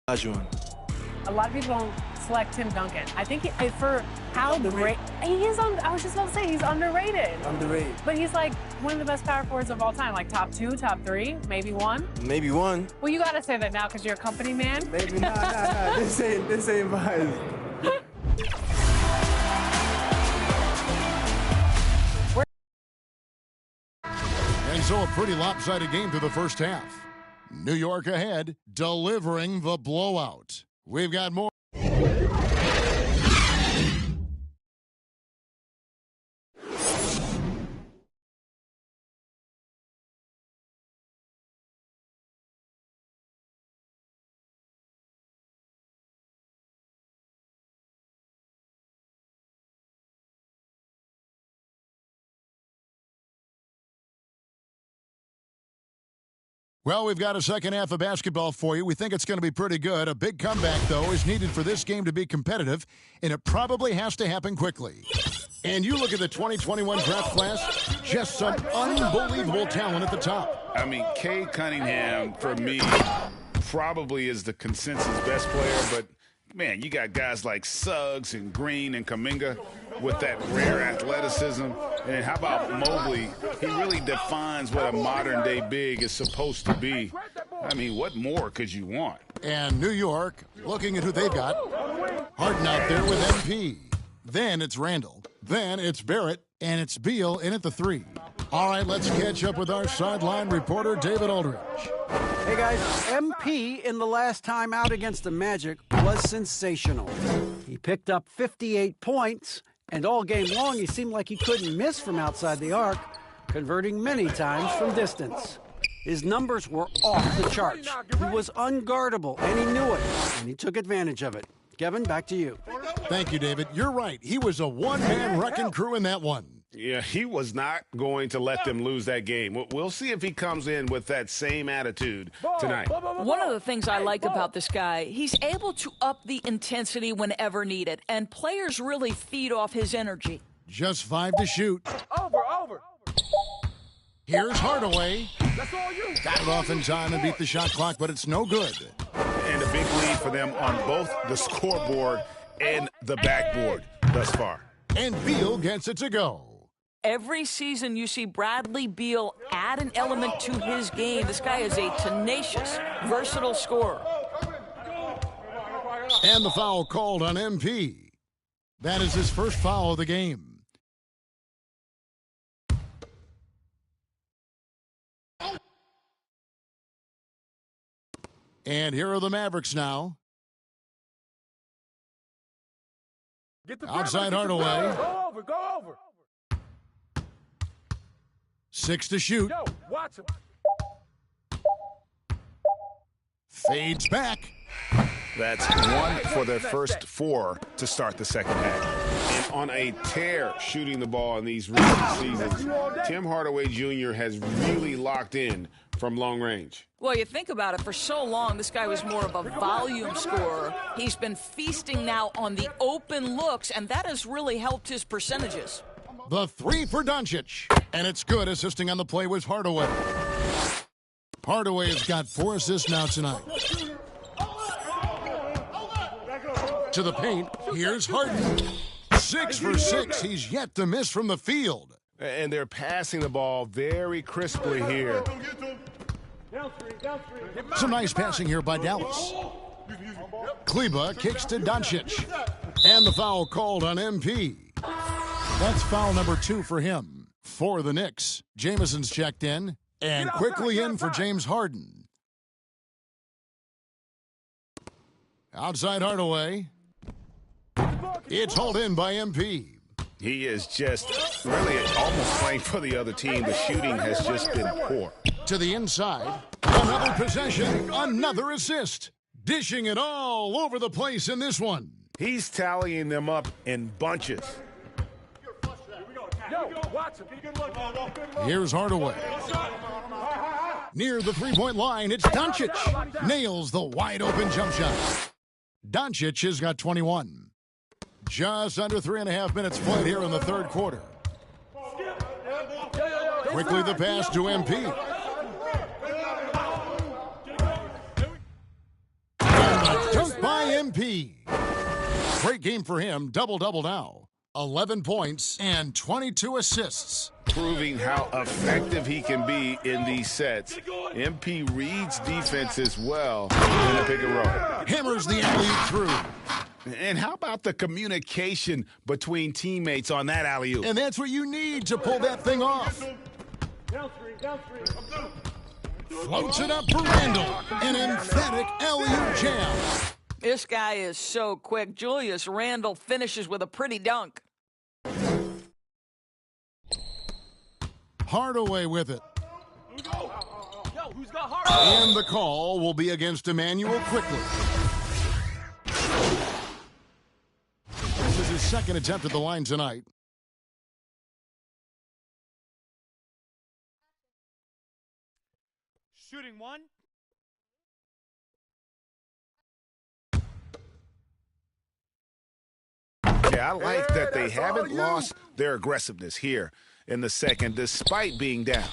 A lot of people don't select Tim Duncan. I think for how great he is, I was just about to say he's underrated. Underrated. But he's like one of the best power forwards of all time, like top 2, top 3, maybe 1. Maybe 1. Well, you gotta say that now because you're a company man. Maybe nah. This ain't biased. And so a pretty lopsided game through the first half. New York ahead, delivering the blowout. We've got more. Well, we've got a second half of basketball for you. We think it's going to be pretty good. A big comeback, though, is needed for this game to be competitive, and it probably has to happen quickly. And you look at the 2021 draft class, just some unbelievable talent at the top. I mean, Cade Cunningham, for me, probably is the consensus best player, but, man, you got guys like Suggs and Green and Kuminga with that rare athleticism. And how about Mobley? He really defines what a modern-day big is supposed to be. I mean, what more could you want? And New York, looking at who they've got. Harden out there with MP. Then it's Randall. Then it's Barrett. And it's Beal in at the 3. All right, let's catch up with our sideline reporter, David Aldridge. Hey, guys. MP in the last time out against the Magic was sensational. He picked up 58 points, and all game long he seemed like he couldn't miss from outside the arc, converting many times from distance. His numbers were off the charts. He was unguardable, and he knew it, and he took advantage of it. Kevin, back to you. Thank you, David. You're right. He was a one-man wrecking crew in that one. Yeah, he was not going to let them lose that game. We'll see if he comes in with that same attitude tonight. One of the things I like about this guy, he's able to up the intensity whenever needed, and players really feed off his energy. Just 5 to shoot. Over. Here's Hardaway. That's all you. Got it off in time and beat the shot clock, but it's no good. And a big lead for them on both the scoreboard and the backboard thus far. And Beal gets it to go. Every season you see Bradley Beal add an element to his game. This guy is a tenacious, versatile scorer. And the foul called on MP. That is his first foul of the game. And here are the Mavericks now. Outside Hardaway. Go over. 6 to shoot. Yo, watch him. Fades back. That's 1 for their first 4 to start the second half. And on a tear shooting the ball in these recent seasons, Tim Hardaway Jr. has really locked in from long range. Well, you think about it, for so long, this guy was more of a volume scorer. He's been feasting now on the open looks, and that has really helped his percentages. The 3 for Doncic. And it's good. Assisting on the play was Hardaway. Hardaway has got 4 assists now tonight. To the paint. Here's Harden. 6 for 6. He's yet to miss from the field. And they're passing the ball very crisply here. Some nice passing here by Dallas. Kleba kicks to Doncic. And the foul called on MP. That's foul number 2 for him. For the Knicks, Jameson's checked in. And quickly in for James Harden. Outside Hardaway. It's hauled in by MP. He is just really almost playing for the other team. The shooting has just been poor. To the inside. Another possession. Another assist. Dishing it all over the place in this one. He's tallying them up in bunches. Here's Hardaway. Near the three-point line, it's Doncic. Nails the wide-open jump shot. Doncic has got 21. Just under 3.5 minutes played here in the third quarter. Quickly the pass to MP. And the MP. Great game for him. Double-double now. 11 points and 22 assists. Proving how effective he can be in these sets. MP reads defenses well in a pick and roll. Hammers the alley-oop through. And how about the communication between teammates on that alley-oop? And that's what you need to pull that thing off. Floats it up for Randall. An emphatic alley-oop jam. This guy is so quick. Julius Randle finishes with a pretty dunk. Hardaway with it. And the call will be against Emmanuel quickly. This is his second attempt at the line tonight. Shooting one. Yeah, I like that they haven't lost their aggressiveness here in the second, despite being down.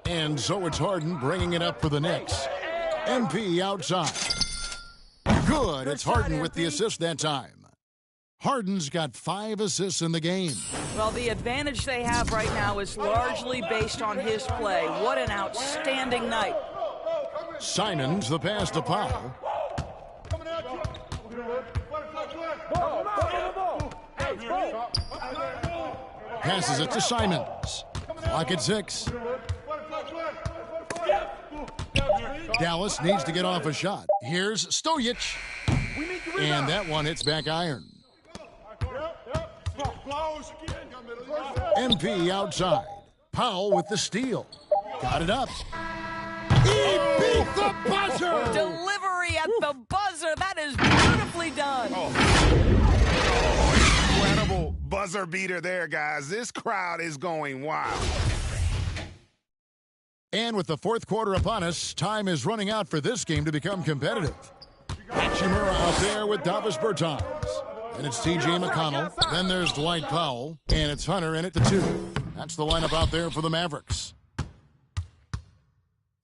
And so it's Harden bringing it up for the Knicks. MP outside. Good. It's Harden with the assist that time. Harden's got 5 assists in the game. Well, the advantage they have right now is largely based on his play. What an outstanding night. Simons the pass to Powell. Passes it to Simons. Clock at 6. Dallas needs to get off a shot. Here's Stojic. And that one hits back iron. MP outside. Powell with the steal. Got it up. He beat the buzzer! Delivery at the buzzer. That is beautifully done. Incredible buzzer beater there, guys. This crowd is going wild. And with the fourth quarter upon us, time is running out for this game to become competitive. Hachimura out there with Davis Bertans. And it's T.J. McConnell. Then there's Dwight Powell. And it's Hunter in it to 2. That's the lineup out there for the Mavericks.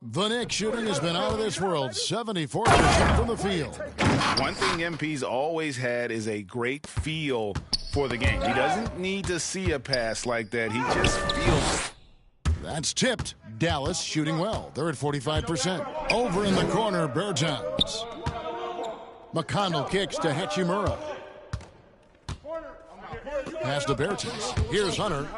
The Knicks shooting has been out of this world. 74% from the field. One thing MP's always had is a great feel for the game. He doesn't need to see a pass like that. He just feels it. That's tipped. Dallas shooting well. They're at 45%. Over in the corner, Bertans. McConnell kicks to Hachimura. Pass to Bertans. Here's Hunter.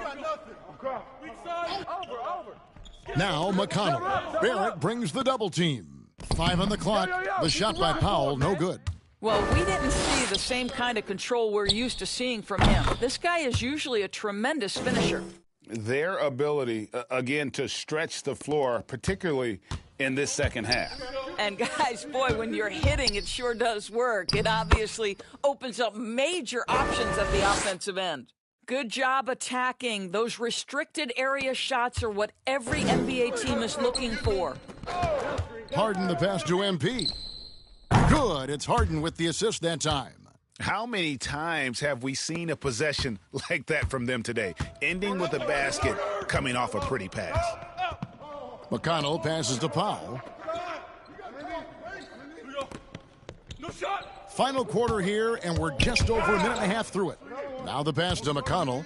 Now McConnell. Barrett brings the double team. 5 on the clock. The shot by Powell, no good. Well, we didn't see the same kind of control we're used to seeing from him. This guy is usually a tremendous finisher. Their ability, again, to stretch the floor, particularly in this second half. And guys, boy, when you're hitting, it sure does work. It obviously opens up major options at the offensive end. Good job attacking. Those restricted area shots are what every NBA team is looking for. Harden the pass to MP. Good. It's Harden with the assist that time. How many times have we seen a possession like that from them today, ending with a basket coming off a pretty pass? McConnell passes to Powell. Final quarter here, and we're just over a minute and a half through it. Now the pass to McConnell.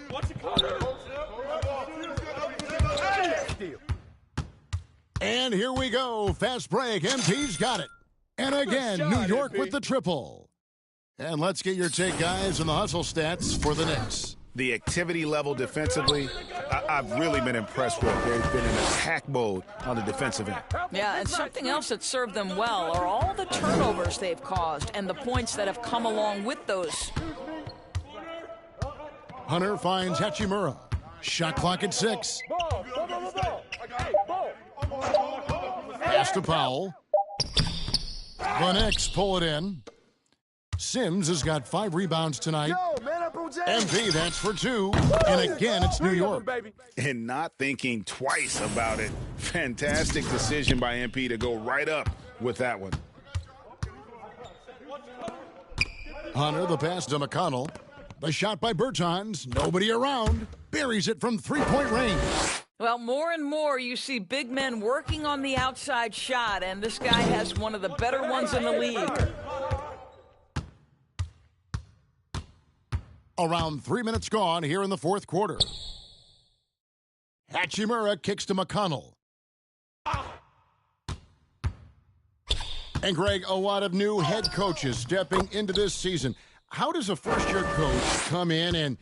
And here we go. Fast break. MP's got it. And again, New York with the triple. And let's get your take, guys, on the hustle stats for the Knicks. The activity level defensively, I've really been impressed with. They've been in attack mode on the defensive end. Yeah, and something else that served them well are all the turnovers they've caused and the points that have come along with those. Hunter finds Hachimura. Shot clock at 6. Pass to Powell. The Knicks pull it in. Sims has got 5 rebounds tonight. MP, that's for 2. And again, it's New York. And not thinking twice about it. Fantastic decision by MP to go right up with that one. Hunter, the pass to McConnell. The shot by Bertans. Nobody around. Buries it from 3-point range. Well, more and more you see big men working on the outside shot, and this guy has one of the better ones in the league. Around 3 minutes gone here in the fourth quarter. Hachimura kicks to McConnell. And Greg, a lot of new head coaches stepping into this season. How does a first-year coach come in and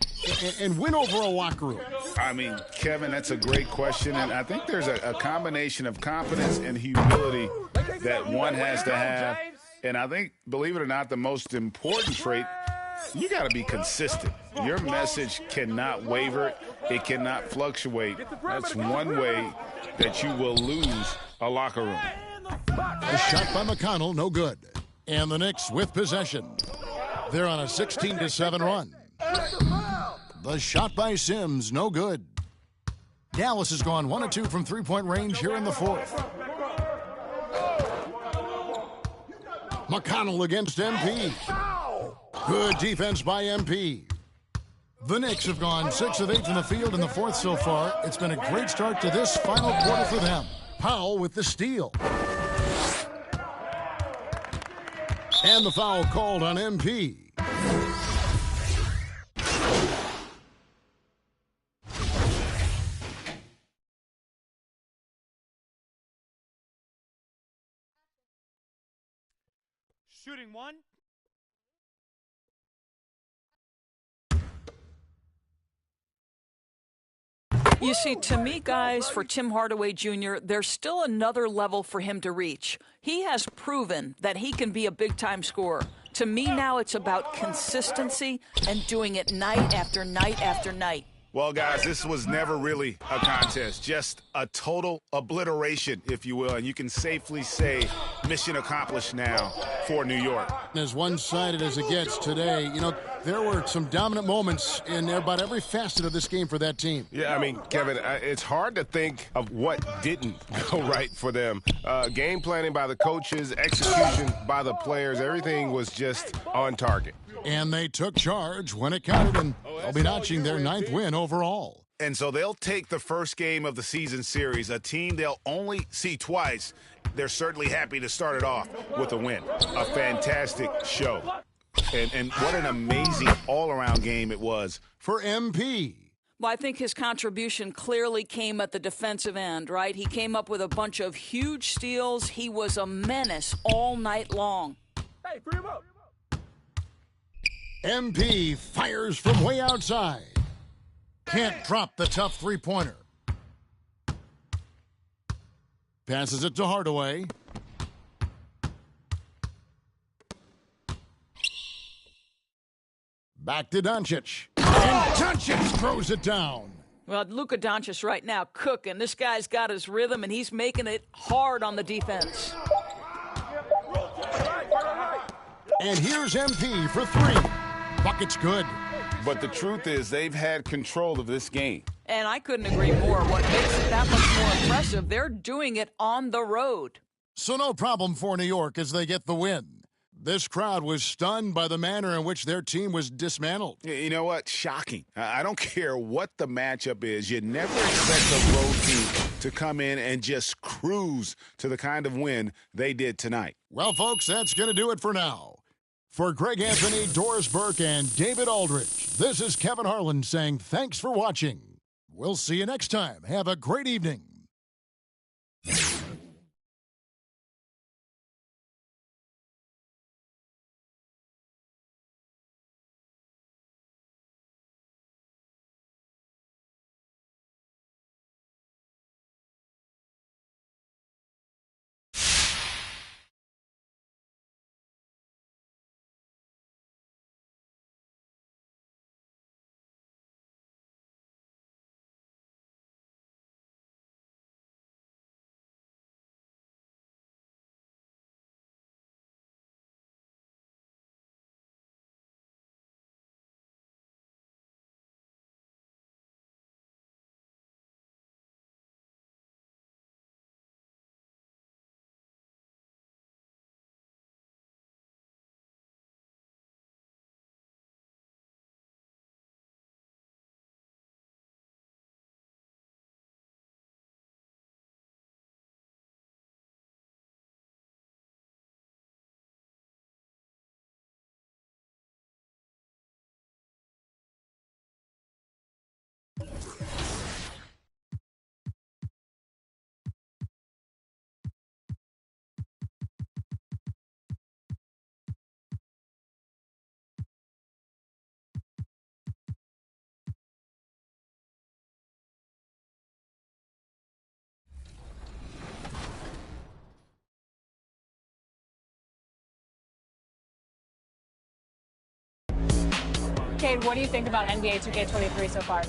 win over a locker room? I mean, Kevin, that's a great question, and I think there's a combination of confidence and humility that one has to have. And I think, believe it or not, the most important trait, you got to be consistent. Your message cannot waver. It cannot fluctuate. That's one way that you will lose a locker room. A shot by McConnell, no good. And the Knicks with possession. They're on a 16-7 run. The shot by Sims, no good. Dallas has gone 1 of 2 from three-point range here in the fourth. McConnell against MP. Good defense by MP. The Knicks have gone 6 of 8 from the field in the fourth so far. It's been a great start to this final quarter for them. Powell with the steal. And the foul called on MP. Shooting one. You see, to me, guys, for Tim Hardaway Jr., there's still another level for him to reach. He has proven that he can be a big-time scorer. To me now, it's about consistency and doing it night after night after night. Well, guys, this was never really a contest, just a total obliteration, if you will. And you can safely say mission accomplished now for New York. As one-sided as it gets today, you know, there were some dominant moments in about every facet of this game for that team. Yeah, I mean, Kevin, it's hard to think of what didn't go right for them. Game planning by the coaches, execution by the players, everything was just on target. And they took charge when it counted, and they'll be notching their 9th win overall. And so they'll take the first game of the season series, a team they'll only see twice. They're certainly happy to start it off with a win. A fantastic show. And what an amazing all-around game it was for MP. Well, I think his contribution clearly came at the defensive end, right? He came up with a bunch of huge steals. He was a menace all night long. Hey, free him up. MP fires from way outside. Can't drop the tough three-pointer. Passes it to Hardaway. Back to Doncic. And Doncic throws it down. Well, Luka Doncic right now cooking. This guy's got his rhythm, and he's making it hard on the defense. And here's MP for 3. Bucket's good. But the truth is they've had control of this game. And I couldn't agree more. What makes it that much more impressive, they're doing it on the road. So no problem for New York as they get the win. This crowd was stunned by the manner in which their team was dismantled. You know what? Shocking. I don't care what the matchup is. You never expect a road team to come in and just cruise to the kind of win they did tonight. Well, folks, that's going to do it for now. For Greg Anthony, Doris Burke, and David Aldridge, this is Kevin Harlan saying thanks for watching. We'll see you next time. Have a great evening. Cade, what do you think about NBA 2K23 so far?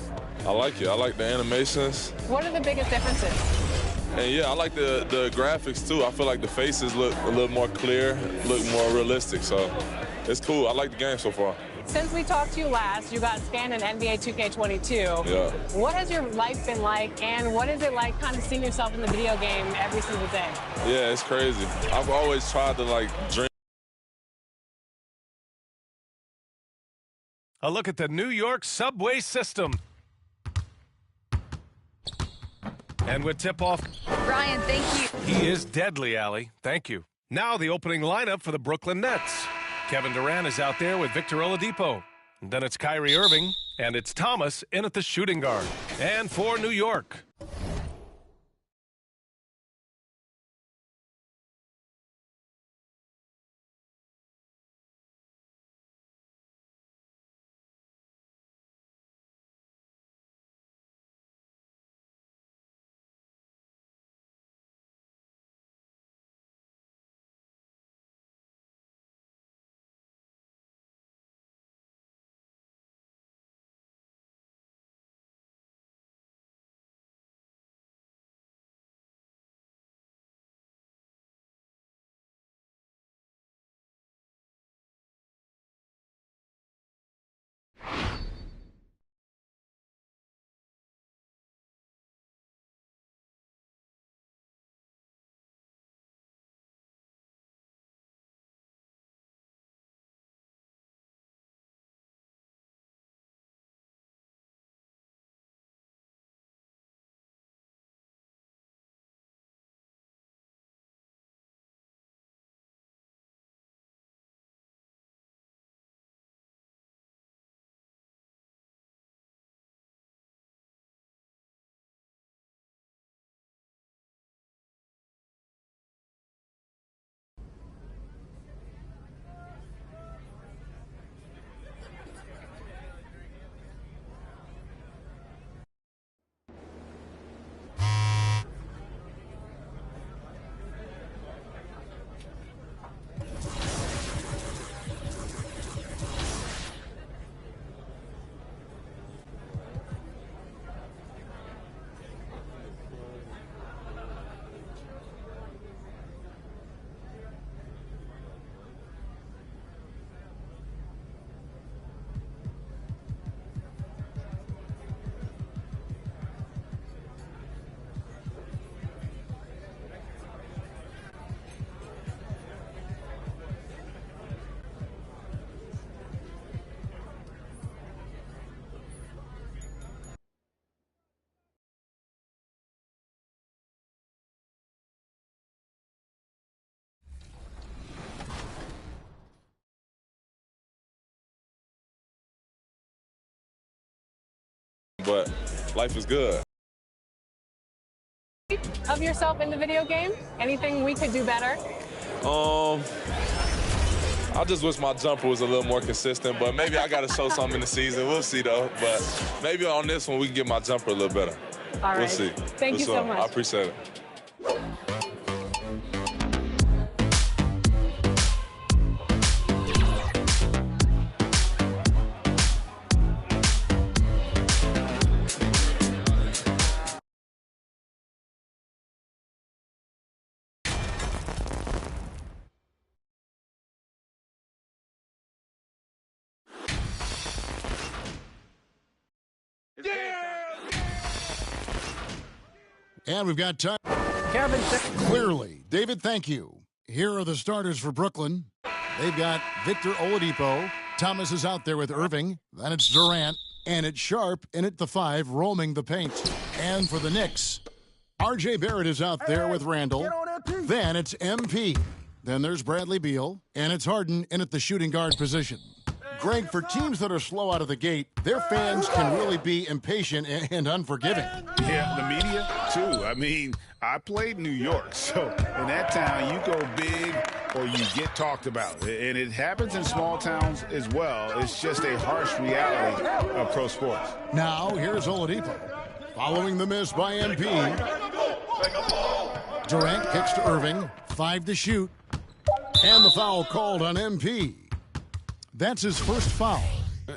I like it. I like the animations. What are the biggest differences? And yeah, I like the graphics too. I feel like the faces look a little more clear, look more realistic. So it's cool. I like the game so far. Since we talked to you last, you got scanned in NBA 2K22. Yeah. What has your life been like, and what is it like kind of seeing yourself in the video game every single day? Yeah, it's crazy. I've always tried to like dream. A look at the New York subway system. And with tip-off, Brian, thank you. he is deadly, Allie. Thank you. Now the opening lineup for the Brooklyn Nets. Kevin Durant is out there with Victor Oladipo. And then it's Kyrie Irving, and it's Thomas in at the shooting guard. And for New York, but life is good. Of yourself in the video game? Anything we could do better? I just wish my jumper was a little more consistent, but maybe I got to show something in the season. We'll see, though. But maybe on this one, we can get my jumper a little better. All right. We'll see. Thank you so much. I appreciate it. And we've got time. Kevin, Clearly. David, thank you. Here are the starters for Brooklyn. They've got Victor Oladipo. Thomas is out there with Irving. Then it's Durant. And it's Sharp in at the 5, roaming the paint. And for the Knicks, R.J. Barrett is out there with Randall. Then it's MP. Then there's Bradley Beal. And it's Harden in at the shooting guard position. Greg, for teams that are slow out of the gate, their fans can really be impatient and unforgiving. Yeah, the media, too. I mean, I played New York, so in that town, you go big or you get talked about. And it happens in small towns as well. It's just a harsh reality of pro sports. Now, here's Oladipo. Following the miss by MP. Durant kicks to Irving. 5 to shoot. And the foul called on MP. That's his first foul.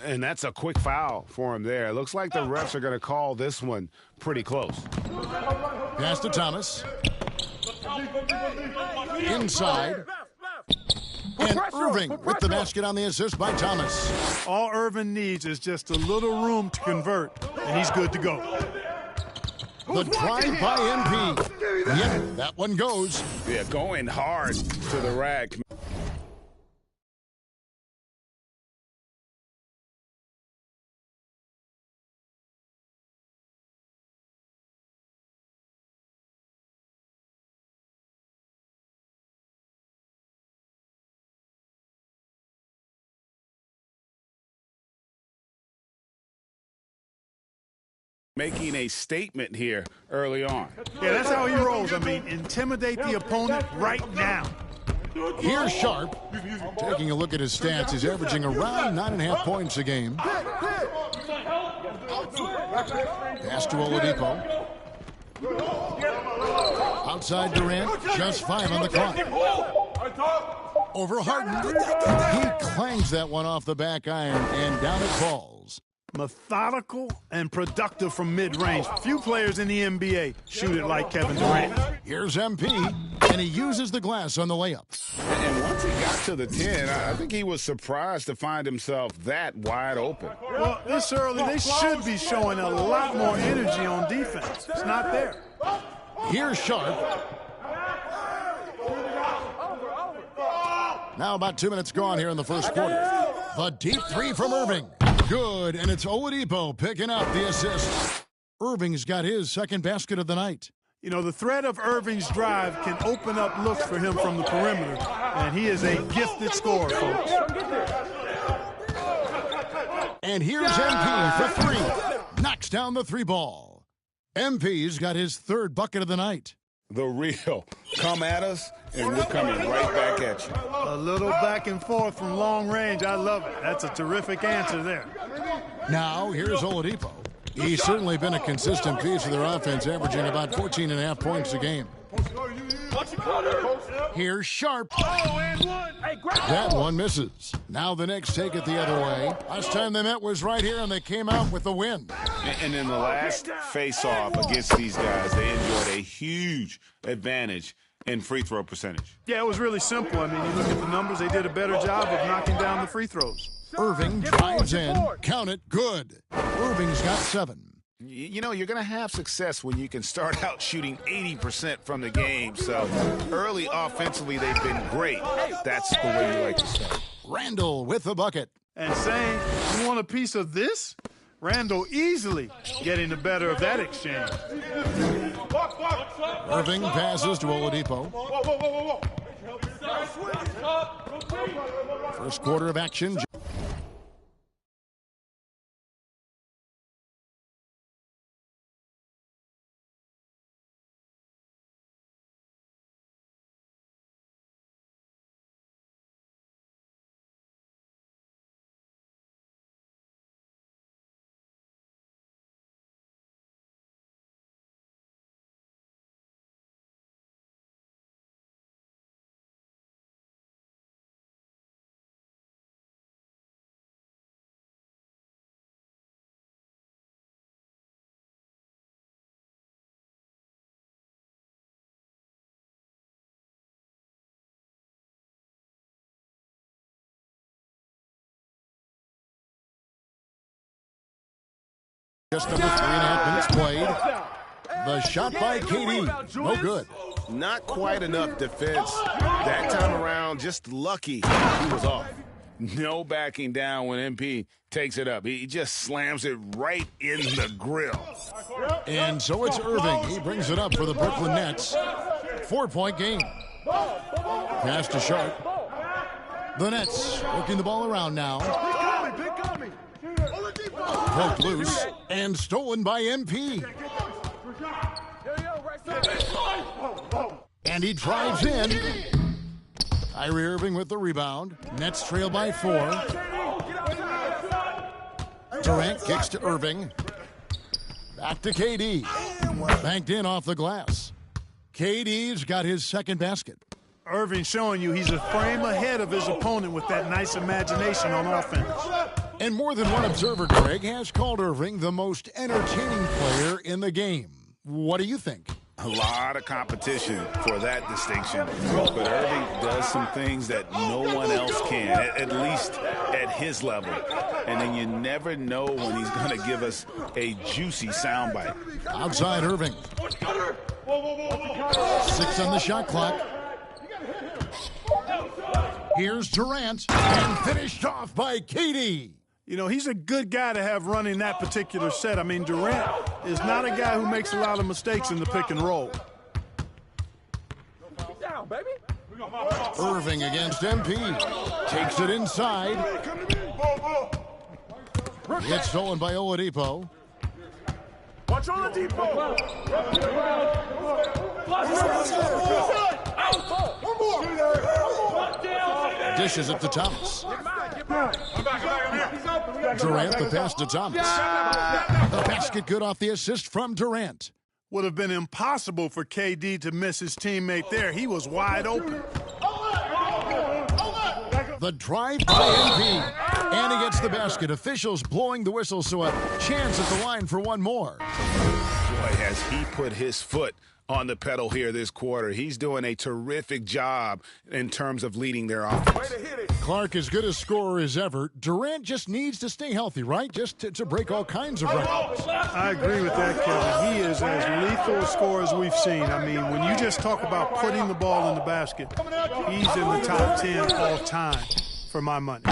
And that's a quick foul for him there. It looks like the refs are going to call this one pretty close. Pass to Thomas. Inside. And Irving with the basket on the assist by Thomas. All Irving needs is just a little room to convert, and he's good to go. The drive by MP. Yep, that one goes. Yeah, going hard to the rack. Making a statement here early on. Yeah, that's how he rolls. I mean, intimidate the opponent right now. Here's Sharp. Taking a look at his stats, he's averaging around 9.5 points a game. Pass to Oladipo. Outside Durant, just 5 on the clock. Over Harden. He clangs that one off the back iron, and down it falls. Methodical and productive from mid-range. Few players in the NBA shoot it like Kevin Durant. Here's MP, and he uses the glass on the layup. And once he got to the 10, I think he was surprised to find himself that wide open. Well, this early, they should be showing a lot more energy on defense. It's not there. Here's Sharp. Now about 2 minutes gone here in the first quarter. The deep three from Irving. Good, and it's Oladipo picking up the assist. Irving's got his second basket of the night. You know, the threat of Irving's drive can open up looks for him from the perimeter, and he is a gifted scorer, folks. And here's MP for 3. Knocks down the 3 ball. MP's got his third bucket of the night. The real. Come at us, and we're coming right back at you. A little back and forth from long range. I love it. That's a terrific answer there. Now, here's Oladipo. He's certainly been a consistent piece of their offense, averaging about 14.5 points a game. Here's Sharp. That one misses. Now the Knicks take it the other way. Last time they met was right here, and they came out with the win. And in the last face-off against these guys, they enjoyed a huge advantage in free throw percentage. Yeah, it was really simple. I mean, you look at the numbers, they did a better job of knocking down the free throws. Irving drives in. Count it. Good. Irving's got 7. You know, you're going to have success when you can start out shooting 80% from the game. So early offensively, they've been great. That's the way you like to start. Randall with the bucket. And saying, you want a piece of this? Randall easily getting the better of that exchange. Irving passes to Oladipo. First quarter of action. Just under 3.5 minutes played. The shot by KD. No good. Not quite enough defense. That time around, just lucky he was off. No backing down when MP takes it up. He just slams it right in the grill. And so it's Irving. He brings it up for the Brooklyn Nets. 4-point game. Pass to Sharp. The Nets working the ball around now. Poked loose and stolen by MP. And he drives in. Kyrie Irving with the rebound. Nets trail by 4. Durant kicks to Irving. Back to KD. Banked in off the glass. KD's got his second basket. Irving showing you he's a frame ahead of his opponent with that nice imagination on offense. And more than one observer, Greg, has called Irving the most entertaining player in the game. What do you think? A lot of competition for that distinction. But Irving does some things that no one else can, at least at his level. And then you never know when he's going to give us a juicy soundbite. Outside Irving. 6 on the shot clock. Here's Durant, and finished off by KD. You know, he's a good guy to have running that particular set. I mean, Durant is not a guy who makes a lot of mistakes in the pick and roll. Down, baby. Irving against MP. Takes it inside. It's stolen by Oladipo. Watch Oladipo. Dishes it to Thomas. Durant the pass to Thomas. The basket good off the assist from Durant. Would have been impossible for KD to miss his teammate there. He was wide open. The drive by MP. And he gets the basket. Officials blowing the whistle, so a chance at the line for one more. Boy, has he put his foot on the pedal here this quarter. He's doing a terrific job in terms of leading their offense. Clark as good a scorer as ever. Durant just needs to stay healthy, right? Just to break all kinds of records. I agree with that, Kevin. He is as lethal a scorer as we've seen. I mean, when you just talk about putting the ball in the basket, he's in the top 10 all time for my money.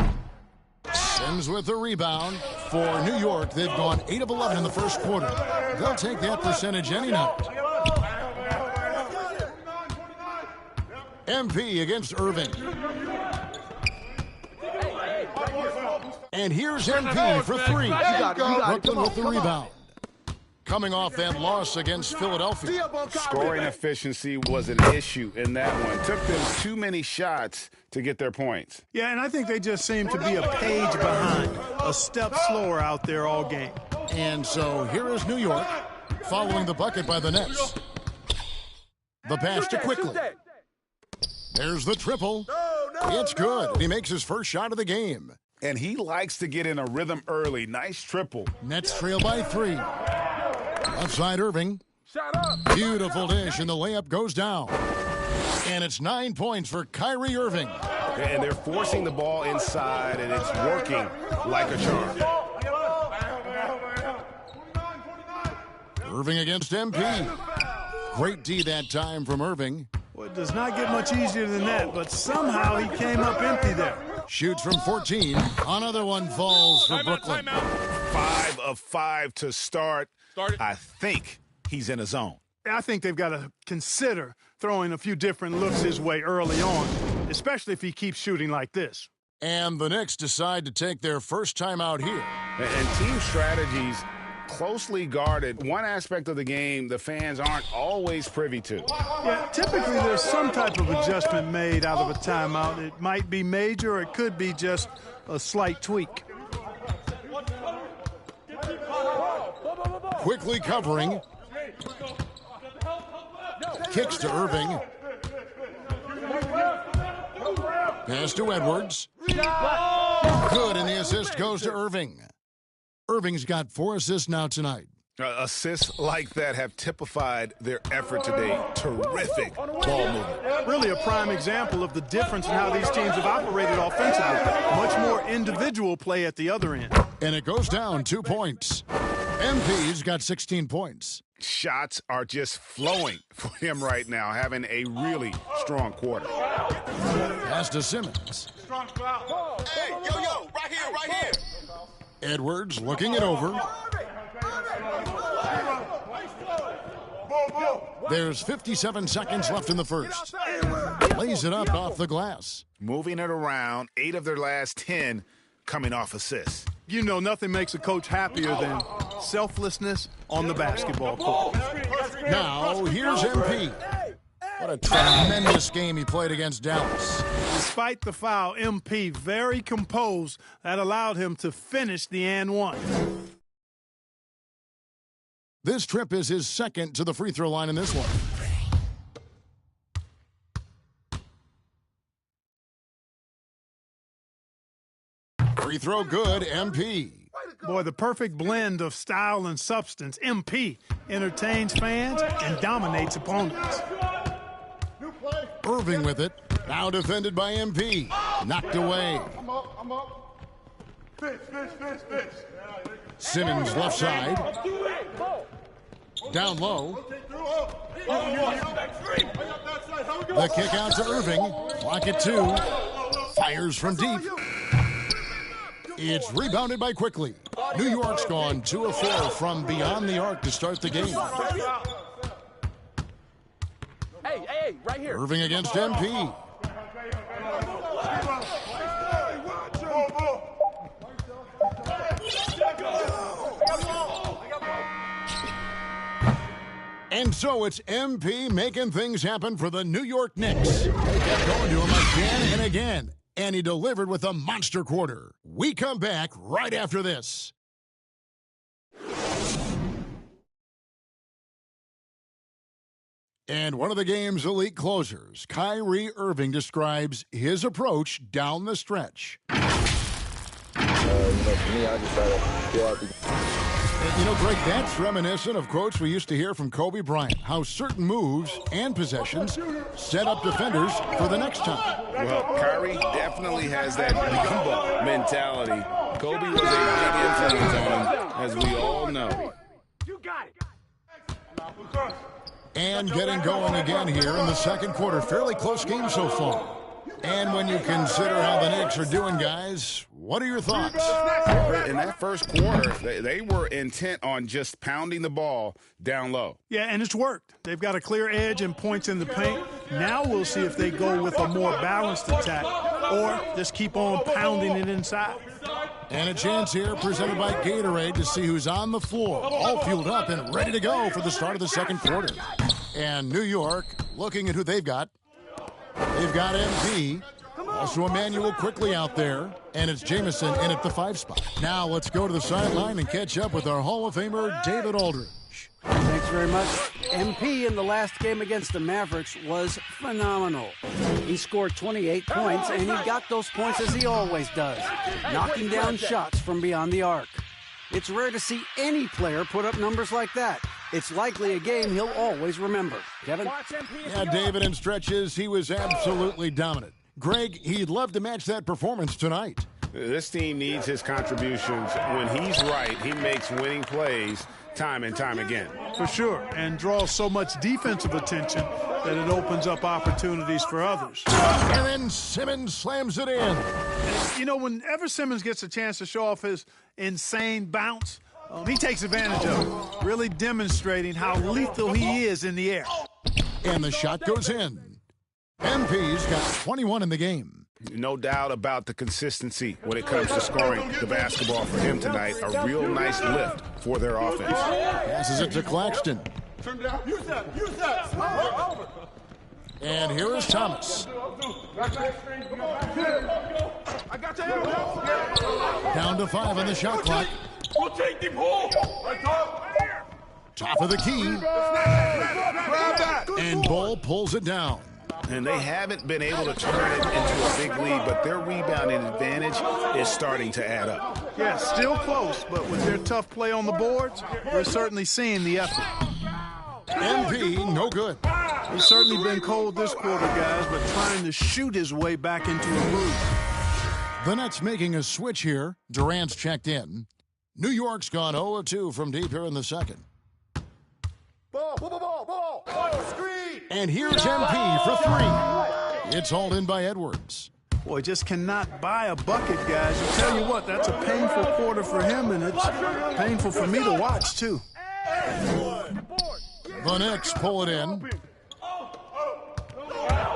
Sims with the rebound for New York. They've gone 8 of 11 in the first quarter. They'll take that percentage any night. MP against Irving. And here's MP for 3. Brooklyn with the rebound. Coming off that loss against Philadelphia. Scoring efficiency was an issue in that one. Took them too many shots to get their points. Yeah, and I think they just seem to be a page behind, a step slower out there all game. And so here is New York following the bucket by the Nets. The pass to Quickly. There's the triple. It's good. He makes his first shot of the game. And he likes to get in a rhythm early. Nice triple. Nets trail by 3. Outside Irving. Beautiful dish, and the layup goes down. And it's 9 points for Kyrie Irving. And they're forcing the ball inside, and it's working like a charm. Irving against MP. Great D that time from Irving. Well, it does not get much easier than that, but somehow he came up empty there. Shoots from 14. Another one falls for Brooklyn. 5 of 5 to start. I think he's in a zone. I think they've got to consider throwing a few different looks his way early on, especially if he keeps shooting like this. And the Knicks decide to take their first time out here. And team strategies closely guarded. One aspect of the game the fans aren't always privy to. Yeah, typically there's some type of adjustment made out of a timeout. It might be major or it could be just a slight tweak. Quickly covering. Kicks to Irving. Pass to Edwards. Good, and the assist goes to Irving. Irving's got 4 assists now tonight. Assists like that have typified their effort today. Terrific ball movement. Really a prime example of the difference in how these teams have operated offensively. Much more individual play at the other end. And it goes down 2 points. MP's got 16 points. Shots are just flowing for him right now, having a really strong quarter. Pass to Simmons. Hey, yo, right here. Edwards looking it over. There's 57 seconds left in the first. Lays it up off the glass. Moving it around, 8 of their last 10 coming off assists. You know, nothing makes a coach happier than selflessness on the basketball court. Now, here's MP. What a tremendous game he played against Dallas. Despite the foul, MP very composed. That allowed him to finish the and one. This trip is his second to the free throw line in this one. Free throw good, MP. Boy, the perfect blend of style and substance. MP entertains fans and dominates opponents. Irving with it. Now defended by MP. Knocked away. I'm up. Fish. Simmons left side. Down low. The kick out to Irving. Clock at 2. Fires from deep. It's rebounded by Quickly. New York's gone 2 of 4 from beyond the arc to start the game. Hey, right here. Irving against MP. And so it's MP making things happen for the New York Knicks. They kept going to him again and again, and he delivered with a monster quarter. We come back right after this. And one of the game's elite closers, Kyrie Irving, describes his approach down the stretch. For me, I just try to go out the... You know, Greg, that's reminiscent of quotes we used to hear from Kobe Bryant, how certain moves and possessions set up defenders for the next time. Well, Kyrie definitely has that Mamba mentality. Kobe was a big influence on him, as we all know. You got it. And getting going again here in the second quarter. Fairly close game so far. And when you consider how the Knicks are doing, guys, what are your thoughts? In that first quarter, they were intent on just pounding the ball down low. Yeah, and it's worked. They've got a clear edge and points in the paint. Now we'll see if they go with a more balanced attack or just keep on pounding it inside. And a chance here presented by Gatorade to see who's on the floor, all fueled up and ready to go for the start of the second quarter. And New York looking at who they've got. They've got MP, also Emmanuel Quickly out there, and it's Jamison in at the 5 spot. Now let's go to the sideline and catch up with our Hall of Famer, David Aldridge. Thanks very much. MP in the last game against the Mavericks was phenomenal. He scored 28 points, and he got those points as he always does, knocking down shots from beyond the arc. It's rare to see any player put up numbers like that. It's likely a game he'll always remember. Kevin? Yeah, David, in stretches, he was absolutely dominant. Greg, he'd love to match that performance tonight. This team needs his contributions. When he's right, he makes winning plays time and time again. For sure, and draws so much defensive attention that it opens up opportunities for others. And then Simmons slams it in. And, you know, whenever Simmons gets a chance to show off his insane bounce, he takes advantage of it, really demonstrating how lethal he is in the air. And the shot goes in. MP's got 21 in the game. No doubt about the consistency when it comes to scoring the basketball for him tonight. A real nice lift for their offense. Passes it to Claxton. Use that. And here is Thomas. I got your help. Down to 5 on the shot clock. We'll take the ball. Top of the key. Grab that. And Bull pulls it down. And they haven't been able to turn it into a big lead, but their rebounding advantage is starting to add up. Yeah, still close, but with their tough play on the boards, we're certainly seeing the effort. MP, no good. He's certainly been cold this quarter, guys, but trying to shoot his way back into a move. The Nets making a switch here. Durant's checked in. New York's gone 0-2 from deep here in the second. Ball. Screen. And here's MP for 3. It's hauled in by Edwards. Boy, just cannot buy a bucket, guys. I tell you what, that's a painful quarter for him, and it's painful for me to watch, too. The Knicks pull it in.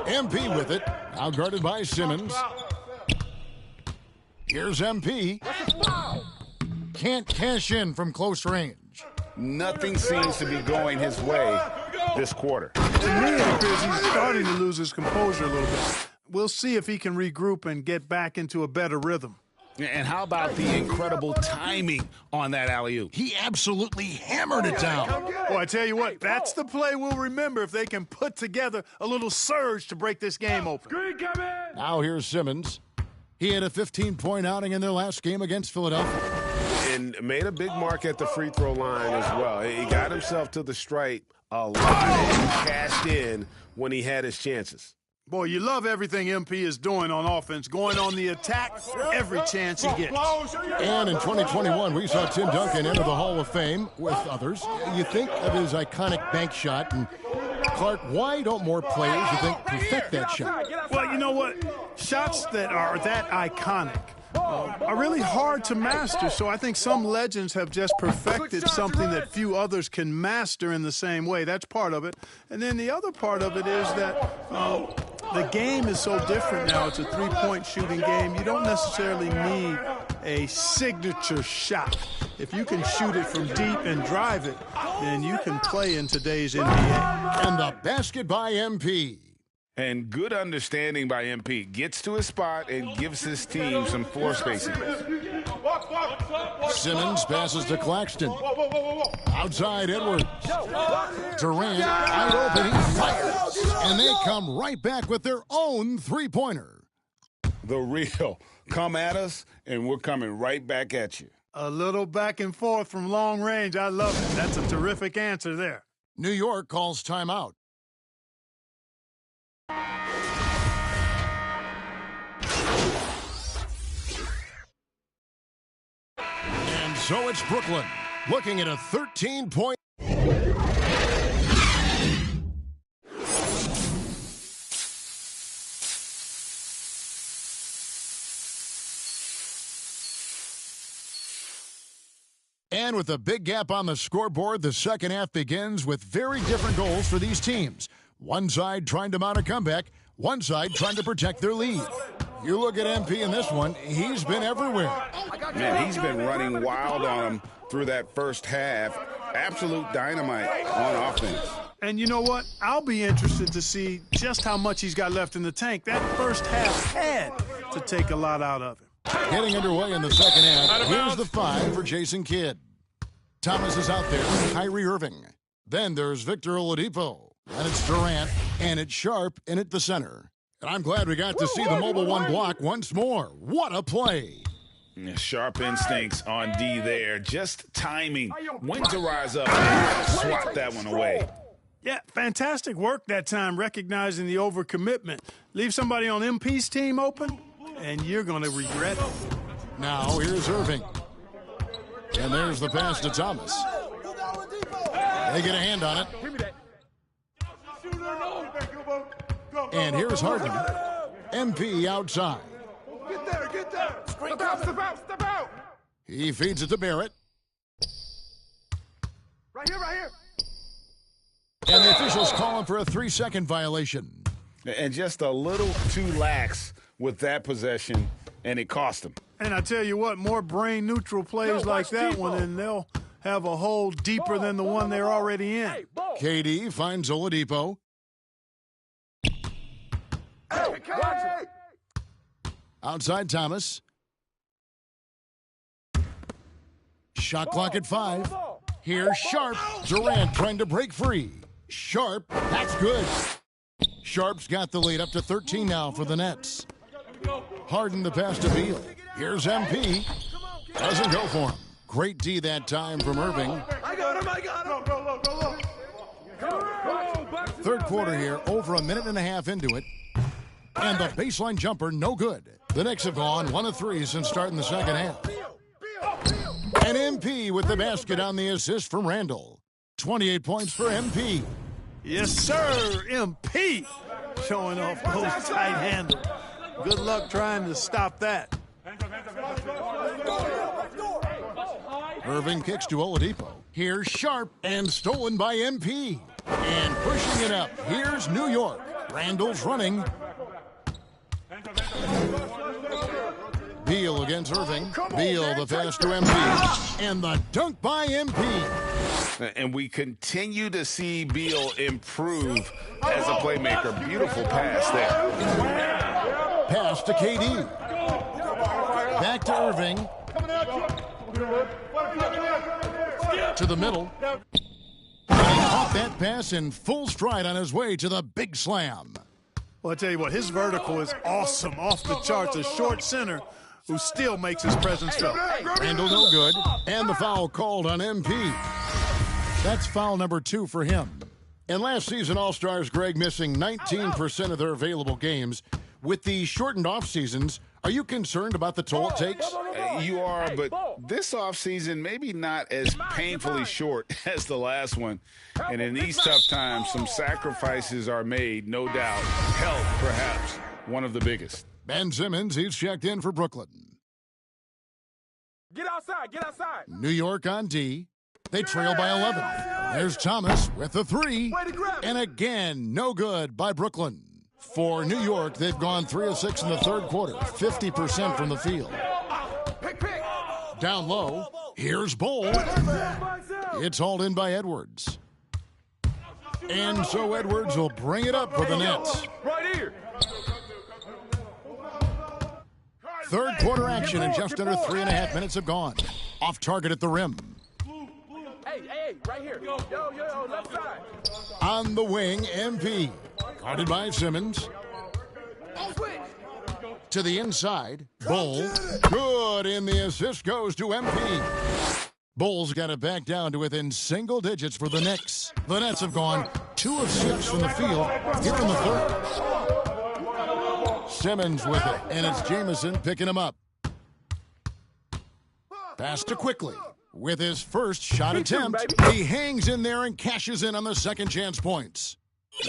MP with it. Now guarded by Simmons. Here's MP. Can't cash in from close range. Nothing seems to be going his way this quarter. To me, it appears he's starting to lose his composure a little bit. We'll see if he can regroup and get back into a better rhythm. And how about the incredible timing on that alley-oop? He absolutely hammered it down. Boy, I tell you what, that's the play we'll remember if they can put together a little surge to break this game open. Screen coming. Now here's Simmons. He had a 15-point outing in their last game against Philadelphia. And made a big mark at the free throw line as well. He got himself to the stripe a lot and cashed in when he had his chances. Boy, you love everything MP is doing on offense, going on the attack every chance he gets. And in 2021, we saw Tim Duncan enter the Hall of Fame with others. You think of his iconic bank shot, and Clark, why don't more players, you think, perfect that shot? Well, you know what? Shots that are that iconic are really hard to master, so I think some legends have just perfected something that few others can master in the same way. That's part of it. And then the other part of it is that the game is so different now. It's a three-point shooting game. You don't necessarily need a signature shot. If you can shoot it from deep and drive it, then you can play in today's NBA. And the basket by MP. And good understanding by MP. Gets to his spot and gives his team some floor spacing. Simmons passes to Claxton. Outside Edwards. Durant wide open. He fires. And they come right back with their own three-pointer. The real. Come at us, and we're coming right back at you. A little back and forth from long range. I love it. That's a terrific answer there. New York calls timeout. And so it's Brooklyn looking at a 13-point. And with a big gap on the scoreboard, the second half begins with very different goals for these teams. One side trying to mount a comeback, one side trying to protect their lead. You look at MP in this one, he's been everywhere. Man, he's been running wild on him through that first half. Absolute dynamite on offense. And you know what? I'll be interested to see just how much he's got left in the tank. That first half had to take a lot out of him. Getting underway in the second half, here's the 5 for Jason Kidd. Thomas is out there, Kyrie Irving. Then there's Victor Oladipo. And it's Durant, and it's Sharp in at the center. And I'm glad we got to see the mobile one block once more. What a play. Sharp instincts on D there. Just timing. When to rise up and swat that one away. Yeah, fantastic work that time, recognizing the overcommitment. Leave somebody on MP's team open, and you're going to regret it. Now here's Irving. And there's the pass to Thomas. They get a hand on it. And here's Harden. MP outside. Get there. Step out. He feeds it to Barrett. Right here. And the officials call him for a 3-second violation. And just a little too lax with that possession, and it cost him. And I tell you what, more brain-neutral plays like that one, and they'll have a hole deeper than the one they're already in. KD finds Oladipo. Outside Thomas. Shot clock at 5. Here's Sharp. Durant trying to break free. Sharp, that's good. Sharp's got the lead up to 13 now for the Nets. Harden the pass to Beal. Here's MP. Doesn't go for him. Great D that time from Irving. I got him. Go. Third quarter here, over a minute and a half into it. And the baseline jumper, no good. The Knicks have gone 1 of 3 since starting the second half. And MP with the basket on the assist from Randall. 28 points for MP. Yes, sir, MP. Showing off those tight handles. Good luck trying to stop that. Irving kicks to Oladipo. Here's Sharp and stolen by MP. And pushing it up, here's New York. Randall's running. Beal against Irving. Beal the pass to MP. And the dunk by MP. And we continue to see Beal improve as a playmaker. Beautiful pass there. Pass to KD. Back to Irving. To the middle. And he caught that pass in full stride on his way to the big slam. Well, I tell you what, his vertical is awesome, off the charts. A short center who still makes his presence felt. Randall no good, and the foul called on MP. That's foul number 2 for him. And last season, All-Stars Greg missing 19% of their available games. With the shortened off seasons, are you concerned about the toll it takes? You are, but this offseason maybe not as painfully short as the last one. And in these tough times, some sacrifices are made, no doubt. Health, perhaps, one of the biggest. Ben Simmons, he's checked in for Brooklyn. Get outside, get outside. New York on D. They trail by 11. There's Thomas with the 3. And again, no good by Brooklyn. For New York, they've gone 3 of 6 in the third quarter, 50% from the field. Down low, here's Bull. It's hauled in by Edwards. And so Edwards will bring it up for the Nets. Right here. Third quarter action, and just under 3.5 minutes have gone. Off target at the rim. Hey, right here. Yo, left side. On the wing, MP. Guarded by Simmons. To the inside, Bull. Good, and the assist goes to MP. Bull's got it back down to within single digits for the Knicks. The Nets have gone 2 of 6 from the field here in the third. Simmons with it, and it's Jamison picking him up. Pass to Quickly. With his first shot attempt, he hangs in there and cashes in on the second chance points.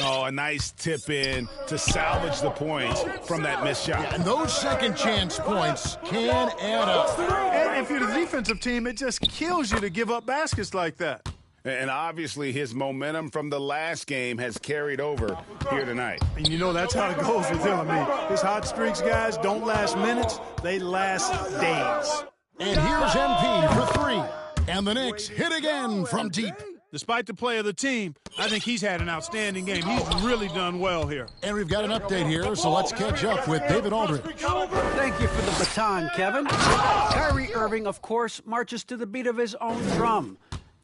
Oh, a nice tip in to salvage the points from that missed shot. Yeah, and those second chance points can add up. And if you're the defensive team, it just kills you to give up baskets like that. And obviously his momentum from the last game has carried over here tonight. And you know that's how it goes with him. I mean, his hot streaks, guys, don't last minutes. They last days. And here's MP for 3. And the Knicks hit again from deep. Despite the play of the team, I think he's had an outstanding game. He's really done well here. And we've got an update here, so let's catch up with David Aldridge. Thank you for the baton, Kevin. Kyrie Irving, of course, marches to the beat of his own drum.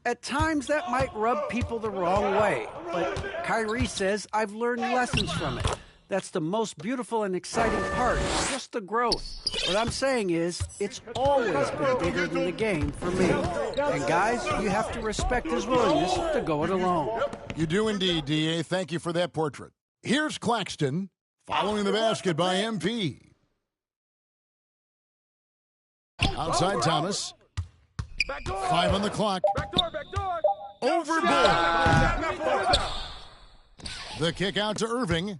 At times, that might rub people the wrong way. But Kyrie says, I've learned lessons from it. That's the most beautiful and exciting part, just the growth. What I'm saying is, it's always been bigger than the game for me. And guys, you have to respect his willingness to go it alone. You do indeed, D.A. Thank you for that portrait. Here's Claxton, following the basket by MP. Outside Thomas. 5 on the clock. Over Bull. The kick out to Irving.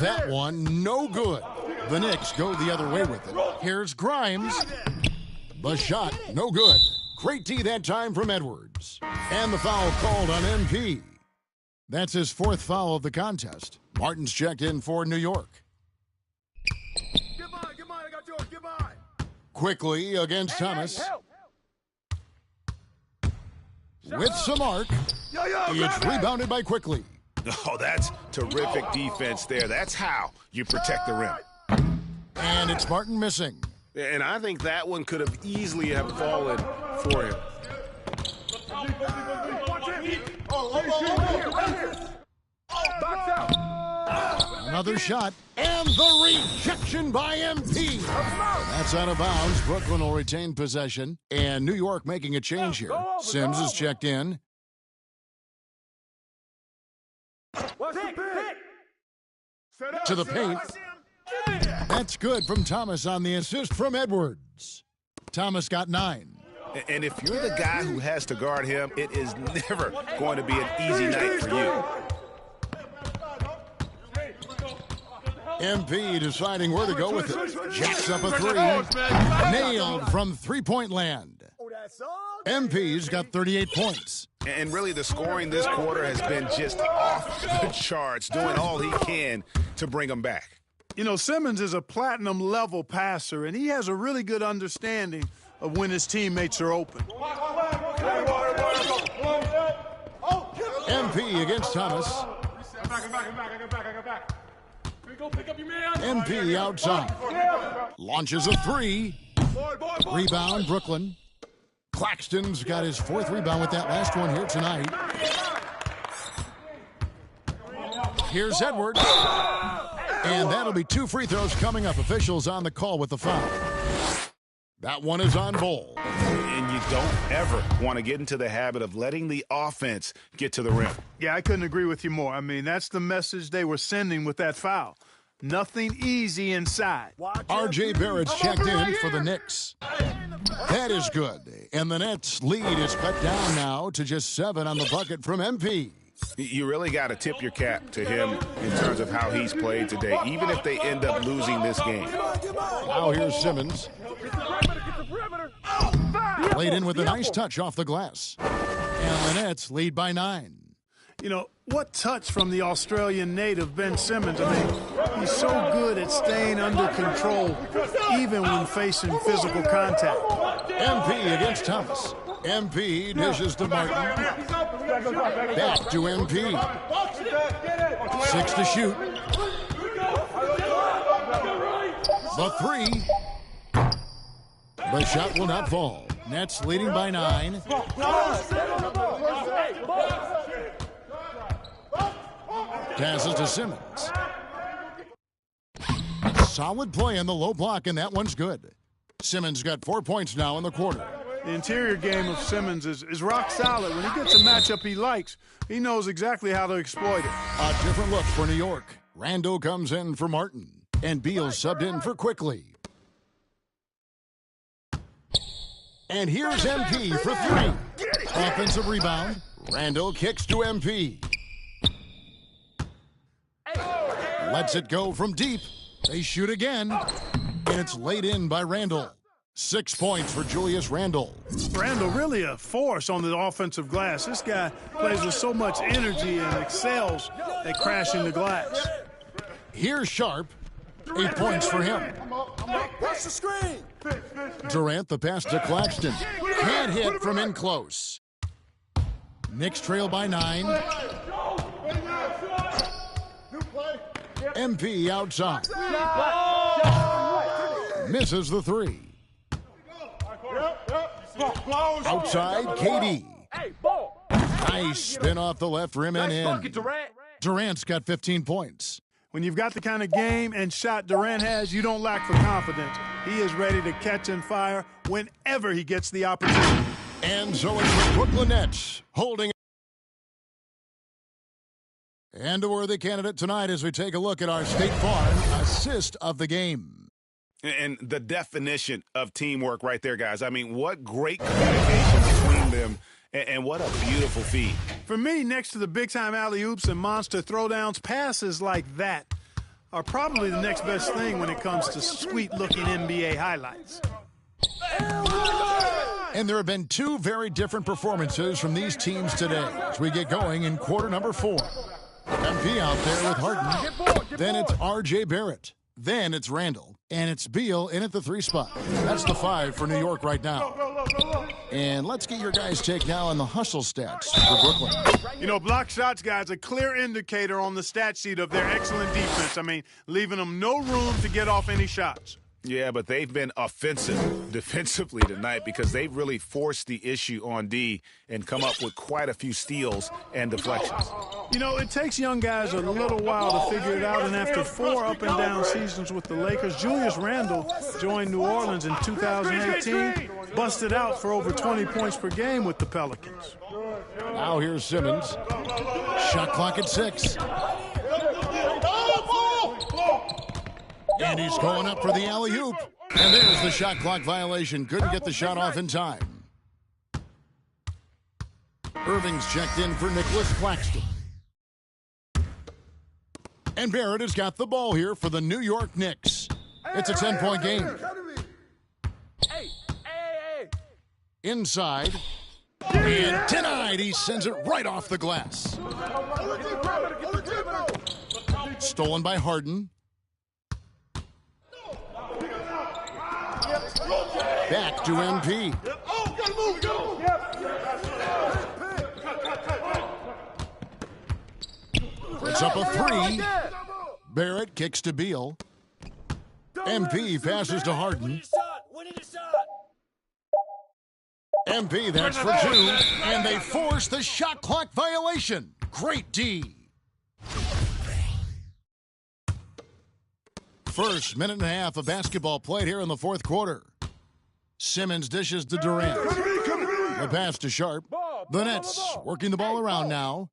That one, no good. The Knicks go the other way with it. Here's Grimes. The shot, no good. Great D that time from Edwards. And the foul called on MP. That's his 4th foul of the contest. Martin's checked in for New York. Get mine, I got yours, get mine. Quickly against Thomas. With some arc. It's rebounded by Quickly. Oh, that's terrific defense there. That's how you protect the rim. And it's Martin missing. And I think that one could have easily have fallen for him. Another shot, and the rejection by MP. That's out of bounds. Brooklyn will retain possession, and New York making a change here. Sims is checked in. To the paint. That's good from Thomas on the assist from Edwards. Thomas got 9. And if you're the guy who has to guard him, it is never going to be an easy night for you. MP deciding where to go with it. Jacks up a 3. Nailed from three-point land. MP's got 38 points. And really the scoring this quarter has been just off the charts, doing all he can to bring them back. You know, Simmons is a platinum-level passer, and he has a really good understanding of when his teammates are open. MP against Thomas. MP outside. Launches a 3. Rebound, Brooklyn. Claxton's got his 4th rebound with that last one here tonight. Here's Edwards. And that'll be 2 free throws coming up. Officials on the call with the foul. That one is on Bol. And you don't ever want to get into the habit of letting the offense get to the rim. Yeah, I couldn't agree with you more. I mean, that's the message they were sending with that foul. Nothing easy inside. R.J. Barrett's checked in for the Knicks. That is good. And the Nets' lead is cut down now to just 7 on the bucket from MP. You really got to tip your cap to him in terms of how he's played today, even if they end up losing this game. Now here's Simmons. Played in with a nice touch off the glass. And the Nets lead by 9. You know, what touch from the Australian native, Ben Simmons. I mean, he's so good at staying under control, even when facing physical contact. MP against Thomas. MP dishes to Martin. Back to MP. 6 to shoot. The 3. The shot will not fall. Nets leading by 9. Passes to Simmons. Solid play in the low block, and that one's good. Simmons got 4 points now in the quarter. The interior game of Simmons is rock solid. When he gets a matchup he likes, he knows exactly how to exploit it. A different look for New York. Randall comes in for Martin, and Beal subbed in for Quickly. And here's MP for 3. Offensive rebound. Randall kicks to MP. Lets it go from deep. They shoot again, and it's laid in by Randall. 6 points for Julius Randle. Randle really a force on the offensive glass. This guy plays with so much energy and excels at crashing the glass. Here's Sharp. 8 points for him. Watch the screen. Durant the pass to Claxton. Can't hit from in close. Knicks trail by 9. MP outside. Misses the 3. Outside, KD. Nice spin off the left rim and in. Durant's got 15 points. When you've got the kind of game and shot Durant has, you don't lack for confidence. He is ready to catch and fire whenever he gets the opportunity. And so it's the Brooklyn Nets holding. And a worthy candidate tonight as we take a look at our State Farm assist of the game. And the definition of teamwork right there, guys. I mean, what great communication between them, and what a beautiful feed. For me, next to the big-time alley-oops and monster throwdowns, passes like that are probably the next best thing when it comes to sweet-looking NBA highlights. And there have been 2 very different performances from these teams today as we get going in quarter number 4. MP out there with Harden. Then it's R.J. Barrett. Then it's Randall. And it's Beal in at the 3 spot. That's the 5 for New York right now. And let's get your guys' take now on the hustle stats for Brooklyn. You know, block shots, guys, a clear indicator on the stat sheet of their excellent defense. I mean, leaving them no room to get off any shots. Yeah, but they've been offensive defensively tonight because they've really forced the issue on D and come up with quite a few steals and deflections. You know, it takes young guys a little while to figure it out, and after 4 up-and-down seasons with the Lakers, Julius Randle joined New Orleans in 2018, busted out for over 20 points per game with the Pelicans. Now here's Simmons. Shot clock at 6. And he's going up for the alley-oop. And there's the shot clock violation. Couldn't get the shot off in time. Irving's checked in for Nicholas Claxton. And Barrett has got the ball here for the New York Knicks. It's a 10-point game. Inside. And denied. He sends it right off the glass. Stolen by Harden. Back to MP. Puts up a 3. Barrett kicks to Beal. MP passes to Harden. MP, that's for 2. And they force the shot clock violation. Great D. first minute and a half of basketball played here in the fourth quarter. Simmons dishes to Durant. The pass to Sharp. The Nets working the ball around now.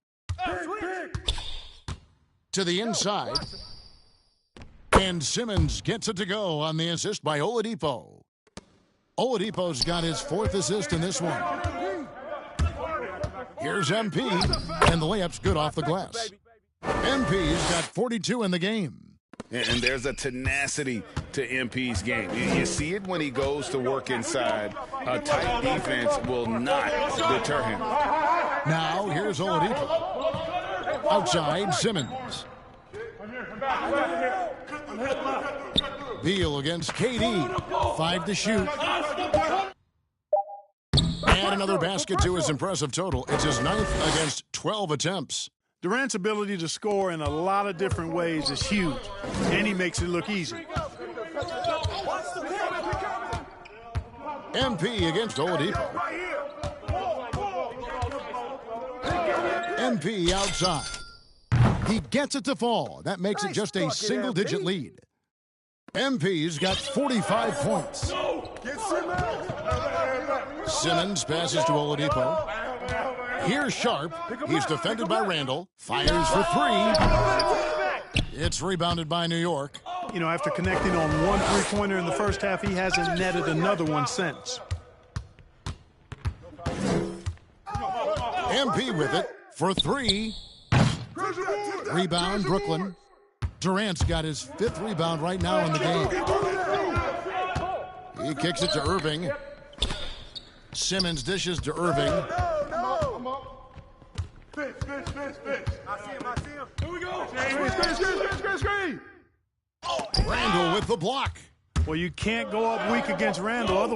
To the inside. And Simmons gets it to go on the assist by Oladipo. Oladipo's got his fourth assist in this one. Here's MP, and the layup's good off the glass. MP's got 42 in the game. And there's a tenacity to MP's game. You see it when he goes to work inside. A tight defense will not deter him. Now, here's Oladipo. Outside, Simmons. Beal against KD. 5 to shoot. And another basket to his impressive total. It's his 9th against 12 attempts. Durant's ability to score in a lot of different ways is huge, and he makes it look easy. MP against Oladipo. MP outside. He gets it to fall. That makes it just a single-digit lead. MP's got 45 points. Simmons passes to Oladipo. Here's Sharp. He's defended by Randall. Fires for 3. It's rebounded by New York. You know, after connecting on one three-pointer in the first half, he hasn't netted another one since. MP with it for 3. Rebound, Brooklyn. Durant's got his 5th rebound right now in the game. He kicks it to Irving. Simmons dishes to Irving. Fish. I see him. Here we go. Screen. Randall with the block. Well, you can't go up weak against Randall.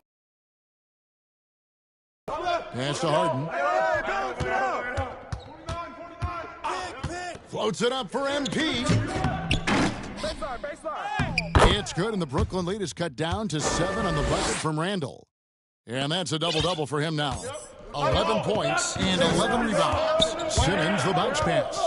Pass to Harden. Floats it up for MP. It's good, and the Brooklyn lead is cut down to 7 on the bucket from Randall. And that's a double-double for him now. 11 points and 11 rebounds. Simmons, the bounce pass.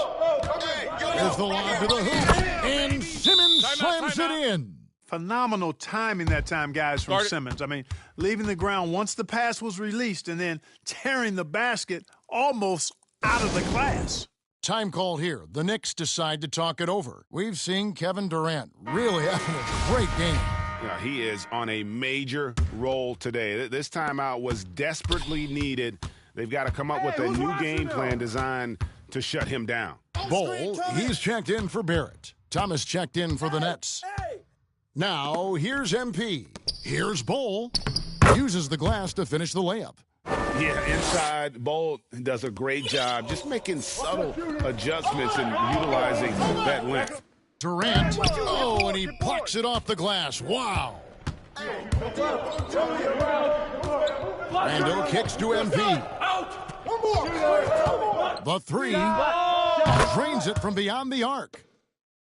There's the lob to the hoop, and Simmons slams it in. Phenomenal timing that time, guys, from Simmons. I mean, leaving the ground once the pass was released and then tearing the basket almost out of the glass. Time called here. The Knicks decide to talk it over. We've seen Kevin Durant really having a great game. Yeah, he is on a major roll today. This timeout was desperately needed. They've got to come up with a new game plan designed to shut him down. Bol, he's checked in for Barrett. Thomas checked in for the Nets. Now, here's MP. Here's Bol. Uses the glass to finish the layup. Yeah, inside, Bol does a great job just making subtle adjustments and utilizing that length. Durant, oh, and he plucks it off the glass. Wow. Randall kicks to MP. The 3 drains it from beyond the arc.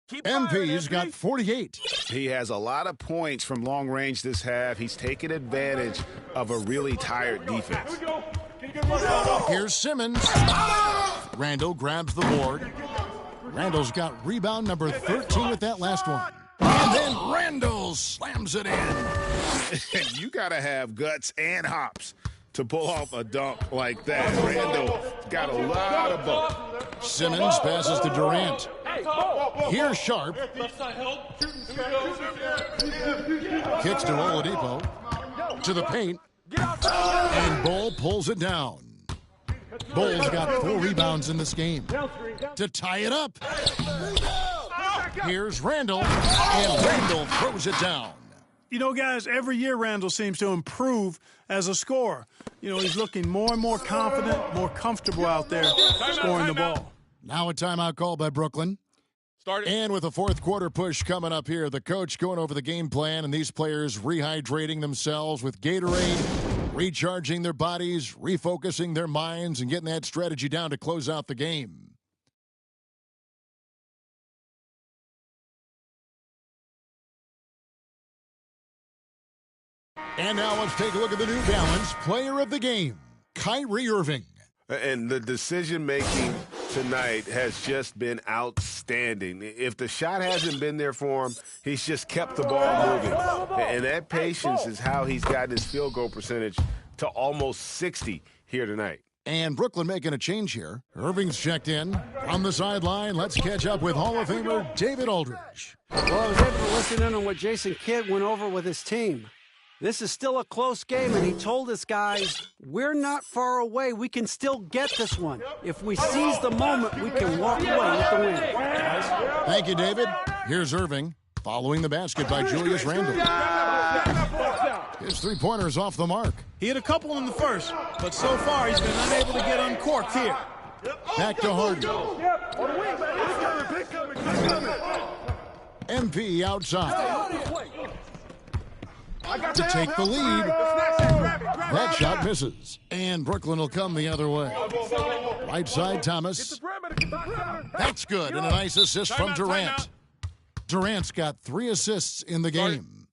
MP's got 48. He has a lot of points from long range this half. He's taken advantage of a really tired defense. Here's Simmons. Randall grabs the board. Randall's got rebound number 13 with that last one. And then Randall slams it in. You got to have guts and hops to pull off a dunk like that. Randall got a lot of both. Simmons passes to Durant. Here's Sharp. Kicks to Oladipo. To the paint. And Bol pulls it down. Bol's got 4 rebounds in this game. To tie it up. Here's Randall. And Randall throws it down. You know, guys, every year Randall seems to improve as a scorer. You know, he's looking more and more confident, more comfortable out there scoring the ball. Now a timeout call by Brooklyn. And with a fourth quarter push coming up here, the coach going over the game plan and these players rehydrating themselves with Gatorade, recharging their bodies, refocusing their minds, and getting that strategy down to close out the game. And now let's take a look at the New Balance player of the game, Kyrie Irving. And the decision-making tonight has just been outstanding. If the shot hasn't been there for him, he's just kept the ball moving. And that patience is how he's gotten his field goal percentage to almost 60 here tonight. And Brooklyn making a change here. Irving's checked in. On the sideline, let's catch up with Hall of Famer David Aldridge. Well, I was able to listen in on what Jason Kidd went over with his team. This is still a close game, and he told us guys, we're not far away. We can still get this one. If we seize the moment, we can walk away with the win. Thank you, David. Here's Irving, following the basket by Julius Randle. His three-pointer's off the mark. He hit a couple in the first, but so far he's been unable to get uncorked here. Back to Harden. MP outside. To take the lead. That shot misses. And Brooklyn will come the other way. Right side, Thomas. That's good, and a nice assist from Durant. Durant's got 3 assists in the game.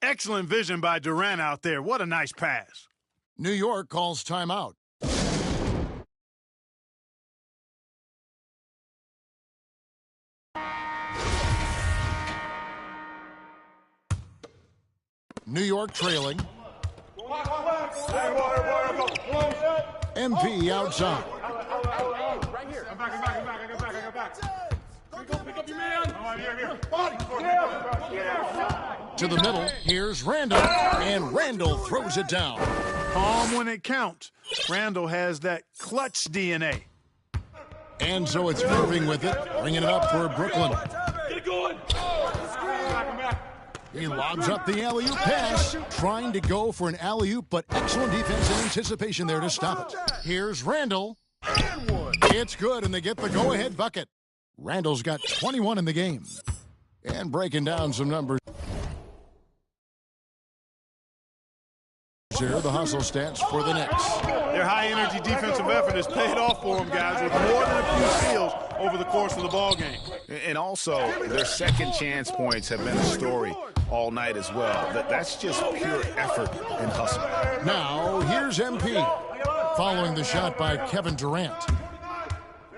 Excellent vision by Durant out there. What a nice pass. New York calls timeout. New York trailing. MP outside. Right here. I'm back. Pick up your man. To the middle. Here's Randle. And Randle throws it down. Calm when it counts. Randle has that clutch DNA. And so it's Irving with it, bringing it up for Brooklyn. Get it going. He lobs up the alley-oop pass, trying to go for an alley-oop, but excellent defense and anticipation there to stop it. Here's Randle. It's good, and they get the go-ahead bucket. Randle's got 21 in the game. And breaking down some numbers. Here, the hustle stats for the Knicks. Their high-energy defensive effort has paid off for them, guys, with more than a few steals over the course of the ball game. And also, their second chance points have been a story all night as well. That's just pure effort and hustle. Now, here's MP, following the shot by Kevin Durant.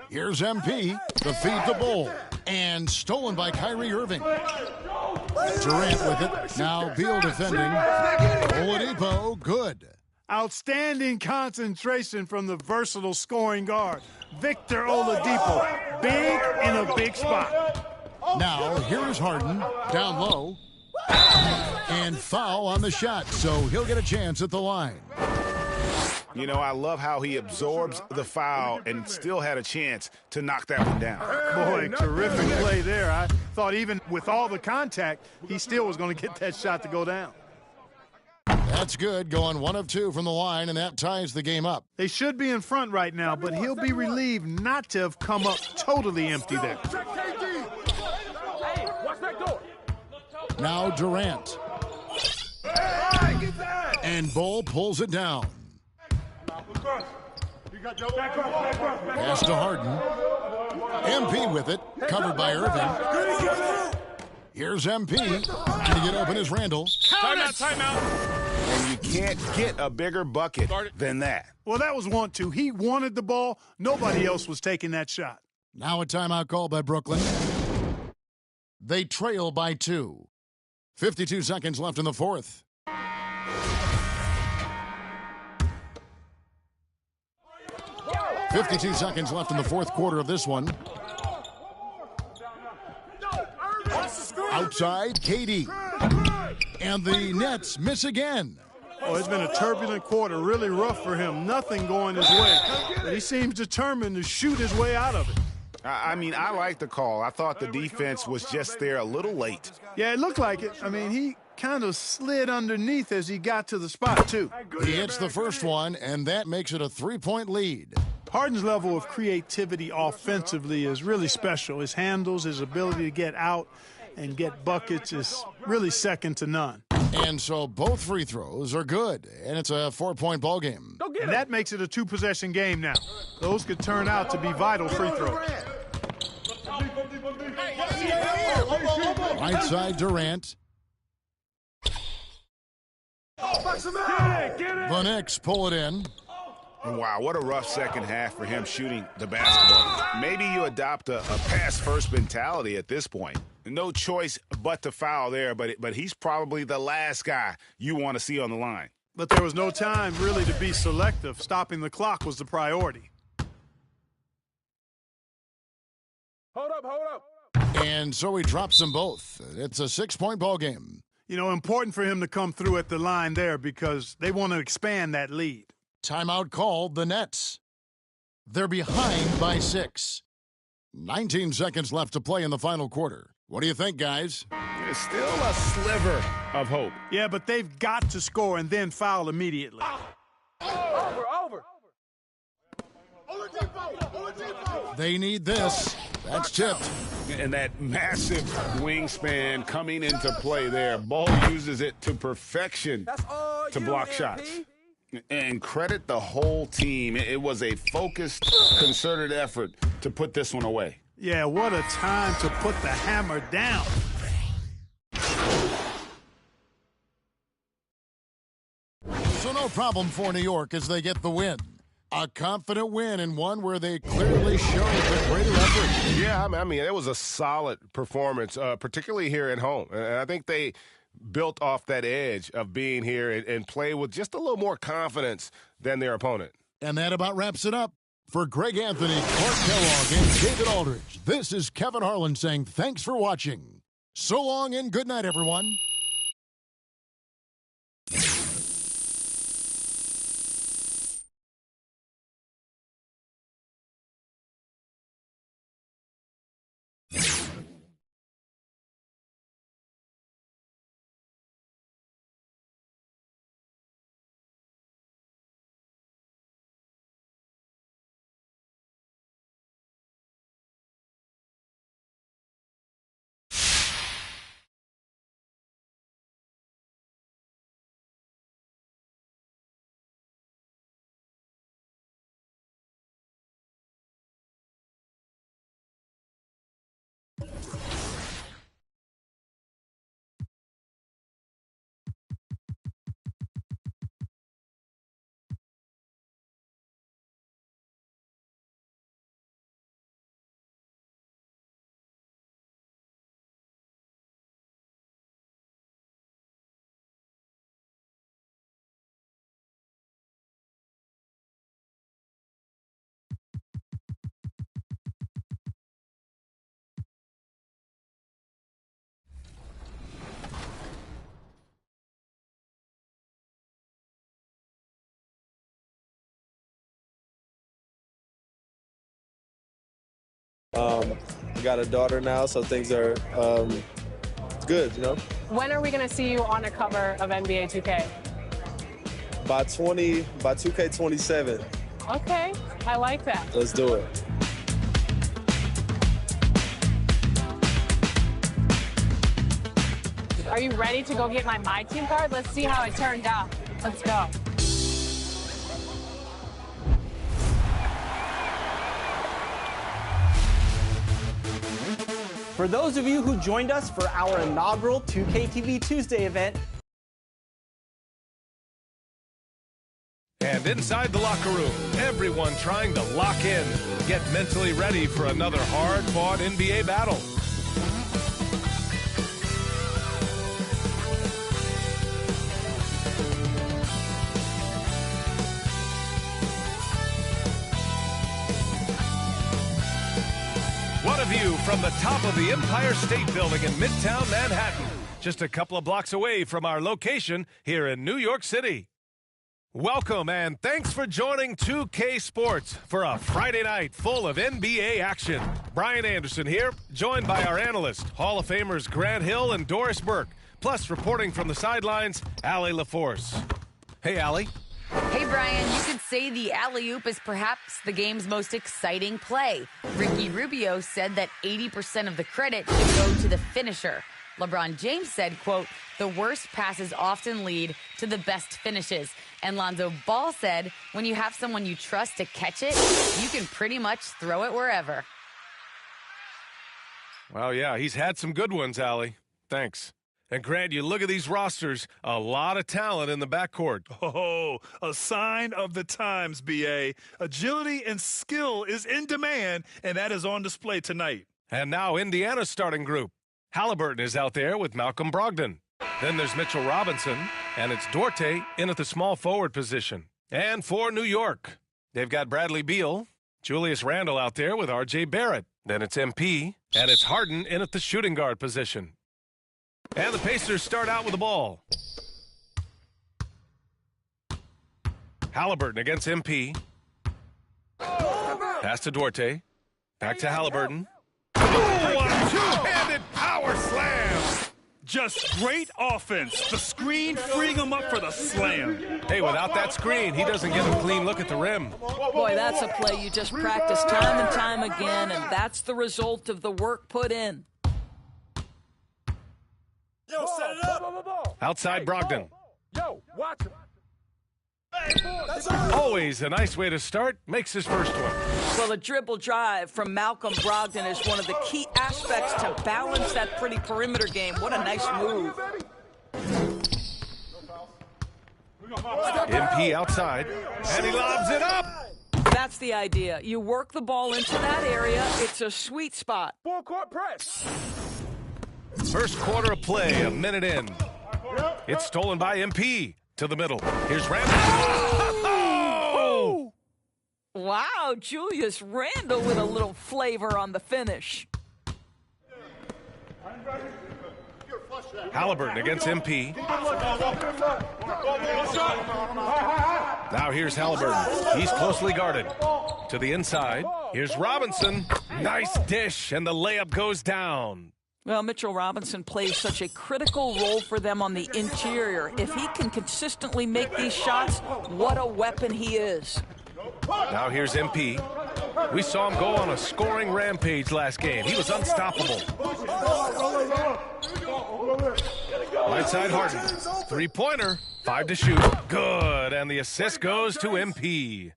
Here's MP to feed the ball, and stolen by Kyrie Irving. Durant with it. Now Beal defending. Oladipo, good. Outstanding concentration from the versatile scoring guard, Victor Oladipo. Big in a big spot. Now, here is Harden, down low. And foul on the shot, so he'll get a chance at the line. You know, I love how he absorbs the foul and still had a chance to knock that one down. Boy, terrific play there. I thought even with all the contact, he still was going to get that shot to go down. That's good, going 1 of 2 from the line, and that ties the game up. They should be in front right now, but he'll be relieved not to have come up totally empty there. Now Durant. And Bull pulls it down. Pass to Harden. MP with it, covered by Irving. Here's MP. Trying to get open is Randle. Timeout. And you can't get a bigger bucket than that. Well, that was 1-2. He wanted the ball. Nobody else was taking that shot. Now a timeout call by Brooklyn. They trail by 2. 52 seconds left in the fourth. .52 seconds left in the fourth quarter of this one. Outside, KD. And the Nets miss again. Oh, it's been a turbulent quarter, really rough for him. Nothing going his way. But he seems determined to shoot his way out of it. I mean, I like the call. I thought the defense was just there a little late. Yeah, it looked like it. I mean, he kind of slid underneath as he got to the spot, too. He hits the first one, and that makes it a 3-point lead. Harden's level of creativity offensively is really special. His handles, his ability to get out and get buckets is really second to none. And so both free throws are good, and it's a 4-point ball game. And that makes it a 2-possession game now. Those could turn out to be vital free throws. Right side, Durant. The Knicks pull it in. Wow, what a rough second half for him shooting the basketball. Maybe you adopt a pass-first mentality at this point. No choice but to foul there, but he's probably the last guy you want to see on the line. But there was no time really to be selective. Stopping the clock was the priority. Hold up. And so he drops them both. It's a 6-point ball game. You know, important for him to come through at the line there because they want to expand that lead. Timeout called the Nets. They're behind by 6. 19 seconds left to play in the final quarter. What do you think, guys? There's still a sliver of hope. Yeah, but they've got to score and then foul immediately. Over. They need this. That's tipped. And that massive wingspan coming into play there. Ball uses it to perfection to block shots. And credit the whole team. It was a focused, concerted effort to put this one away. Yeah, what a time to put the hammer down. So no problem for New York as they get the win. A confident win and one where they clearly showed the greater effort. Yeah, I mean, it was a solid performance, particularly here at home. And I think they built off that edge of being here and play with just a little more confidence than their opponent. And that about wraps it up. For Greg Anthony, Clark Kellogg, and David Aldridge, this is Kevin Harlan saying thanks for watching. So long and good night, everyone. I got a daughter now, so things are good, you know? When are we going to see you on a cover of NBA 2K? By 2K27. Okay, I like that. Let's do it. Are you ready to go get my team card? Let's see how it turned out. Let's go. For those of you who joined us for our inaugural 2K TV Tuesday event. And inside the locker room, everyone trying to lock in, get mentally ready for another hard-fought NBA battle. What a view from the top of the Empire State Building in Midtown Manhattan, just a couple of blocks away from our location here in New York City. Welcome and thanks for joining 2K Sports for a Friday night full of NBA action. Brian Anderson here, joined by our analysts, Hall of Famers Grant Hill and Doris Burke, plus reporting from the sidelines, Allie LaForce. Hey, Allie. Hey, Brian, you could say the alley-oop is perhaps the game's most exciting play. Ricky Rubio said that 80% of the credit should go to the finisher. LeBron James said, quote, the worst passes often lead to the best finishes. And Lonzo Ball said, when you have someone you trust to catch it, you can pretty much throw it wherever. Well, yeah, he's had some good ones, Allie. Thanks. And Grant, you look at these rosters, a lot of talent in the backcourt. Oh, a sign of the times, B.A. Agility and skill is in demand, and that is on display tonight. And now Indiana's starting group. Halliburton is out there with Malcolm Brogdon. Then there's Mitchell Robinson, and it's Duarte in at the small forward position. And for New York, they've got Bradley Beal, Julius Randle out there with R.J. Barrett. Then it's MP, and it's Harden in at the shooting guard position. And the Pacers start out with the ball. Halliburton against MP. Pass to Duarte. Back to Halliburton. Oh, a two-handed power slam. Just great offense. The screen freeing him up for the slam. Hey, without that screen, he doesn't get a clean look at the rim. Boy, that's a play you just practice time and time again, and that's the result of the work put in. Yo, set it up. Outside Brogdon. Yo, watch him. Always a nice way to start. Makes his first one. Well, a dribble drive from Malcolm Brogdon is one of the key aspects to balance that pretty perimeter game. What a nice move. MP outside, and he lobs it up. That's the idea. You work the ball into that area. It's a sweet spot. Full court press. First quarter of play, a minute in. It's stolen by MP. To the middle. Here's Randle. Oh! Wow, Julius Randle with a little flavor on the finish. Halliburton against MP. Now here's Halliburton. He's closely guarded. To the inside. Here's Robinson. Nice dish, and the layup goes down. Well, Mitchell Robinson plays such a critical role for them on the interior. If he can consistently make these shots, what a weapon he is. Now here's MP. We saw him go on a scoring rampage last game. He was unstoppable. Right side Harden. Three-pointer. 5 to shoot. Good. And the assist goes to MP.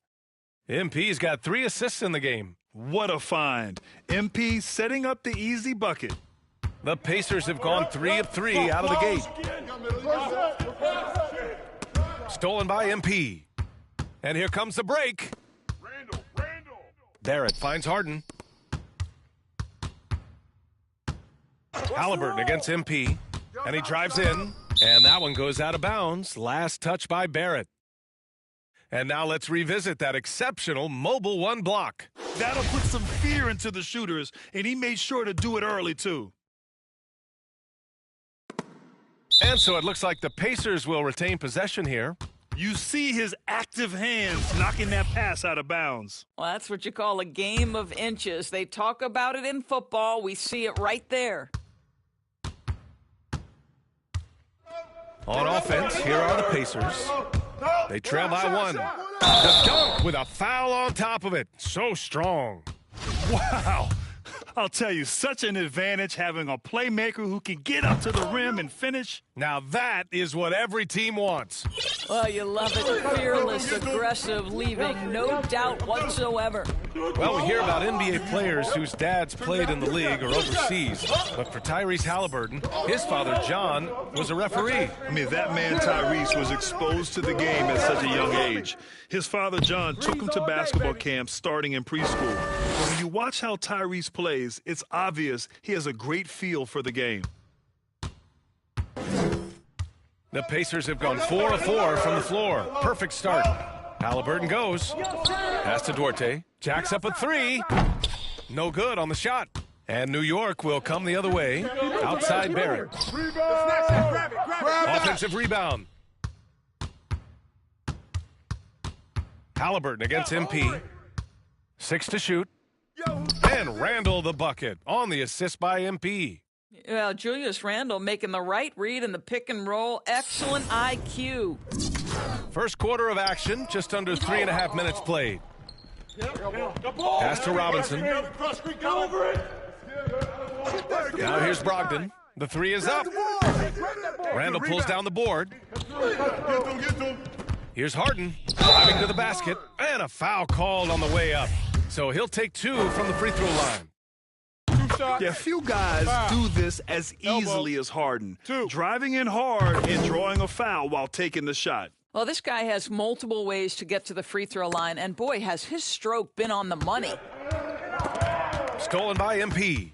MP's got 3 assists in the game. What a find. MP setting up the easy bucket. The Pacers have gone 3 of 3 out of the gate. Stolen by MP. And here comes the break. Barrett finds Harden. Halliburton against MP. And he drives in. And that one goes out of bounds. Last touch by Barrett. And now let's revisit that exceptional mobile one block. That'll put some fear into the shooters, and he made sure to do it early, too. And so it looks like the Pacers will retain possession here. You see his active hands knocking that pass out of bounds. Well, that's what you call a game of inches. They talk about it in football. We see it right there. On offense, here are the Pacers. They trail by 1. The dunk with a foul on top of it. So strong. Wow. I'll tell you, such an advantage having a playmaker who can get up to the rim and finish. Now that is what every team wants. Well, you love it. Fearless, aggressive, leaving no doubt whatsoever. Well, we hear about NBA players whose dads played in the league or overseas. But for Tyrese Halliburton, his father, John, was a referee. I mean, that man, Tyrese, was exposed to the game at such a young age. His father, John, took him to basketball camp starting in preschool. But when you watch how Tyrese plays, it's obvious he has a great feel for the game. The Pacers have gone 4 of 4 from the floor. Perfect start. Halliburton goes. Pass to Duarte. Jacks up a 3. No good on the shot. And New York will come the other way. Outside Barrett. Offensive rebound. Halliburton against MP. 6 to shoot. And Randle the bucket on the assist by MP. Well, Julius Randle making the right read in the pick and roll. Excellent IQ. First quarter of action, just under 3.5 minutes played. Pass to Robinson. Now here's Brogdon. The 3 is up. Randle pulls down the board. Here's Harden, driving to the basket, and a foul called on the way up. So he'll take 2 from the free throw line. Yeah, few guys do this as easily as Harden. Driving in hard and drawing a foul while taking the shot. Well, this guy has multiple ways to get to the free throw line, and boy, has his stroke been on the money. Stolen by MP.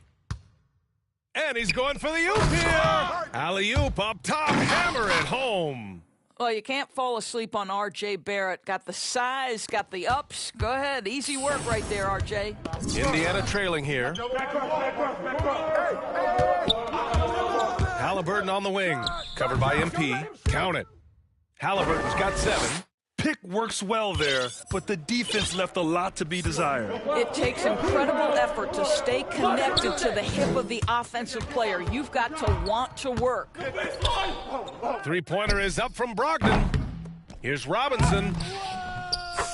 And he's going for the oop here. Alley-oop up top, hammer it home. Well, you can't fall asleep on R.J. Barrett. Got the size, got the ups. Go ahead, easy work right there, R.J. Indiana trailing here. Halliburton on the wing, covered by MP. Count it. Halliburton's got 7. Pick works well there, but the defense left a lot to be desired. It takes incredible effort to stay connected to the hip of the offensive player. You've got to want to work. Three-pointer is up from Brogdon. Here's Robinson.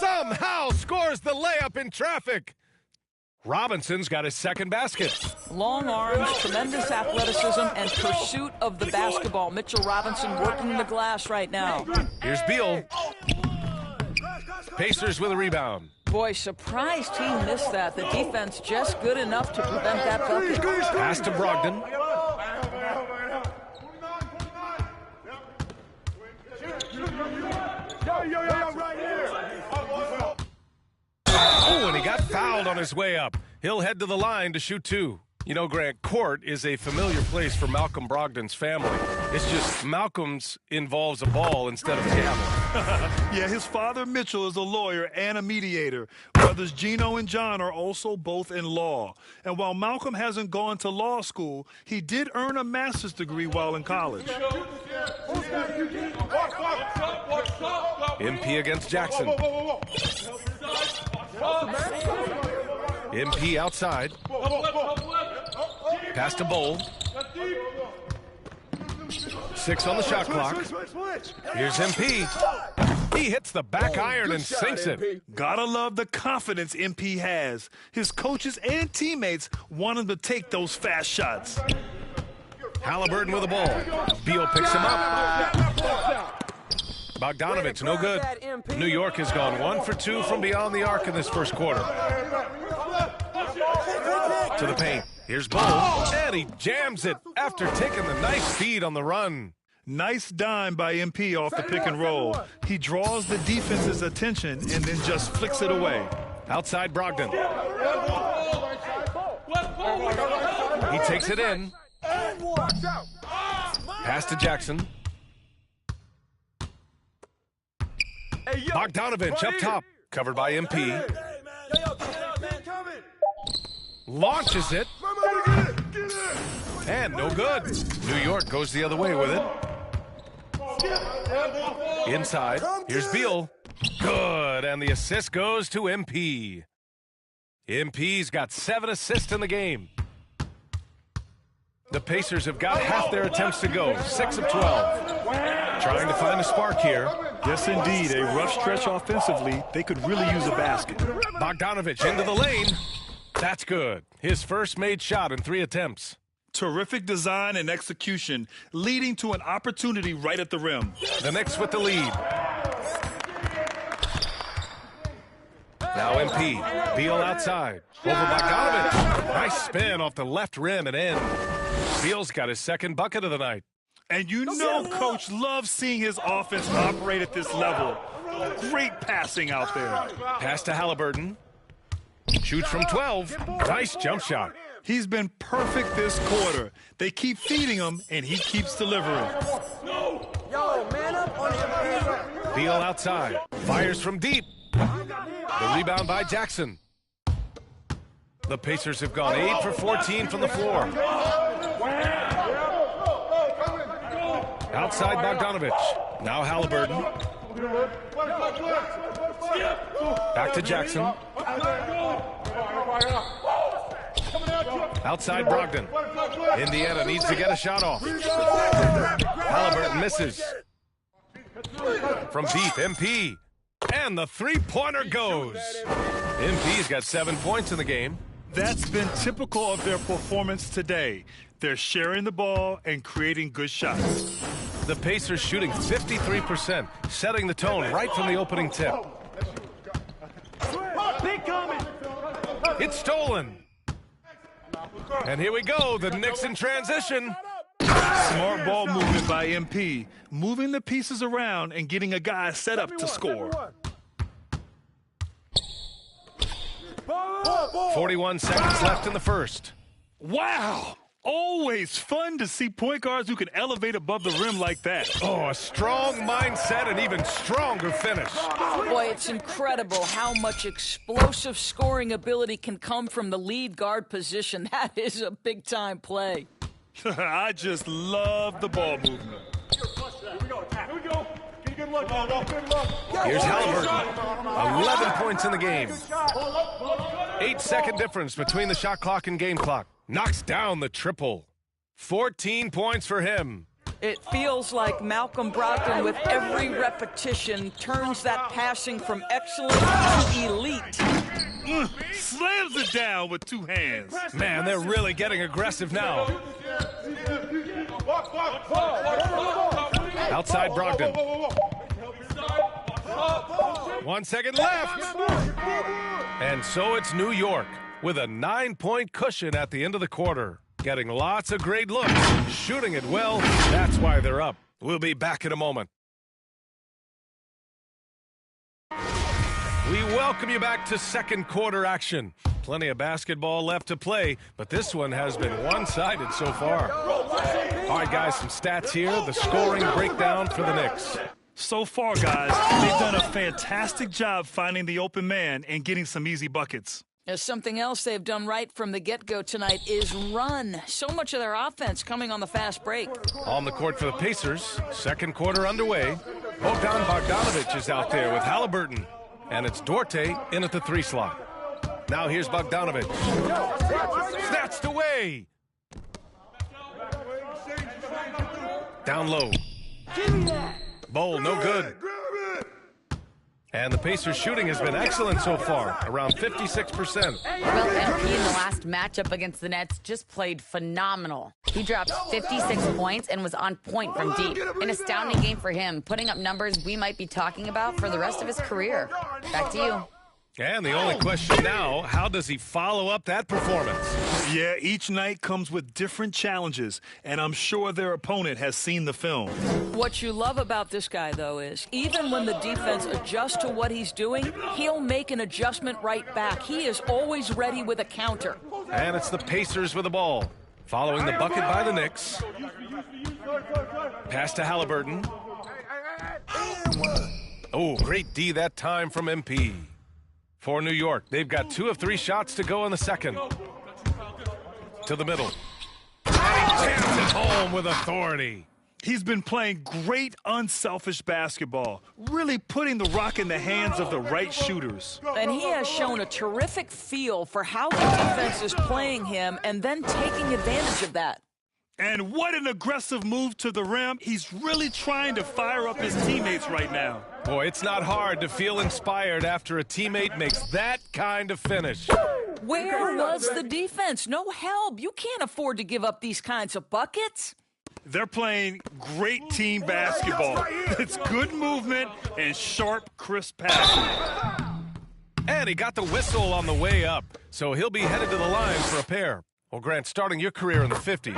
Somehow scores the layup in traffic. Robinson's got his second basket. Long arms, tremendous athleticism, and pursuit of the basketball. Mitchell Robinson working the glass right now. Here's Beal. Pacers with a rebound. Boy, surprised he missed that. The defense just good enough to prevent that bucket. Pass to Brogdon. Oh, and he got fouled on his way up. He'll head to the line to shoot 2. You know, Grant, court is a familiar place for Malcolm Brogdon's family. It's just Malcolm's involves a ball instead of a gavel. Yeah, his father, Mitchell, is a lawyer and a mediator. Brothers Gino and John are also both in law. And while Malcolm hasn't gone to law school, he did earn a master's degree while in college. MP against Jackson. MP outside. Pass to Bowl. 6 on the shot clock. Here's MP. He hits the back iron and sinks it. Gotta love the confidence MP has. His coaches and teammates want him to take those fast shots. Halliburton with the ball. Beal picks him up. Bogdanovich, no good. New York has gone 1 for 2 from beyond the arc in this first quarter. To the paint. Here's Bull, and he jams it after taking the nice feed on the run. Nice dime by MP off the pick and roll. He draws the defense's attention and then just flicks it away. Outside Brogdon. He takes it in. Pass to Jackson. Bogdanovich up top, covered by MP. Launches it. And no good. New York goes the other way with it. Inside. Here's Beal. Good. And the assist goes to MP. MP's got 7 assists in the game. The Pacers have got half their attempts to go. 6 of 12. Trying to find a spark here. Yes, indeed. A rough stretch offensively. They could really use a basket. Bogdanovich into the lane. That's good. His first made shot in 3 attempts. Terrific design and execution, leading to an opportunity right at the rim. The Knicks with the lead. Now MP. Beal outside. Over Bogdanovich. Nice spin off the left rim and in. Beal's got his second bucket of the night. And you know Coach loves seeing his offense operate at this level. Great passing out there. Pass to Halliburton. Shoots from 12. Nice jump shot. He's been perfect this quarter. They keep feeding him, and he keeps delivering. Yo, man up on your Beal outside. Fires from deep. The rebound by Jackson. The Pacers have gone 8 for 14 from the floor. Outside Bogdanovich. Now Halliburton. Back to Jackson. Outside Brogdon. Indiana needs to get a shot off. Halliburton misses. From deep, MP. And the three-pointer goes. MP's got 7 points in the game. That's been typical of their performance today. They're sharing the ball and creating good shots. The Pacers shooting 53%, setting the tone right from the opening tip. It's stolen. And here we go, the Knicks in transition. Smart ball movement by MP, moving the pieces around and getting a guy set up to score. 41 seconds left in the first. Wow! Always fun to see point guards who can elevate above the rim like that. Oh, a strong mindset and even stronger finish. Boy, it's incredible how much explosive scoring ability can come from the lead guard position. That is a big-time play. I just love the ball movement. Here's Halliburton. 11 points in the game. 8-second difference between the shot clock and game clock. Knocks down the triple. 14 points for him. It feels like Malcolm Brogdon, with every repetition, turns that passing from excellent to elite. Slams it down with two hands. Man, they're really getting aggressive now. Outside Brogdon. 1 second left. And so it's New York with a 9-point cushion at the end of the quarter. Getting lots of great looks, shooting it well. That's why they're up. We'll be back in a moment. We welcome you back to second quarter action. Plenty of basketball left to play, but this one has been one-sided so far. All right, guys, some stats here. The scoring breakdown for the Knicks. So far, guys, they've done a fantastic job finding the open man and getting some easy buckets. Something else they've done right from the get-go tonight is run. So much of their offense coming on the fast break. On the court for the Pacers, second quarter underway. Bogdan Bogdanović is out there with Halliburton. And it's Duarte in at the 3 slot. Now here's Bogdanović. Snatched away. Down low. Bowl, no good. And the Pacers' shooting has been excellent so far, around 56%. Well, MP in the last matchup against the Nets just played phenomenal. He dropped 56 points and was on point from deep. An astounding game for him, putting up numbers we might be talking about for the rest of his career. Back to you. And the only question now, how does he follow up that performance? Yeah, each night comes with different challenges, and I'm sure their opponent has seen the film. What you love about this guy, though, is even when the defense adjusts to what he's doing, he'll make an adjustment right back. He is always ready with a counter. And it's the Pacers with the ball. Following the bucket by the Knicks. Pass to Halliburton. Oh, great D that time from MP. For New York, they've got 2 of 3 shots to go in the second. To the middle. And he jams it home with authority. He's been playing great, unselfish basketball, really putting the rock in the hands of the right shooters. And he has shown a terrific feel for how the defense is playing him and then taking advantage of that. And what an aggressive move to the rim. He's really trying to fire up his teammates right now. Boy, it's not hard to feel inspired after a teammate makes that kind of finish. Where was the defense? No help. You can't afford to give up these kinds of buckets. They're playing great team basketball. It's good movement and sharp, crisp passing. And he got the whistle on the way up, so he'll be headed to the line for a pair. Well, Grant, starting your career in the 50s.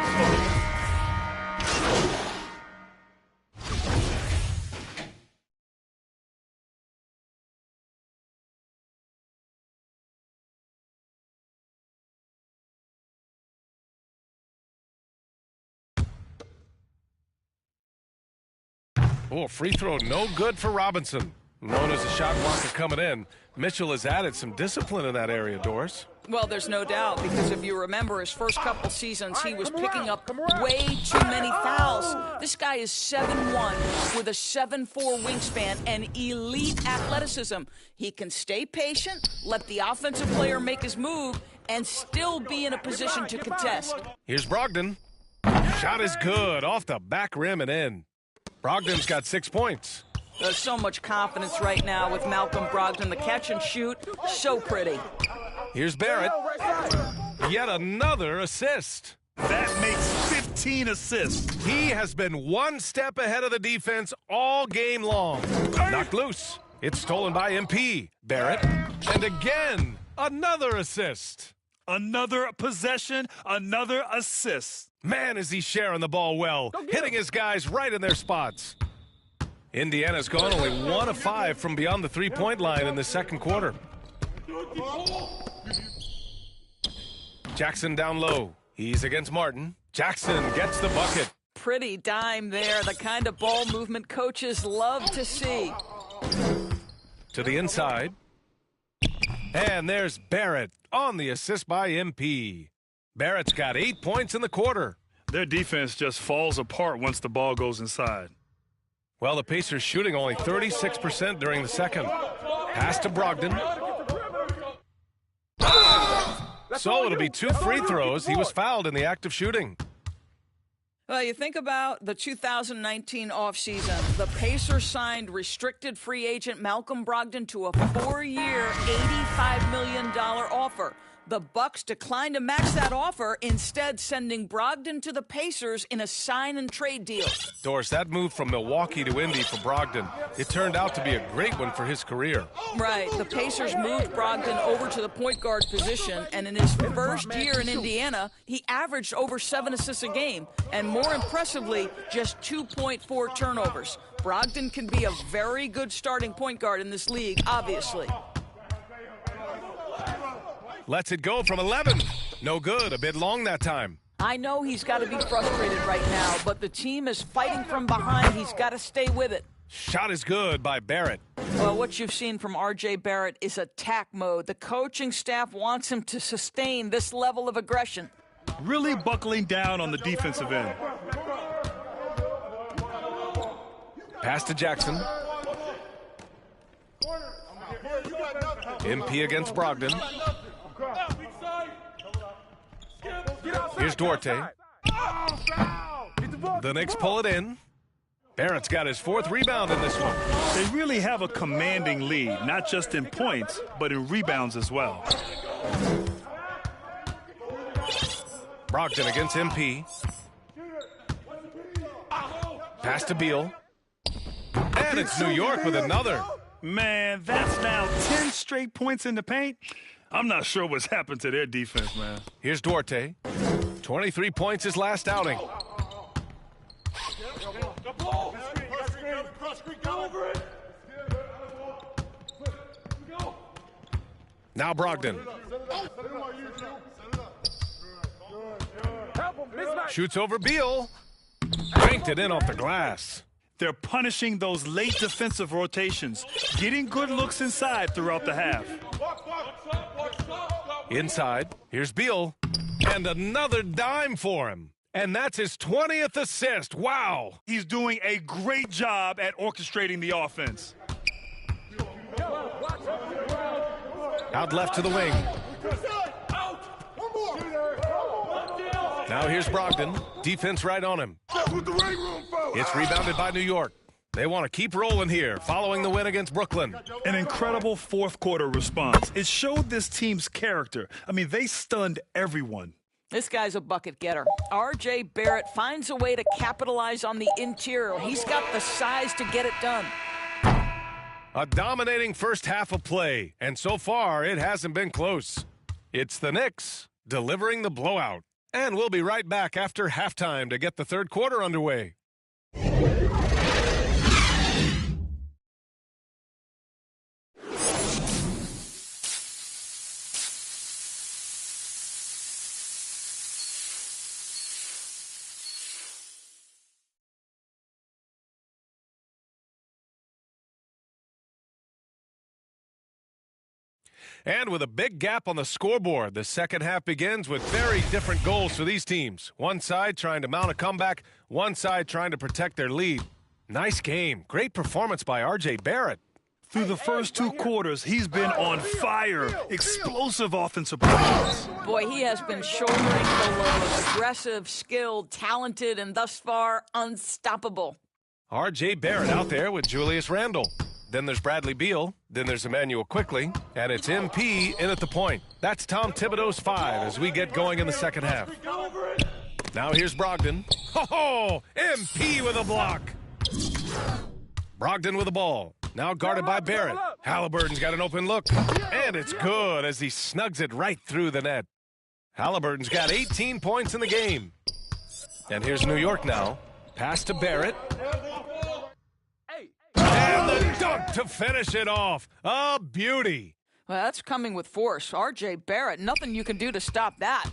Oh, free throw no good for Robinson. Known as a shot blocker coming in. Mitchell has added some discipline in that area, Doris. Well, there's no doubt, because if you remember his first couple seasons, he was picking up way too many fouls. This guy is 7'1" with a 7'4" wingspan and elite athleticism. He can stay patient, let the offensive player make his move, and still be in a position to contest. Here's Brogdon. Shot is good, off the back rim and in. Brogdon's got 6 points. There's so much confidence right now with Malcolm Brogdon. The catch and shoot, so pretty. Here's Barrett. Yet another assist. That makes 15 assists. He has been one step ahead of the defense all game long. Knocked loose. It's stolen by MP. Barrett. And again, another assist. Another possession, another assist. Man, is he sharing the ball well, hitting his guys right in their spots. Indiana's gone only 1 of 5 from beyond the three-point line in the second quarter. Jackson down low. He's against Martin. Jackson gets the bucket. Pretty dime there, the kind of ball movement coaches love to see. To the inside. And there's Barrett on the assist by MP. Barrett's got 8 points in the quarter. Their defense just falls apart once the ball goes inside. Well, the Pacers shooting only 36% during the second. Pass to Brogdon. So it'll be 2 free throws. He was fouled in the act of shooting. Well, you think about the 2019 offseason. The Pacers signed restricted free agent Malcolm Brogdon to a 4-year, $85 million offer. The Bucks declined to match that offer, instead sending Brogdon to the Pacers in a sign-and-trade deal. Doris, that move from Milwaukee to Indy for Brogdon, it turned out to be a great one for his career. Right. The Pacers moved Brogdon over to the point guard position, and in his first year in Indiana, he averaged over 7 assists a game, and more impressively, just 2.4 turnovers. Brogdon can be a very good starting point guard in this league, obviously. Lets it go from 11. No good. A bit long that time. I know he's got to be frustrated right now, but the team is fighting from behind. He's got to stay with it. Shot is good by Barrett. Well, what you've seen from R.J. Barrett is attack mode. The coaching staff wants him to sustain this level of aggression. Really buckling down on the defensive end. Pass to Jackson. MP against Brogdon. Here's Duarte. The Knicks pull it in. Barrett's got his 4th rebound in this one. They really have a commanding lead, not just in points, but in rebounds as well. Brogdon against MP. Pass to Beal. And it's New York with another. Man, that's now 10 straight points in the paint. I'm not sure what's happened to their defense, man. Here's Duarte. 23 points his last outing. Now Brogdon. Shoots over Beal. Banked it in off the glass. They're punishing those late defensive rotations, getting good looks inside throughout the half. Inside, here's Beal, and another dime for him. And that's his 20th assist. Wow. He's doing a great job at orchestrating the offense. Out left to the wing. Now here's Brogdon. Defense right on him. It's rebounded by New York. They want to keep rolling here, following the win against Brooklyn. An incredible fourth quarter response. It showed this team's character. I mean, they stunned everyone. This guy's a bucket getter. R.J. Barrett finds a way to capitalize on the interior. He's got the size to get it done. A dominating first half of play, and so far it hasn't been close. It's the Knicks delivering the blowout. And we'll be right back after halftime to get the third quarter underway. And with a big gap on the scoreboard, the second half begins with very different goals for these teams. One side trying to mount a comeback, one side trying to protect their lead. Nice game. Great performance by R.J. Barrett. Through the first 2 quarters, he's been on fire. Explosive offensive performance. Boy, he has been shouldering the load. Aggressive, skilled, talented, and thus far, unstoppable. R.J. Barrett out there with Julius Randle. Then there's Bradley Beal. Then there's Emmanuel Quickly. And it's MP in at the point. That's Tom Thibodeau's 5 as we get going in the second half. Now here's Brogdon. Oh, MP with a block. Brogdon with the ball. Now guarded by Barrett. Halliburton's got an open look. And it's good as he snugs it right through the net. Halliburton's got 18 points in the game. And here's New York now. Pass to Barrett. And the dunk to finish it off. A beauty. Well, that's coming with force. R.J. Barrett, nothing you can do to stop that.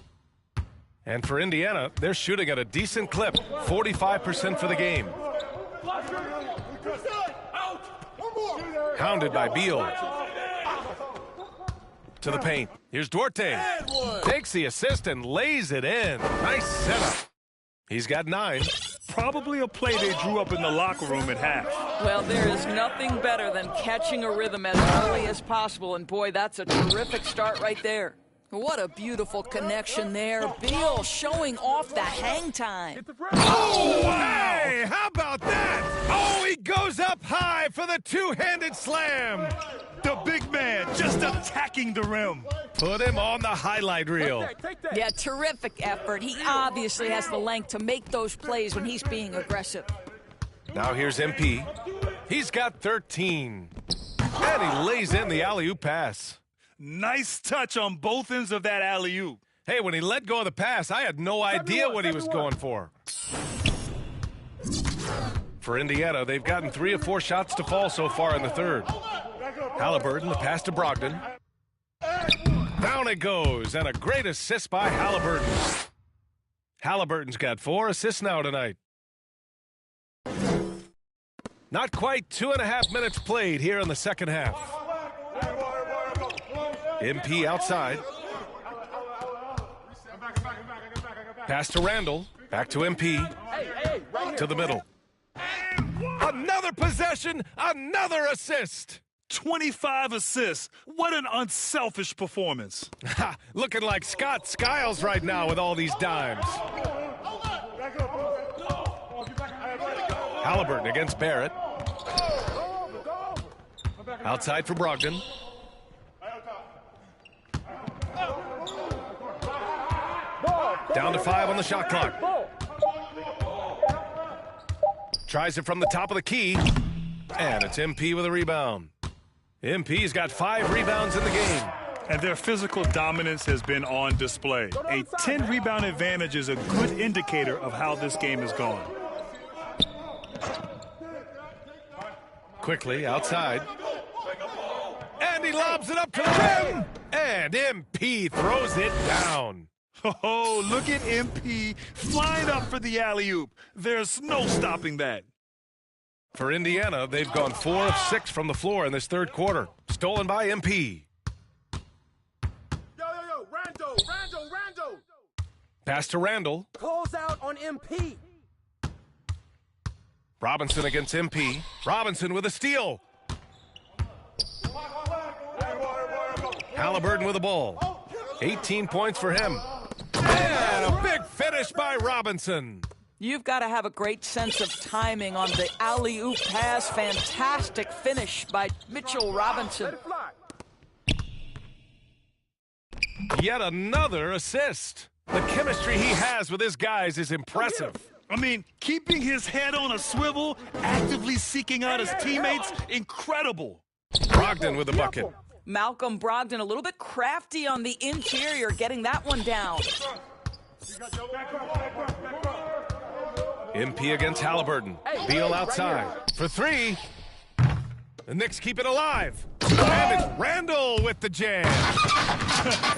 And for Indiana, they're shooting at a decent clip, 45% for the game. Hounded by Beal. To the paint. Here's Duarte. Takes the assist and lays it in. Nice setup. He's got 9. Probably a play they drew up in the locker room at half. Well, there is nothing better than catching a rhythm as early as possible, and boy, that's a terrific start right there. What a beautiful connection there. Beal showing off the hang time. Oh, wow! Hey, how about that? Oh, he goes up high for the two-handed slam. The big man just attacking the rim. Put him on the highlight reel. Yeah, terrific effort. He obviously has the length to make those plays when he's being aggressive. Now here's MP. He's got 13. And he lays in the alley-oop pass. Nice touch on both ends of that alley-oop. Hey, when he let go of the pass, I had no idea what he was going for. For Indiana, they've gotten 3 of 4 shots to fall so far in the third. Halliburton, the pass to Brogdon. Down it goes, and a great assist by Halliburton. Halliburton's got 4 assists now tonight. Not quite 2.5 minutes played here in the second half. MP outside. Pass to Randall. Back to MP. To the middle. Another possession, another assist. 25 assists. What an unselfish performance. Looking like Scott Skiles right now with all these dimes. Halliburton against Barrett. Outside for Brogdon. Down to 5 on the shot clock. Tries it from the top of the key. And it's MP with a rebound. MP's got 5 rebounds in the game. And their physical dominance has been on display. A 10-rebound advantage is a good indicator of how this game has gone. Quickly outside. And he lobs it up to the rim. And MP throws it down. Oh, look at MP flying up for the alley-oop. There's no stopping that. For Indiana, they've gone 4 of 6 from the floor in this third quarter. Stolen by MP. Randall. Pass to Randall. Calls out on MP. Robinson against MP. Robinson with a steal. Halliburton with the ball. 18 points for him. And a big finish by Robinson. You've got to have a great sense of timing on the alley-oop pass. Fantastic finish by Mitchell Robinson. Yet another assist. The chemistry he has with his guys is impressive. I mean, keeping his head on a swivel, actively seeking out his teammates, incredible. Brogdon with the bucket. Malcolm Brogdon a little bit crafty on the interior, getting that one down. MP against Halliburton. Beal outside for 3. The Knicks keep it alive. And it's Randall with the jam.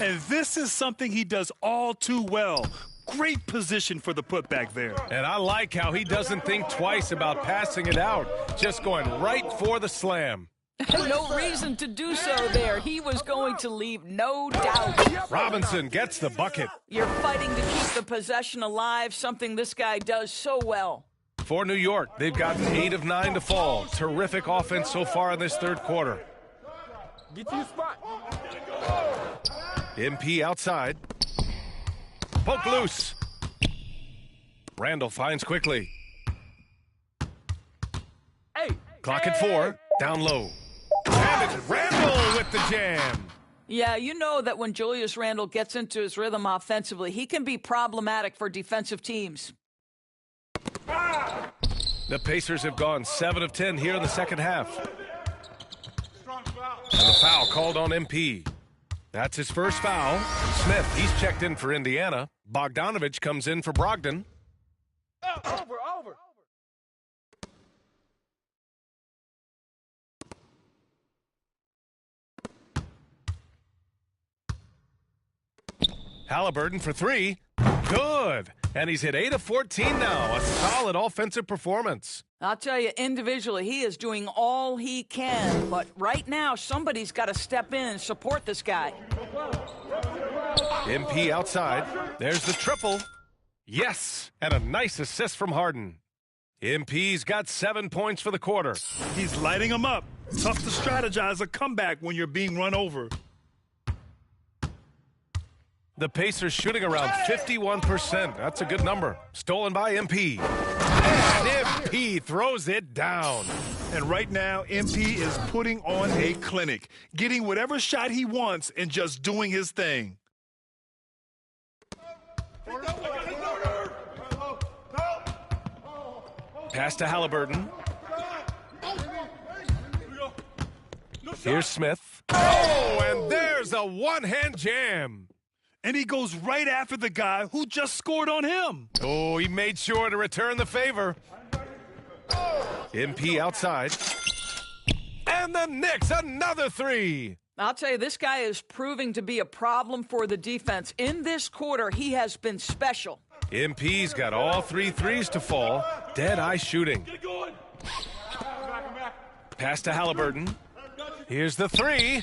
And this is something he does all too well. Great position for the putback there. And I like how he doesn't think twice about passing it out. Just going right for the slam. No reason to do so there. He was going to leave, no doubt. Robinson gets the bucket. You're fighting to keep the possession alive, something this guy does so well. For New York, they've gotten 8 of 9 to fall. Terrific offense so far in this third quarter. Get to your spot. MP outside. Poke loose. Randall finds quickly. Clock at 4. Down low. And it's Randall with the jam. Yeah, you know that when Julius Randle gets into his rhythm offensively, he can be problematic for defensive teams. The Pacers have gone 7 of 10 here in the second half. And the foul called on MP. That's his first foul. Smith, he's checked in for Indiana. Bogdanovich comes in for Brogdon. Over. Halliburton for three. Good. And he's hit 8 of 14 now. A solid offensive performance. I'll tell you, individually, he is doing all he can. But right now, somebody's got to step in and support this guy. MP outside. There's the triple. Yes. And a nice assist from Harden. MP's got 7 points for the quarter. He's lighting them up. Tough to strategize a comeback when you're being run over. The Pacers shooting around 51%. That's a good number. Stolen by MP. And MP throws it down. And right now, MP is putting on a clinic, getting whatever shot he wants and just doing his thing. Pass to Halliburton. Here's Smith. Oh, and there's a one-hand jam. And he goes right after the guy who just scored on him. Oh, he made sure to return the favor. MP outside. And the Knicks, another three. I'll tell you, this guy is proving to be a problem for the defense. In this quarter, he has been special. MP's got all 3 threes to fall. Dead-eye shooting. Pass to Halliburton. Here's the three.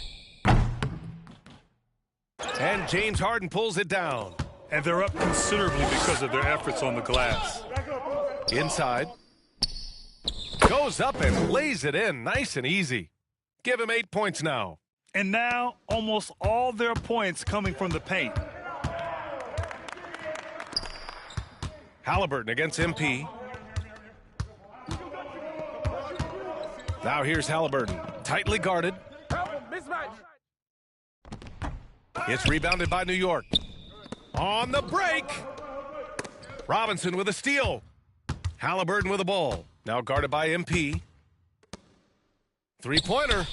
And James Harden pulls it down. And they're up considerably because of their efforts on the glass. Inside. Goes up and lays it in nice and easy. Give him 8 points now. And now, almost all their points coming from the paint. Halliburton against MP. Now here's Halliburton. Tightly guarded. It's rebounded by New York. On the break. Robinson with a steal. Halliburton with a ball. Now guarded by MP. Three-pointer.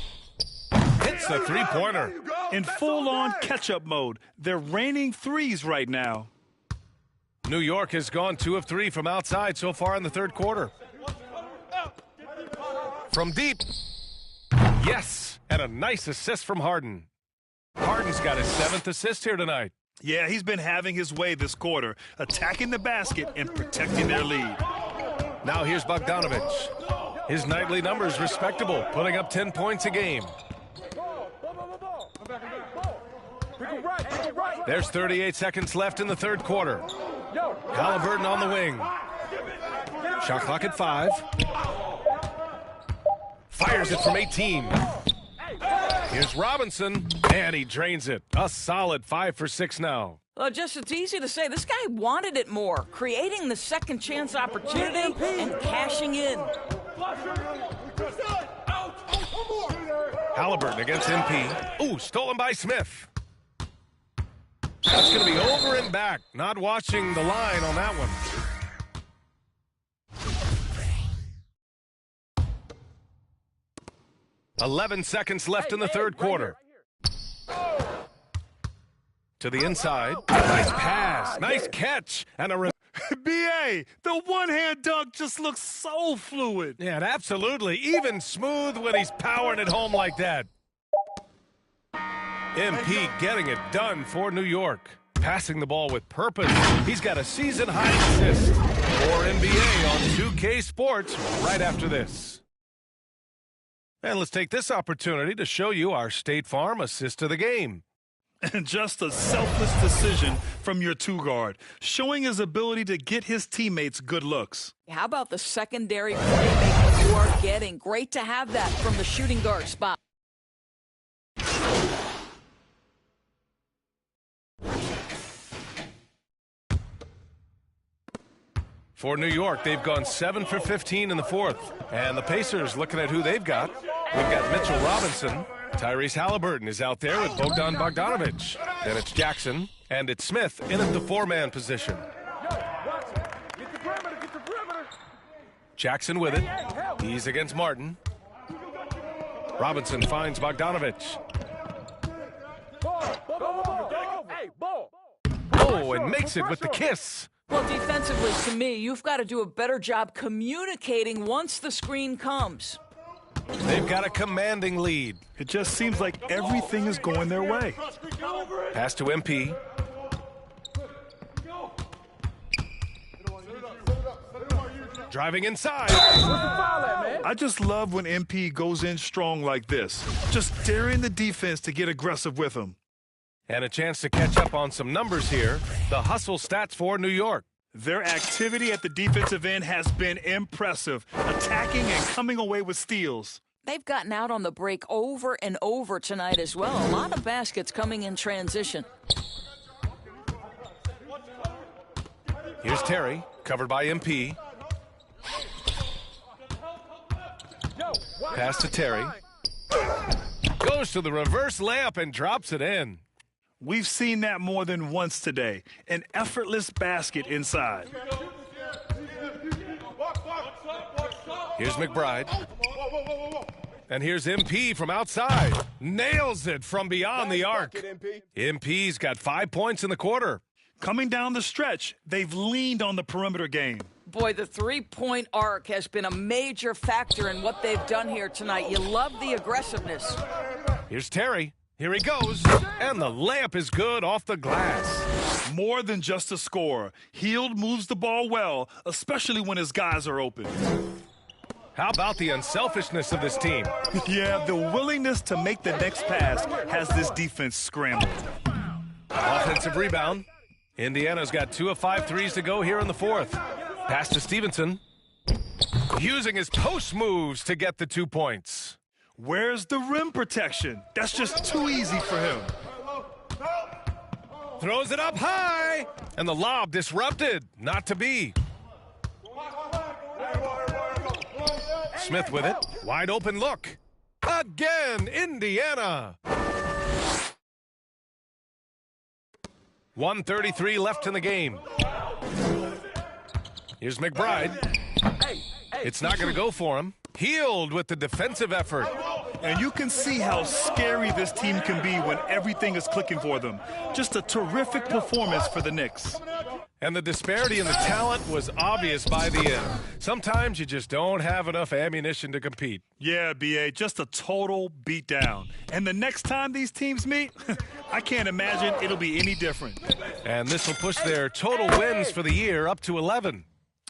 Hits the three-pointer. In full-on catch-up mode. They're raining threes right now. New York has gone 2 of 3 from outside so far in the third quarter. From deep. Yes. And a nice assist from Harden. Harden's got his 7th assist here tonight. Yeah, he's been having his way this quarter, attacking the basket and protecting their lead. Now here's Bogdanovich. His nightly numbers respectable, putting up 10 points a game. There's 38 seconds left in the third quarter. Halliburton on the wing. Shot clock at 5. Fires it from 18. Here's Robinson, and he drains it. A solid 5 for 6 now. Well, just it's easy to say. This guy wanted it more, creating the second chance opportunity and cashing in. Halliburton against MP. Ooh, stolen by Smith. That's going to be over and back. Not watching the line on that one. "11 seconds left in the third quarter. To the inside. Nice pass. Nice catch. And a... B.A., the one-hand dunk just looks so fluid. Yeah, absolutely. Even smooth when he's powering it home like that. MP getting it done for New York. Passing the ball with purpose. He's got a season-high assist. More NBA on 2K Sports right after this. And let's take this opportunity to show you our State Farm assist of the game. And just a selfless decision from your two-guard, showing his ability to get his teammates good looks. How about the secondary playmaking you are getting? Great to have that from the shooting guard spot. For New York, they've gone 7 for 15 in the fourth. And the Pacers, looking at who they've got, we've got Mitchell Robinson. Tyrese Halliburton is out there with Bogdan Bogdanovich. Then it's Jackson, and it's Smith in at the 4-man position. Jackson with it. He's against Martin. Robinson finds Bogdanovich. Oh, and makes it with the kiss. Well, defensively, to me, you've got to do a better job communicating once the screen comes. They've got a commanding lead. It just seems like everything is going their way. Pass to MP. Driving inside. I just love when MP goes in strong like this, just daring the defense to get aggressive with him. And a chance to catch up on some numbers here. The hustle stats for New York. Their activity at the defensive end has been impressive, attacking and coming away with steals. They've gotten out on the break over and over tonight as well. A lot of baskets coming in transition. Here's Terry, covered by MP. Pass to Terry. Goes to the reverse layup and drops it in. We've seen that more than once today. An effortless basket inside. Here's McBride. And here's MP from outside. Nails it from beyond the arc. MP's got 5 points in the quarter. Coming down the stretch, they've leaned on the perimeter game. Boy, the three-point arc has been a major factor in what they've done here tonight. You love the aggressiveness. Here's Terry. Here he goes. And the layup is good off the glass. More than just a scorer. Hield moves the ball well, especially when his guys are open. How about the unselfishness of this team? Yeah, the willingness to make the next pass has this defense scrambled. Offensive rebound. Indiana's got 2 of 5 threes to go here in the fourth. Pass to Stevenson. Using his post moves to get the 2 points. Where's the rim protection? That's just too easy for him. Throws it up high. And the lob disrupted. Not to be. Smith with it. Wide open look. Again, Indiana. 1:33 left in the game. Here's McBride. It's not going to go for him. Hield with the defensive effort. And you can see how scary this team can be when everything is clicking for them. Just a terrific performance for the Knicks. And the disparity in the talent was obvious by the end. Sometimes you just don't have enough ammunition to compete. Yeah, B.A., just a total beatdown. And the next time these teams meet, I can't imagine it'll be any different. And this will push their total wins for the year up to 11.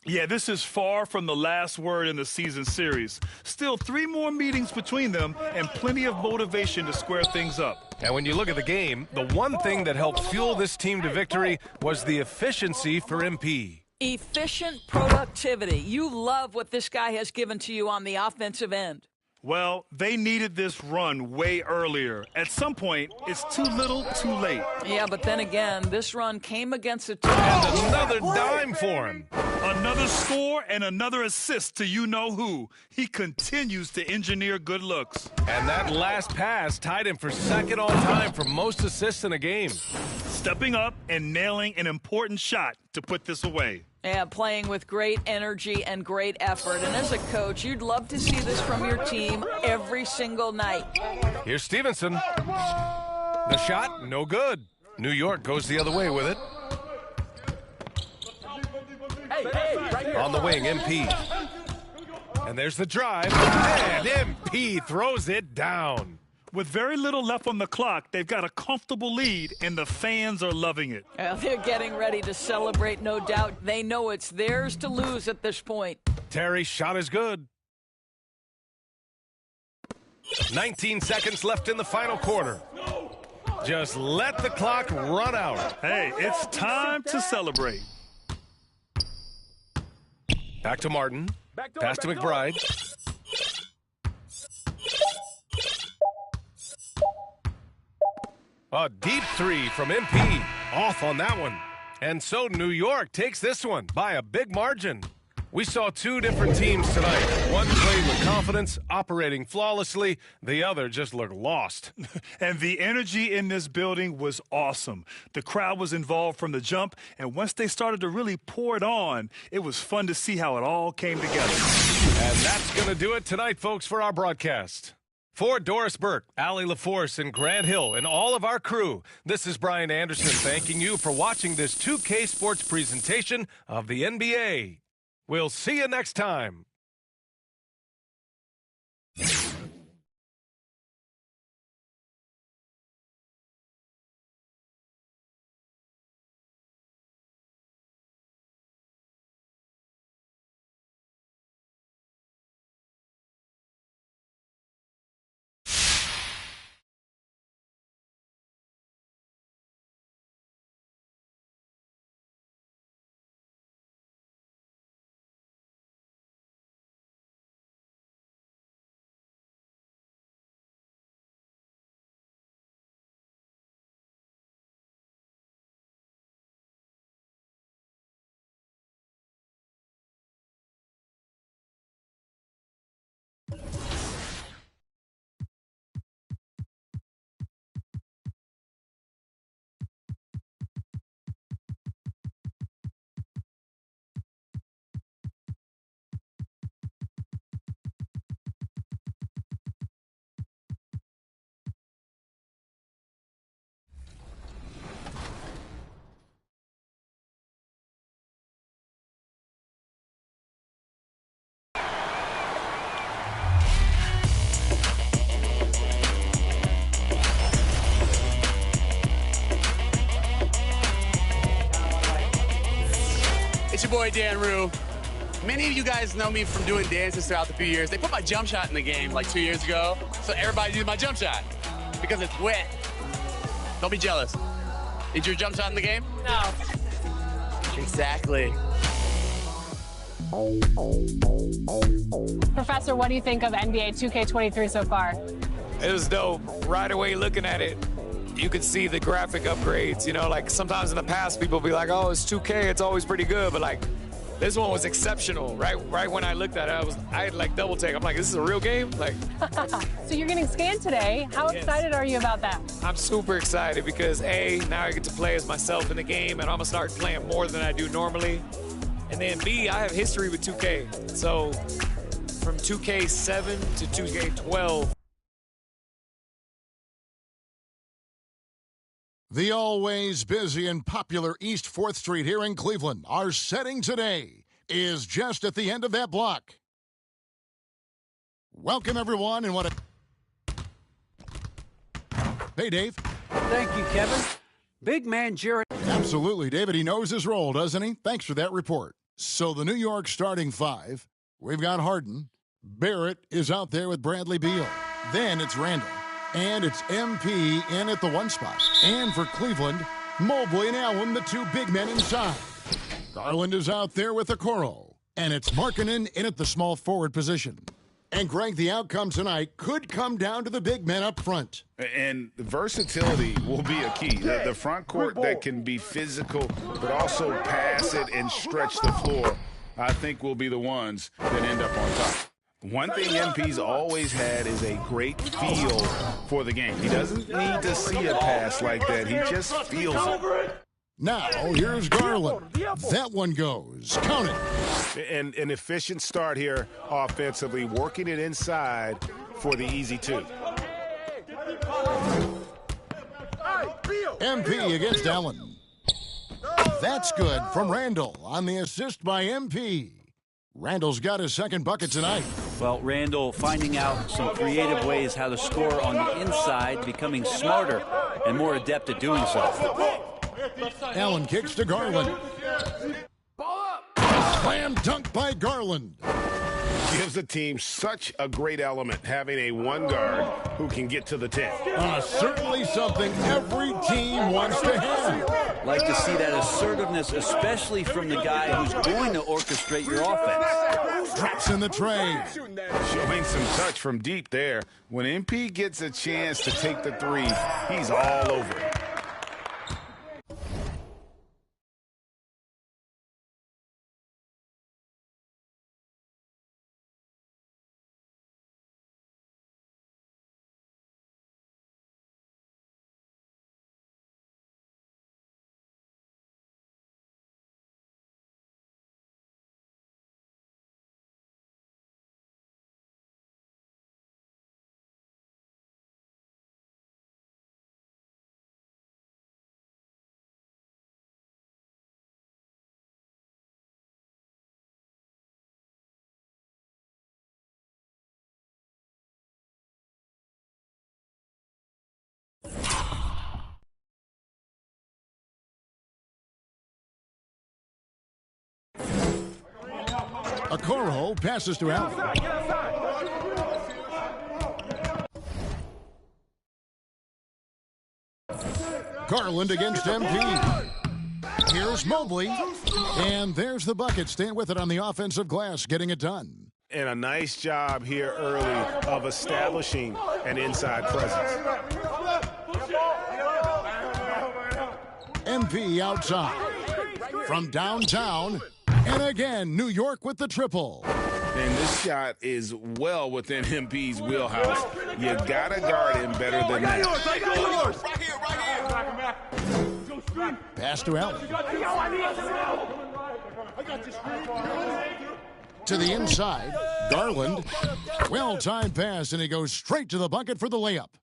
Yeah, this is far from the last word in the season series. Still 3 more meetings between them and plenty of motivation to square things up. And when you look at the game, the one thing that helped fuel this team to victory was the efficiency for MP. Efficient productivity. You love what this guy has given to you on the offensive end. Well, they needed this run way earlier. At some point, it's too little, too late. Yeah, but then again, this run came against a team. And another dime for him. Another score and another assist to you-know-who. He continues to engineer good looks. And that last pass tied him for second all-time for most assists in a game. Stepping up and nailing an important shot to put this away. Yeah, playing with great energy and great effort. And as a coach, you'd love to see this from your team every single night. Here's Stevenson. The shot, no good. New York goes the other way with it. On the wing, MP. And there's the drive. And MP throws it down. With very little left on the clock, they've got a comfortable lead, and the fans are loving it. They're getting ready to celebrate, no doubt. They know it's theirs to lose at this point. Terry's shot is good. 19 seconds left in the final quarter. Just let the clock run out. Hey, it's time to celebrate. Back to Martin. Pass to McBride. A deep three from MP. Off on that one. And so New York takes this one by a big margin. We saw 2 different teams tonight. One played with confidence, operating flawlessly. The other just looked lost. And the energy in this building was awesome. The crowd was involved from the jump, and once they started to really pour it on, it was fun to see how it all came together. And that's going to do it tonight, folks, for our broadcast. For Doris Burke, Allie LaForce, and Grant Hill, and all of our crew, this is Brian Anderson thanking you for watching this 2K Sports presentation of the NBA. We'll see you next time. It's your boy Dan Rue. Many of you guys know me from doing dances throughout the few years. They put my jump shot in the game like 2 years ago, so everybody uses my jump shot because it's wet. Don't be jealous. Is your jump shot in the game? No. Exactly. Professor, what do you think of NBA 2K23 so far? It was dope. Right away looking at it, you could see the graphic upgrades. You know, like sometimes in the past people be like, oh, it's 2K, it's always pretty good, but like this one was exceptional. Right when I looked at it, I had like double take. I'm like, this is a real game? Like So you're getting scanned today. How excited are you about that? I'm super excited because A, now I get to play as myself in the game and I'm gonna start playing more than I do normally. And then B, I have history with 2K. So from 2K7 to 2K12. The always busy and popular East 4th Street here in Cleveland. Our setting today is just at the end of that block. Welcome, everyone, and what a... Hey, Dave. Thank you, Kevin. Big man Jared. Absolutely, David. He knows his role, doesn't he? Thanks for that report. So the New York starting five, we've got Harden. Barrett is out there with Bradley Beal. Then it's Randall. And it's MP in at the one spot. And for Cleveland, Mobley and Allen, the two big men inside. Garland is out there with Okoro. And it's Markkanen in at the small forward position. And, Greg, the outcome tonight could come down to the big men up front. And the versatility will be a key. The front court that can be physical but also pass it and stretch the floor, I think will be the ones that end up on top. One thing MP's always had is a great feel for the game. He doesn't need to see a pass like that. He just feels it. Now, here's Garland. That one goes. Count it. And an efficient start here offensively, working it inside for the easy two. MP against Allen. That's good from Randall on the assist by MP. Randall's got his second bucket tonight. Well, Randall finding out some creative ways how to score on the inside, becoming smarter and more adept at doing so. Allen kicks to Garland. Slam dunk by Garland. Gives the team such a great element, having a one guard who can get to the 10. Certainly something every team wants to have. Like to see that assertiveness, especially from the guy who's going to orchestrate your offense. Drops in the tray. Showing some touch from deep there. When MP gets a chance to take the three, he's all over it. Okoro passes to Allen. Garland against MP. Here's Mobley. And there's the bucket. Staying with it on the offensive glass, getting it done. And a nice job here early of establishing an inside presence. MP outside. From downtown. And again, New York with the triple. And this shot is well within MP's wheelhouse. You got to guard him better than that. Pass to Allen. To the inside, Garland. Well-timed pass, and he goes straight to the bucket for the layup.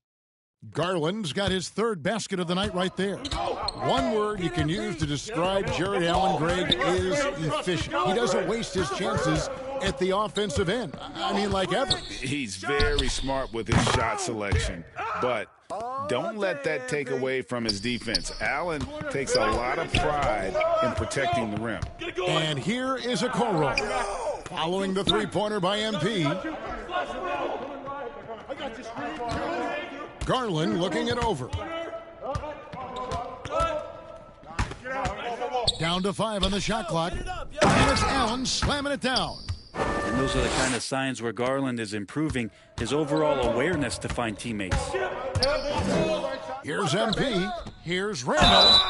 Garland's got his third basket of the night right there. One word you can use to describe Jared Allen, Greg, is efficient. He doesn't waste his chances at the offensive end. I mean, like ever. He's very smart with his shot selection, but don't let that take away from his defense. Allen takes a lot of pride in protecting the rim. And here is Okoro. Following the three-pointer by MP. Garland looking it over. Down to 5 on the shot clock. And it's Allen slamming it down. And those are the kind of signs where Garland is improving his overall awareness to find teammates. Here's MP. Here's Randall.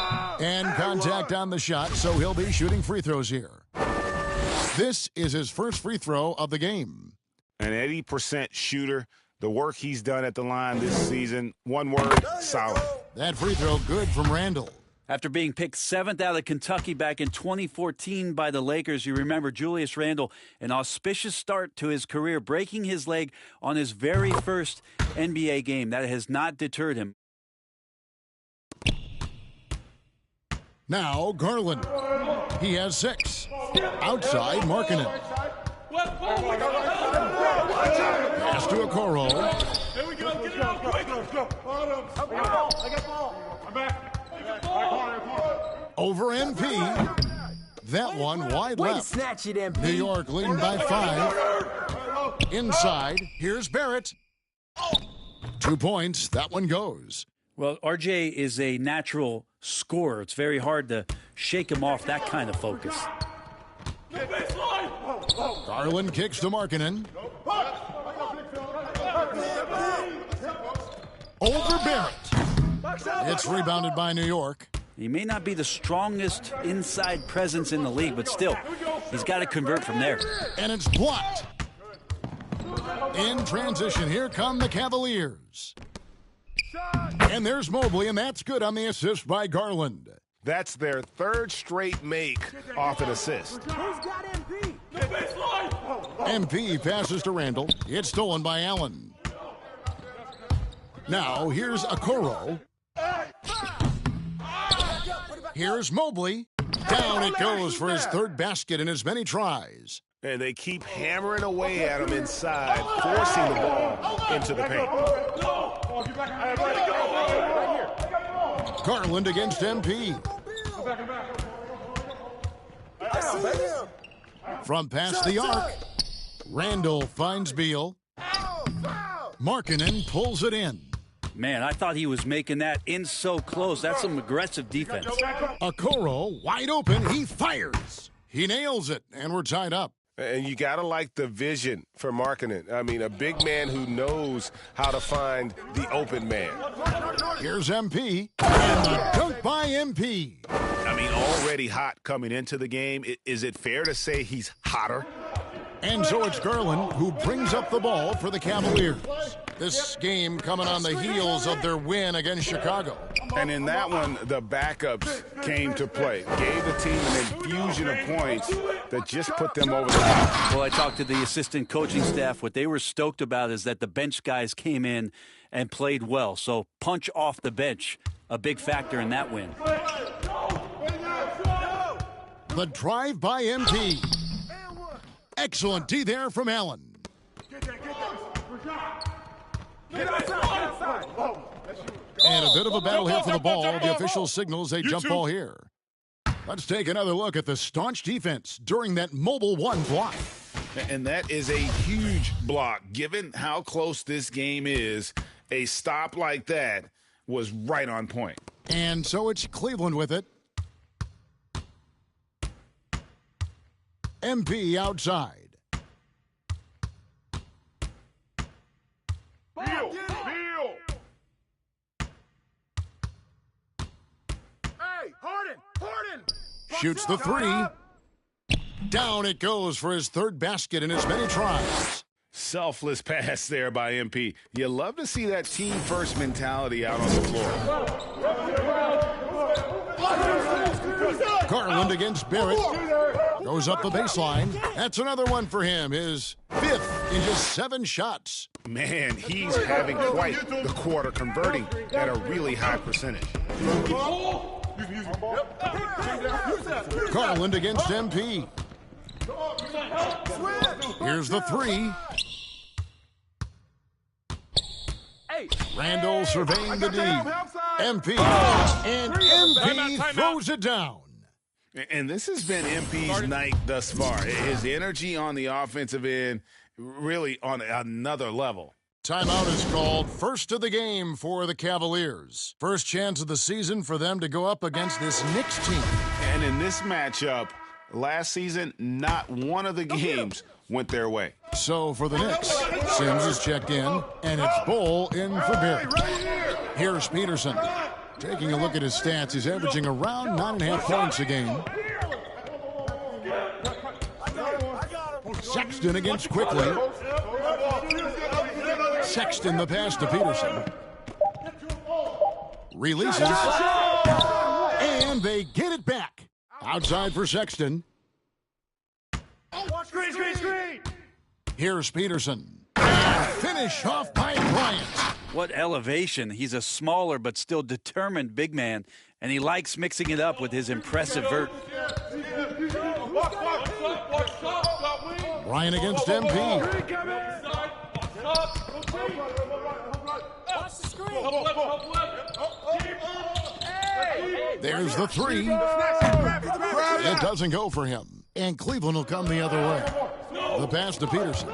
And contact on the shot, so he'll be shooting free throws here. This is his first free throw of the game. An 80% shooter. The work he's done at the line this season, one word, solid. That free throw good from Randall. After being picked 7th out of Kentucky back in 2014 by the Lakers, you remember Julius Randle, an auspicious start to his career, breaking his leg on his very first NBA game. That has not deterred him. Now Garland. He has 6. Outside, Markkanen. Pass to Okoro. Here we go. Get it out. Quick. Let's go. I got ball. I'm back. Over MP. That one wide left. Snatch it, MP. New York leading by 5. Inside, here's Barrett. 2 points. That one goes. Well, RJ is a natural scorer. It's very hard to shake him off that kind of focus. Garland kicks to Markkanen. Over Barrett. It's rebounded by New York. He may not be the strongest inside presence in the league, but still, he's got to convert from there. And it's blocked. In transition, here come the Cavaliers. And there's Mobley, and that's good on the assist by Garland. That's their third straight make off an assist. MP passes to Randall. It's stolen by Allen. Now, here's Okoro. Here's Mobley. Down it goes for his third basket in as many tries. And they keep hammering away at him inside, forcing the ball into the paint. Garland against MP. From past the arc, Randall finds Beal. Markkanen pulls it in. Man, I thought he was making that in so close. That's some aggressive defense. Okoro wide open. He fires. He nails it, and we're tied up. And you got to like the vision for Markkanen. I mean, a big man who knows how to find the open man. Here's MP, and the dunk by MP. I mean, already hot coming into the game. Is it fair to say he's hotter? And so it's Garland who brings up the ball for the Cavaliers. This game coming on the heels of their win against Chicago. And in that one, the backups came to play. Gave the team an infusion of points that just put them over the top. Well, I talked to the assistant coaching staff. What they were stoked about is that the bench guys came in and played well. So punch off the bench, a big factor in that win. The drive by MP. Excellent D there from Allen. And a bit of a battle here for the ball. The official signals a jump ball here. Let's take another look at the staunch defense during that mobile one block. And that is a huge block. Given how close this game is, a stop like that was right on point. And so it's Cleveland with it. MP outside. Shoots the three. Down it goes for his third basket in as many tries. Selfless pass there by MP. You love to see that team-first mentality out on the floor. Garland against Barrett. Goes up the baseline. That's another one for him. His fifth in just 7 shots. Man, he's having quite the quarter, converting at a really high percentage. Garland against MP. Here's the three. Randall surveying the D. MP. And MP throws it down. And this has been MP's night thus far. His energy on the offensive end really on another level. Timeout is called. First of the game for the Cavaliers. First chance of the season for them to go up against this Knicks team. And in this matchup, last season, not one of the games went their way. So for the Knicks, Sims is checked in, and it's Bull in for Barrett. Here's Peterson. Taking a look at his stats, he's averaging around 9.5 points a game. Sexton against Quickly. Sexton the pass to Peterson. Releases. And they get it back. Outside for Sexton. Screen. Here's Peterson. And finish off by Bryant. What elevation. He's a smaller but still determined big man, and he likes mixing it up with his impressive vert. Bryant against MP. There's the three. It doesn't go for him. And Cleveland will come the other way. The pass to Peterson.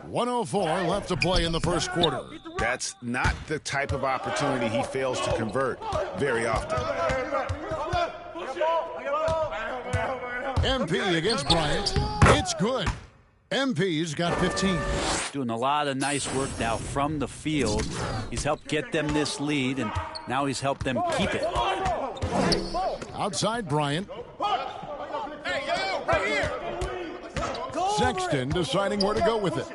1:04 left to play in the first quarter. That's not the type of opportunity he fails to convert very often. MP against Bryant. It's good. MP's got 15. Doing a lot of nice work now from the field. He's helped get them this lead, and now he's helped them keep it. Outside Bryant. Sexton deciding where to go with it.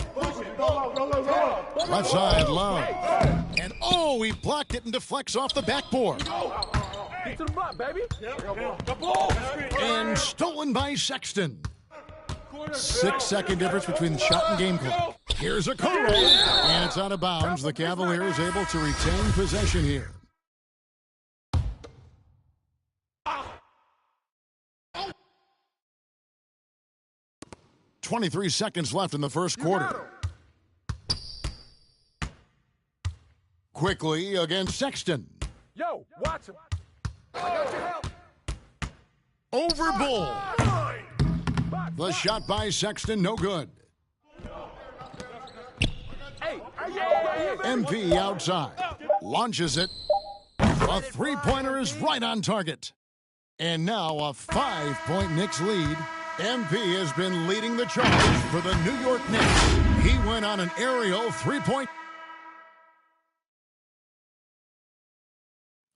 Left side, Love. And oh, he blocked it and deflects off the backboard. Get to the block, baby. And stolen by Sexton. 6-second difference between the shot and game clock. Here's a Okoro. And it's out of bounds. The Cavaliers able to retain possession here. .23 seconds left in the first quarter. Quickly against Sexton. Yo, watch him. I got your help. Over Bull. The shot by Sexton, no good. MP outside. Launches it. A three-pointer is right on target. And now a 5-point Knicks lead. MP has been leading the charge for the New York Knicks. He went on an aerial three-point.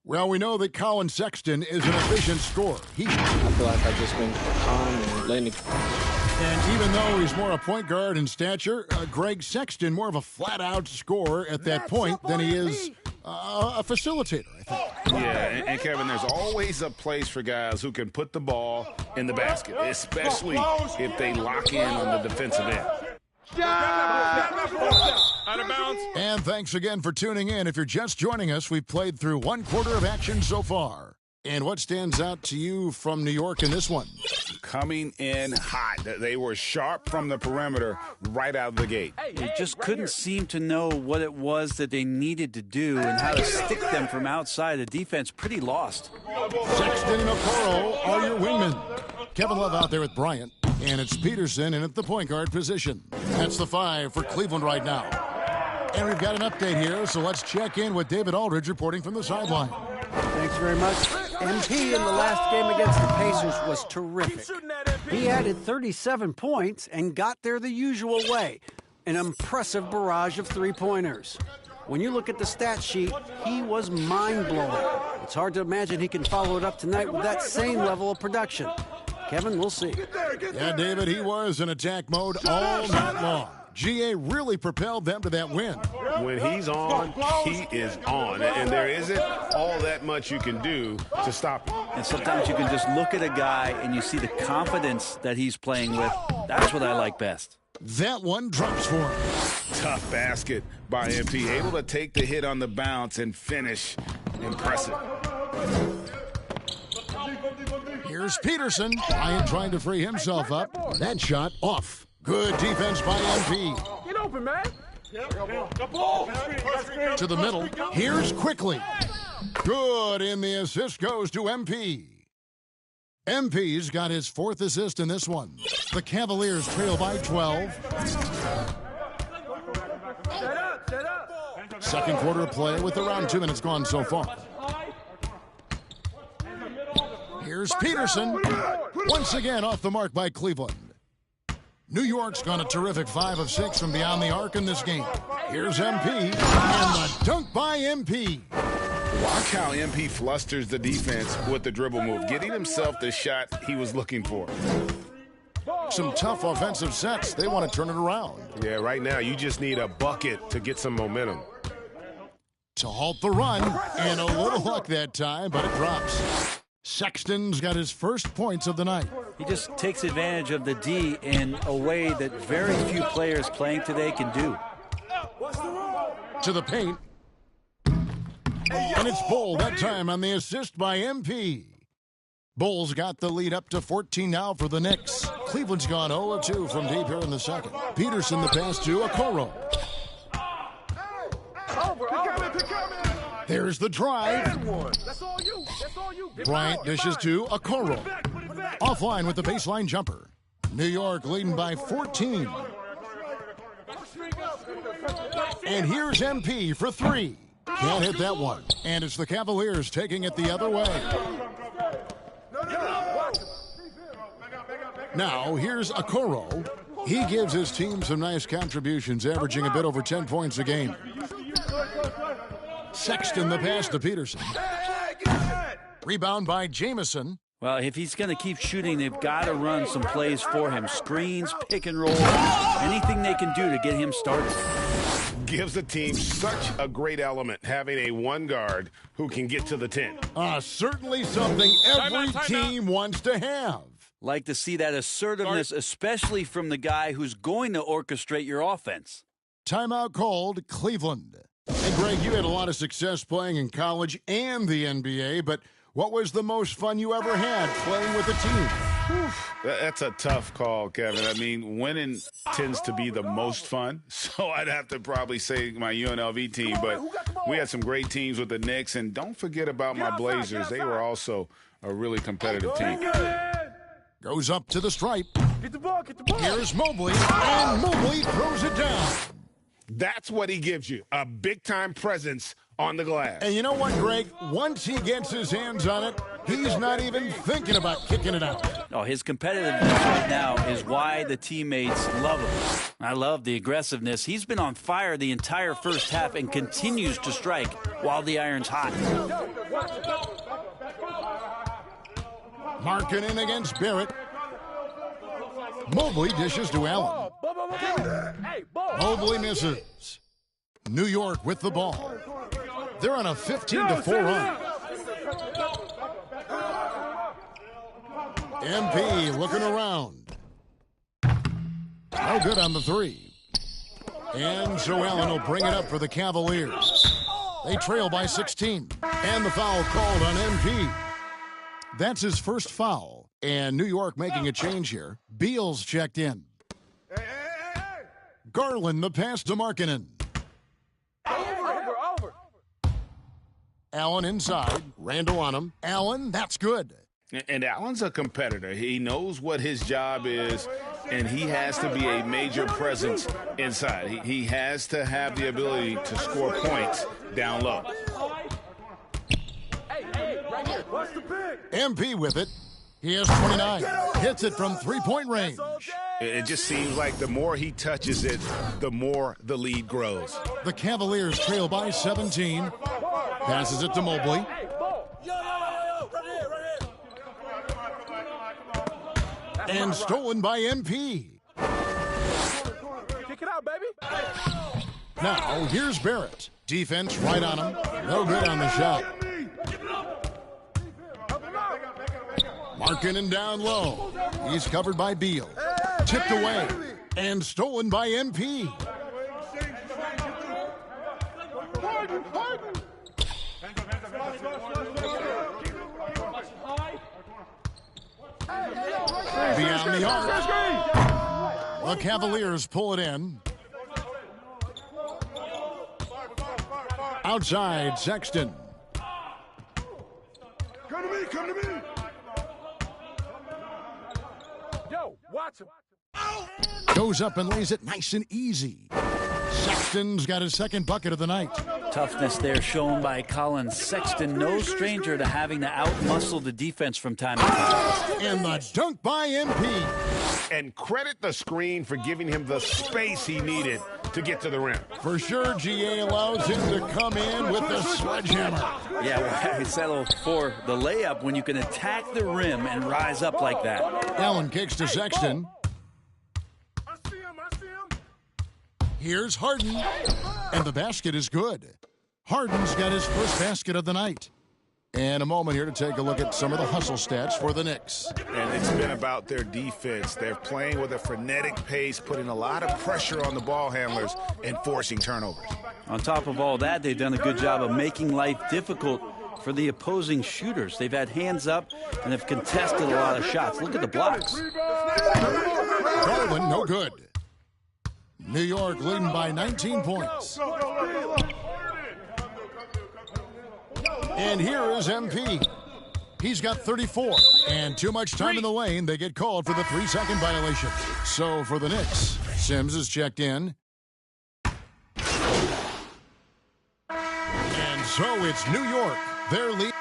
Well, we know that Colin Sexton is an efficient scorer. I feel like I've just been calm and letting it. And even though he's more a point guard in stature, Greg Sexton more of a flat-out scorer at that point than he is a facilitator, I think. Yeah, and Kevin, there's always a place for guys who can put the ball in the basket, especially if they lock in on the defensive end. Out of bounds. And thanks again for tuning in. If you're just joining us, we've played through one quarter of action so far. And what stands out to you from New York in this one? Coming in hot. They were sharp from the perimeter right out of the gate. They just couldn't seem to know what it was that they needed to do and how to stick them from outside. The defense pretty lost. Sexton and Okoro are your wingmen. Kevin Love out there with Bryant. And it's Peterson in at the point guard position. That's the 5 for Cleveland right now. And we've got an update here, so let's check in with David Aldridge reporting from the sideline. Thanks very much. MP in the last game against the Pacers was terrific. He added 37 points and got there the usual way. An impressive barrage of three-pointers. When you look at the stat sheet, he was mind-blowing. It's hard to imagine he can follow it up tonight with that same level of production. Kevin, we'll see. Yeah, David, he was in attack mode all night long. GA really propelled them to that win. When he's on, he is on. And there isn't all that much you can do to stop him. And sometimes you can just look at a guy and you see the confidence that he's playing with. That's what I like best. That one drops for him. Tough basket by MP. Able to take the hit on the bounce and finish. Impressive. Here's Peterson. Bryant trying to free himself up. That shot off. Good defense by MP. Get open, man. To the middle. Here's Quickly. Good, and the assist goes to MP. MP's got his 4th assist in this one. The Cavaliers trail by 12. Second quarter of play with around 2 minutes gone so far. Here's Peterson. Once again off the mark by Cleveland. New York's gone a terrific 5 of 6 from beyond the arc in this game. Here's MP, and the dunk by MP. Watch how MP flusters the defense with the dribble move, getting himself the shot he was looking for. Some tough offensive sets. They want to turn it around. Yeah, right now you just need a bucket to get some momentum. To halt the run, and a little luck that time, but it drops. Sexton's got his first points of the night. He just takes advantage of the D in a way that very few players playing today can do. To the paint. And it's Bull that time on the assist by MP. Bull's got the lead up to 14 now for the Knicks. Cleveland's gone 0-2 from deep here in the second. Peterson the pass to Okoro. There's the drive. Bryant dishes to Okoro. Offline with the baseline jumper. New York leading by 14. And here's MP for 3. Can't hit that one. And it's the Cavaliers taking it the other way. Now, here's Okoro. He gives his team some nice contributions, averaging a bit over 10 points a game. Sexton the pass to Peterson. Rebound by Jamison. Well, if he's going to keep shooting, they've got to run some plays for him. Screens, pick and roll, anything they can do to get him started. Gives the team such a great element, having a one guard who can get to the 10. Certainly something every team wants to have. Like to see that assertiveness, especially from the guy who's going to orchestrate your offense. Timeout called, Cleveland. And Greg, you had a lot of success playing in college and the NBA, but what was the most fun you ever had playing with a team? That's a tough call, Kevin. I mean, winning tends to be the most fun, so I'd have to probably say my UNLV team, but we had some great teams with the Knicks, and don't forget about my Blazers. They were also a really competitive team. Goes up to the stripe. Get the ball, get the ball. Here's Mobley, and Mobley throws it down. That's what he gives you, a big-time presence on the glass. And you know what, Greg? Once he gets his hands on it, he's not even thinking about kicking it out. Oh, his competitiveness right now is why the teammates love him. I love the aggressiveness. He's been on fire the entire first half and continues to strike while the iron's hot. Markkanen against Barrett. Mobley dishes to Allen. Mobley misses. New York with the ball. They're on a 15-4 run. MP looking around. No good on the 3. And so Allen will bring it up for the Cavaliers. They trail by 16. And the foul called on MP. That's his first foul. And New York making a change here. Beal's checked in. Garland the pass to Markkanen. Over. Allen inside. Randall on him. Allen, that's good. And Allen's a competitor. He knows what his job is, and he has to be a major presence inside. He has to have the ability to score points down low. MP with it. He has 29. Hits it from three-point range. It just seems like the more he touches it, the more the lead grows. The Cavaliers trail by 17. Passes it to Mobley. And stolen by MP. Kick it out, baby. Now, here's Barrett. Defense right on him. No good on the shot. Markkanen down low. He's covered by Beal. Tipped away. And stolen by MP. Beyond the arc. The Cavaliers pull it in. Outside, Sexton. Come to me, come to me. Yo, watch him. Goes up and lays it nice and easy. Sexton's got his second bucket of the night. Toughness there shown by Colin Sexton. No stranger to having to outmuscle the defense from time to time. And the dunk by MP. And credit the screen for giving him the space he needed to get to the rim. For sure, GA allows him to come in with the sledgehammer. Yeah, well, settle for the layup when you can attack the rim and rise up like that. Allen kicks to Sexton. Here's Harden, and the basket is good. Harden's got his first basket of the night. And a moment here to take a look at some of the hustle stats for the Knicks. And it's been about their defense. They're playing with a frenetic pace, putting a lot of pressure on the ball handlers and forcing turnovers. On top of all that, they've done a good job of making life difficult for the opposing shooters. They've had hands up and have contested a lot of shots. Look at the blocks. Garland, no good. New York leading by 19 points. And here is MP. He's got 34. And too much time in the lane. They get called for the 3-second violation. So for the Knicks, Sims is checked in. And so it's New York. Their lead.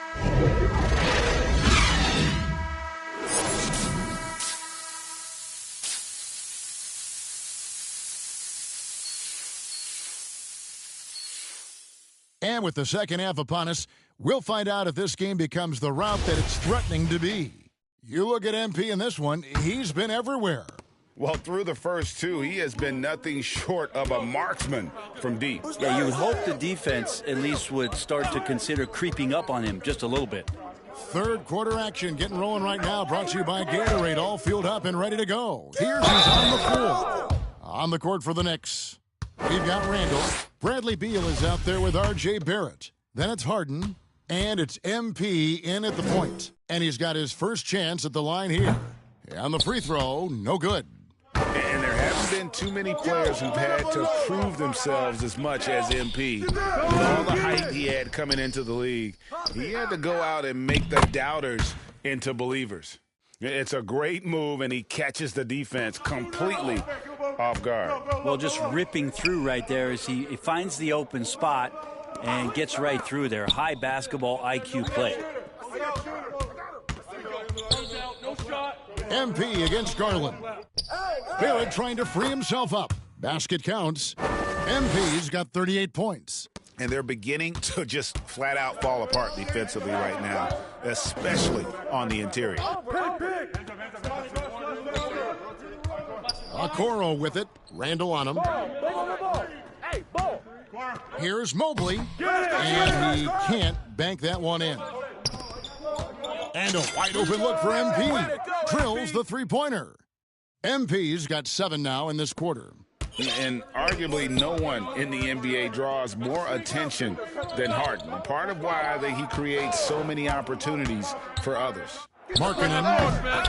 And with the second half upon us, we'll find out if this game becomes the route that it's threatening to be. You look at MP in this one, he's been everywhere. Well, through the first two, he has been nothing short of a marksman from deep. Yeah, you would hope the defense at least would start to consider creeping up on him just a little bit. Third quarter action getting rolling right now, brought to you by Gatorade, all fueled up and ready to go. Here's who's on the floor. On the court for the Knicks, we've got Randall. Bradley Beal is out there with R.J. Barrett. Then it's Harden, and it's MP in at the point. And he's got his first chance at the line here. On the free throw, no good. And there haven't been too many players who've had to prove themselves as much as MP. With all the hype he had coming into the league, he had to go out and make the doubters into believers. It's a great move, and he catches the defense completely off guard. Well, just ripping through right there as he finds the open spot and gets right through there. High basketball IQ play. MP against Garland. Barrett trying to free himself up. Basket counts. MP's got 38 points. And they're beginning to just flat out fall apart defensively right now, especially on the interior. Okoro with it. Randall on him. Here's Mobley. And he can't bank that one in. And a wide open look for MP. Drills the three-pointer. MP's got 7 now in this quarter. And arguably no one in the NBA draws more attention than Harden. Part of why he creates so many opportunities for others. Markkanen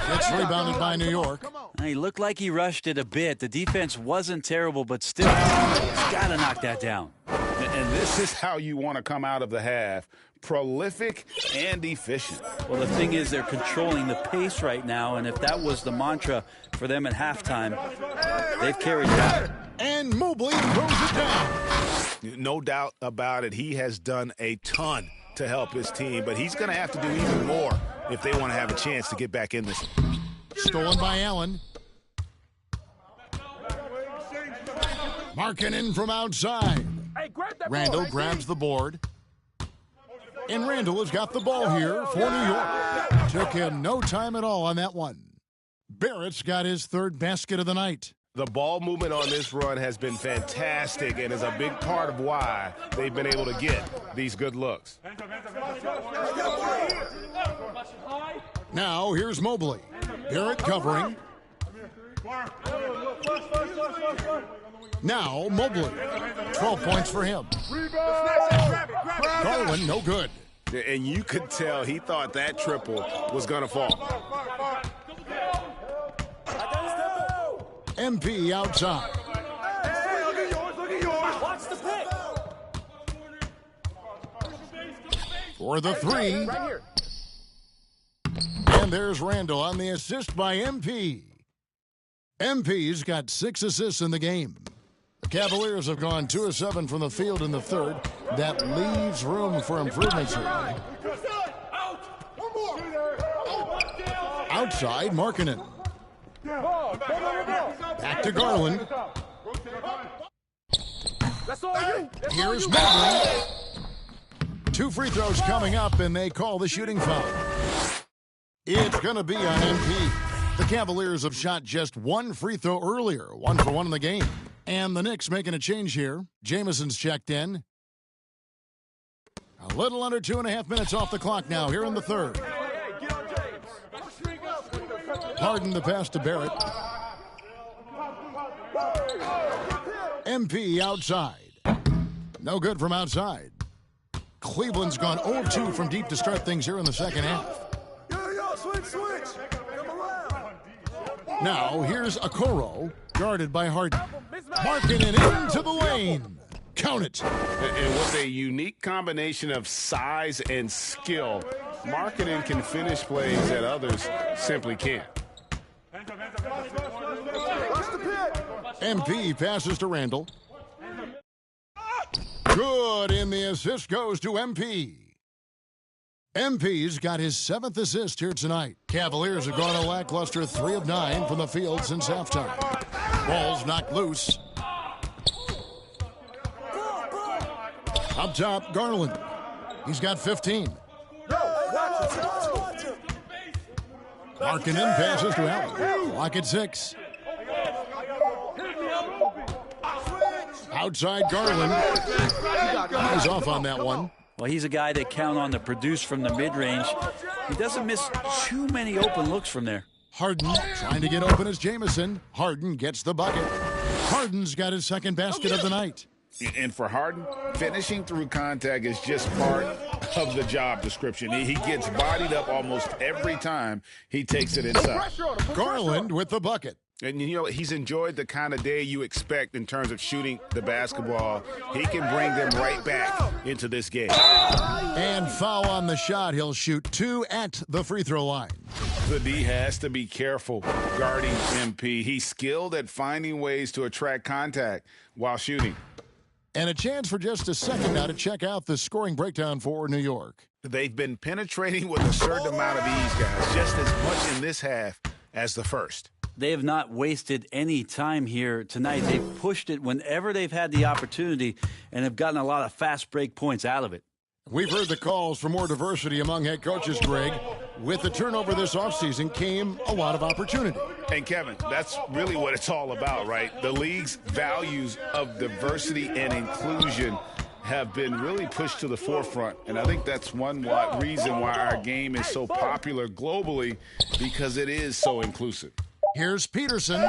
gets rebounded by New York. He looked like he rushed it a bit. The defense wasn't terrible, but still, he's got to knock that down. And this is how you want to come out of the half. Prolific and efficient. Well, the thing is, they're controlling the pace right now, and if that was the mantra for them at halftime, they've carried it out. And Mobley throws it down. No doubt about it. He has done a ton to help his team, but he's going to have to do even more if they want to have a chance to get back in this. Stolen by Allen. Markkanen from outside. Hey, grab that Randall ball. grabs the board. And Randall has got the ball here for New York. Took him no time at all on that one. Barrett's got his third basket of the night. The ball movement on this run has been fantastic and is a big part of why they've been able to get these good looks. Now here's Mobley. Barrett covering. Now Mobley. 12 points for him. Garland, no good. And you could tell he thought that triple was going to fall. MP outside. Watch the pick. For the three. Right here. And there's Randall on the assist by MP. MP's got 6 assists in the game. The Cavaliers have gone 2 of 7 from the field in the third. That leaves room for improvements here. Outside, Markkanen. Back to Garland. That's all you. Here's Mobley. 2 free throws coming up, and they call the shooting foul. It's going to be on MP. The Cavaliers have shot just 1 free throw earlier, 1 for 1 in the game. And the Knicks making a change here. Jamison's checked in. A little under 2.5 minutes off the clock now here in the third. Harden the pass to Barrett. MP outside. No good from outside. Cleveland's gone 0-2 from deep to start things here in the second half. Switch. Now here's Okoro, guarded by Harden. Markkanen into the lane. Count it. And with a unique combination of size and skill, Markkanen can finish plays that others simply can't. MP passes to Randall. Good, and the assist goes to MP. MP's got his 7th assist here tonight. Cavaliers have gone a lackluster 3 of 9 from the field since halftime. Ball's knocked loose. Up top, Garland. He's got 15. Markkanen passes to Allen. Clock at 6. Outside Garland. He's off on that one. Well, he's a guy they count on to produce from the mid-range. He doesn't miss too many open looks from there. Harden trying to get open as Jamison. Harden gets the bucket. Harden's got his 2nd basket of the night. And for Harden, finishing through contact is just part of the job description. He gets bodied up almost every time he takes it inside. Garland with the bucket. And, you know, he's enjoyed the kind of day you expect in terms of shooting the basketball. He can bring them right back into this game. And foul on the shot. He'll shoot 2 at the free throw line. The D has to be careful guarding MP. He's skilled at finding ways to attract contact while shooting. And a chance for just a second now to check out the scoring breakdown for New York. They've been penetrating with a certain amount of ease, guys, just as much in this half as the first. They have not wasted any time here tonight. They've pushed it whenever they've had the opportunity and have gotten a lot of fast break points out of it. We've heard the calls for more diversity among head coaches, Greg. With the turnover this offseason came a lot of opportunity. And, Kevin, that's really what it's all about, right? The league's values of diversity and inclusion have been really pushed to the forefront. And I think that's one reason why our game is so popular globally, because it is so inclusive. Here's Peterson.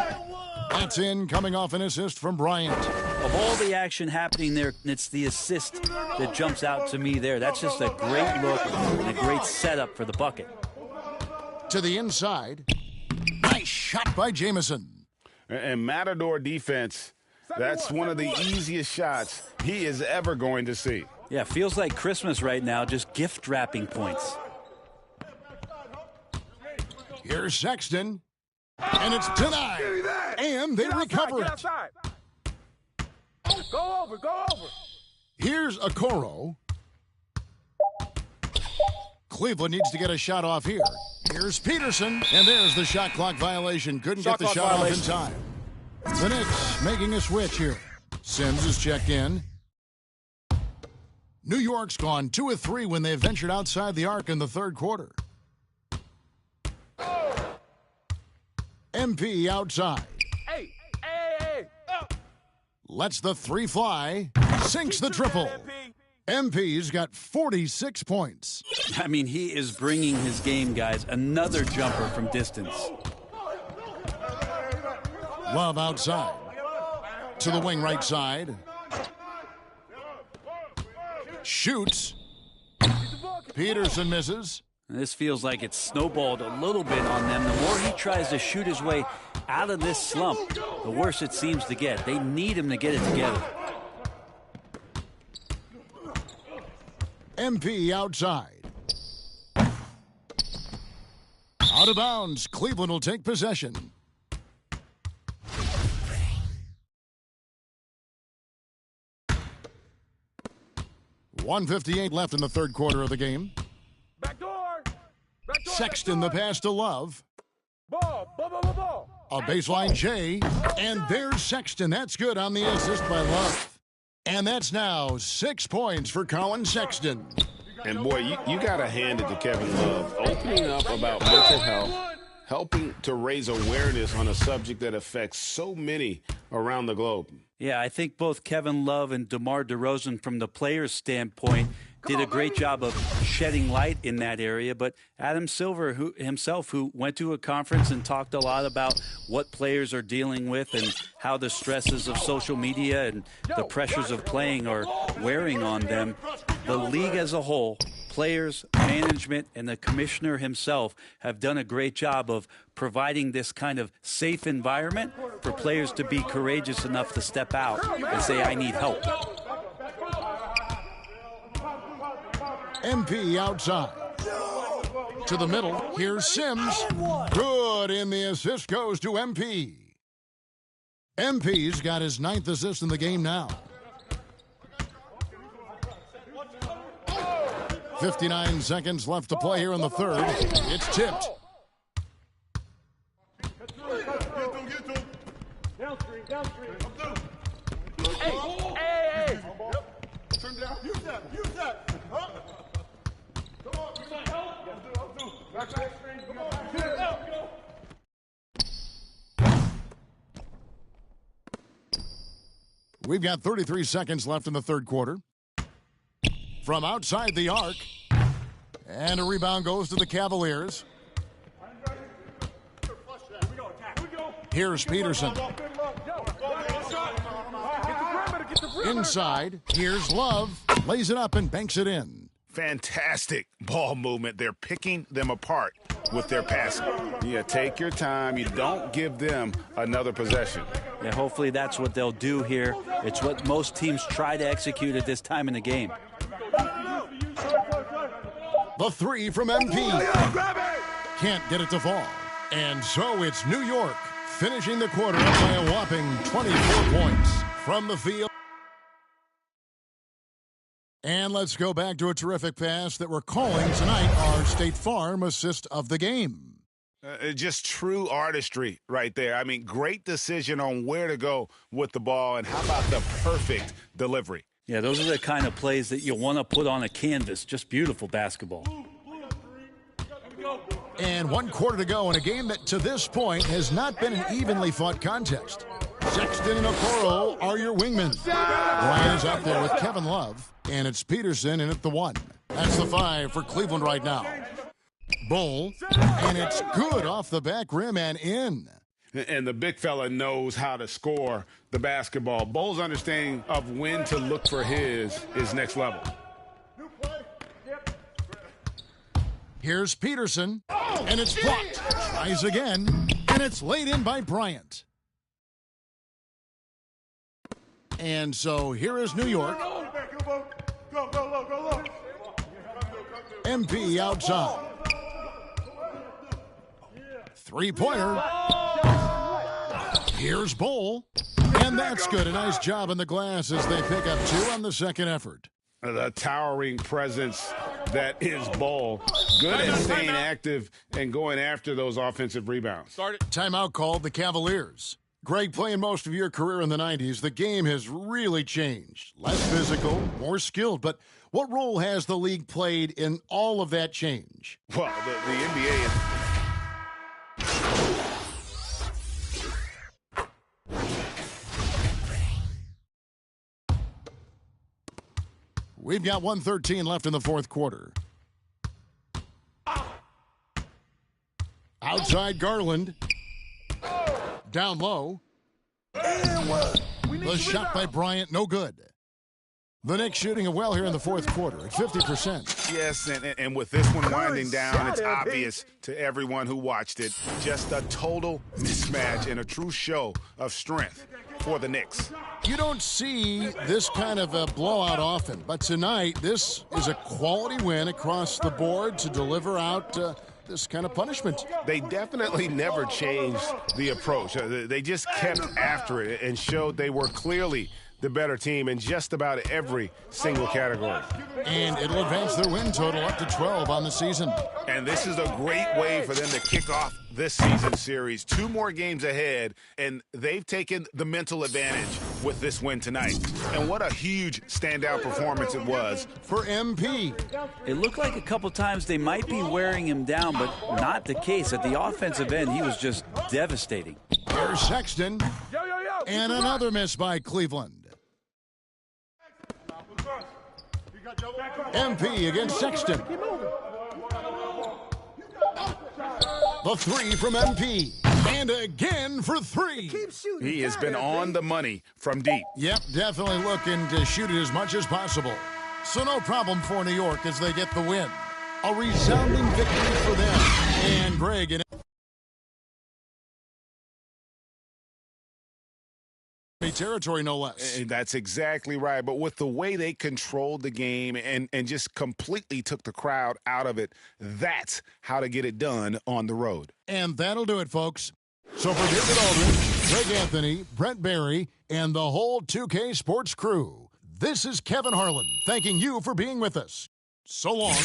That's in, coming off an assist from Bryant. Of all the action happening there, it's the assist that jumps out to me there. That's just a great look and a great setup for the bucket. To the inside. Nice shot by Jamison. And Matador defense That's one of the easiest shots he is ever going to see. Yeah, feels like Christmas right now, just gift wrapping points. Here's Sexton, and it's denied, and they recover it. Go over, go over. Here's Okoro. Cleveland needs to get a shot off here. Here's Peterson, and there's the shot clock violation. Couldn't get the shot off in time. The Knicks making a switch here. Sims is checked in. New York's gone 2 of 3 when they ventured outside the arc in the third quarter. MP outside. Hey. Lets the three fly. Sinks the triple. MP's got 46 points. I mean, he is bringing his game, guys. Another jumper from distance. Love outside. To the wing right side. Shoots. Peterson misses. This feels like it's snowballed a little bit on them. The more he tries to shoot his way out of this slump, the worse it seems to get. They need him to get it together. MP outside. Out of bounds. Cleveland will take possession. .158 left in the third quarter of the game. Back door. Sexton the pass to Love. Ball. A baseline J, and there's Sexton. That's good on the assist by Love. And that's now 6 points for Colin Sexton. And boy, you got to hand it to Kevin Love. Opening up about mental health, helping to raise awareness on a subject that affects so many around the globe. Yeah, I think both Kevin Love and DeMar DeRozan, from the player's standpoint, did a great job of shedding light in that area. But Adam Silver who went to a conference and talked a lot about what players are dealing with and how the stresses of social media and the pressures of playing are wearing on them. The league as a whole, players, management, and the commissioner himself have done a great job of providing this kind of safe environment for players to be courageous enough to step out and say, I need help. MP outside. To the middle. Here's Sims. Good, and the assist goes to MP. MP's got his 9th assist in the game now. 59 seconds left to play here in the third. It's tipped. Hey. Turn down. Use that. Huh? Come on. I'll do. Back screen. Come on. We've got 33 seconds left in the third quarter. From outside the arc. And a rebound goes to the Cavaliers. Here's Peterson. Inside. Here's Love. Lays it up and banks it in. Fantastic ball movement. They're picking them apart with their passing. Yeah, take your time. You don't give them another possession. Yeah, hopefully that's what they'll do here. It's what most teams try to execute at this time in the game. The three from MP. Can't get it to fall. And so it's New York finishing the quarter up by a whopping 24 points from the field. And let's go back to a terrific pass that we're calling tonight our State Farm assist of the game. Just true artistry right there. I mean, great decision on where to go with the ball, and how about the perfect delivery? Yeah, those are the kind of plays that you want to put on a canvas. Just beautiful basketball. And 1 quarter to go in a game that to this point has not been an evenly fought contest. Sexton and Okoro are your wingmen. Bryant is out there with Kevin Love, and it's Peterson in at the 1. That's the 5 for Cleveland right now. Bull, and it's good off the back rim and in. And the big fella knows how to score the basketball. Bull's understanding of when to look for his is next level. Here's Peterson, and it's blocked. Tries again, and it's laid in by Bryant. And so here is New York. MP outside. Three-pointer. Here's Bowl. And that's good. A nice job in the glass as they pick up 2 on the second effort. The towering presence that is Bowl. Good at staying active and going after those offensive rebounds. Timeout called the Cavaliers. Greg, playing most of your career in the 90s, the game has really changed. Less physical, more skilled. But what role has the league played in all of that change? Well, the NBA is... We've got 1:13 left in the fourth quarter. Outside Garland. Down low. The shot by Bryant, no good. The Knicks shooting it well here in the fourth quarter at 50%. Yes, and with this one winding down, it's obvious to everyone who watched it. Just a total mismatch and a true show of strength for the Knicks. You don't see this kind of a blowout often, but tonight this is a quality win across the board to deliver out this kind of punishment. They definitely never changed the approach. They just kept after it and showed they were clearly the better team in just about every single category. And it'll advance their win total up to 12 on the season. And this is a great way for them to kick off this season series. 2 more games ahead, and they've taken the mental advantage with this win tonight. And what a huge standout performance it was for MP. It looked like a couple times they might be wearing him down, but not the case. At the offensive end, he was just devastating. Here's Sexton. And another miss by Cleveland. MP against Sexton. The 3 from MP. And again for 3. He has been on the money from deep. Yep, definitely looking to shoot it as much as possible. So no problem for New York as they get the win. A resounding victory for them. And Greg and territory, no less. That's exactly right. But with the way they controlled the game and just completely took the crowd out of it, that's how to get it done on the road. And that'll do it, folks. So for David Aldridge, Greg Anthony, Brent Barry, and the whole 2K Sports crew, this is Kevin Harlan thanking you for being with us. So long.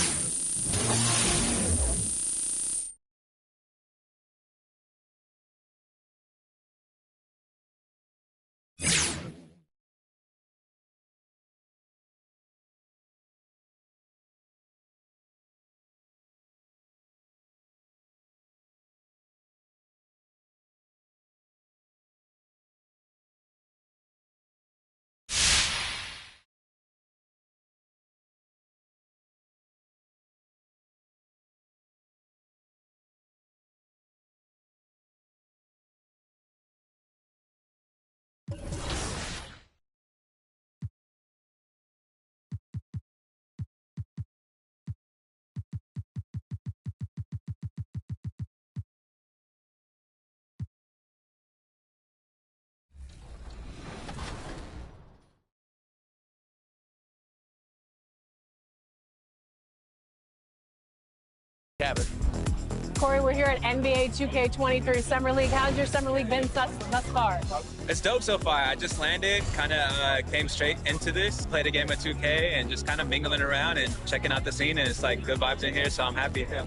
Corey, we're here at NBA 2K23 Summer League. How's your Summer League been thus far? It's dope so far. I just landed, kind of came straight into this, played a game of 2K, and just kind of mingling around and checking out the scene. And it's like good vibes in here, so I'm happy. Yeah.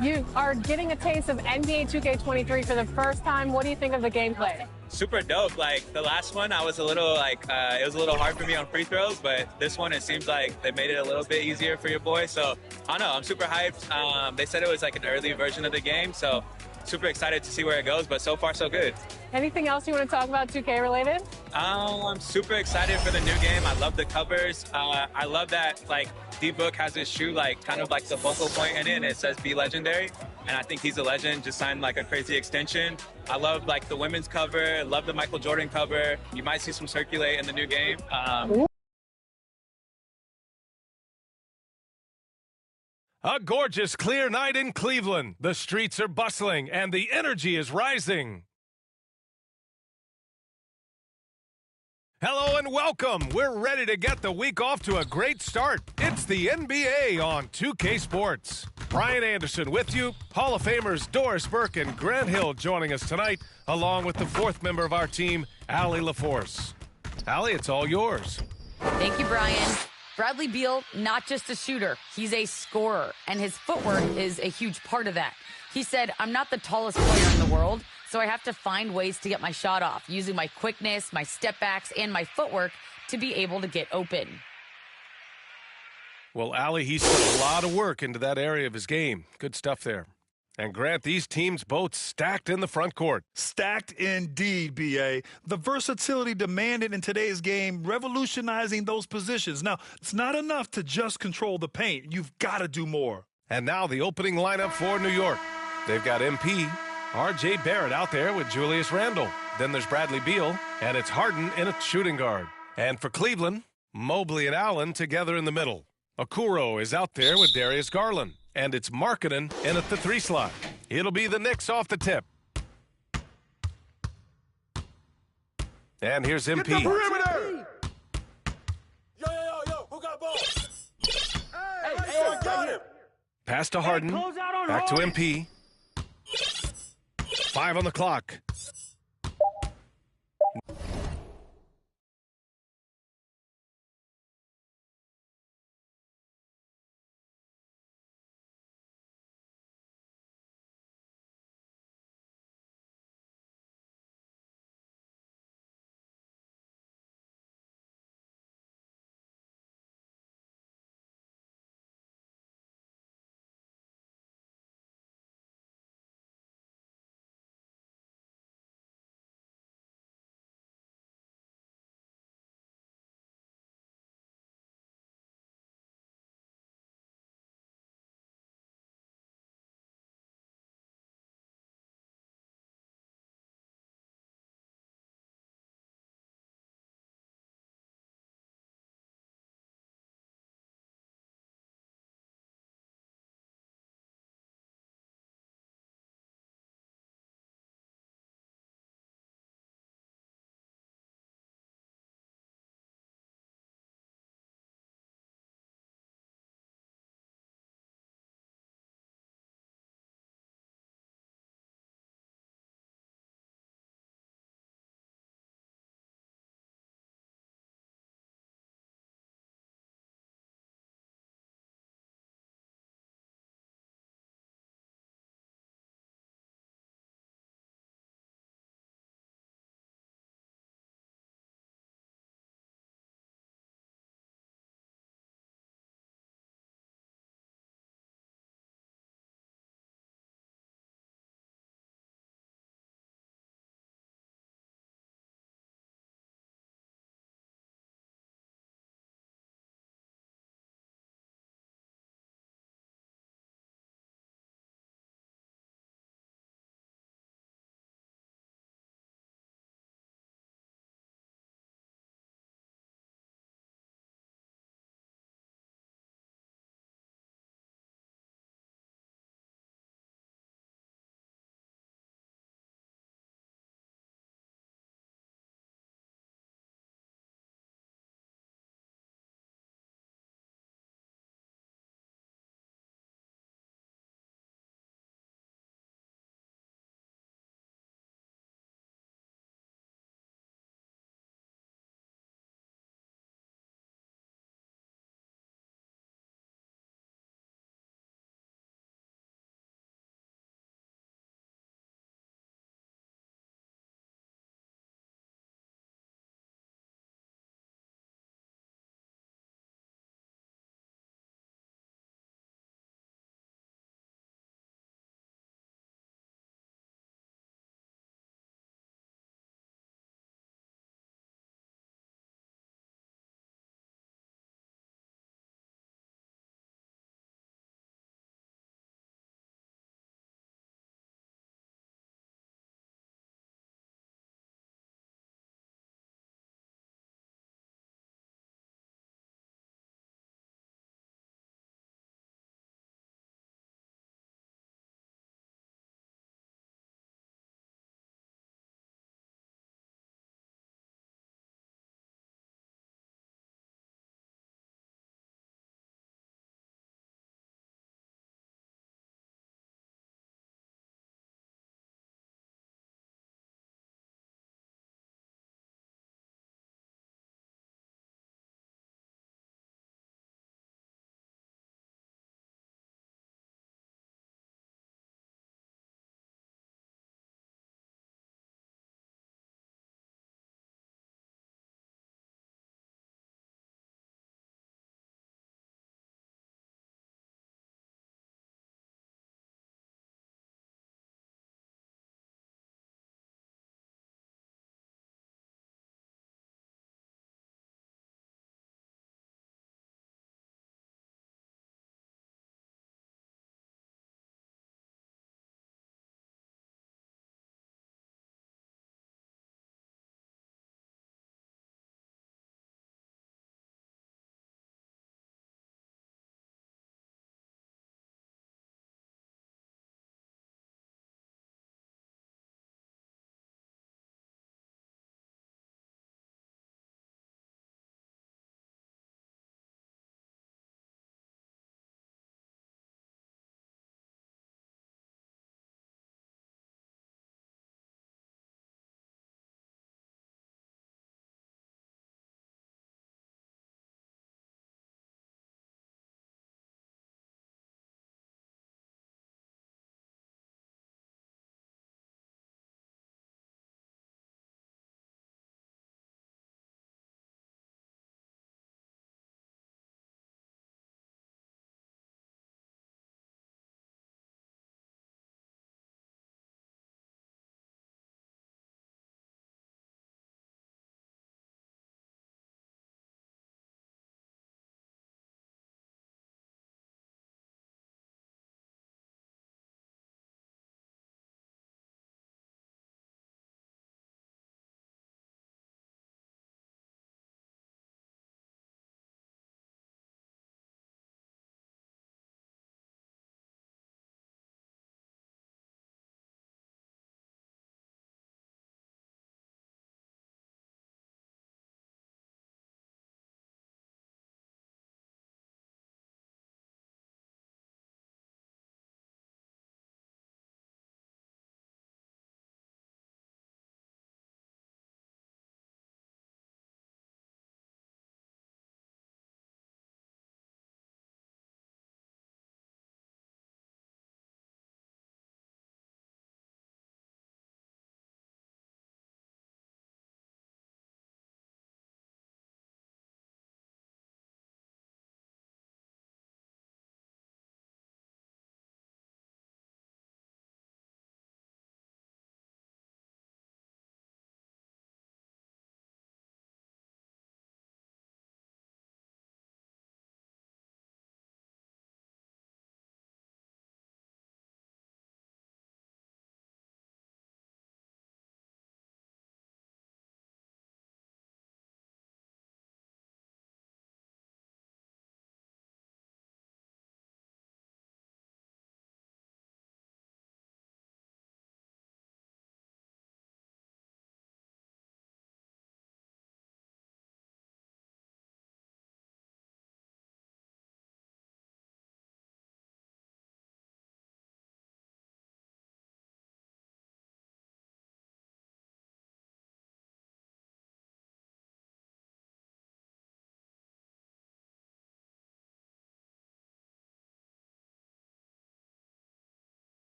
You are getting a taste of NBA 2K23 for the first time. What do you think of the gameplay? Super dope. Like the last one, I was a little like, it was a little hard for me on free throws, but this one, it seems like they made it a little bit easier for your boy. So I don't know, I'm super hyped. They said it was like an early version of the game, so super excited to see where it goes, but so far so good. Anything else you want to talk about 2K related? I'm super excited for the new game. I love the covers. I love that like D-Book has his shoe like kind of like the focal point in it, and it says "Be Legendary," and I think he's a legend. Just signed like a crazy extension. I love like the women's cover. Love the Michael Jordan cover. You might see some circulate in the new game. A gorgeous, clear night in Cleveland. The streets are bustling, and the energy is rising. Hello and welcome. We're ready to get the week off to a great start. It's the NBA on 2K Sports. Brian Anderson with you. Hall of Famers Doris Burke and Grant Hill joining us tonight, along with the fourth member of our team, Allie LaForce. Allie, it's all yours. Thank you, Brian. Bradley Beal, not just a shooter, he's a scorer, and his footwork is a huge part of that. He said, I'm not the tallest player in the world, so I have to find ways to get my shot off, using my quickness, my step backs, and my footwork to be able to get open. Well, Allie, he's put a lot of work into that area of his game. Good stuff there. And Grant, these teams both stacked in the front court. Stacked indeed, B.A. The versatility demanded in today's game, revolutionizing those positions. Now, it's not enough to just control the paint. You've got to do more. And now the opening lineup for New York. They've got MP, R.J. Barrett out there with Julius Randle. Then there's Bradley Beal, and it's Harden in a shooting guard. And for Cleveland, Mobley and Allen together in the middle. Okoro is out there with Darius Garland. And it's Markkanen in at the 3 slot. It'll be the Knicks off the tip. And here's MP. Get the perimeter! Yo, who got ball? Hey, right here. Pass to Harden. Back to MP. 5 on the clock.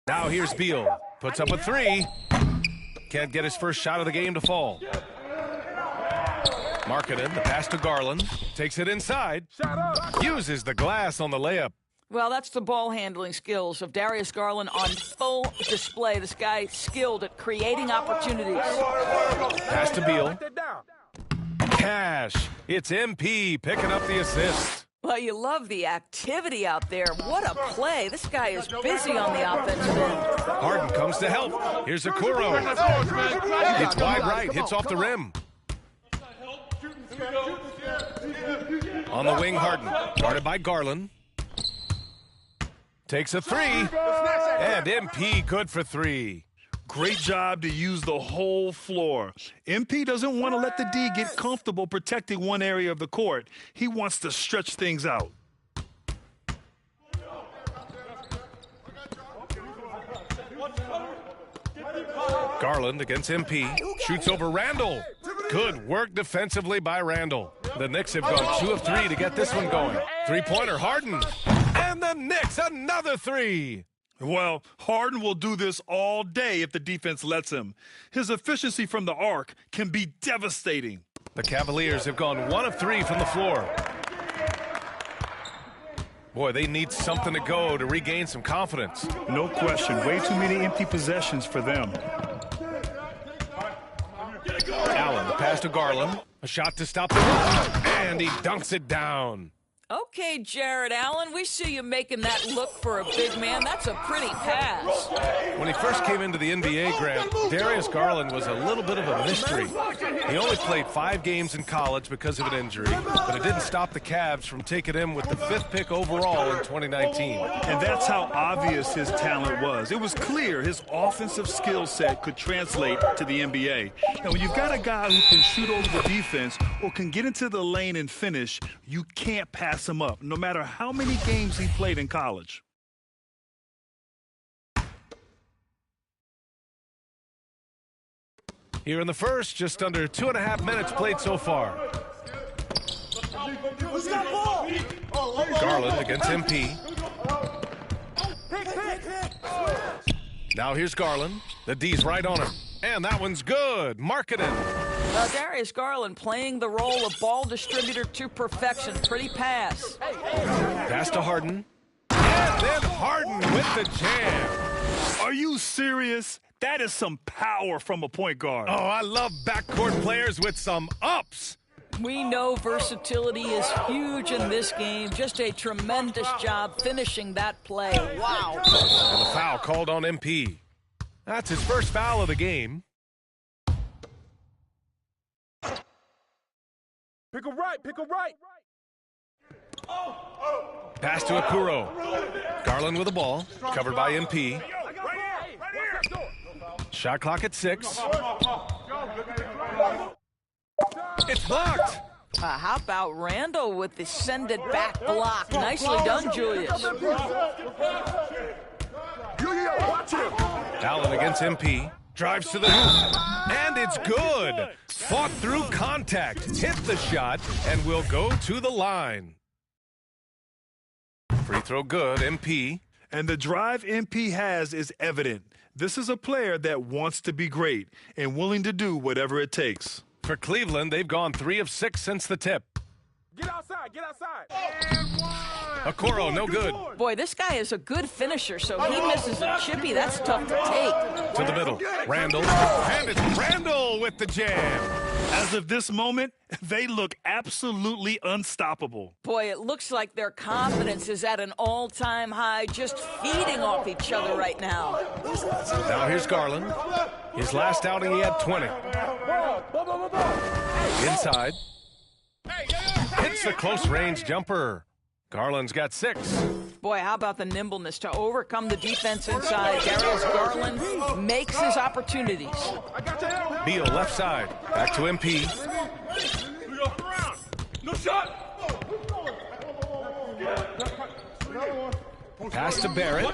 Now here's Beal. Puts up a three. Can't get his first shot of the game to fall. Markkanen, the pass to Garland. Takes it inside. Uses the glass on the layup. Well, that's the ball handling skills of Darius Garland on full display. This guy skilled at creating opportunities. Pass to Beal. Cash. It's MP picking up the assist. Well, you love the activity out there. What a play. This guy is busy on the offensive end. Harden comes to help. Here's Okoro. It's wide right. Hits off the rim. On the wing, Harden. Guarded by Garland. Takes a three. And MP good for three. Great job to use the whole floor. MP doesn't want to let the D get comfortable protecting one area of the court. He wants to stretch things out. Garland against MP. Shoots over Randall. Good work defensively by Randall. The Knicks have gone 2 of 3 to get this one going. Three-pointer, Harden. And the Knicks, another three. Well, Harden will do this all day if the defense lets him. His efficiency from the arc can be devastating. The Cavaliers have gone 1 of 3 from the floor. Boy, they need something to go to regain some confidence. No question. Way too many empty possessions for them. Allen, the pass to Garland. A shot to stop the run. And he dunks it down. Okay, Jared Allen, we see you making that look for a big man. That's a pretty pass. When he first came into the NBA, Grant, Darius Garland was a little bit of a mystery. He only played 5 games in college because of an injury, but it didn't stop the Cavs from taking him with the 5th pick overall in 2019. And that's how obvious his talent was. It was clear his offensive skill set could translate to the NBA. Now, when you've got a guy who can shoot over the defense or can get into the lane and finish, you can't pass him up, no matter how many games he played in college. Here in the first, just under 2.5 minutes played so far. Garland against MP. Now here's Garland. The D's right on him. And that one's good. Markkanen. Darius Garland playing the role of ball distributor to perfection. Pretty pass. Pass to Harden. And then Harden with the jam. Are you serious? That is some power from a point guard. Oh, I love backcourt players with some ups. We know versatility is huge in this game. Just a tremendous job finishing that play. Wow. And the foul called on MP. That's his first foul of the game. Pick a right, pick a right. Pass to Okoro. Garland with the ball, covered by MP. Shot clock at 6. It's blocked. How about Randall with the send-it back block? Nicely done, Julius. Allen against MP. Drives to the hoop. And it's good. Fought through contact. Hit the shot and will go to the line. Free throw good, MP. And the drive MP has is evident. This is a player that wants to be great and willing to do whatever it takes. For Cleveland, they've gone 3 of 6 since the tip. Get outside, get outside. Okoro, no good. Boy, this guy is a good finisher, so he misses a chippy. That's tough to take. To the middle, Randall. And it's Randall with the jam. As of this moment, they look absolutely unstoppable. Boy, it looks like their confidence is at an all-time high, just feeding off each other right now. Now here's Garland. His last outing, he had 20. Inside. Hits the close-range jumper. Garland's got 6. Boy, how about the nimbleness to overcome the defense inside? Darius Garland makes his opportunities. Beal left side. Back to MP. No shot. Pass to Barrett.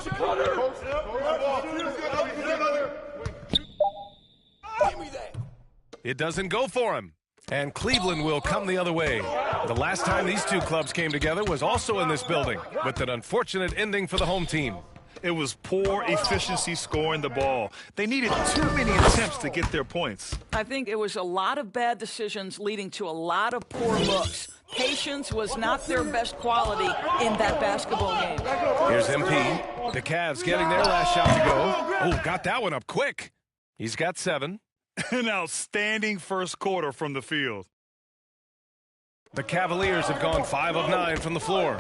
It doesn't go for him. And Cleveland will come the other way. The last time these two clubs came together was also in this building, with an unfortunate ending for the home team. It was poor efficiency scoring the ball. They needed too many attempts to get their points. I think it was a lot of bad decisions leading to a lot of poor looks. Patience was not their best quality in that basketball game. Here's MP. The Cavs getting their last shot to go. Oh, got that one up quick. He's got 7. An outstanding first quarter from the field. The Cavaliers have gone 5 of 9 from the floor.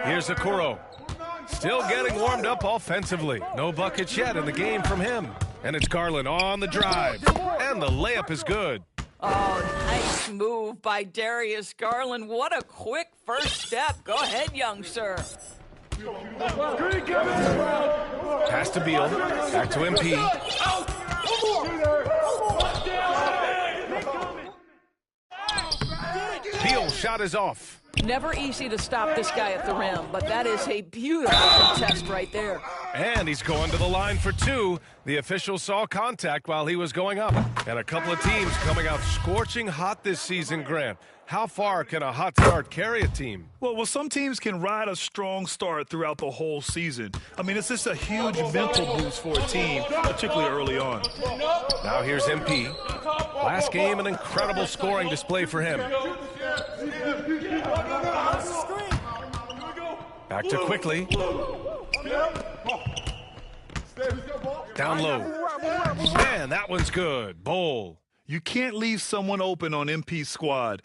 Here's Okoro. Still getting warmed up offensively. No buckets yet in the game from him. And it's Garland on the drive. And the layup is good. Oh, nice move by Darius Garland. What a quick first step. Go ahead, young sir. Pass to Beal. Back to MP. Beal shot is off. Never easy to stop this guy at the rim, but that is a beautiful contest right there. And he's going to the line for 2. The official saw contact while he was going up. And a couple of teams coming out scorching hot this season, Grant. How far can a hot start carry a team? Well, some teams can ride a strong start throughout the whole season. I mean, it's just a huge mental boost for a team, particularly early on. Now here's MP. Last game, an incredible scoring display for him. Back to quickly. Down low. Man, that one's good. Bowl. You can't leave someone open on MP's squad.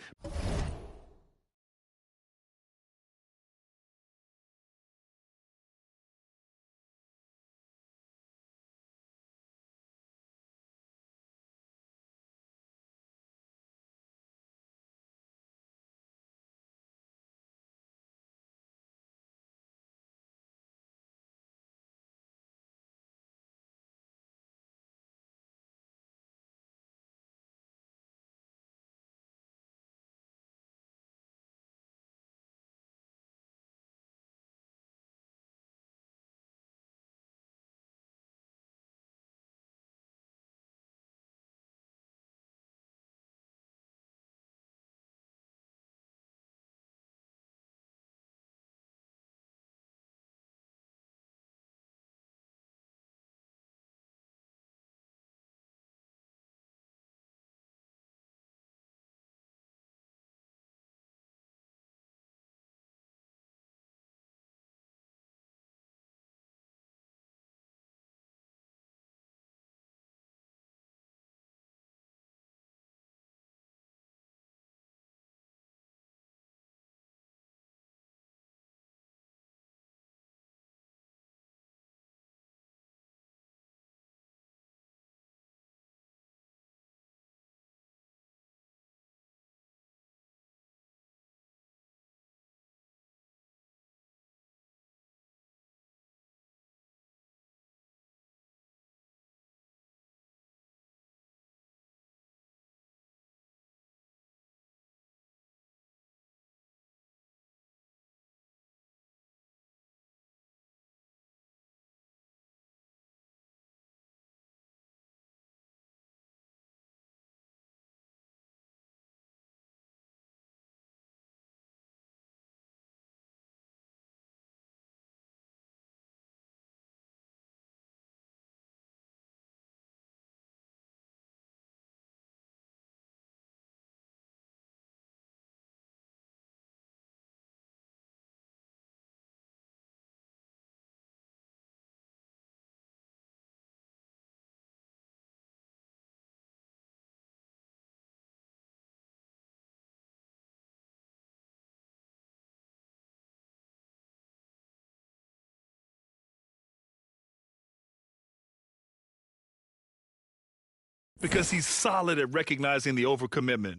Because he's solid at recognizing the overcommitment.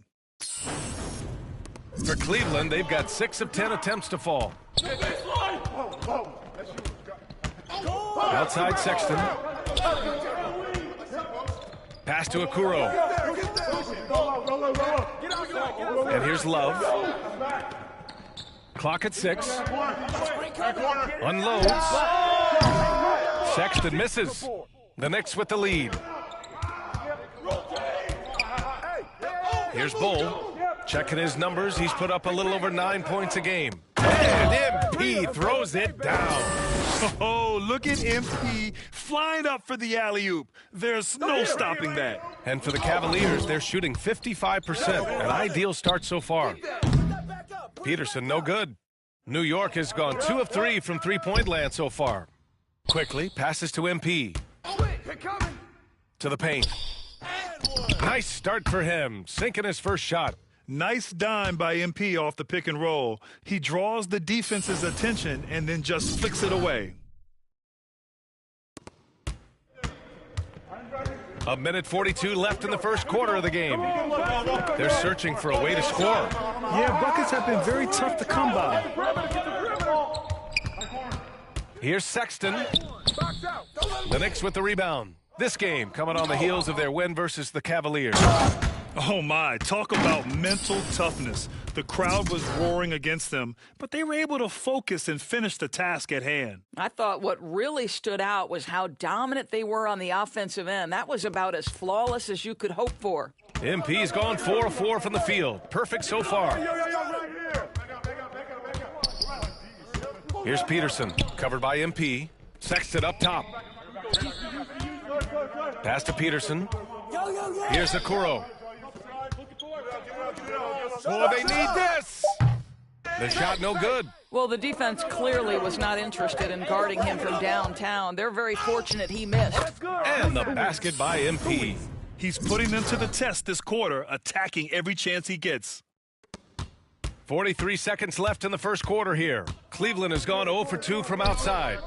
For Cleveland, they've got 6 of 10 attempts to fall. Outside Sexton. Pass to Okoro. And here's Love. Clock at 6. Unloads. Sexton misses. The Knicks with the lead. Here's Bull. Checking his numbers. He's put up a little over 9 points a game. And MP throws it down. Oh, look at MP flying up for the alley-oop. There's no stopping that. And for the Cavaliers, they're shooting 55%. An ideal start so far. Peterson, no good. New York has gone 2 of 3 from three-point land so far. Quickly passes to MP. To the paint. Nice start for him, sinking his first shot. Nice dime by MP off the pick and roll. He draws the defense's attention and then just flicks it away. A minute 42 left in the first quarter of the game. They're searching for a way to score. Yeah, buckets have been very tough to come by. Here's Sexton. The Knicks with the rebound. This game coming on the heels of their win versus the Cavaliers. Oh my, talk about mental toughness. The crowd was roaring against them, but they were able to focus and finish the task at hand. I thought what really stood out was how dominant they were on the offensive end. That was about as flawless as you could hope for. MP's gone 4 of 4 from the field. Perfect so far. Here's Peterson, covered by MP. Sexton up top. Pass to Peterson. Here's Okoro. Oh, they need this! The shot no good. Well, the defense clearly was not interested in guarding him from downtown. They're very fortunate he missed. And the basket by MP. He's putting them to the test this quarter, attacking every chance he gets. 43 seconds left in the first quarter here. Cleveland has gone 0 for 2 from outside.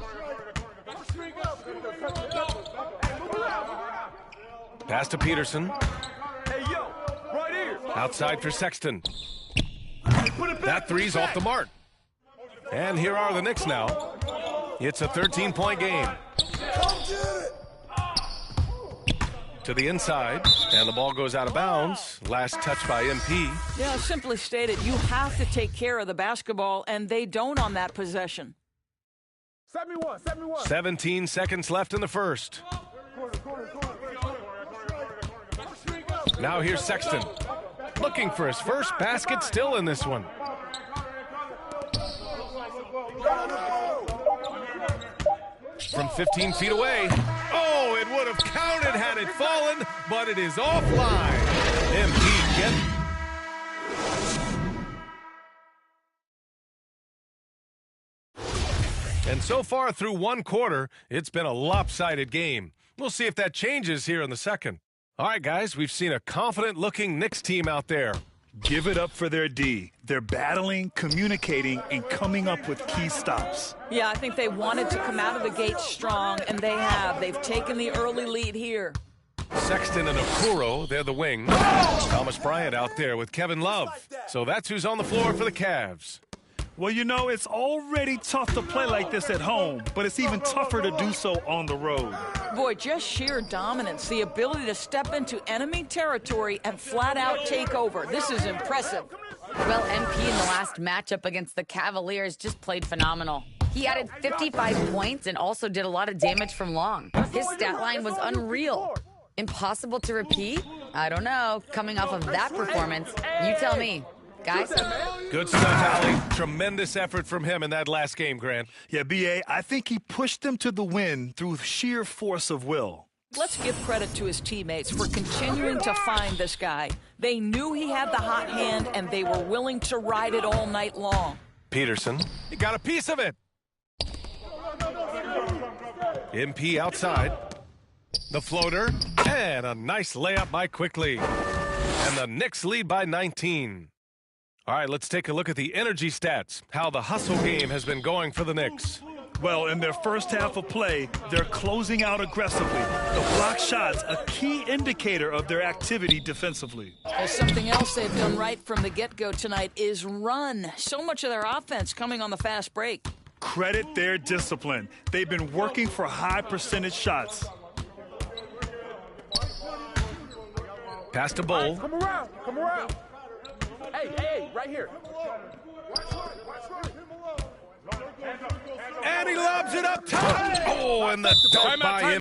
Pass to Peterson. Outside for Sexton. That three's off the mark. And here are the Knicks now. It's a 13-point game. To the inside, and the ball goes out of bounds. Last touch by MP. Yeah, simply stated, you have to take care of the basketball, and they don't on that possession. 17 seconds left in the first. Now here's Sexton. Looking for his first basket, still in this one. From 15 feet away. Oh, it would have counted had it fallen, but it is offline. MP gets. And so far through one quarter, it's been a lopsided game. We'll see if that changes here in the second. All right, guys, we've seen a confident-looking Knicks team out there. Give it up for their D. They're battling, communicating, and coming up with key stops. Yeah, I think they wanted to come out of the gate strong, and they have. They've taken the early lead here. Sexton and Okoro, they're the wings. Thomas Bryant out there with Kevin Love. So that's who's on the floor for the Cavs. Well, you know, it's already tough to play like this at home, but it's even tougher to do so on the road. Boy, just sheer dominance, the ability to step into enemy territory and flat out take over. This is impressive. Well, MP in the last matchup against the Cavaliers just played phenomenal. He added 55 points and also did a lot of damage from long. His stat line was unreal. Impossible to repeat? I don't know. Coming off of that performance, you tell me. Guys? Good stuff, Allie. Tremendous effort from him in that last game, Grant. Yeah, B.A., I think he pushed them to the win through sheer force of will. Let's give credit to his teammates for continuing to find this guy. They knew he had the hot hand, and they were willing to ride it all night long. Peterson, he got a piece of it. MP outside. The floater, and a nice layup by Quickly. And the Knicks lead by 19. All right, let's take a look at the energy stats, how the hustle game has been going for the Knicks. Well, in their first half of play, they're closing out aggressively. The block shots, a key indicator of their activity defensively. Something else they've done right from the get-go tonight is run. So much of their offense coming on the fast break. Credit their discipline. They've been working for high percentage shots. Pass to Bull. Come around, come around. Hey, right here. And he lobs it up top. Oh, and the dunk by him.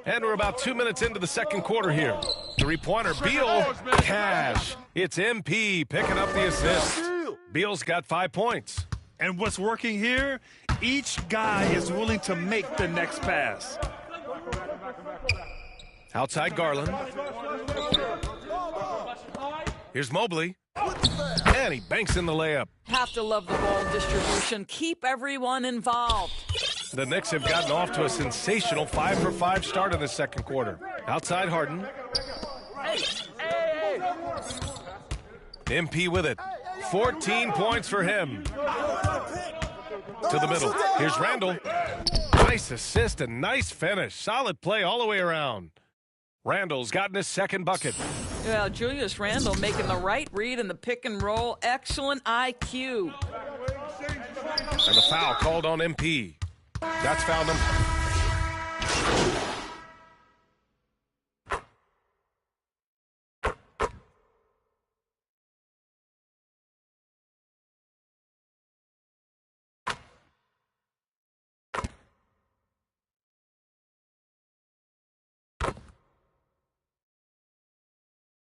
And we're about 2 minutes into the second quarter here. Three-pointer, Beal, cash. It's MP picking up the assist. Beal's got 5 points. And what's working here, each guy is willing to make the next pass. Outside Garland. Here's Mobley. And he banks in the layup. Have to love the ball distribution. Keep everyone involved. The Knicks have gotten off to a sensational 5-for-5 start in the second quarter. Outside Harden. MP with it. 14 points for him. To the middle. Here's Randall. Nice assist and nice finish. Solid play all the way around. Randall's gotten his second bucket. Well, Julius Randle making the right read in the pick and roll. Excellent IQ. And the foul called on MP. That's foul number.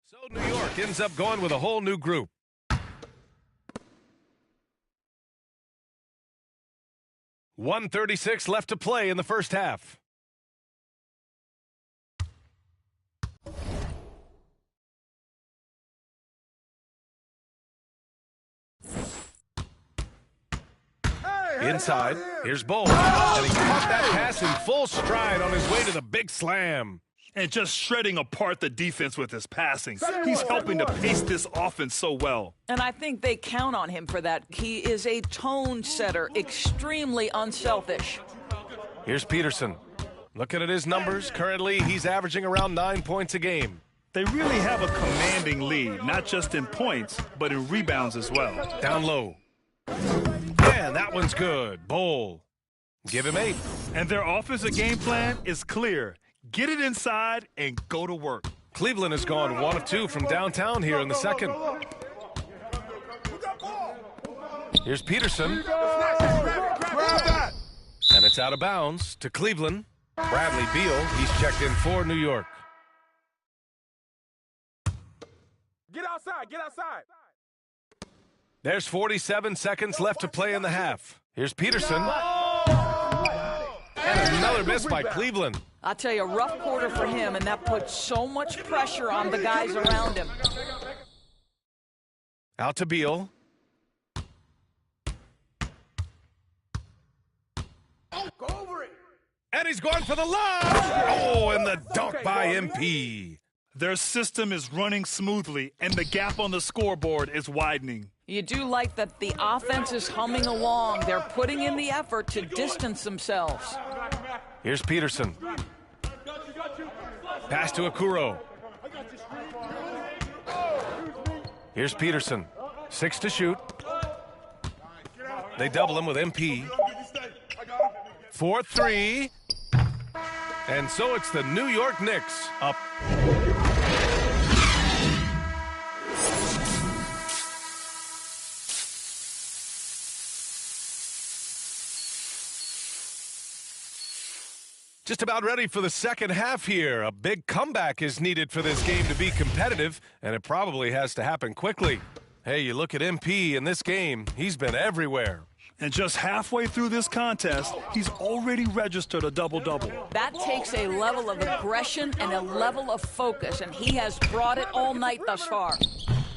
So New York ends up going with a whole new group. .136 left to play in the first half. Inside, here's Bol. And he caught that pass in full stride on his way to the big slam. And just shredding apart the defense with his passing. He's helping to pace this offense so well. And I think they count on him for that. He is a tone setter, extremely unselfish. Here's Peterson. Looking at his numbers, currently he's averaging around 9 points a game. They really have a commanding lead, not just in points, but in rebounds as well. Down low. And that one's good. Bol. Give him 8. And their offensive game plan is clear. Get it inside and go to work. Cleveland has gone 1 of 2 from downtown here in the second. Here's Peterson. And it's out of bounds to Cleveland. Bradley Beal, he's checked in for New York. Get outside, get outside. There's 47 seconds left to play in the half. Here's Peterson. And another miss by Cleveland. I'll tell you, a rough quarter for him, and that puts so much pressure on the guys around him. Out to Beal. Go over it. And he's going for the lob. Oh, and the dunk by MP. Their system is running smoothly, and the gap on the scoreboard is widening. You do like that the offense is humming along. They're putting in the effort to distance themselves. Here's Peterson. Pass to Okoro. Here's Peterson. 6 to shoot. They double him with MP. 4-3. And so it's the New York Knicks up. Just about ready for the second half here. A big comeback is needed for this game to be competitive, and it probably has to happen quickly. Hey, you look at MP in this game, he's been everywhere. And just halfway through this contest, he's already registered a double-double. That takes a level of aggression and a level of focus, and he has brought it all night thus far.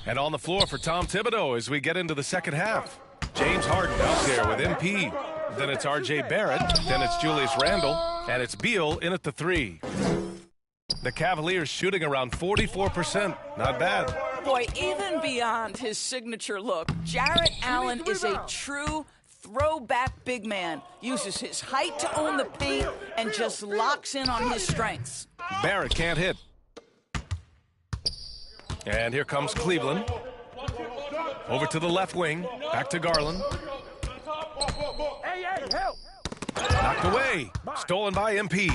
And on the floor for Tom Thibodeau as we get into the second half. James Harden out there with MP. Then it's R.J. Barrett. Then it's Julius Randle. And it's Beal in at the 3. The Cavaliers shooting around 44%. Not bad. Boy, even beyond his signature look, Jarrett Allen is a true throwback big man. Uses his height to own the paint and just locks in on his strengths. Barrett can't hit. And here comes Cleveland. Over to the left wing. Back to Garland. Hey, help! Knocked away. Stolen by MP.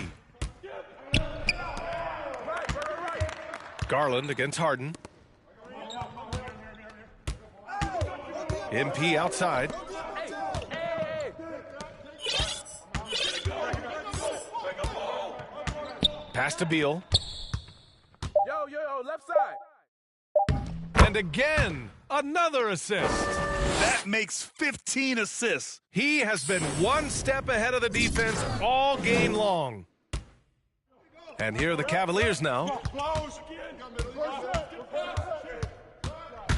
Garland against Harden. MP outside. Pass to Beal. Yo, left side. And again, another assist. That makes 15 assists. He has been one step ahead of the defense all game long. And here are the Cavaliers now.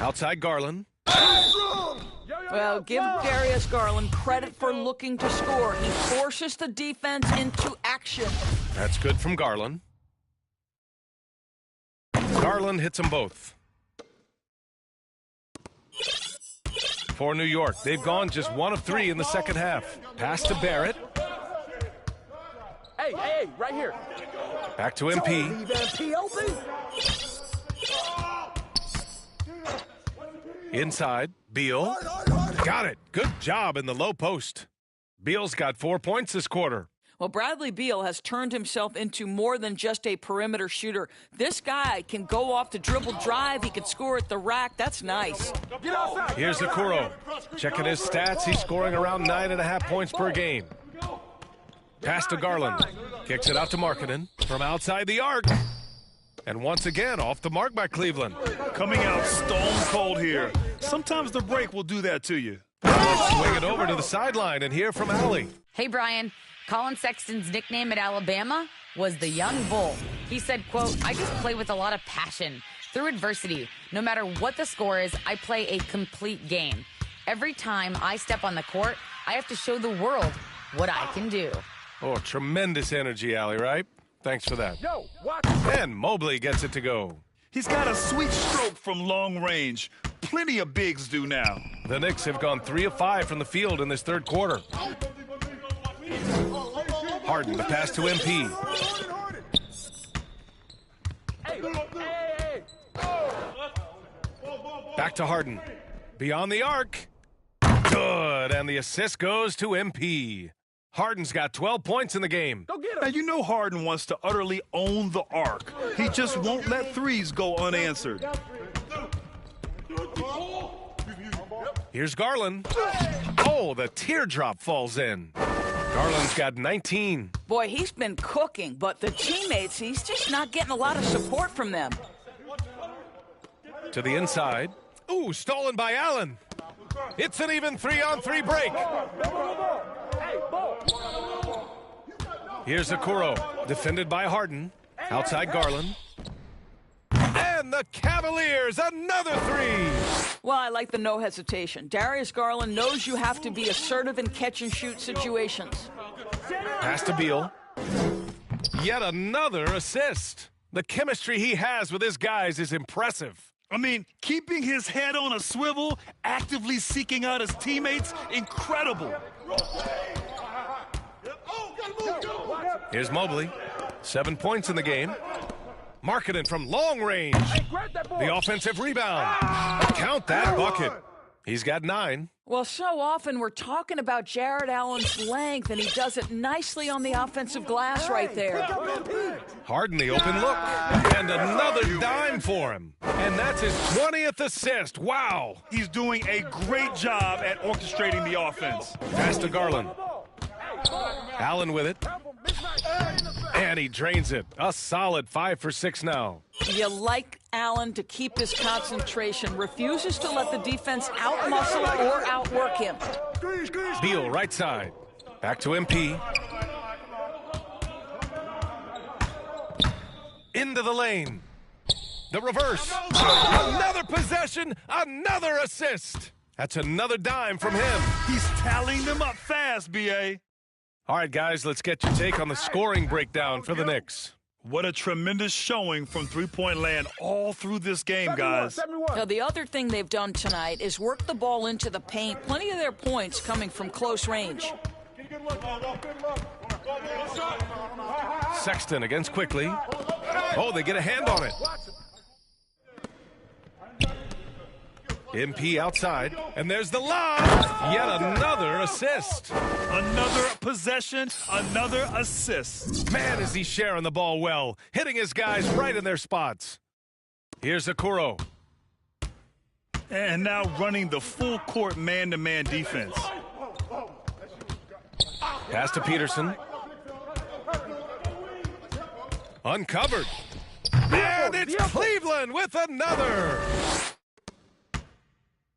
Outside Garland. Well, give Darius Garland credit for looking to score. He forces the defense into action. That's good from Garland. Garland hits them both. For New York, they've gone just 1 of 3 in the second half. Pass to Barrett. Hey, right here. Back to MP. Leave MP open. Inside, Beal. Got it. Good job in the low post. Beal's got 4 points this quarter. Well, Bradley Beal has turned himself into more than just a perimeter shooter. This guy can go off the dribble drive. He can score at the rack. That's nice. Here's Okoro. Checking his stats. He's scoring around 9.5 points per game. Pass to Garland. Kicks it out to Markkanen from outside the arc. And once again, off the mark by Cleveland. Coming out stone cold here. Sometimes the break will do that to you. Swing it over to the sideline and hear from Allie. Hey, Brian. Colin Sexton's nickname at Alabama was the Young Bull. He said, quote, I just play with a lot of passion. Through adversity, no matter what the score is, I play a complete game. Every time I step on the court, I have to show the world what I can do. Oh, tremendous energy, Allie, right? Thanks for that. Yo, watch. And Mobley gets it to go. He's got a sweet stroke from long range. Plenty of bigs do now. The Knicks have gone 3 of 5 from the field in this third quarter. Harden, the pass to MP. Back to Harden. Beyond the arc. Good, and the assist goes to MP. Harden's got 12 points in the game. Now, you know Harden wants to utterly own the arc. He just won't let threes go unanswered. Here's Garland. Oh, the teardrop falls in. Garland's got 19. Boy, he's been cooking, but the teammates, he's just not getting a lot of support from them. To the inside. Ooh, stolen by Allen. It's an even 3-on-3 break. Here's Okoro, defended by Harden. Outside Garland. And the Cavaliers, another 3. Well, I like the no hesitation. Darius Garland knows you have to be assertive in catch-and-shoot situations. Pass to Beal. Yet another assist. The chemistry he has with his guys is impressive. I mean, keeping his head on a swivel, actively seeking out his teammates, incredible. Here's Mobley. 7 points in the game. Markkanen from long range. The offensive rebound. Count that bucket. He's got 9. Well, so often we're talking about Jared Allen's length, and he does it nicely on the offensive glass right there. Harden the open look. And another dime for him. And that's his 20th assist. Wow. He's doing a great job at orchestrating the offense. Pass to Garland. Allen with it. And he drains it. A solid 5 for 6 now. You like Allen to keep his concentration, refuses to let the defense outmuscle or outwork him. Beal right side. Back to MP. Into the lane. The reverse. Another possession, another assist. That's another dime from him. He's tallying them up fast, B.A. All right, guys, let's get your take on the scoring breakdown for the Knicks. What a tremendous showing from three-point land all through this game, guys. Now, the other thing they've done tonight is work the ball into the paint. Plenty of their points coming from close range. Sexton against Quickly. Oh, they get a hand on it. MP outside, and there's the lob. Yet another assist. Another possession, another assist. Man, is he sharing the ball well, hitting his guys right in their spots. Here's Okoro. And now running the full court man-to-man defense. Pass to Peterson. Uncovered. And it's Cleveland with another.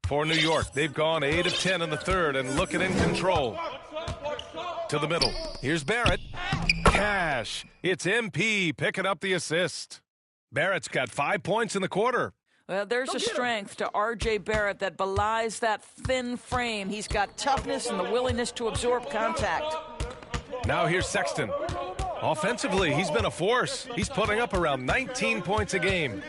For New York, they've gone 8 of 10 in the third and looking in control. To the middle. Here's Barrett. Cash. It's MP picking up the assist. Barrett's got 5 points in the quarter. Well, there's a strength to R.J. Barrett that belies that thin frame. He's got toughness and the willingness to absorb contact. Now here's Sexton. Offensively, he's been a force. He's putting up around 19 points a game.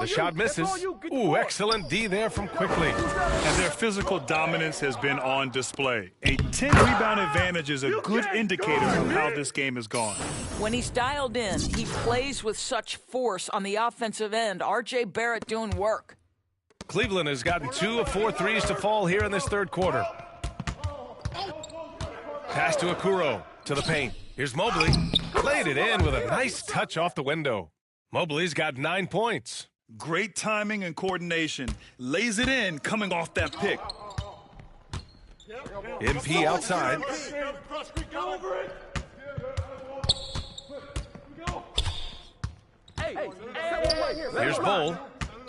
The shot misses. Ooh, excellent D there from Quickly. And their physical dominance has been on display. A 10-rebound advantage is a good indicator of how this game has gone. When he's dialed in, he plays with such force on the offensive end. R.J. Barrett doing work. Cleveland has gotten 2 of 4 threes to fall here in this third quarter. Pass to Okuro, to the paint. Here's Mobley. Played it in with a nice touch off the window. Mobley's got 9 points. Great timing and coordination. Lays it in coming off that pick. MP outside. Here's Bull.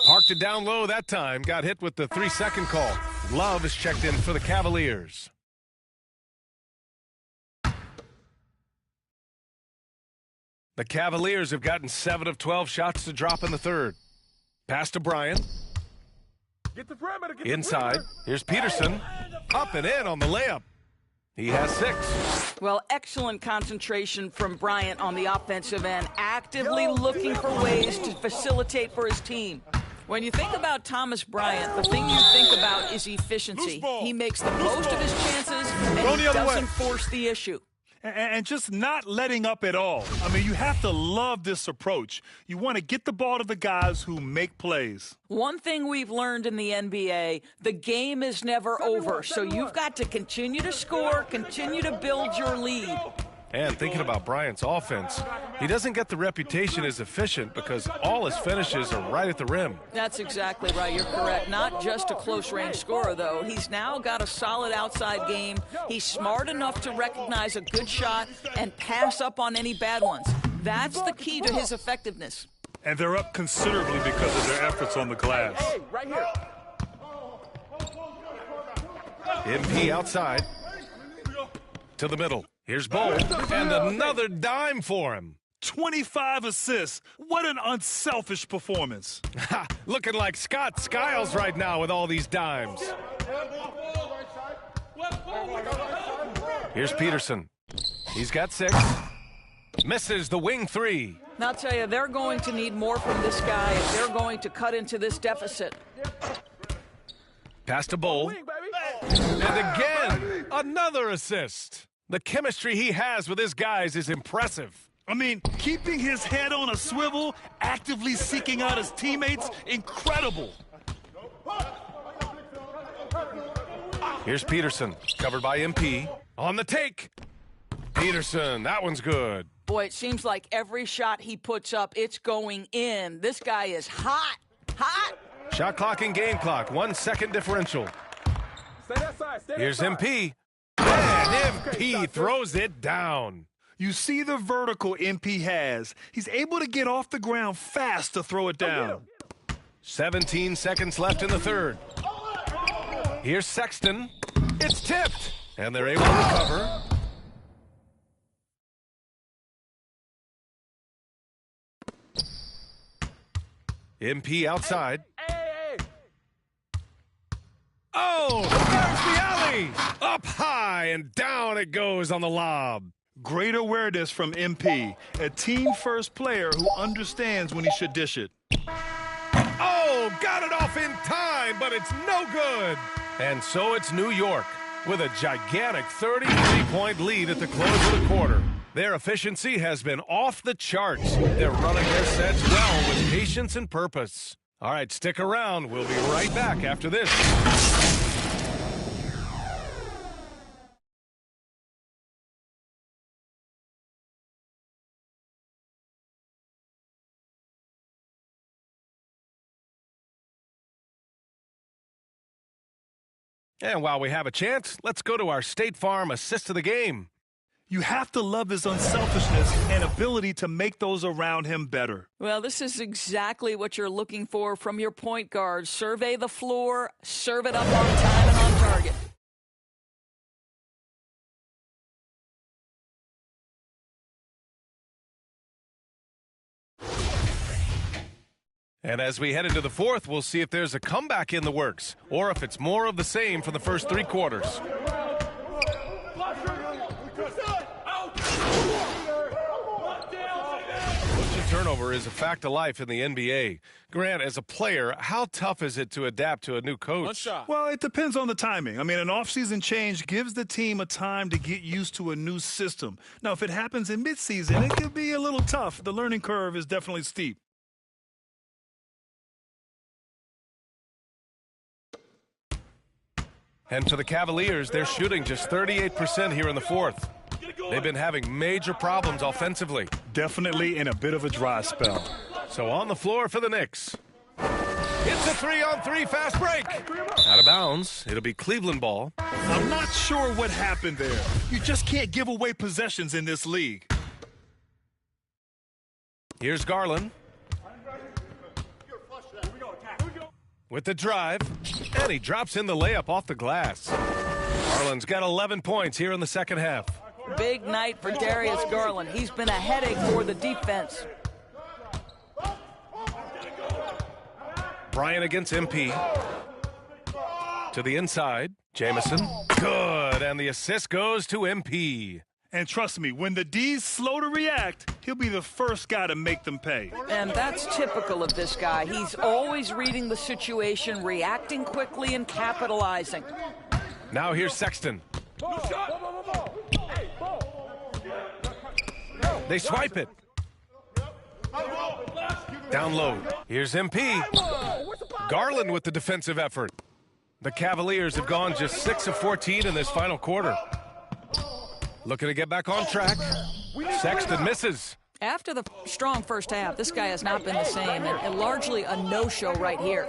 Parked it down low that time. Got hit with the 3-second call. Love is checked in for the Cavaliers. The Cavaliers have gotten 7 of 12 shots to drop in the third. Pass to Bryant. Inside. Here's Peterson. Up and in on the layup. He has 6. Well, excellent concentration from Bryant on the offensive end, actively looking for ways to facilitate for his team. When you think about Thomas Bryant, the thing you think about is efficiency. He makes the most of his chances, and he doesn't force the issue. And just not letting up at all. I mean, you have to love this approach. You want to get the ball to the guys who make plays. One thing we've learned in the NBA, the game is never over. So you've got to continue to score, continue to build your lead. And thinking about Bryant's offense, he doesn't get the reputation as efficient because all his finishes are right at the rim. That's exactly right. You're correct. Not just a close-range scorer, though. He's now got a solid outside game. He's smart enough to recognize a good shot and pass up on any bad ones. That's the key to his effectiveness. And they're up considerably because of their efforts on the glass. Hey, right here. MP outside. To the middle. Here's Bull, and another dime for him. 25 assists. What an unselfish performance. Looking like Scott Skiles right now with all these dimes. Here's Peterson. He's got 6. Misses the wing 3. Now, I'll tell you, they're going to need more from this guy if they're going to cut into this deficit. Pass to Bull. And again, another assist. The chemistry he has with his guys is impressive. I mean, keeping his head on a swivel, actively seeking out his teammates, incredible. Here's Peterson, covered by MP. On the take. Peterson, that one's good. Boy, it seems like every shot he puts up, it's going in. This guy is hot. Hot. Shot clock and game clock, 1 second differential. Here's MP. And MP throws it down. You see the vertical MP has. He's able to get off the ground fast to throw it down. 17 seconds left in the third. Here's Sexton. It's tipped. And they're able to recover. MP outside. Oh, there's the alley. Up high and down it goes on the lob. Great awareness from MP, a team-first player who understands when he should dish it. Oh, got it off in time, but it's no good. And so it's New York with a gigantic 33-point lead at the close of the quarter. Their efficiency has been off the charts. They're running their sets well with patience and purpose. All right, stick around. We'll be right back after this. And while we have a chance, let's go to our State Farm assist of the game. You have to love his unselfishness and ability to make those around him better. Well, this is exactly what you're looking for from your point guard. Survey the floor, serve it up on time and on target. And as we head into the fourth, we'll see if there's a comeback in the works or if it's more of the same for the first three quarters. Turnover is a fact of life in the NBA. Grant, as a player, how tough is it to adapt to a new coach? Well, it depends on the timing. I mean, an offseason change gives the team a time to get used to a new system. Now, if it happens in midseason, it could be a little tough. The learning curve is definitely steep. And for the Cavaliers, they're shooting just 38% here in the fourth. They've been having major problems offensively. Definitely in a bit of a dry spell. So on the floor for the Knicks. It's a 3-on-3 fast break. Out of bounds. It'll be Cleveland ball. I'm not sure what happened there. You just can't give away possessions in this league. Here's Garland. With the drive. And he drops in the layup off the glass. Garland's got 11 points here in the second half. Big night for Darius Garland. He's been a headache for the defense. Bryant against MP. To the inside. Jamison. Good. And the assist goes to MP. And trust me, when the D's slow to react, he'll be the first guy to make them pay. And that's typical of this guy. He's always reading the situation, reacting quickly, and capitalizing. Now here's Sexton. They swipe it. Down low. Here's MP. Garland with the defensive effort. The Cavaliers have gone just 6 of 14 in this final quarter. Looking to get back on track. Sexton misses. After the strong first half, this guy has not been the same, and largely a no-show right here.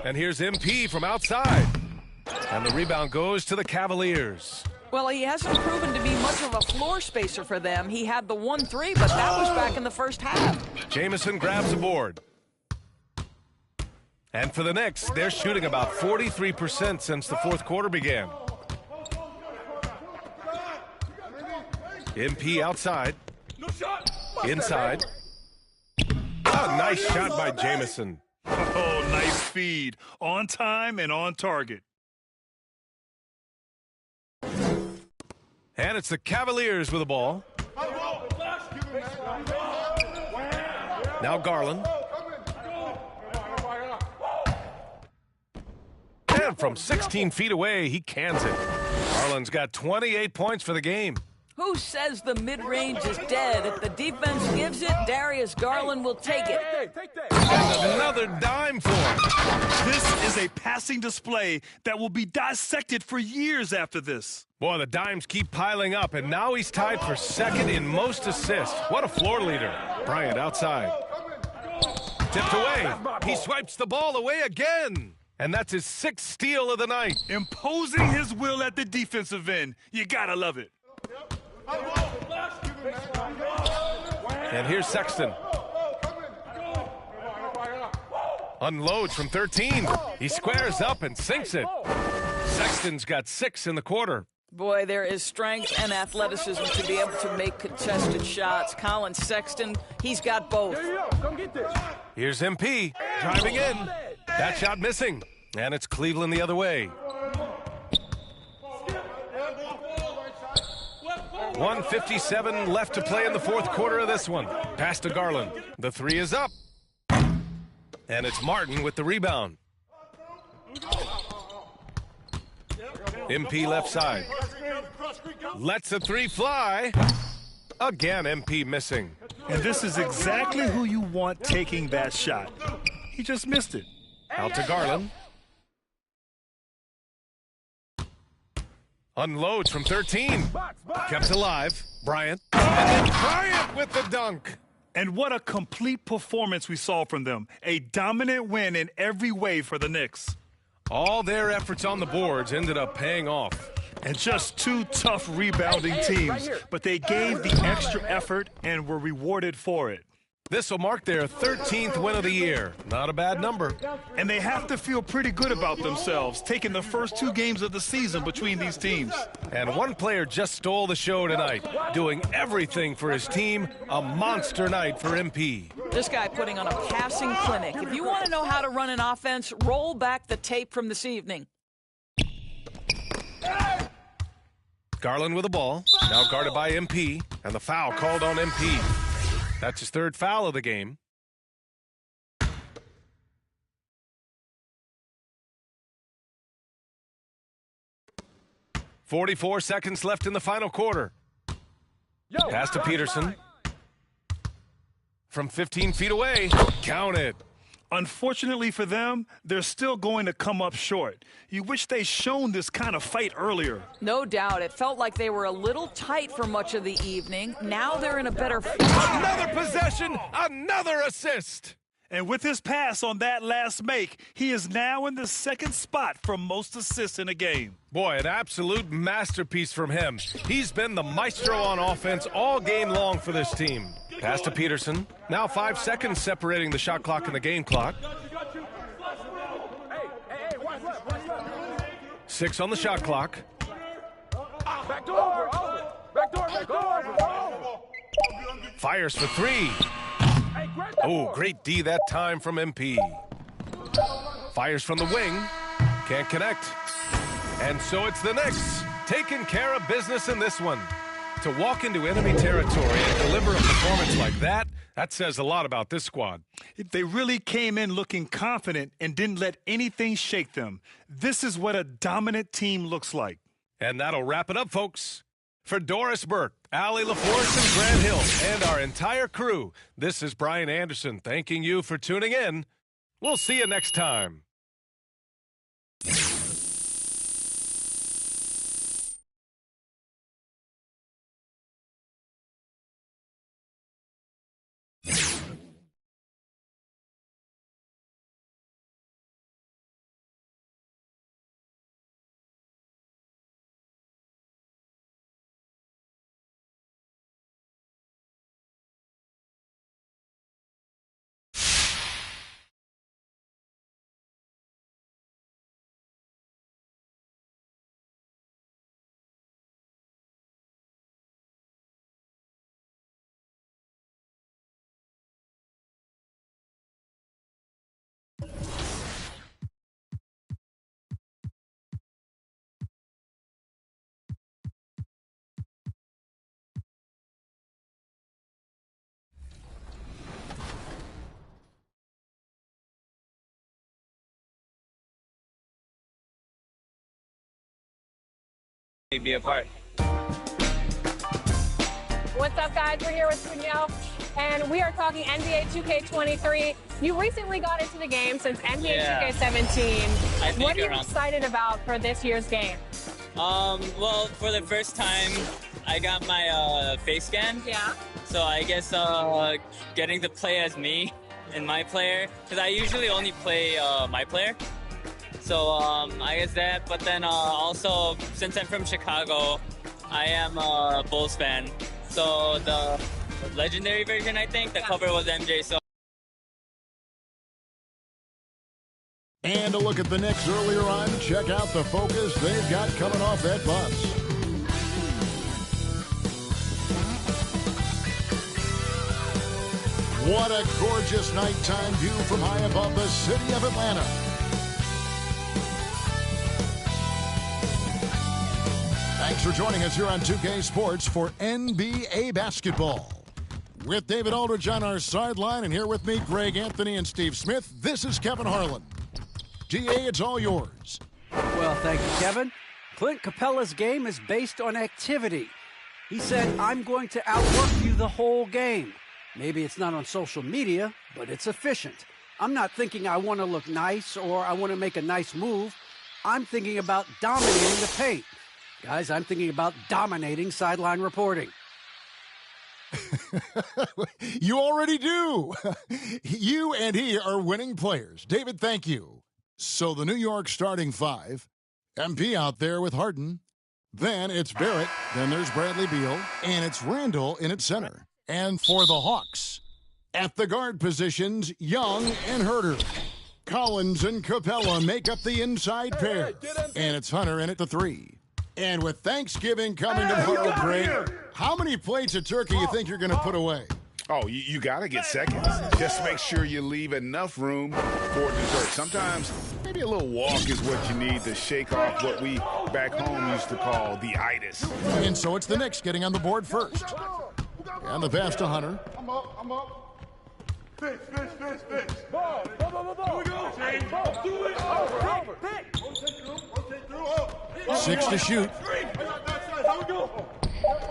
And here's MP from outside. And the rebound goes to the Cavaliers. Well, he hasn't proven to be much of a floor spacer for them. He had the 1-3, but that was back in the first half. Jamison grabs a board. And for the Knicks, they're shooting about 43% since the fourth quarter began. MP outside. Inside. Oh, nice shot by Jamison. Oh, nice feed. On time and on target. And it's the Cavaliers with the ball. Now Garland. And from 16 feet away, he cans it. Garland's got 28 points for the game. Who says the mid-range is dead? If the defense gives it, Darius Garland will take it. And another dime for him. This is a passing display that will be dissected for years after this. Boy, the dimes keep piling up, and now he's tied for second in most assists. What a floor leader. Bryant outside. Tipped away. He swipes the ball away again. And that's his 6th steal of the night. Imposing his will at the defensive end. You gotta love it. And here's Sexton. Unloads from 13. He squares up and sinks it. Sexton's got 6 in the quarter. Boy, there is strength and athleticism to be able to make contested shots. Colin Sexton, he's got both. Here's MP driving in. That shot missing. And it's Cleveland the other way. 1:57 left to play in the fourth quarter of this one. Pass to Garland. The 3 is up. And it's Martin with the rebound. MP left side. Lets the 3 fly. Again, MP missing. And this is exactly who you want taking that shot. He just missed it. Out to Garland. Unloads from 13. Kept alive. Bryant. And then Bryant with the dunk. And what a complete performance we saw from them. A dominant win in every way for the Knicks. All their efforts on the boards ended up paying off. And just two tough rebounding teams, but they gave the extra effort and were rewarded for it. This will mark their 13th win of the year. Not a bad number. And they have to feel pretty good about themselves, taking the first 2 games of the season between these teams. And one player just stole the show tonight, doing everything for his team. A monster night for MP. This guy putting on a passing clinic. If you want to know how to run an offense, roll back the tape from this evening. Garland with the ball, now guarded by MP, and the foul called on MP. That's his 3rd foul of the game. .44 seconds left in the final quarter. Pass to Peterson. From 15 feet away, count it. Unfortunately for them, they're still going to come up short. You wish they'd shown this kind of fight earlier. No doubt. It felt like they were a little tight for much of the evening. Now they're in a better... Another possession, another assist. And with his pass on that last make, he is now in the 2nd spot for most assists in a game. Boy, an absolute masterpiece from him. He's been the maestro on offense all game long for this team. Pass to Peterson. Now 5 seconds separating the shot clock and the game clock. 6 on the shot clock. Fires for 3. Oh, great D that time from MP. Fires from the wing. Can't connect. And so it's the Knicks taking care of business in this one. To walk into enemy territory and deliver a performance like that, that says a lot about this squad. They really came in looking confident and didn't let anything shake them. This is what a dominant team looks like. And that'll wrap it up, folks. For Doris Burke, Allie LaForce, and Grant Hill, and our entire crew, this is Brian Anderson thanking you for tuning in. We'll see you next time. Be a part. What's up, guys? We're here with Danielle, and we are talking NBA 2K23. You recently got into the game since NBA 2K17. What are you excited about for this year's game? Well, for the first time, I got my face scan. Yeah. So I guess getting to play as me and my player, because I usually only play my player. So I guess that, but then also, since I'm from Chicago, I am a Bulls fan. So the legendary version, I think, the cover was MJ. So. And a look at the Knicks earlier on. Check out the focus they've got coming off that bus. What a gorgeous nighttime view from high above the city of Atlanta. Thanks for joining us here on 2K Sports for NBA basketball. With David Aldridge on our sideline, and here with me, Greg Anthony and Steve Smith, this is Kevin Harlan. GA, it's all yours. Well, thank you, Kevin. Clint Capella's game is based on activity. He said, I'm going to outwork you the whole game. Maybe it's not on social media, but it's efficient. I'm not thinking I want to look nice or I want to make a nice move. I'm thinking about dominating the paint. Guys, I'm thinking about dominating sideline reporting. You already do. You and he are winning players. David, thank you. So the New York starting 5, MP out there with Harden, Then it's Barrett. Then there's Bradley Beal. And it's Randall in at center. And for the Hawks, at the guard positions, Young and Herter. Collins and Capella make up the inside pair. And it's Hunter in at the 3. And with Thanksgiving coming tomorrow, Greg, how many plates of turkey you think you're going to put away? Oh, you got to get seconds. Just make sure you leave enough room for dessert. Sometimes maybe a little walk is what you need to shake off what we back home used to call the itis. And so it's the Knicks getting on the board first. And the pass to Hunter. I'm up. Fix. Ball. Here we go. Do it. Rotate through. 6 to shoot.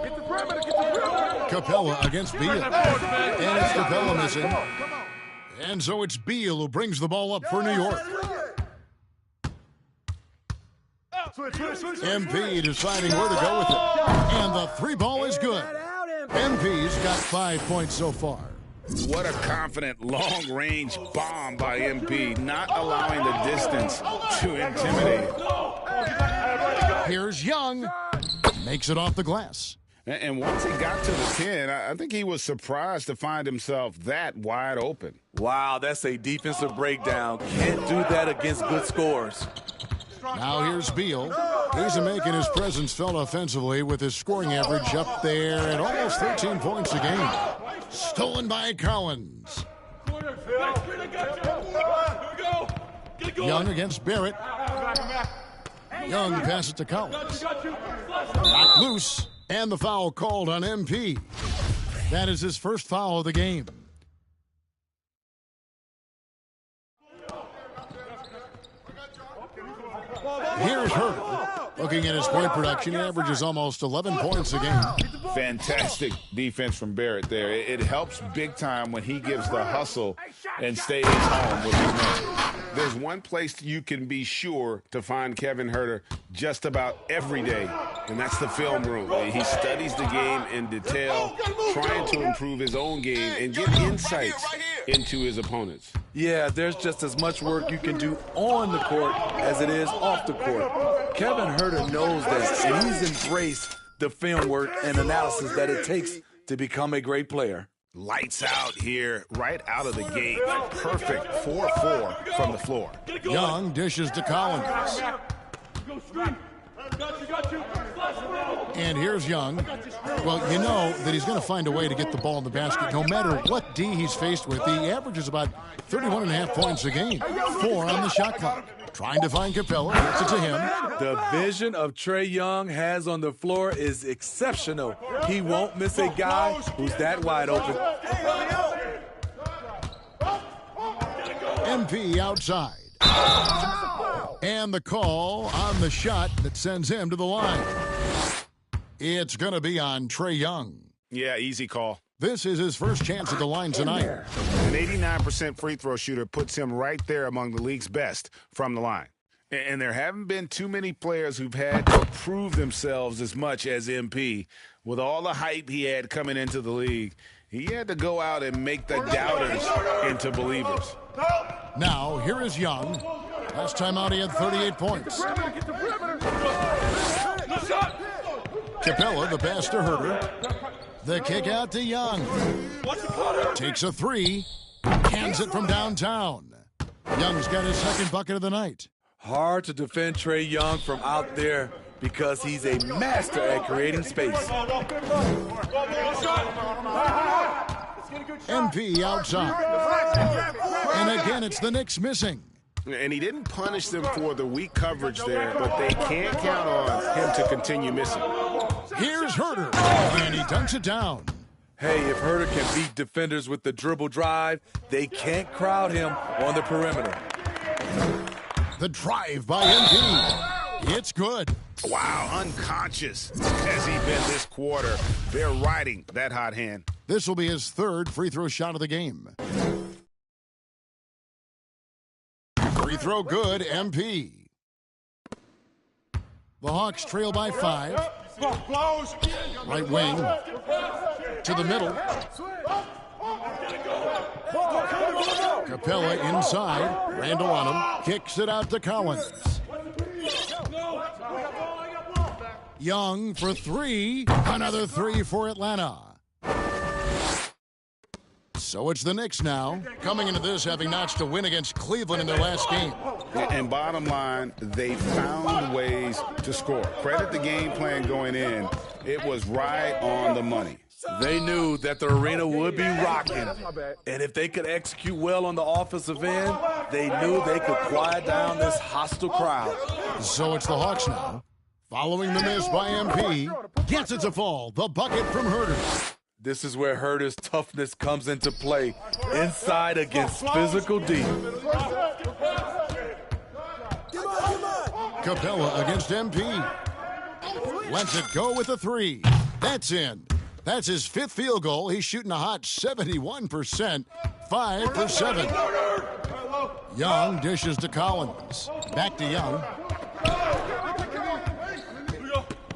Get the perimeter. Capella against Beal. And it's Capella missing. And so it's Beal who brings the ball up for New York. MP deciding where to go with it. And the 3 ball is good. MP's got 5 points so far. What a confident long-range bomb by MP, not allowing the distance to intimidate. Here's Young. Makes it off the glass. And once he got to the 10, I think he was surprised to find himself that wide open. Wow, that's a defensive breakdown. Can't do that against good scores. Now here's Beal. He's making his presence felt offensively with his scoring average up there at almost 13 points a game. Stolen by Collins. Young against Barrett. Young passes to Collins. Knocked loose, and the foul called on MP. That is his first foul of the game. Here's Herter. Looking at his point production, he averages almost 11 points a game. Fantastic defense from Barrett there. It helps big time when he gives the hustle and stays home with his man. There's one place you can be sure to find Kevin Herter just about every day, and that's the film room. He studies the game in detail, trying to improve his own game and get insights into his opponents. Yeah, there's just as much work you can do on the court as it is off the court. Kevin Herter knows that, and he's embraced the film work and analysis that it takes to become a great player. Lights out here, right out of the gate. Perfect 4-4 from the floor. Young dishes to Collins. And here's Young. Well, you know that he's going to find a way to get the ball in the basket no matter what D he's faced with. He averages about 31.5 points a game. 4 on the shot clock. Trying to find Capella. Gets it to him. The vision of Trae Young has on the floor is exceptional. He won't miss a guy who's that wide open. MP outside. And the call on the shot that sends him to the line. It's going to be on Trae Young. Yeah, easy call. This is his first chance at the line tonight. An 89% free throw shooter puts him right there among the league's best from the line. And there haven't been too many players who've had to prove themselves as much as MP. With all the hype he had coming into the league, he had to go out and make the doubters into believers. Now, here is Young. Last time out, he had 38 points. Capella, the pass to Herter. The kick out to Young. Takes a 3. Hands it from downtown. Young's got his second bucket of the night. Hard to defend Trae Young from out there because he's a master at creating space. MP outside. And again, it's the Knicks missing. And he didn't punish them for the weak coverage there, but they can't count on him to continue missing. Here's Herter, and he dunks it down. Hey, if Herter can beat defenders with the dribble drive, they can't crowd him on the perimeter. The drive by MP. It's good. Wow, unconscious has he been this quarter. They're riding that hot hand. This will be his third free throw shot of the game. Free throw good, MP. The Hawks trail by 5. Right wing to the middle. Capella inside. Randall on him. Kicks it out to Collins. Young for three. Another three for Atlanta. So it's the Knicks now, coming into this having notched a win against Cleveland in their last game. And bottom line, they found ways to score. Credit the game plan going in. It was right on the money. They knew that the arena would be rocking, and if they could execute well on the offensive end, they knew they could quiet down this hostile crowd. So it's the Hawks now, following the miss by MP. Gets it to fall, the bucket from Herter. This is where Herter's toughness comes into play, inside against physical D. Capella against MP. Lets it go with a three. That's in. That's his fifth field goal. He's shooting a hot 71%, 5 for 7. Young dishes to Collins. Back to Young.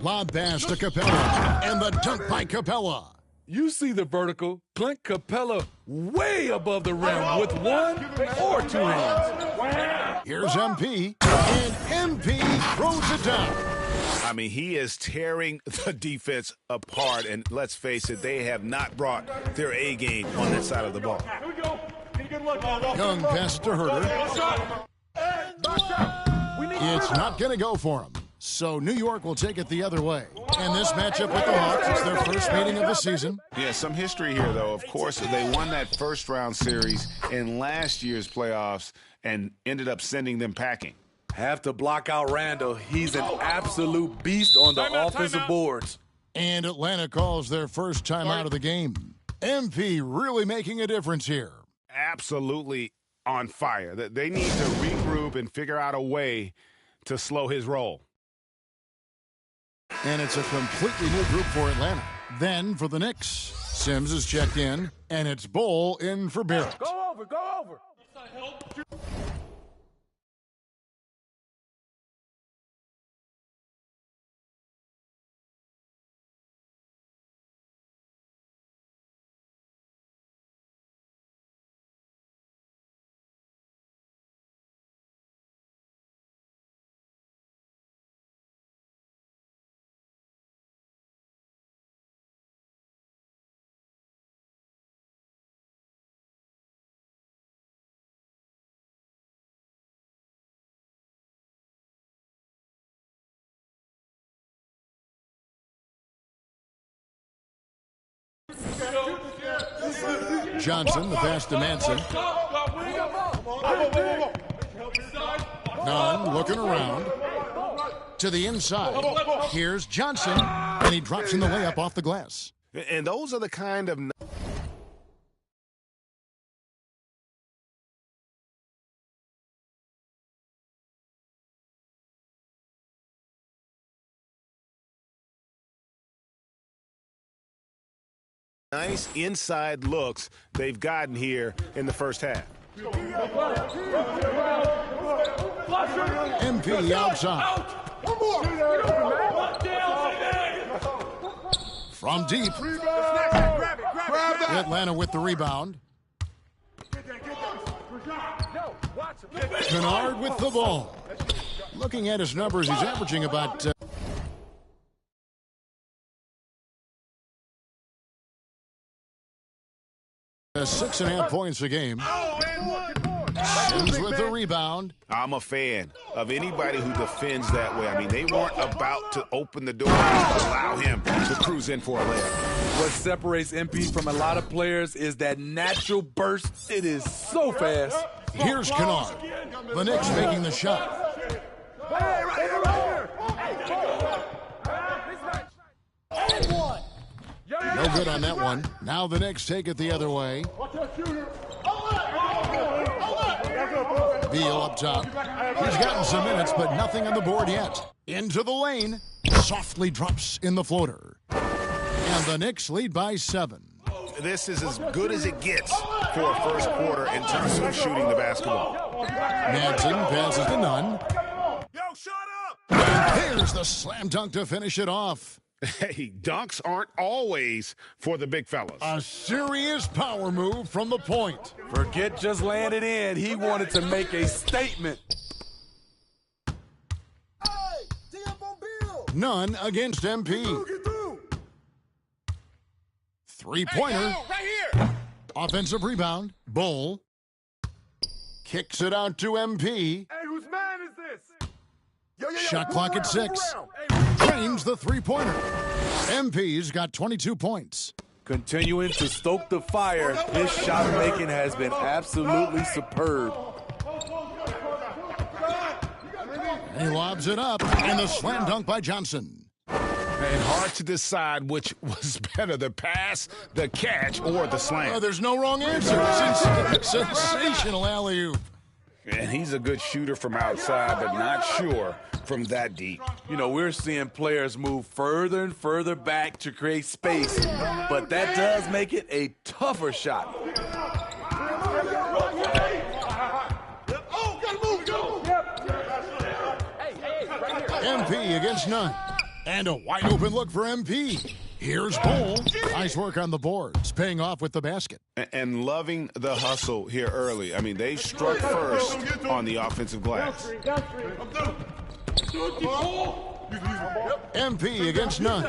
Lob pass to Capella. And the dunk by Capella. You see the vertical. Clint Capella way above the rim with one or two hands. Here's MP. And MP throws it down. I mean, he is tearing the defense apart, and let's face it, they have not brought their A game on that side of the ball. Young passes to Herter. It's not going to go for him. So New York will take it the other way. And this matchup with the Hawks is their first meeting of the season. Yeah, some history here, though. Of course, they won that first-round series in last year's playoffs and ended up sending them packing. Have to block out Randall. He's an absolute beast on the offensive boards. And Atlanta calls their first time out of the game. MP really making a difference here. Absolutely on fire. They need to regroup and figure out a way to slow his roll. And it's a completely new group for Atlanta. Then for the Knicks, Sims is checked in, and it's Bull in for Barrett. Go over, go over. Johnson, the pass to Manson. Nunn looking around. To the inside. Here's Johnson, and he drops in the layup off the glass. And those are the kind of... nice inside looks they've gotten here in the first half. MP outside. From deep. Atlanta with the rebound. Kennard with the ball. Looking at his numbers, he's averaging about... 6.5 points a game. Sims with the rebound. I'm a fan of anybody who defends that way. I mean, they weren't about to open the door and allow him to cruise in for a layup. What separates MP from a lot of players is that natural burst. It is so fast. Here's Kennard. The Knicks making the shot. No good on that one. Now the Knicks take it the other way. Beal up top. He's gotten some minutes, but nothing on the board yet. Into the lane. Softly drops in the floater. And the Knicks lead by 7. This is as good as it gets for a first quarter in terms of shooting the basketball. Manson passes to Nunn. Yo, shut up! And there's the slam dunk to finish it off. Hey, dunks aren't always for the big fellas. A serious power move from the point. Forget just laying it in. He wanted to make a statement. None against MP. Three-pointer. Right here. Offensive rebound. Bull. Kicks it out to MP. Hey, whose man is this? Yo, Shot clock at 6. Drains the three-pointer. MP's got 22 points. Continuing to stoke the fire, his shot making has been absolutely superb. He lobs it up, and the slam dunk by Johnson. And hard to decide which was better, the pass, the catch, or the slam. Oh, there's no wrong answer. Sensational alley-oop. And he's a good shooter from outside, but not sure from that deep. You know, we're seeing players move further and further back to create space, but that does make it a tougher shot. MP against none. And a wide open look for MP. Here's Bull. Nice work on the boards, paying off with the basket. And loving the hustle here early. I mean, they struck first on the offensive glass. MP against none.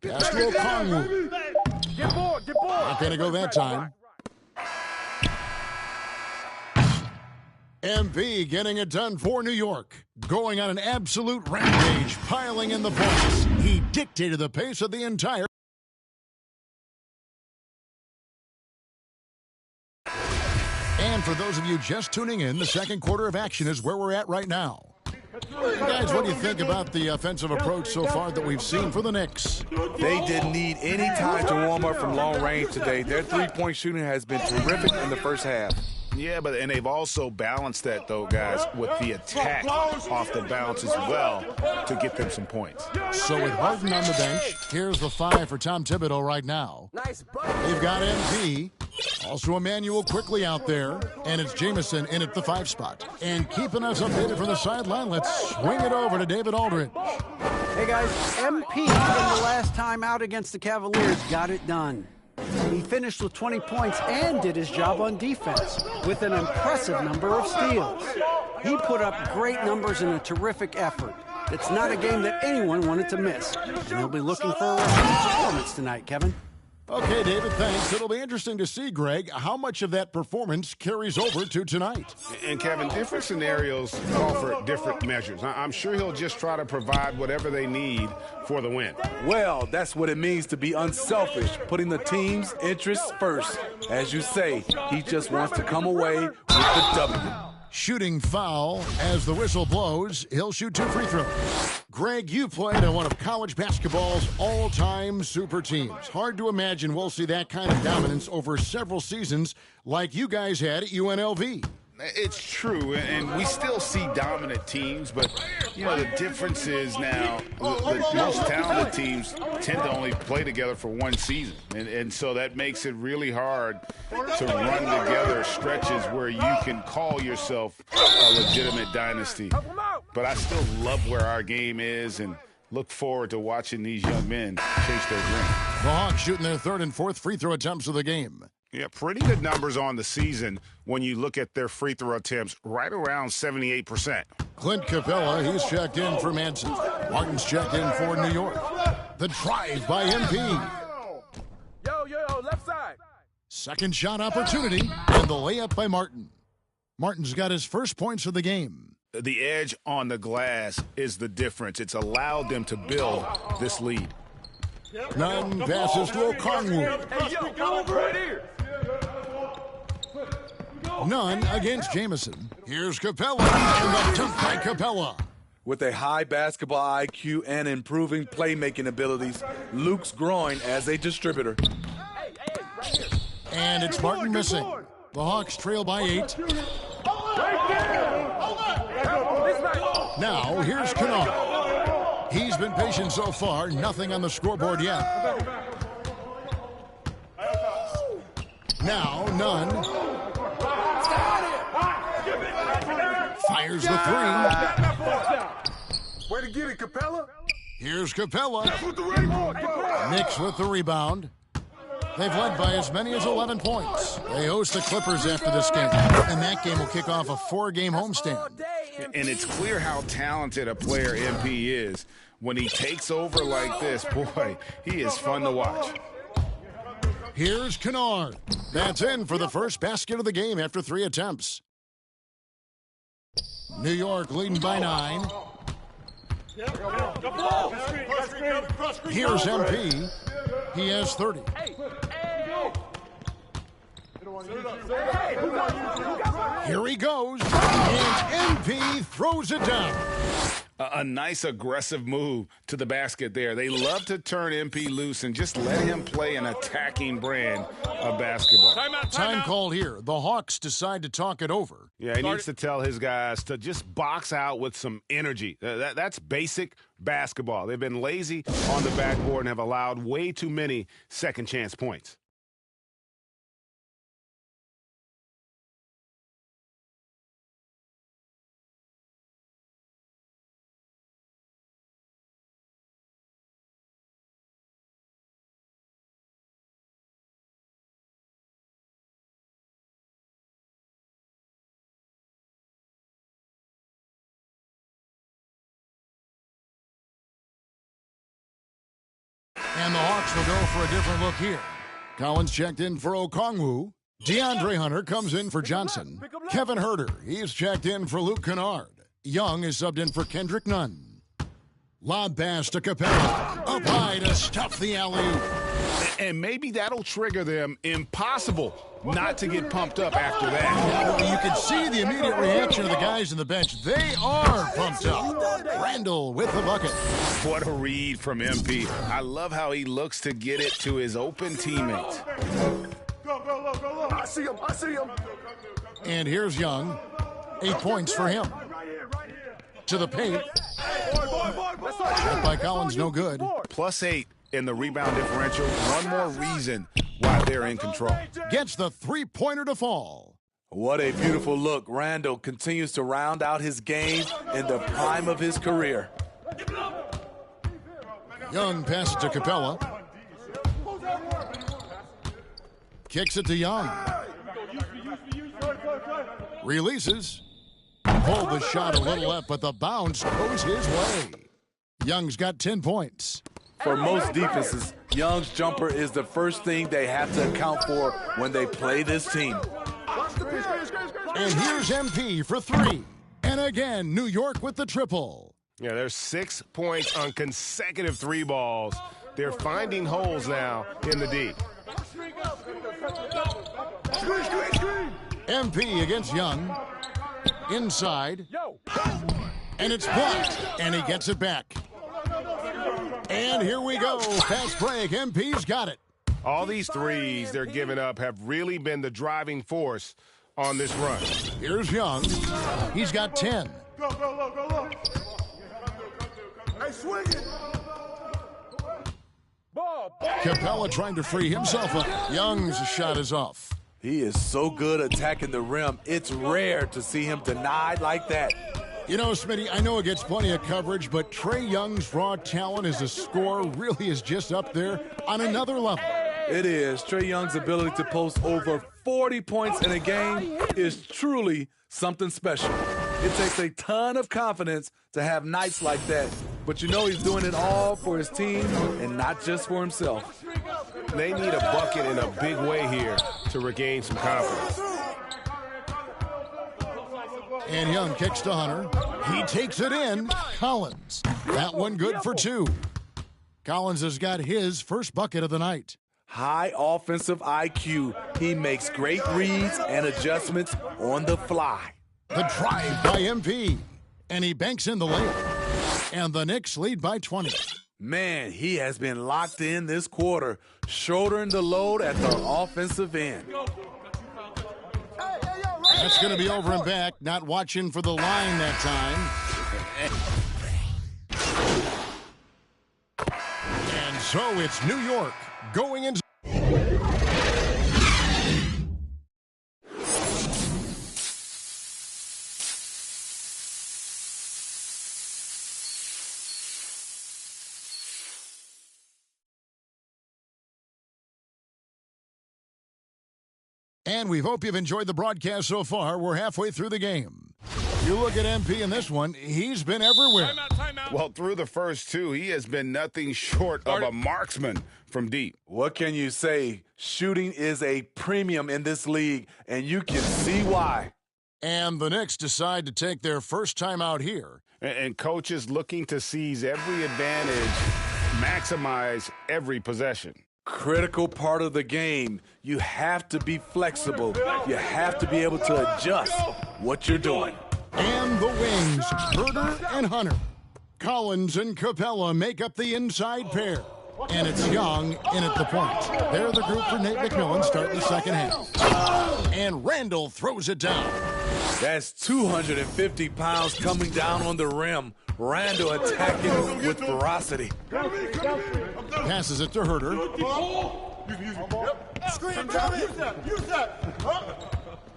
Pass to Okongwu. Not going to go that time. MP getting it done for New York. Going on an absolute rampage, piling in the points. He dictated the pace of the entire. And for those of you just tuning in, the second quarter of action is where we're at right now. Guys, what do you think about the offensive approach so far that we've seen for the Knicks? They didn't need any time to warm up from long range today. Their three-point shooting has been terrific in the first half. Yeah, and they've also balanced that, though, guys, with the attack off the bounce as well to get them some points. So with Harden on the bench, here's the 5 for Tom Thibodeau right now. They've got MP, also Emmanuel quickly out there, and it's Jamison in at the 5 spot. And keeping us updated from the sideline, let's swing it over to David Aldridge. Hey, guys, MP in the last time out against the Cavaliers got it done. He finished with 20 points and did his job on defense with an impressive number of steals. He put up great numbers in a terrific effort. It's not a game that anyone wanted to miss. And they'll be looking for a repeat performance tonight, Kevin. Okay, David, thanks. It'll be interesting to see, Greg, how much of that performance carries over to tonight. And, Kevin, different scenarios call for different measures. I'm sure he'll just try to provide whatever they need for the win. Well, that's what it means to be unselfish, putting the team's interests first. As you say, he just wants to come away with the W. Shooting foul as the whistle blows. He'll shoot 2 free throws. Greg, you played on one of college basketball's all-time super teams. Hard to imagine we'll see that kind of dominance over several seasons like you guys had at UNLV. It's true, and we still see dominant teams, but, you know, the difference is now the most talented teams tend to only play together for one season, and so that makes it really hard to run together stretches where you can call yourself a legitimate dynasty. But I still love where our game is and look forward to watching these young men chase their dream. The Hawks shooting their 3rd and 4th free throw attempts of the game. Yeah, pretty good numbers on the season when you look at their free throw attempts, right around 78%. Clint Capella, he's checked in for Manson. Martin's checked in for New York. The drive by MP. Yo, left side. Second shot opportunity, and the layup by Martin. Martin's got his first points of the game. The edge on the glass is the difference. It's allowed them to build this lead. None passes to Okongwu. Hey, yo, come over right here. None against Jamison. Here's Capella, and the dunk by Capella. With a high basketball IQ and improving playmaking abilities, Luke's growing as a distributor. And it's Martin missing. The Hawks trail by 8. Now, here's Kennard. He's been patient so far. Nothing on the scoreboard yet. Now, Nunn. Fires the 3. Way to get it, Capella. Here's Capella. Knicks with the rebound. They've led by as many as 11 points. They host the Clippers after this game, and that game will kick off a 4-game homestand. And it's clear how talented a player MP is. When he takes over like this, boy, he is fun to watch. Here's Kennard. That's in for the first basket of the game after 3 attempts. New York leading by 9. Here's MP. He has 30. Here he goes, and MP throws it down. A nice aggressive move to the basket there. They love to turn MP loose and just let him play an attacking brand of basketball. Time called here. The Hawks decide to talk it over. Yeah, he needs to tell his guys to just box out with some energy. That's basic basketball. They've been lazy on the backboard and have allowed way too many second chance points. And the Hawks will go for a different look here. Collins checked in for Okongwu. DeAndre Hunter comes in for Johnson. Kevin Huerter, he's checked in for Luke Kennard. Young is subbed in for Kendrick Nunn. Lob pass to Capella. Up high to stuff the alley-oop. And maybe that'll trigger them. Impossible not to get pumped up after that. You can see the immediate reaction of the guys on the bench. They are pumped up. Randall with the bucket. What a read from MP. I love how he looks to get it to his open teammates. Go. I see him. And here's Young. 8 points for him. To the paint. Shot by Collins, no good. +8 in the rebound differential. One more reason why they're in control. Gets the three-pointer to fall. What a beautiful look. Randall continues to round out his game in the prime of his career. Young passes to Capella. Kicks it to Young. Releases. Pulled the shot a little left, but the bounce goes his way. Young's got 10 points. For most defenses, Young's jumper is the first thing they have to account for when they play this team. And here's MP for 3. And again, New York with the triple. Yeah, there's 6 points on consecutive 3 balls. They're finding holes now in the D. MP against Young. Inside. And it's blocked. And he gets it back. And here we go. Fast break. MP's got it. All these threes they're giving up have really been the driving force on this run. Here's Young. He's got 10. Go. Hey, swing it. Capella trying to free himself up. Young's shot is off. He is so good attacking the rim. It's rare to see him denied like that. You know, Smitty, I know it gets plenty of coverage, but Trae Young's raw talent as a scorer really is just up there on another level. It is. Trae Young's ability to post over 40 points in a game is truly something special. It takes a ton of confidence to have nights like that, but you know he's doing it all for his team and not just for himself. They need a bucket in a big way here to regain some confidence. And Young kicks to Hunter. He takes it in. Collins. That one good for 2. Collins has got his first bucket of the night. High offensive IQ. He makes great reads and adjustments on the fly. The drive by MP. And he banks in the layup. And the Knicks lead by 20. Man, he has been locked in this quarter, shouldering the load at the offensive end. That's going to be over and back. Not watching for the line that time. And so it's New York going into And we hope you've enjoyed the broadcast so far. We're halfway through the game. You look at MP in this one, he's been everywhere. Timeout. Well, through the first two, he has been nothing short of a marksman from deep. What can you say? Shooting is a premium in this league, and you can see why. And the Knicks decide to take their first time out here. And coaches looking to seize every advantage, maximize every possession. Critical part of the game. You have to be flexible. You have to be able to adjust what you're doing. And the wings, Herder and Hunter. Collins and Capella make up the inside pair. And it's Young in at the point. They're the group for Nate McMillan starting the second half. And Randall throws it down. That's 250 pounds coming down on the rim. Randall attacking with ferocity. Passes it to Herder.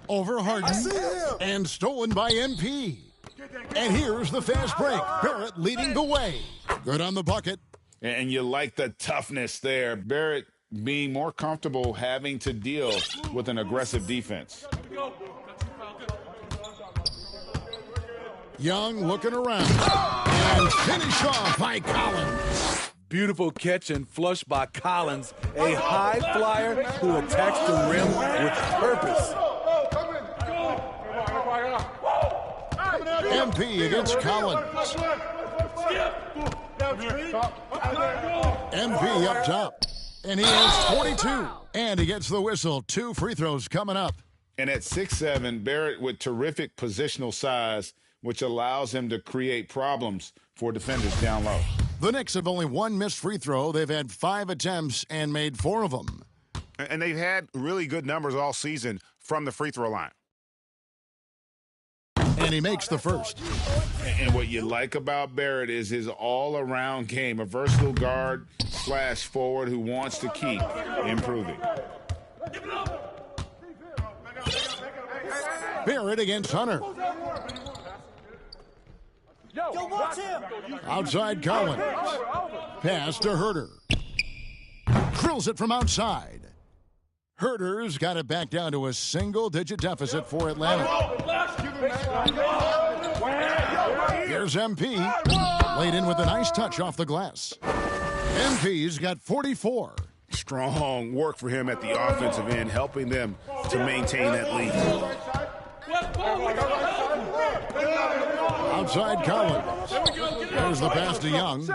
Over Harden. And stolen by MP. And here's the fast break. Barrett leading the way. Good on the bucket. And you like the toughness there. Barrett being more comfortable having to deal with an aggressive defense. Young looking around. And finish off by Collins. Beautiful catch and flush by Collins. A high flyer who attacks the rim with purpose. MP against Collins. MP up top. And he has 42. And he gets the whistle. 2 free throws coming up. And at 6'7", Barrett with terrific positional size, which allows him to create problems for defenders down low. The Knicks have only 1 missed free throw. They've had 5 attempts and made 4 of them. And they've had really good numbers all season from the free throw line. And he makes the first. And what you like about Barrett is his all-around game, a versatile guard / forward who wants to keep improving. Barrett against Hunter. Outside Collins. Pass to Herder. Drills it from outside. Herder's got it back down to a single-digit deficit for Atlanta. Here's MP. Laid in with a nice touch off the glass. MP's got 44. Strong work for him at the offensive end, helping them to maintain that lead. Outside Collins. There's the pass to Young.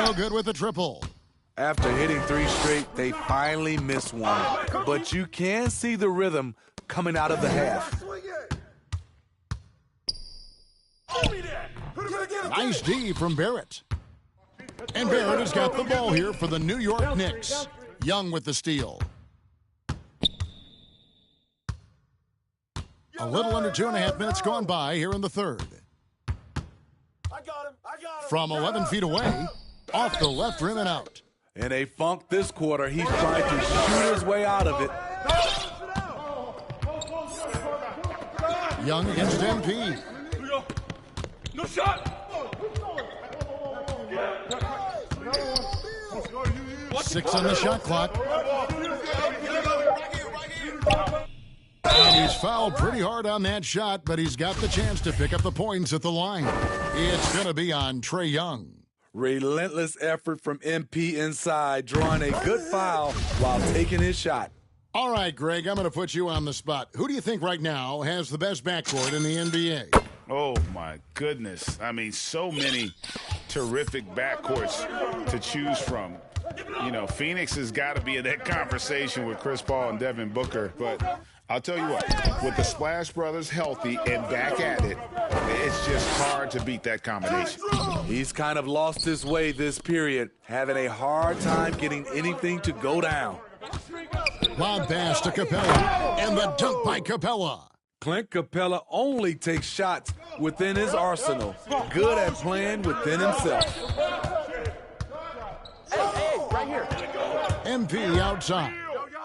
No good with the triple. After hitting 3 straight, they finally missed one. But you can see the rhythm coming out of the half. Nice D from Barrett. And Barrett has got the ball here for the New York Knicks. Young with the steal. A little under 2.5 minutes gone by here in the third. From 11 feet away, off the left rim and out. In a funk this quarter, he's trying to shoot his way out of it. Young against MP. No shot. 6 on the shot clock. And he's fouled pretty hard on that shot, but he's got the chance to pick up the points at the line. It's going to be on Trae Young. Relentless effort from MP inside, drawing a good foul while taking his shot. All right, Greg, I'm going to put you on the spot. Who do you think right now has the best backcourt in the NBA? Oh, my goodness. I mean, so many terrific backcourts to choose from. You know, Phoenix has got to be in that conversation with Chris Paul and Devin Booker. But I'll tell you what, with the Splash Brothers healthy and back at it, it's just hard to beat that combination. He's kind of lost his way this period, having a hard time getting anything to go down. Lob pass to Capella, and the dunk by Capella. Clint Capella only takes shots within his arsenal. Good at playing within himself. Hey, right here. MP outside.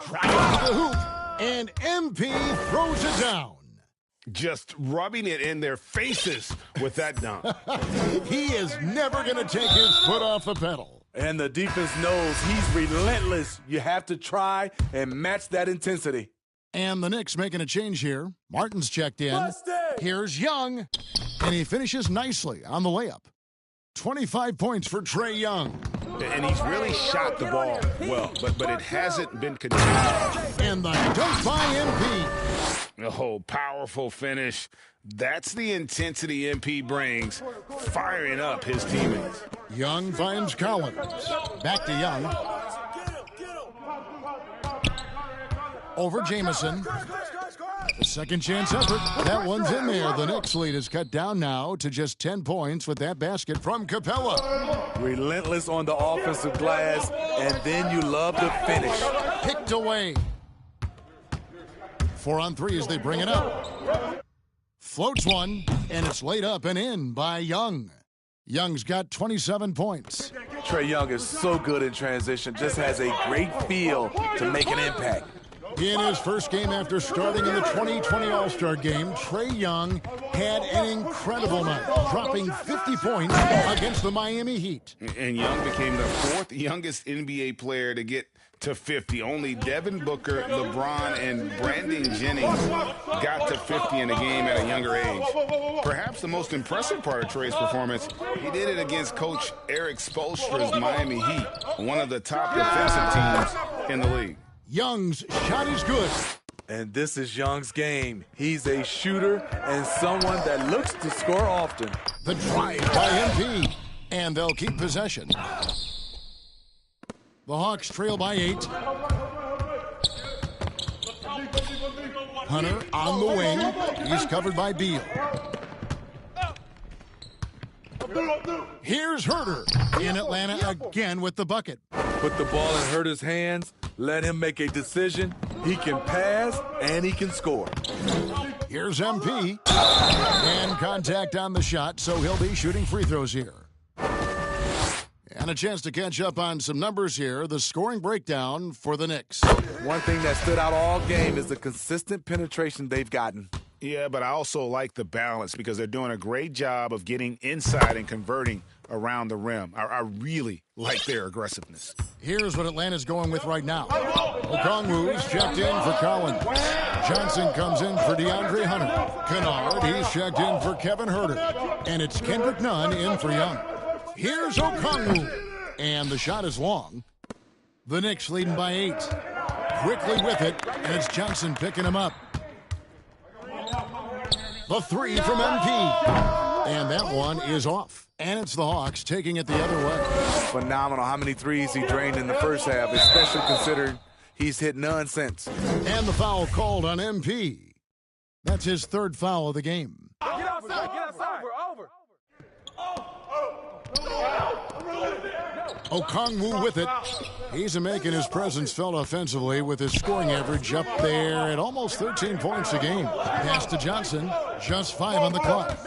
Drives to the hoop, and MP throws it down. Just rubbing it in their faces with that dunk. He is never going to take his foot off the pedal. And the defense knows he's relentless. You have to try and match that intensity. And the Knicks making a change here. Martin's checked in. Here's Young, and he finishes nicely on the layup. 25 points for Trae Young. And he's really shot the ball well, but it hasn't been continued. And the dunk by MP. Oh, powerful finish. That's the intensity MP brings, firing up his teammates. Young finds Collins. Back to Young. Over Jamison. The second chance effort. That one's in there. The Knicks lead is cut down now to just 10 points with that basket from Capella. Relentless on the offensive glass, and then you love the finish. Picked away. 4 on 3 as they bring it up. Floats one, and it's laid up and in by Young. Young's got 27 points. Trae Young is so good in transition, just has a great feel to make an impact. In his first game after starting in the 2020 All-Star Game, Trae Young had an incredible night, dropping 50 points against the Miami Heat. And Young became the 4th youngest NBA player to get to 50. Only Devin Booker, LeBron, and Brandon Jennings got to 50 in a game at a younger age. Perhaps the most impressive part of Trae's performance, he did it against Coach Eric Spoelstra's Miami Heat, one of the top defensive teams in the league. Young's shot is good. And this is Young's game. He's a shooter and someone that looks to score often. The drive by MP, and they'll keep possession. The Hawks trail by 8. Hunter on the wing. He's covered by Beal. Here's Herter in Atlanta again with the bucket. Put the ball in Herter's hands. Let him make a decision. He can pass and he can score. Here's MP. And contact on the shot, so he'll be shooting free throws here. And a chance to catch up on some numbers here. The scoring breakdown for the Knicks. One thing that stood out all game is the consistent penetration they've gotten. Yeah, but I also like the balance because they're doing a great job of getting inside and converting around the rim. I really like their aggressiveness. Here's what Atlanta's going with right now. Okongwu's checked in for Collins. Johnson comes in for DeAndre Hunter. Kennard, he's checked in for Kevin Herter. And it's Kendrick Nunn in for Young. Here's Okongwu. And the shot is long. The Knicks leading by 8. Quickly with it, and it's Johnson picking him up. The 3 from MP. And that one is off. And it's the Hawks taking it the other way. Phenomenal how many threes he drained in the first half, especially considering he's hit none since. And the foul called on MP. That's his 3rd foul of the game. Get outside, over. Okongwu with it. He's making his presence felt offensively with his scoring average up there at almost 13 points a game. Pass to Johnson, just 5 on the clock.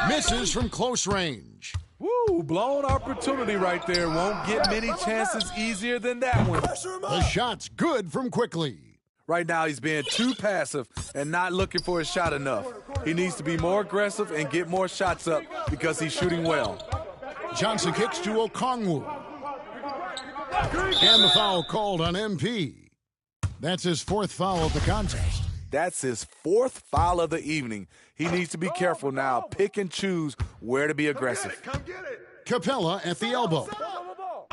Misses from close range. Woo, blown opportunity right there. Won't get many chances easier than that one. The shot's good from Quickly. Right now he's being too passive and not looking for his shot enough. He needs to be more aggressive and get more shots up because he's shooting well. Johnson kicks to Okongwu. And the foul called on MP. That's his 4th foul of the contest. That's his 4th foul of the evening. He needs to be careful now. Pick and choose where to be aggressive. Capella at the elbow.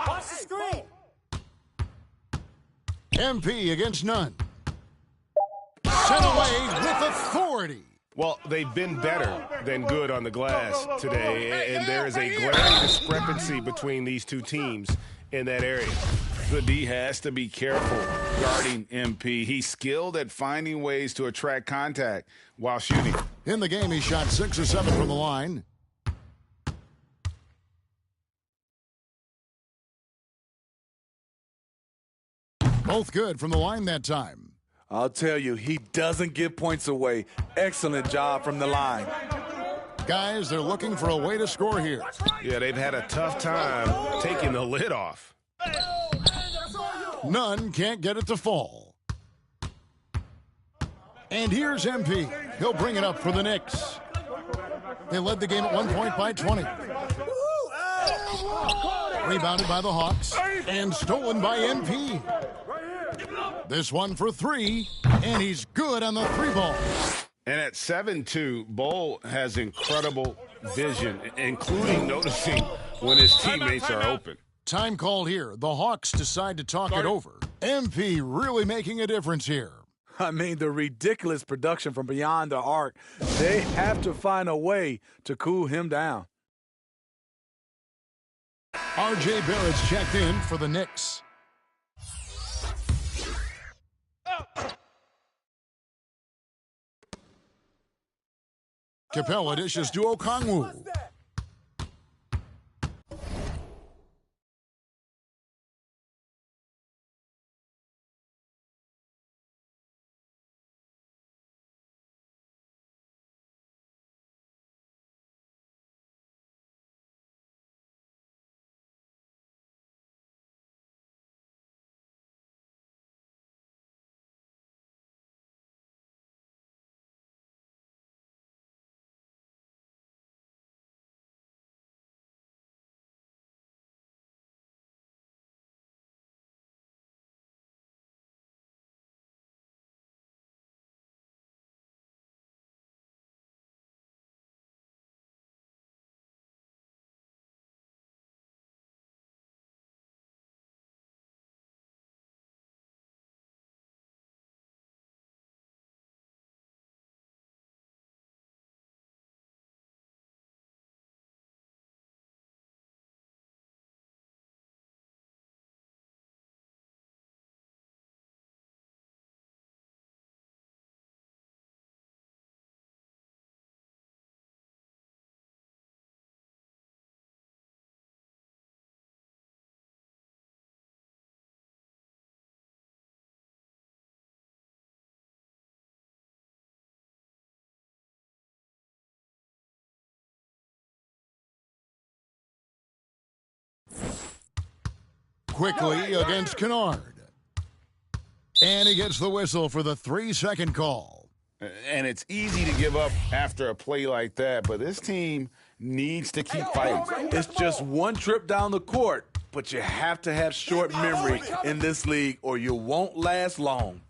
Watch the screen. MP against Nunn. Sent away with authority. Well, they've been better than good on the glass today, and there is a glaring discrepancy between these two teams in that area. The D has to be careful guarding MP. He's skilled at finding ways to attract contact while shooting. In the game, he shot 6 of 7 from the line. Both good from the line that time. I'll tell you, he doesn't give points away. Excellent job from the line. Guys, they're looking for a way to score here. Yeah, they've had a tough time taking the lid off. Nunn can't get it to fall. And here's MP. He'll bring it up for the Knicks. They led the game at one point by 20. Rebounded by the Hawks and stolen by MP. This one for three, and he's good on the three ball. And at 7'2", Bull has incredible vision, including noticing when his teammates are open. Time called here. The Hawks decide to talk it over. MP really making a difference here. I mean, the ridiculous production from beyond the arc. They have to find a way to cool him down. R.J. Barrett's checked in for the Knicks. Capella dishes to Okongwu. Quickly against Kennard. And he gets the whistle for the 3-second call. And it's easy to give up after a play like that, but this team needs to keep fighting. It's just one trip down the court, but you have to have short memory in this league or you won't last long.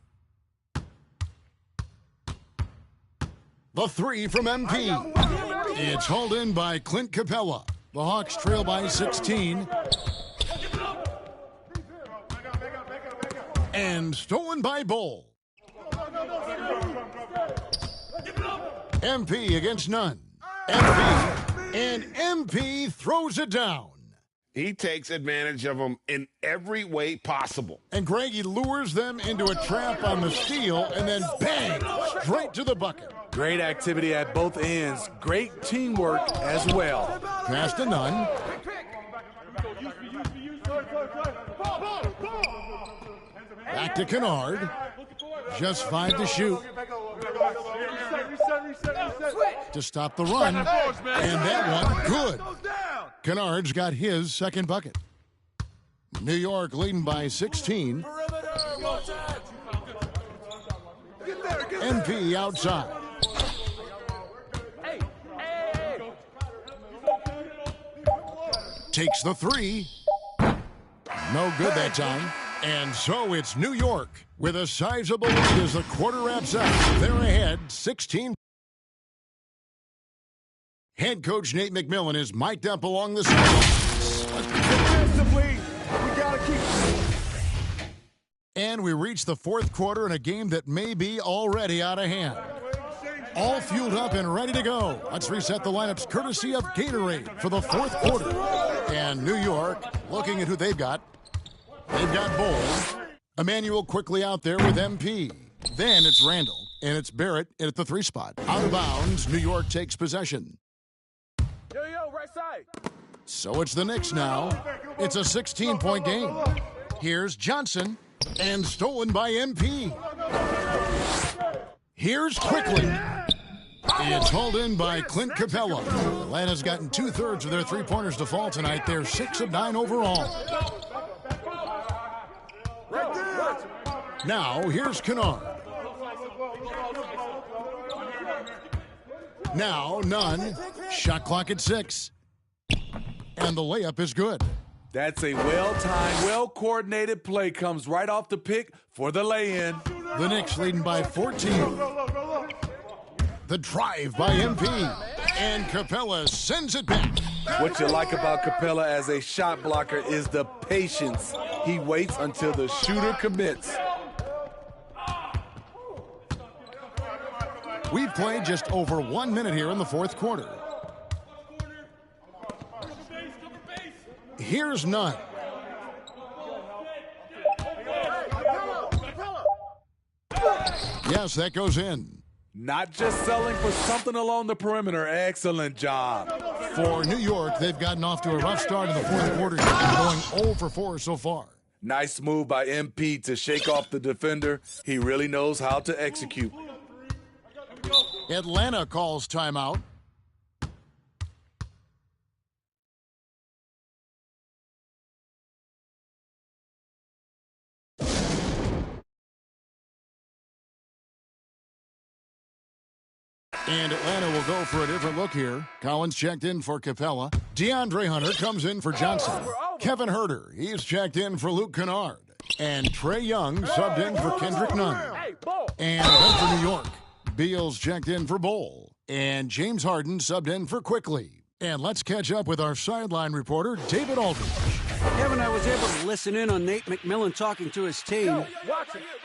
The three from MP. It's hauled in by Clint Capella. The Hawks trail by 16. And stolen by Bull. MP against none. MP throws it down. He takes advantage of them in every way possible. And Greggy lures them into a trap on the steal and then bang, straight to the bucket. Great activity at both ends. Great teamwork as well. Pass to none. Back to Kennard. Just 5 to shoot. To stop the run. And that one, good. Kennard's got his second bucket. New York leading by 16. MP outside. Takes the three. No good that time. And so it's New York with a sizable lead as the quarter wraps up. They're ahead 16. Head coach Nate McMillan is mic'd up along the sidelines. Defensively, we gotta keep. And we reach the fourth quarter in a game that may be already out of hand. All fueled up and ready to go. Let's reset the lineups courtesy of Gatorade for the fourth quarter. And New York, looking at who they've got. They've got Bull. Emmanuel quickly out there with MP. Then it's Randall, and it's Barrett at the 3 spot. Out of bounds, New York takes possession. Yo, right side. So it's the Knicks now. It's a 16-point game. Here's Johnson, and stolen by MP. Here's Quickly. It's hauled in by Clint Capella. Atlanta's gotten 2/3 of their three-pointers to fall tonight. They're 6 of 9 overall. Now, here's Kennard. Now, none. Shot clock at 6. And the layup is good. That's a well-timed, well-coordinated play. Comes right off the pick for the lay-in. The Knicks leading by 14. The drive by MP. And Capella sends it back. What you like about Capella as a shot blocker is the patience. He waits until the shooter commits. We've played just over 1 minute here in the fourth quarter. Here's Nunn. Yes, that goes in. Not just selling for something along the perimeter. Excellent job. For New York, they've gotten off to a rough start in the fourth quarter, going 0 for 4 so far. Nice move by MP to shake off the defender. He really knows how to execute. Atlanta calls timeout. And Atlanta will go for a different look here. Collins checked in for Capella. DeAndre Hunter comes in for Johnson. Kevin Huerter, he's checked in for Luke Kennard. And Trae Young subbed in for Kendrick Nunn. And then for New York, Beals checked in for Bowl. And James Harden subbed in for Quickly. And let's catch up with our sideline reporter, David Aldridge. Kevin, I was able to listen in on Nate McMillan talking to his team.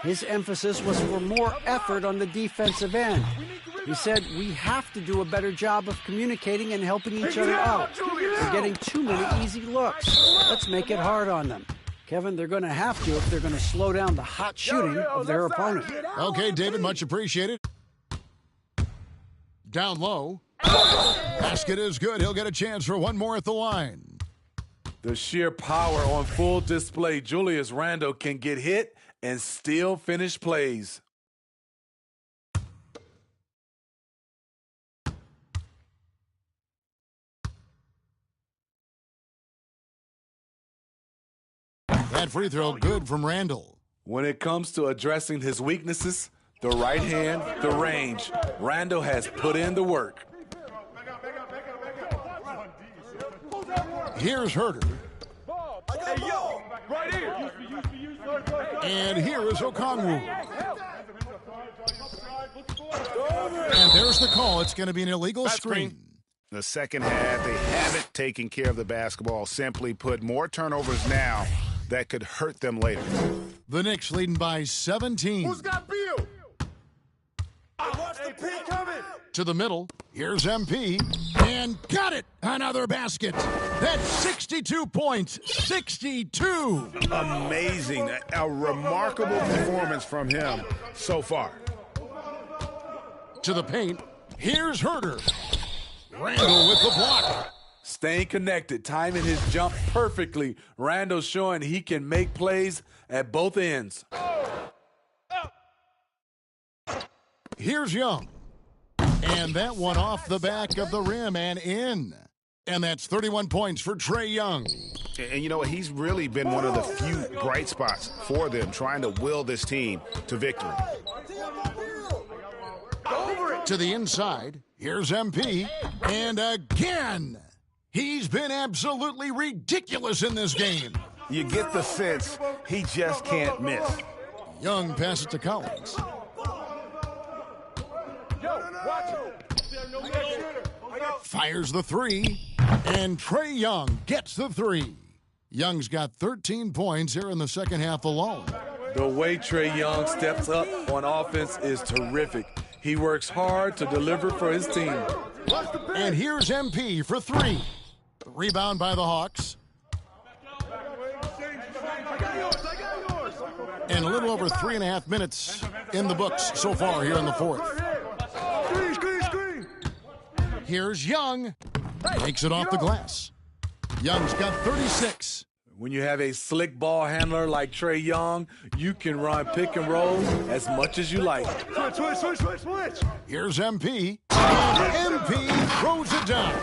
His emphasis was for more effort on the defensive end. He said, we have to do a better job of communicating and helping each other out. We're getting too many easy looks. Let's make it hard on them. Kevin, they're going to have to if they're going to slow down the hot shooting of their opponent. Okay, David, much appreciated. Down low. Basket is good. He'll get a chance for one more at the line. The sheer power on full display. Julius Randle can get hit and still finish plays. That free throw good from Randle. When it comes to addressing his weaknesses, the right hand, the range, Randle has put in the work. Here's Huerter. Hey, yo, right here. And here is Okongwu. And there's the call. It's going to be an illegal screen. The second half, they haven't taken care of the basketball. Simply put, more turnovers now that could hurt them later. The Knicks leading by 17. Who's got Beal? I watched the pick coming. To the middle. Here's MP. And got it. Another basket. That's 62 points. 62. Amazing. A remarkable performance from him so far. To the paint. Here's Huerter. Randle with the block. Staying connected, timing his jump perfectly. Randle showing he can make plays at both ends. Here's Young. And that one off the back of the rim and in. And that's 31 points for Trae Young. And you know what? He's really been one of the few bright spots for them, trying to will this team to victory. To the inside. Here's MP. And again. He's been absolutely ridiculous in this game. You get the sense he just can't miss. Young passes to Collins. Fires the three. And Trae Young gets the three. Young's got 13 points here in the second half alone. The way Trae Young steps up on offense is terrific. He works hard to deliver for his team. And here's MP for three. Rebound by the Hawks. And a little over 3.5 minutes in the books so far here in the fourth. Here's Young. Makes it off the glass. Young's got 36. When you have a slick ball handler like Trae Young, you can run pick and roll as much as you like. Switch. Here's MP. And MP throws it down.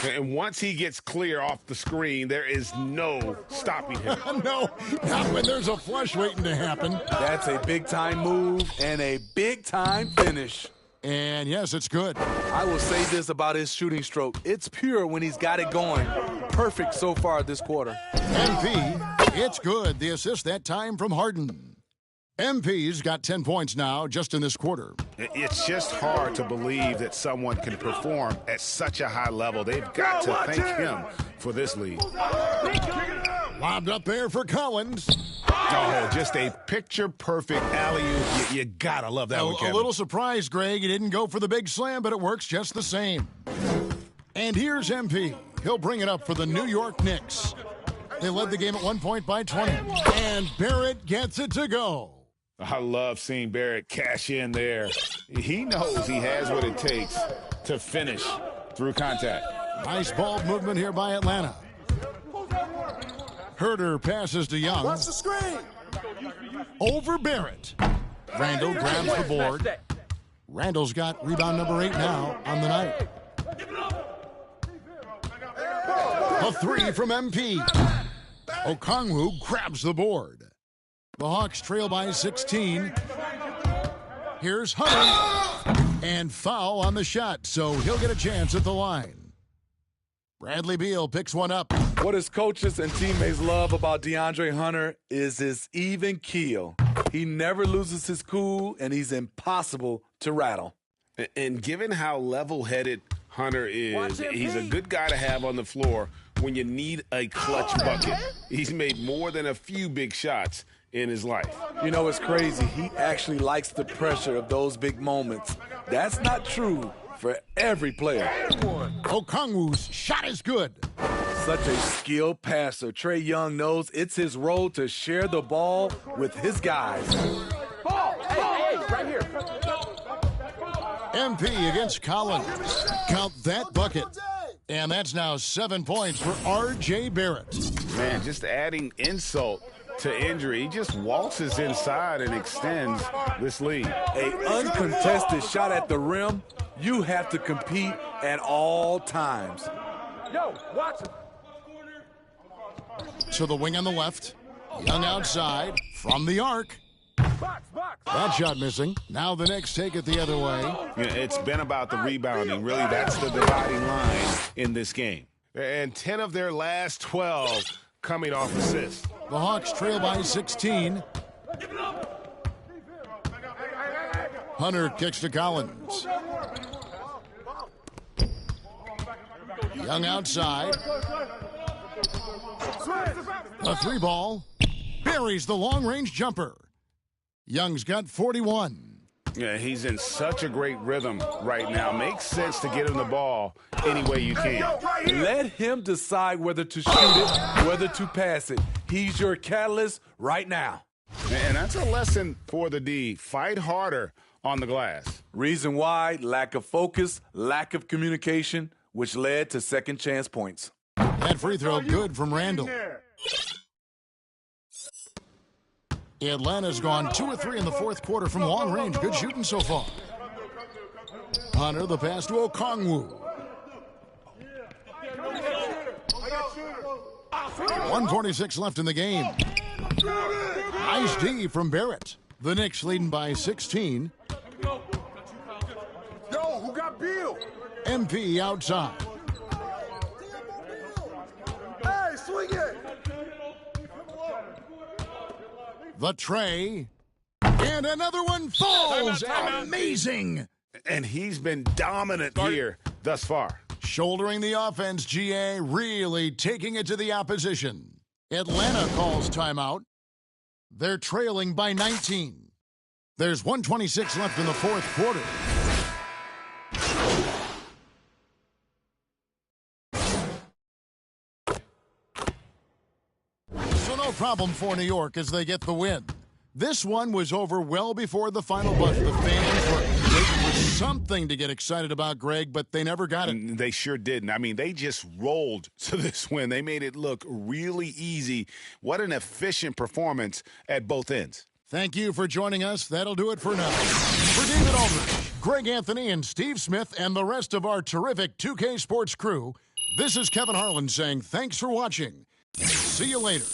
And once he gets clear off the screen, there is no stopping him. No, not when there's a flush waiting to happen. That's a big-time move and a big-time finish. And yes, it's good. I will say this about his shooting stroke. It's pure when he's got it going. Perfect so far this quarter. MP, it's good. The assist that time from Harden. MP's got 10 points now just in this quarter. It's just hard to believe that someone can perform at such a high level. They've got to thank him for this lead. Lobbed up there for Collins. Oh, just a picture-perfect alley-oop. You gotta love that one, Kevin. A little surprised, Greg. He didn't go for the big slam, but it works just the same. And here's MP. He'll bring it up for the New York Knicks. They led the game at 1 point by 20. And Barrett gets it to go. I love seeing Barrett cash in there. He knows he has what it takes to finish through contact. Nice ball movement here by Atlanta. Herter passes to Young. Watch the screen. Over Barrett. Randall grabs the board. Randall's got rebound number 8 now on the night. A 3 from MP. Okongwu grabs the board. The Hawks trail by 16. Here's Hunter. And foul on the shot, so he'll get a chance at the line. Bradley Beal picks one up. What his coaches and teammates love about DeAndre Hunter is his even keel. He never loses his cool, and he's impossible to rattle. And given how level-headed Hunter is, he's a good guy to have on the floor when you need a clutch bucket. He's made more than a few big shots in his life. You know, it's crazy. He actually likes the pressure of those big moments. That's not true for every player. Okongwu's shot is good. Such a skilled passer. Trae Young knows it's his role to share the ball with his guys. Ball! Hey, right here. MP against Collins. Count that bucket. And that's now 7 points for R.J. Barrett. Man, just adding insult to injury. He just waltzes inside and extends this lead. A uncontested shot at the rim. You have to compete at all times. Yo, watch it. To the wing on the left. Young outside from the arc. That shot missing. Now the Knicks take it the other way. Yeah, it's been about the rebounding. Really, that's the dividing line in this game. And 10 of their last 12 coming off assists. The Hawks trail by 16. Hunter kicks to Collins. Young outside. A 3 ball. Buries the long-range jumper. Young's got 41. Yeah, he's in such a great rhythm right now. Makes sense to get him the ball any way you can. Let him decide whether to shoot it, whether to pass it. He's your catalyst right now. And that's a lesson for the D. Fight harder on the glass. Reason why: lack of focus, lack of communication, which led to second chance points. That free throw good from Randall. Atlanta's gone 2 of 3 in the fourth quarter from long range. Good shooting so far. Hunter, the pass to Okongwu. 1:46 left in the game. Nice D from Barrett. The Knicks leading by 16. Yo, who got Beal? MP outside. Hey, swing it. The tray. And another one falls. Amazing. And he's been dominant here thus far. Shouldering the offense, GA really taking it to the opposition. Atlanta calls timeout. They're trailing by 19. There's 1:26 left in the fourth quarter. No problem for New York as they get the win. This one was over well before the final buzzer. The fans were waiting for something to get excited about, Greg, but they never got it. And they sure didn't. I mean, they just rolled to this win. They made it look really easy. What an efficient performance at both ends. Thank you for joining us. That'll do it for now. For David Aldridge, Greg Anthony, and Steve Smith, and the rest of our terrific 2K Sports crew, this is Kevin Harlan saying thanks for watching. See you later.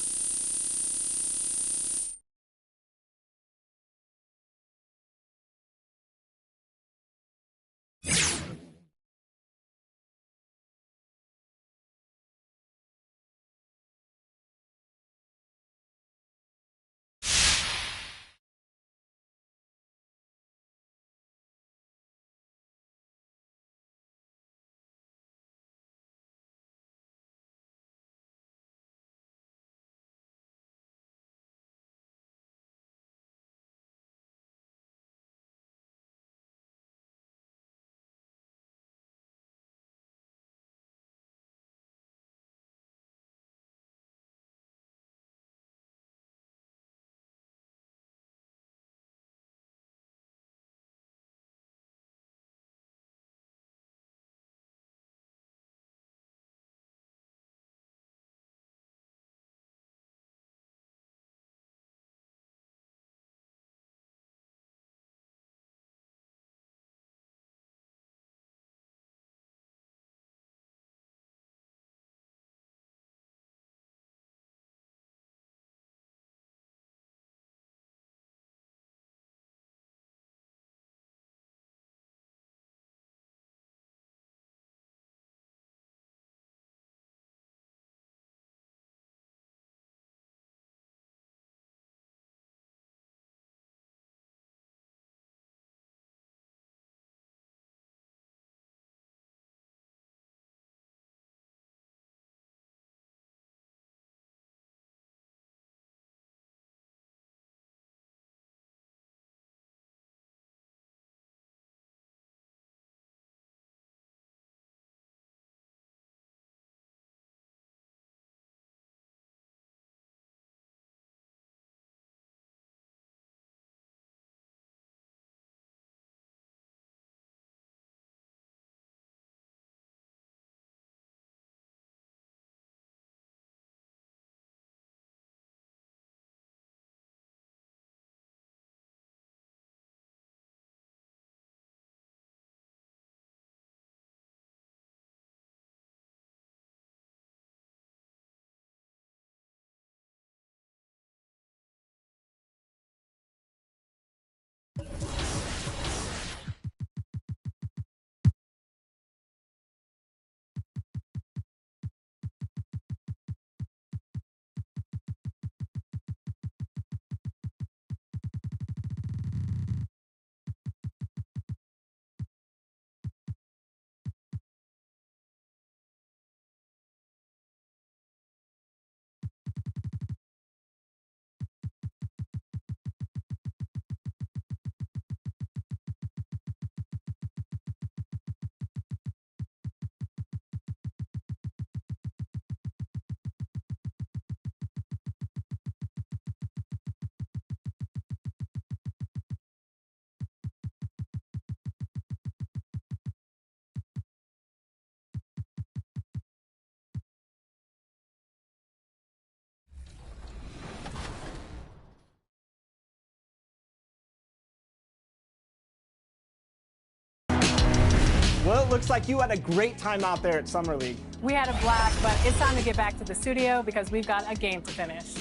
Well, it looks like you had a great time out there at Summer League. We had a blast, but it's time to get back to the studio because we've got a game to finish.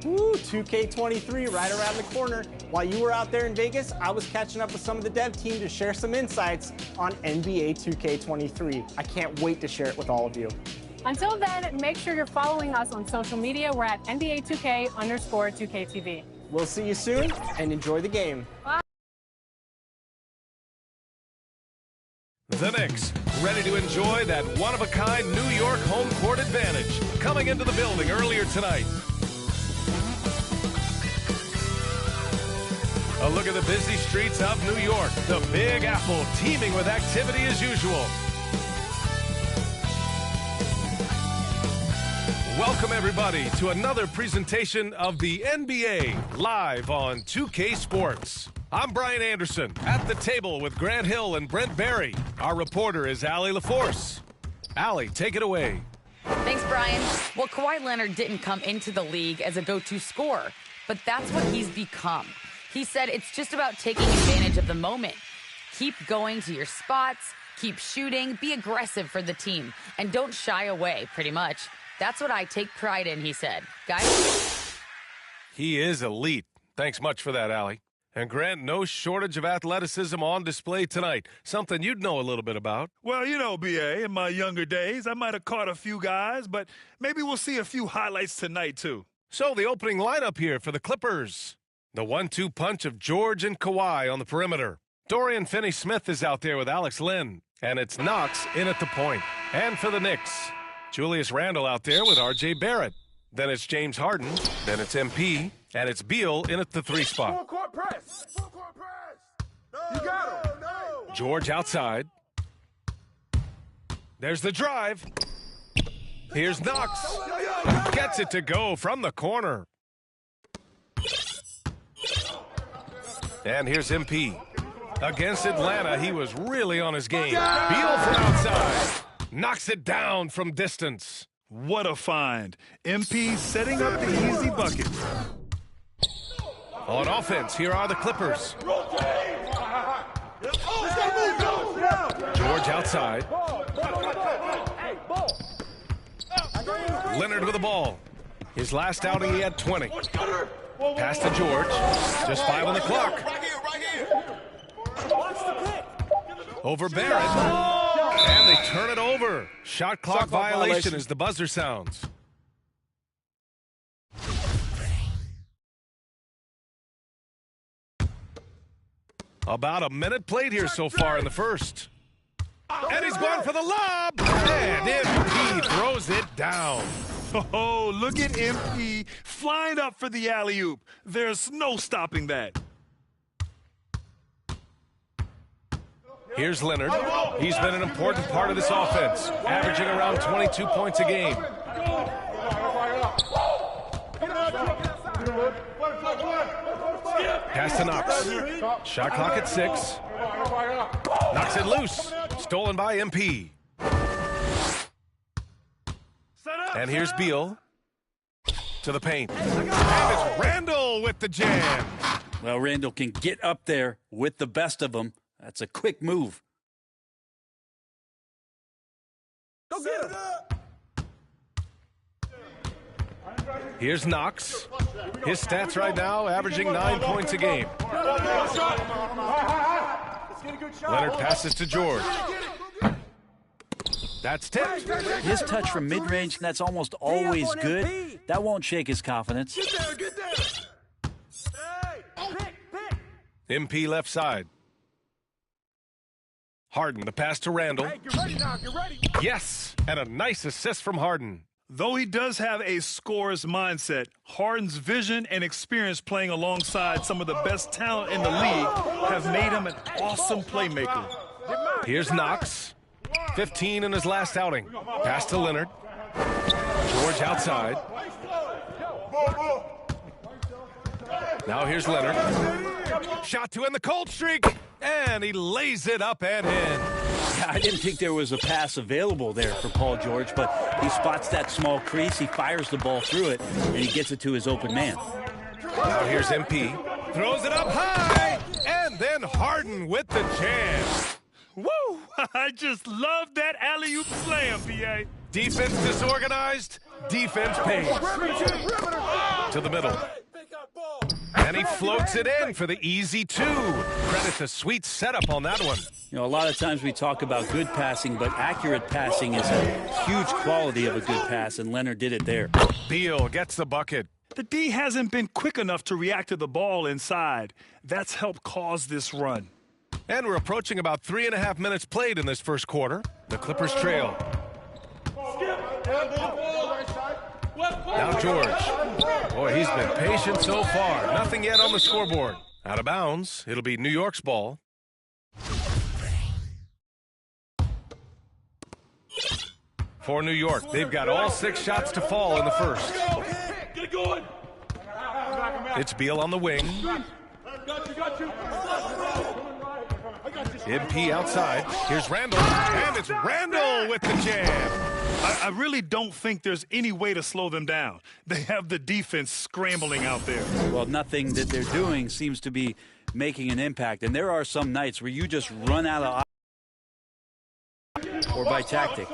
Woo, 2K23 right around the corner. While you were out there in Vegas, I was catching up with some of the dev team to share some insights on NBA 2K23. I can't wait to share it with all of you. Until then, make sure you're following us on social media. We're at NBA2K_2KTV. We'll see you soon, and enjoy the game. Bye. The Knicks, ready to enjoy that one-of-a-kind New York home court advantage. Coming into the building earlier tonight. A look at the busy streets of New York. The Big Apple teeming with activity as usual. Welcome, everybody, to another presentation of the NBA live on 2K Sports. I'm Brian Anderson, at the table with Grant Hill and Brent Barry. Our reporter is Allie LaForce. Allie, take it away. Thanks, Brian. Well, Kawhi Leonard didn't come into the league as a go-to scorer, but that's what he's become. He said it's just about taking advantage of the moment. Keep going to your spots, keep shooting, be aggressive for the team, and don't shy away, pretty much. That's what I take pride in, he said. Guys? He is elite. Thanks much for that, Allie. And Grant, no shortage of athleticism on display tonight. Something you'd know a little bit about. Well, you know, B.A., in my younger days, I might have caught a few guys, but maybe we'll see a few highlights tonight, too. So the opening lineup here for the Clippers. The 1-2 punch of George and Kawhi on the perimeter. Dorian Finney-Smith is out there with Alex Len. And it's Knox in at the point. And for the Knicks, Julius Randle out there with R.J. Barrett. Then it's James Harden. Then it's MP. And it's Beal in at the 3 spot. Full court press. Full court press. No, you got him. No. George outside. There's the drive. Here's Knox. Gets it to go from the corner. And here's MP. Against Atlanta, he was really on his game. Beal from outside. Knocks it down from distance. What a find. MP setting up the easy bucket. On offense, here are the Clippers. George outside. Leonard with the ball. His last outing, he had 20. Pass to George. Just 5 on the clock. Over Barrett. And they turn it over. Shot clock violation as the buzzer sounds. About a minute played here so far in the first. And he's going for the lob. And MP throws it down. Oh, look at MP flying up for the alley-oop. There's no stopping that. Here's Leonard. He's been an important part of this offense, averaging around 22 points a game. Pass to Knox. Shot clock at 6. Knocks it loose. Stolen by MP. And here's Beal to the paint. And it's Randle with the jam. Well, Randle can get up there with the best of them. That's a quick move. Go get him. Here's Knox. His stats right now averaging 9 points a game. Leonard passes to George. That's tipped. His touch from mid-range, that's almost always good. That won't shake his confidence. MP left side. Harden, the pass to Randle. Hey, get ready now, get ready. Yes, and a nice assist from Harden. Though he does have a scorer's mindset, Harden's vision and experience playing alongside some of the best talent in the league have made him an awesome playmaker. Here's Knox. 15 in his last outing. Pass to Leonard. George outside. Now here's Leonard. Shot to end the cold streak. And he lays it up and in. Yeah, I didn't think there was a pass available there for Paul George, but he spots that small crease, he fires the ball through it, and he gets it to his open man. Now here's MP. Throws it up high, and then Harden with the jam. Woo! I just love that alley-oop slam, B.A. Defense disorganized, defense pays. To the middle. And he floats it in for the easy 2. Credit to sweet setup on that one. You know, a lot of times we talk about good passing, but accurate passing is a huge quality of a good pass, and Leonard did it there. Beal gets the bucket. The D hasn't been quick enough to react to the ball inside. That's helped cause this run. And we're approaching about 3.5 minutes played in this first quarter. The Clippers trail. Now George. Boy, he's been patient so far. Nothing yet on the scoreboard. Out of bounds. It'll be New York's ball. For New York, they've got all 6 shots to fall in the first. It's Beal on the wing. MP outside. Here's Randall. And it's Randall with the jam. I really don't think there's any way to slow them down. They have the defense scrambling out there. Well, nothing that they're doing seems to be making an impact. And there are some nights where you just run out of or by tactic.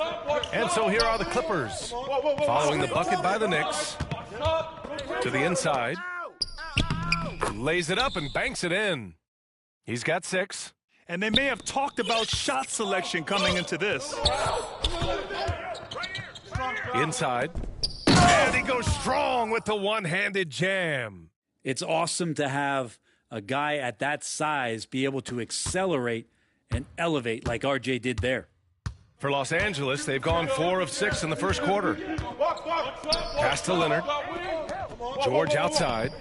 And so here are the Clippers. Following the bucket by the Knicks. To the inside. Lays it up and banks it in. He's got 6. And they may have talked about shot selection coming into this. Inside. And he goes strong with the one-handed jam. It's awesome to have a guy at that size be able to accelerate and elevate like RJ did there. For Los Angeles, they've gone 4 of 6 in the first quarter. Pass to Leonard. George outside.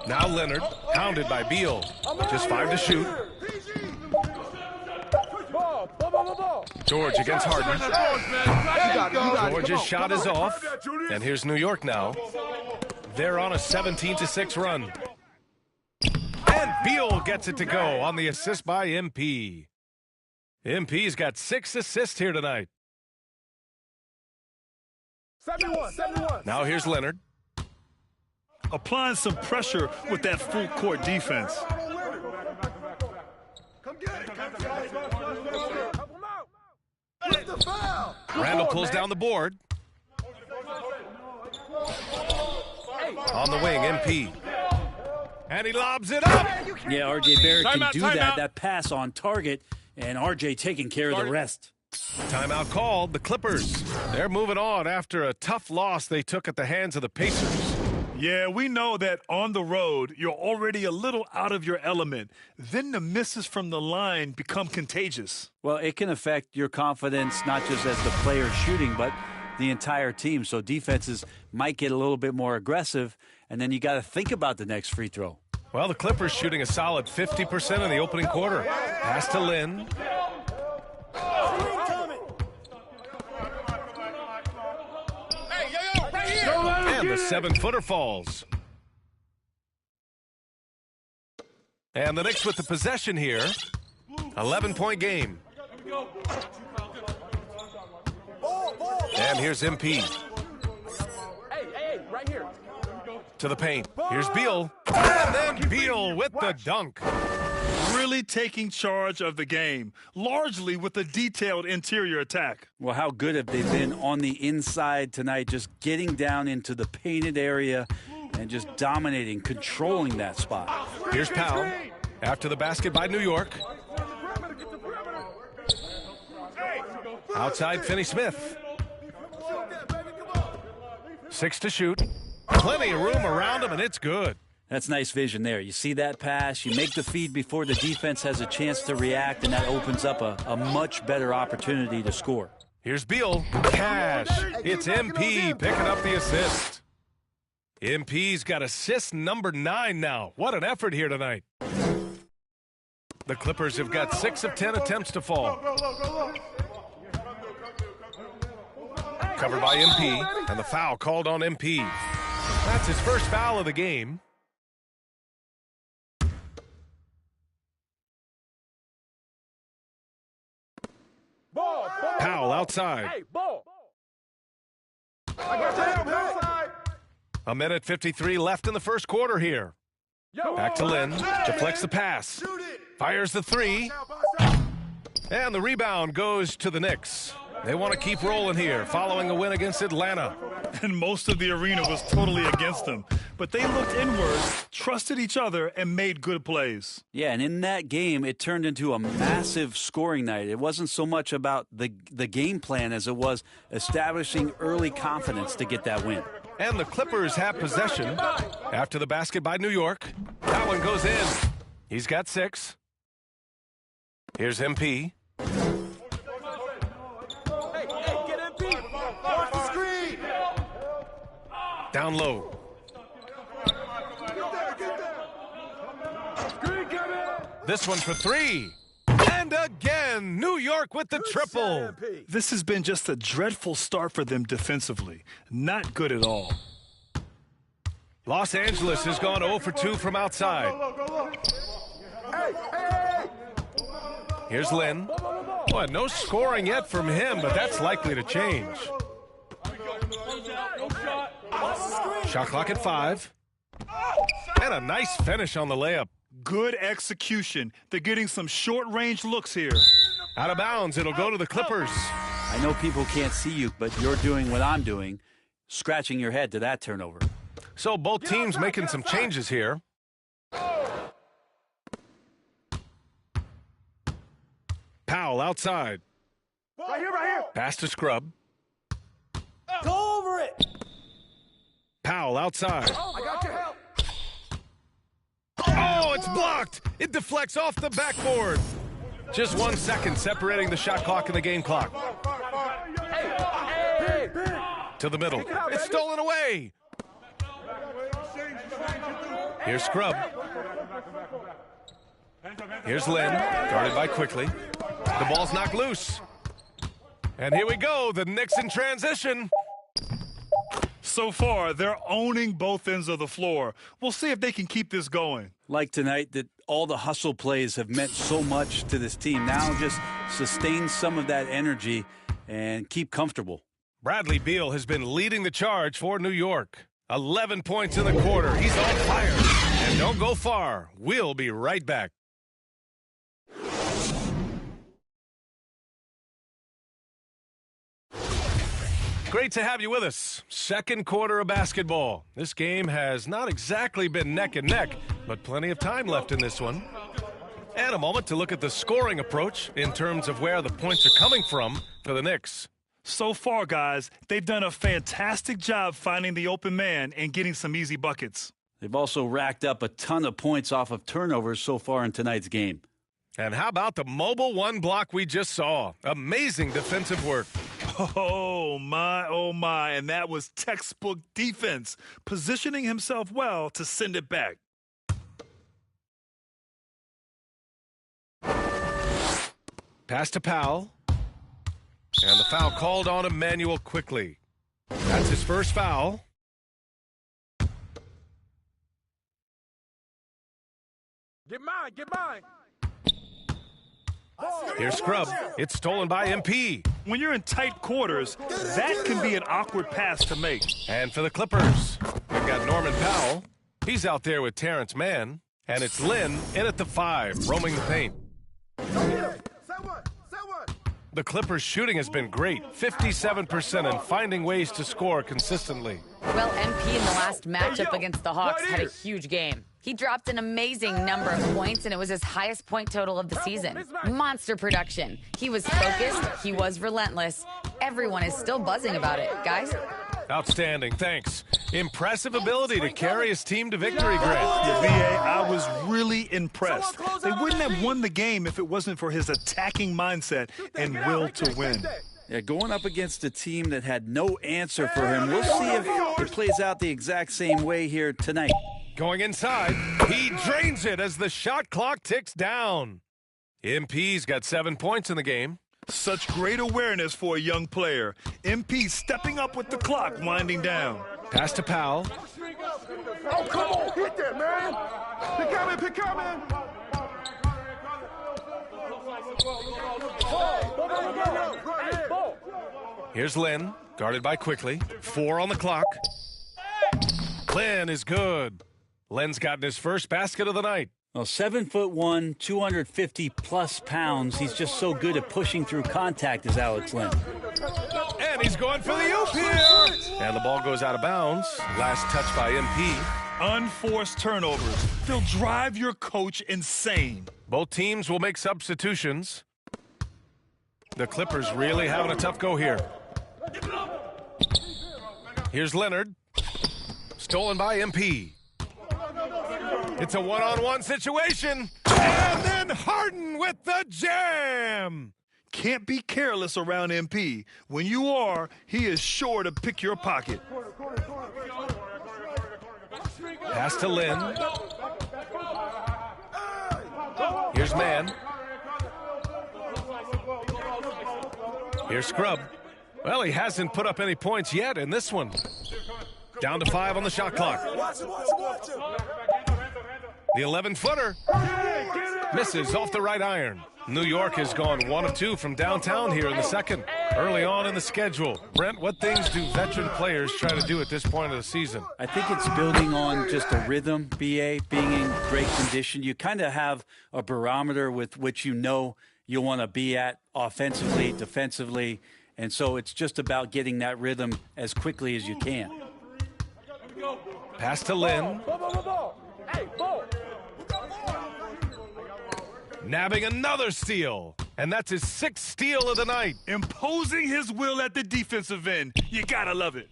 Now Leonard, pounded by Beal. Just 5 to shoot. George against Harden. George's shot is off. And here's New York now. They're on a 17-6 run. And Beal gets it to go on the assist by MP. MP's got 6 assists here tonight. 71. Now here's Leonard. Applying some pressure with that full court defense. Randall pulls down the board. On the wing, MP. And he lobs it up. Yeah, RJ Barrett can do that. That pass on target, and RJ taking care of the rest. Timeout called. The Clippers. They're moving on after a tough loss they took at the hands of the Pacers. Yeah, we know that on the road, you're already a little out of your element. Then the misses from the line become contagious. Well, it can affect your confidence, not just as the player shooting, but the entire team. So defenses might get a little bit more aggressive, and then you got to think about the next free throw. Well, the Clippers shooting a solid 50% in the opening quarter. Pass to Lynn. And the 7-footer falls. And the Knicks with the possession here. 11-point game. And here's MP. Hey, right here. To the paint. Here's Beal. And then Beal with the dunk. Really taking charge of the game, largely with a detailed interior attack. Well, how good have they been on the inside tonight, just getting down into the painted area and just dominating, controlling that spot. Here's Powell after the basket by New York. Outside, Finney-Smith. 6 to shoot. Plenty of room around him, and it's good. That's nice vision there. You see that pass, you make the feed before the defense has a chance to react, and that opens up a much better opportunity to score. Here's Beal. Cash. It's MP picking up the assist. MP's got assist number 9 now. What an effort here tonight. The Clippers have got 6 of 10 attempts to fall. Covered by MP, and the foul called on MP. That's his first foul of the game. Powell outside. Hey, ball. A minute 53 left in the first quarter here. Back to Lynn. Deflects the pass. Fires the three. And the rebound goes to the Knicks. They want to keep rolling here, following a win against Atlanta. And most of the arena was totally against them. But they looked inward, trusted each other, and made good plays. Yeah, and in that game, it turned into a massive scoring night. It wasn't so much about the game plan as it was establishing early confidence to get that win. And the Clippers have possession after the basket by New York. That one goes in. He's got 6. Here's MP. Down low. This one for 3. And again, New York with the triple. This has been just a dreadful start for them defensively. Not good at all. Los Angeles has gone 0 for 2 from outside. Here's Lynn. Boy, no scoring yet from him, but that's likely to change. Shot clock at 5. And a nice finish on the layup. Good execution. They're getting some short-range looks here. Out of bounds, it'll go to the Clippers. I know people can't see you, but you're doing what I'm doing, scratching your head to that turnover. So both teams making some changes here. Powell outside. Right here. Pass to Scrub. Go over it. Powell outside. I got your help. Oh, it's blocked. It deflects off the backboard. Just 1 second separating the shot clock and the game clock. Hey. To the middle. It's stolen away. Here's Scrub. Here's Lynn, guarded by Quickly. The ball's knocked loose. And here we go, the Knicks in transition. So far, they're owning both ends of the floor. We'll see if they can keep this going. Like tonight, that all the hustle plays have meant so much to this team. Now just sustain some of that energy and keep comfortable. Bradley Beal has been leading the charge for New York. 11 points in the quarter. He's on fire. And don't go far. We'll be right back. Great to have you with us. Second quarter of basketball. This game has not exactly been neck and neck, but plenty of time left in this one. And a moment to look at the scoring approach in terms of where the points are coming from for the Knicks. So far, guys, they've done a fantastic job finding the open man and getting some easy buckets. They've also racked up a ton of points off of turnovers so far in tonight's game. And how about the mobile one block we just saw? Amazing defensive work. Oh, my. And that was textbook defense, positioning himself well to send it back. Pass to Powell. And the foul called on Emmanuel Quickly. That's his first foul. Get mine. Here's Scrub. It's stolen by MP. When you're in tight quarters, that can be an awkward pass to make. And for the Clippers, we've got Norman Powell. He's out there with Terrence Mann. And it's Lynn in at the 5, roaming the paint. The Clippers' shooting has been great, 57%, and finding ways to score consistently. Well, MP in the last matchup against the Hawks had a huge game. He dropped an amazing number of points, and it was his highest point total of the season. Monster production. He was focused. He was relentless. Everyone is still buzzing about it. Guys? Outstanding, thanks. Impressive ability to carry his team to victory, Grant. Yeah, B.A., I was really impressed. They wouldn't have won the game if it wasn't for his attacking mindset and will to win. Yeah, going up against a team that had no answer for him. We'll see if it plays out the exact same way here tonight. Going inside, he drains it as the shot clock ticks down. MP's got 7 points in the game. Such great awareness for a young player. MP stepping up with the clock winding down. Pass to Powell. Oh, come on, hit that, man. Pick coming. Here's Lynn, guarded by Quickly. 4 on the clock. Lynn is good. Len's gotten his first basket of the night. Well, 7'1", 250-plus pounds. He's just so good at pushing through contact, is Alex Len. And he's going for the oop here. And the ball goes out of bounds. Last touch by MP. Unforced turnovers. They'll drive your coach insane. Both teams will make substitutions. The Clippers really having a tough go here. Here's Leonard. Stolen by MP. It's a one-on-one situation. And then Harden with the jam. Can't be careless around MP. When you are, he is sure to pick your pocket. Pass to Lynn. Here's Mann. Here's Scrub. Well, he hasn't put up any points yet in this one. Down to 5 on the shot clock. The 11-footer misses off the right iron. New York has gone 1 of 2 from downtown here in the second. Early on in the schedule. Brent, what things do veteran players try to do at this point of the season? I think it's building on just a rhythm, BA, being in great condition. You kind of have a barometer with which you know you want to be at offensively, defensively, and so it's just about getting that rhythm as quickly as you can. Pass to Lynn. Nabbing another steal. And that's his 6th steal of the night. Imposing his will at the defensive end. You gotta love it.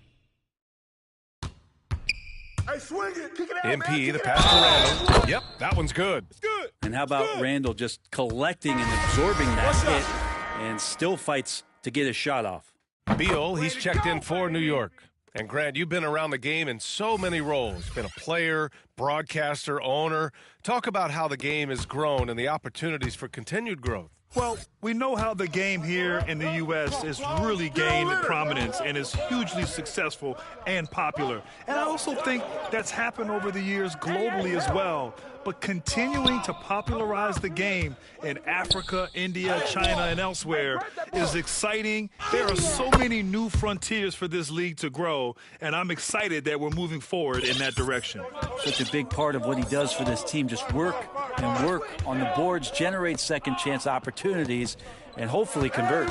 Hey, swing it. Kick it out, MP, man. the pass to Randall. Yep, that one's good. It's good. And how about Randall just collecting and absorbing that hit and still fights to get his shot off. Beal, he's checked in for New York. And Grant, you've been around the game in so many roles. Been a player, broadcaster, owner. Talk about how the game has grown and the opportunities for continued growth. Well, we know how the game here in the U.S. has really gained prominence and is hugely successful and popular. And I also think that's happened over the years globally as well. But continuing to popularize the game in Africa, India, China, and elsewhere is exciting. There are so many new frontiers for this league to grow, and I'm excited that we're moving forward in that direction. Such a big part of what he does for this team, just work and work on the boards, generate second chance opportunities, and hopefully convert.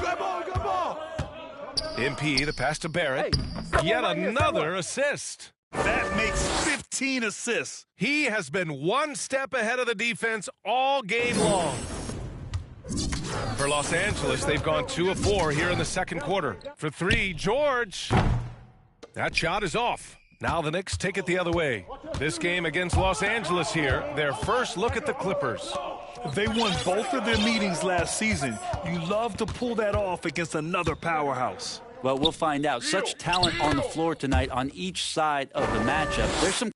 MP, the pass to Barrett. Yet another assist. That makes 15 assists. He has been one step ahead of the defense all game long. For Los Angeles, they've gone 2 of 4 here in the second quarter. For 3, George. That shot is off. Now the Knicks take it the other way. This game against Los Angeles here, their first look at the Clippers. They won both of their meetings last season. You love to pull that off against another powerhouse. Well, we'll find out. Such talent on the floor tonight on each side of the matchup. There's some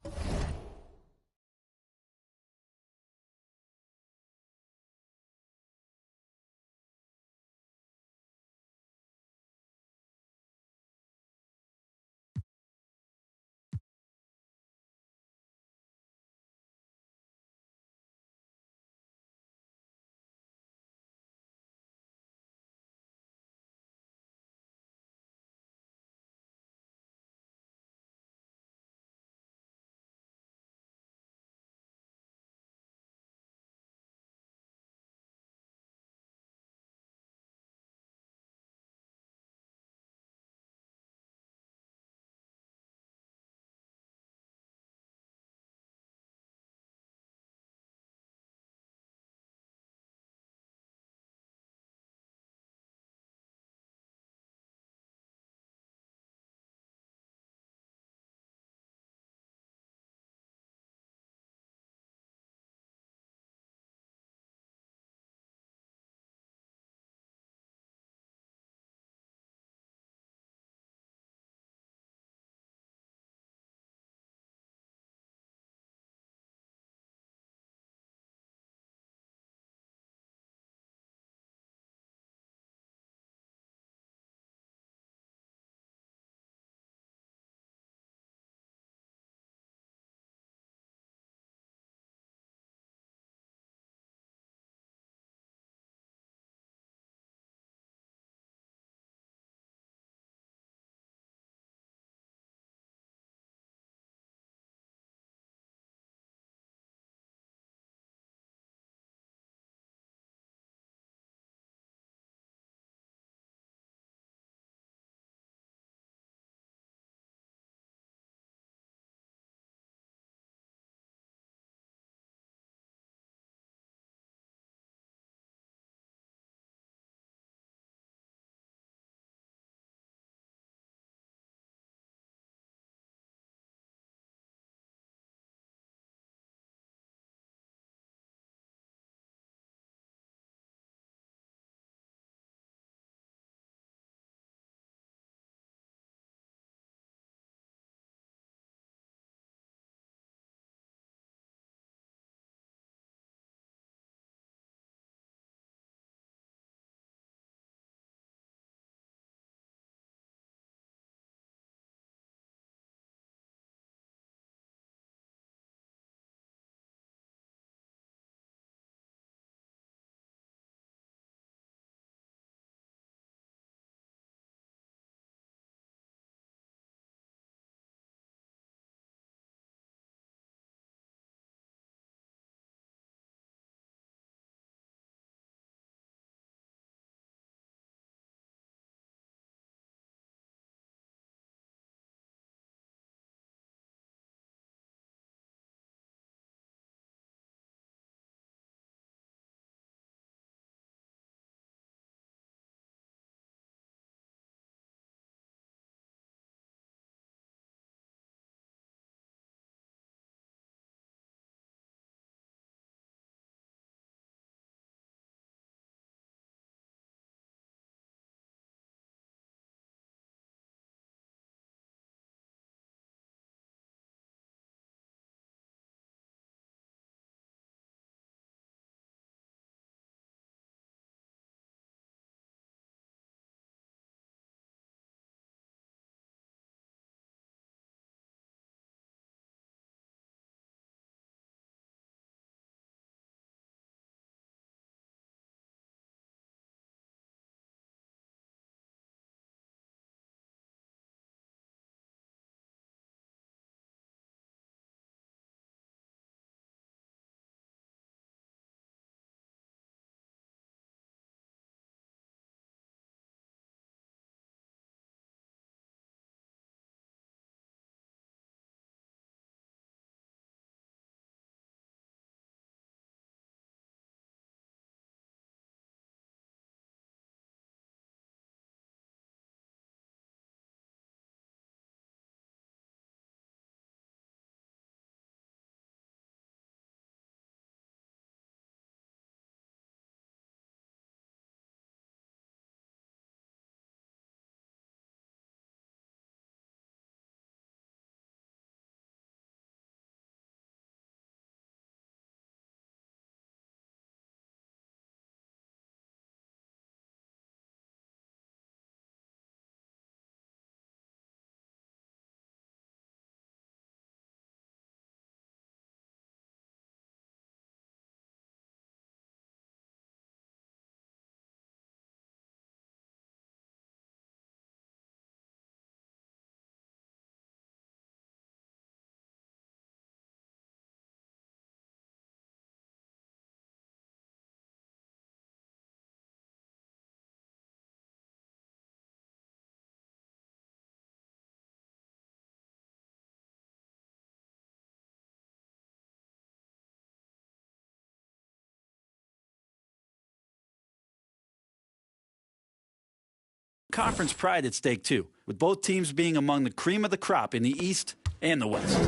conference pride at stake too, with both teams being among the cream of the crop in the East and the West.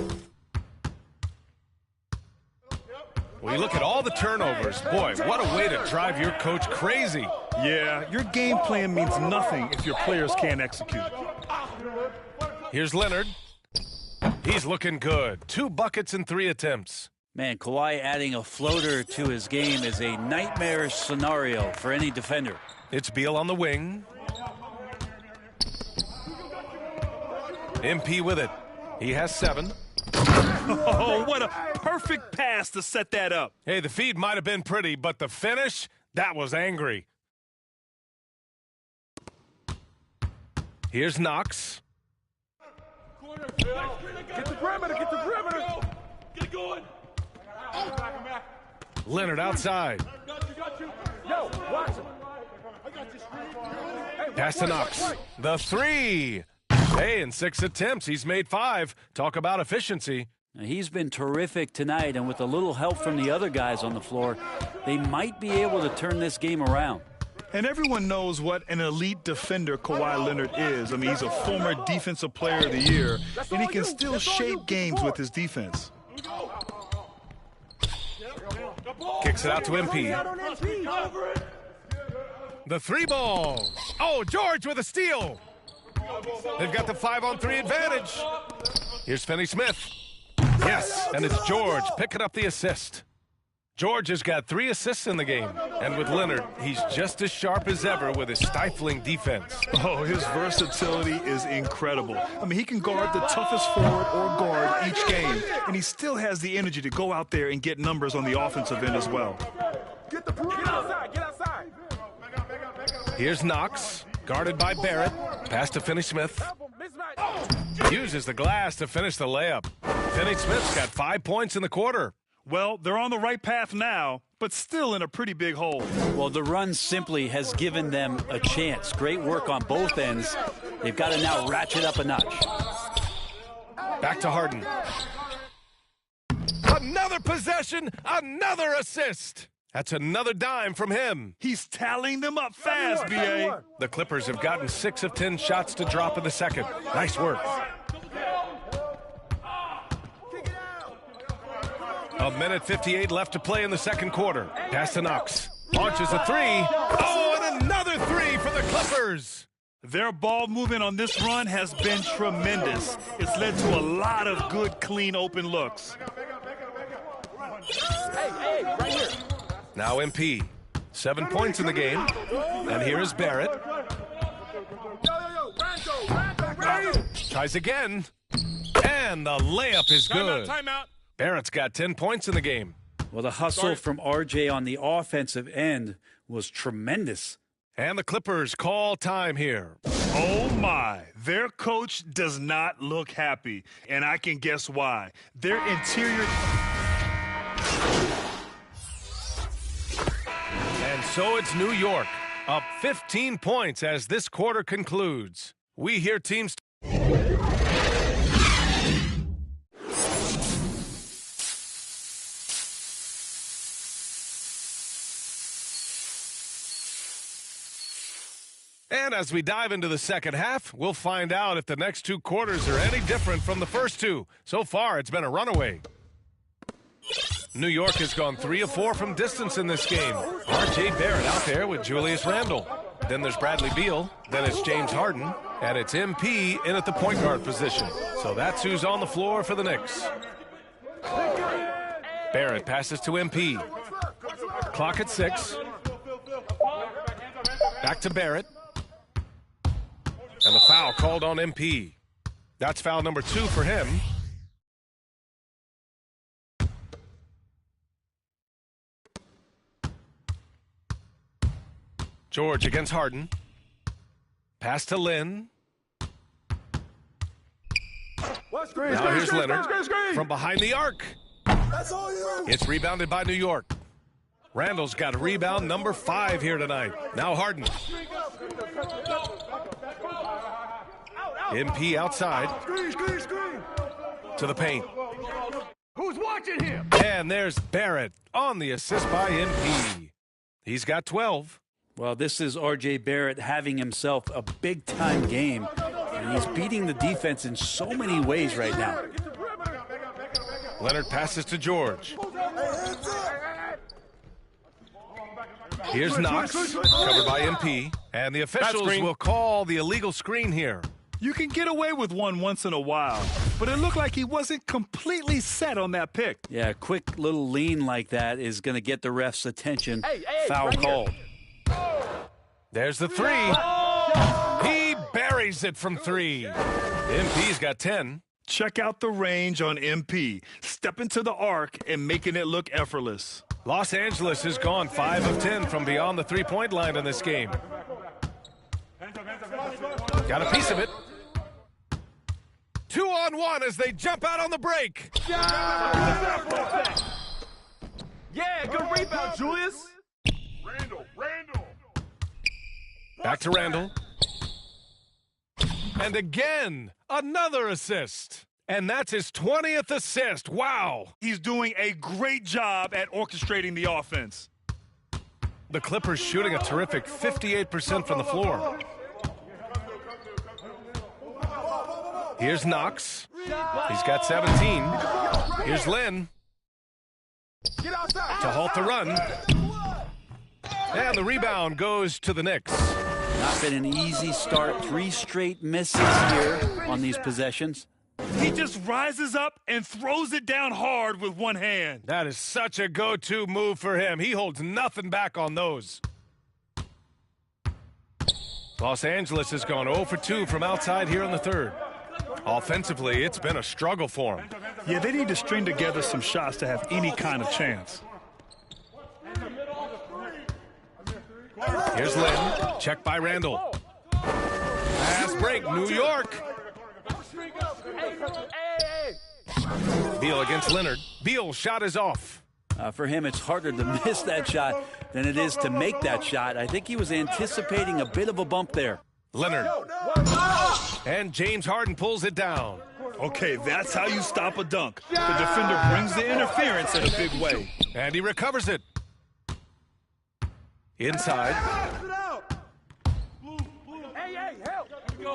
Well, you look at all the turnovers. Boy, what a way to drive your coach crazy. Yeah, your game plan means nothing if your players can't execute. Here's Leonard. He's looking good. 2 buckets in 3 attempts. Man, Kawhi adding a floater to his game is a nightmarish scenario for any defender. It's Beal on the wing. MP with it. He has 7. Oh, what a perfect pass to set that up. Hey, the feed might have been pretty, but the finish, that was angry. Here's Knox. Get the perimeter, get the perimeter. Get going. Leonard outside. Yo, watch him. Pass to Knox. The 3. Hey, in 6 attempts, he's made 5. Talk about efficiency. He's been terrific tonight, and with a little help from the other guys on the floor, they might be able to turn this game around. And everyone knows what an elite defender Kawhi Leonard is. I mean, he's a former Defensive Player of the Year, and he can still shape games with his defense. Kicks it out to MP. The 3 ball. Oh, George with a steal. They've got the 5-on-3 advantage. Here's Finney-Smith. Yes, and it's George picking up the assist. George has got 3 assists in the game. And with Leonard, he's just as sharp as ever with his stifling defense. Oh, his versatility is incredible. I mean, he can guard the toughest forward or guard each game, and he still has the energy to go out there and get numbers on the offensive end as well. Get outside, get outside. Here's Knox, guarded by Barrett. Pass to Finney-Smith. Uses the glass to finish the layup. Finney-Smith's got 5 points in the quarter. Well, they're on the right path now, but still in a pretty big hole. Well, the run simply has given them a chance. Great work on both ends. They've got to now ratchet up a notch. Back to Harden. Another possession, another assist. That's another dime from him. He's tallying them up fast, B.A. The Clippers have gotten 6 of 10 shots to drop in the second. Nice work. A minute 58 left to play in the second quarter. Pass to Knox. Launches a 3. Oh, and another 3 for the Clippers. Their ball movement on this run has been tremendous. It's led to a lot of good, clean, open looks. Hey, right here. Now MP. 7 points in the game. And here is Barrett. Tries again. And the layup is good. Timeout. Barrett's got 10 points in the game. Well, the hustle from RJ on the offensive end was tremendous. And the Clippers call time here. Oh, my. Their coach does not look happy, and I can guess why. Their interior... And so it's New York, up 15 points as this quarter concludes. We hear teams... And as we dive into the second half, we'll find out if the next 2 quarters are any different from the first 2. So far, it's been a runaway. New York has gone 3 of 4 from distance in this game. R.J. Barrett out there with Julius Randle. Then there's Bradley Beal. Then it's James Harden. And it's MP in at the point guard position. So that's who's on the floor for the Knicks. Barrett passes to MP. Clock at 6. Back to Barrett. And the foul called on MP. That's foul number 2 for him. George against Harden. Pass to Lynn. Now here's Leonard from behind the arc. It's rebounded by New York. Randall's got a rebound number 5 here tonight. Now Harden. MP outside. To the paint. Who's watching him? And there's Barrett on the assist by MP. He's got 12. Well, this is R.J. Barrett having himself a big-time game, and he's beating the defense in so many ways right now. Leonard passes to George. Here's Knox, covered by MP, and the officials will call the illegal screen here. You can get away with one once in a while, but it looked like he wasn't completely set on that pick. Yeah, a quick little lean like that is going to get the ref's attention. Foul called. There's the three. He buries it from three. MP's got 10. Check out the range on MP. Step into the arc and making it look effortless. Los Angeles has gone 5 of 10 from beyond the three-point line in this game. Got a piece of it. 2-on-1 as they jump out on the break. Yeah, good rebound, Julius. Randall. Back to Randall. And again, another assist. And that's his 20th assist. Wow. He's doing a great job at orchestrating the offense. The Clippers shooting a terrific 58% from the floor. Here's Knox. He's got 17. Here's Lynn to halt the run. And the rebound goes to the Knicks. Not been an easy start. 3 straight misses here on these possessions. He just rises up and throws it down hard with one hand. That is such a go-to move for him. He holds nothing back on those. Los Angeles has gone 0 for 2 from outside here in the third. Offensively, it's been a struggle for him. Yeah, they need to string together some shots to have any kind of chance. Here's Lynn. Check by Randall. Pass break, New York. Beal against Leonard. Beal's shot is off. For him, it's harder to miss that shot than it is to make that shot. I think he was anticipating a bit of a bump there. Leonard. And James Harden pulls it down. Okay, that's how you stop a dunk. The defender brings the interference in a big way. And he recovers it. Inside.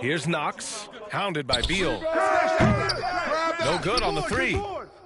Here's Knox, hounded by Beal. No good on the three.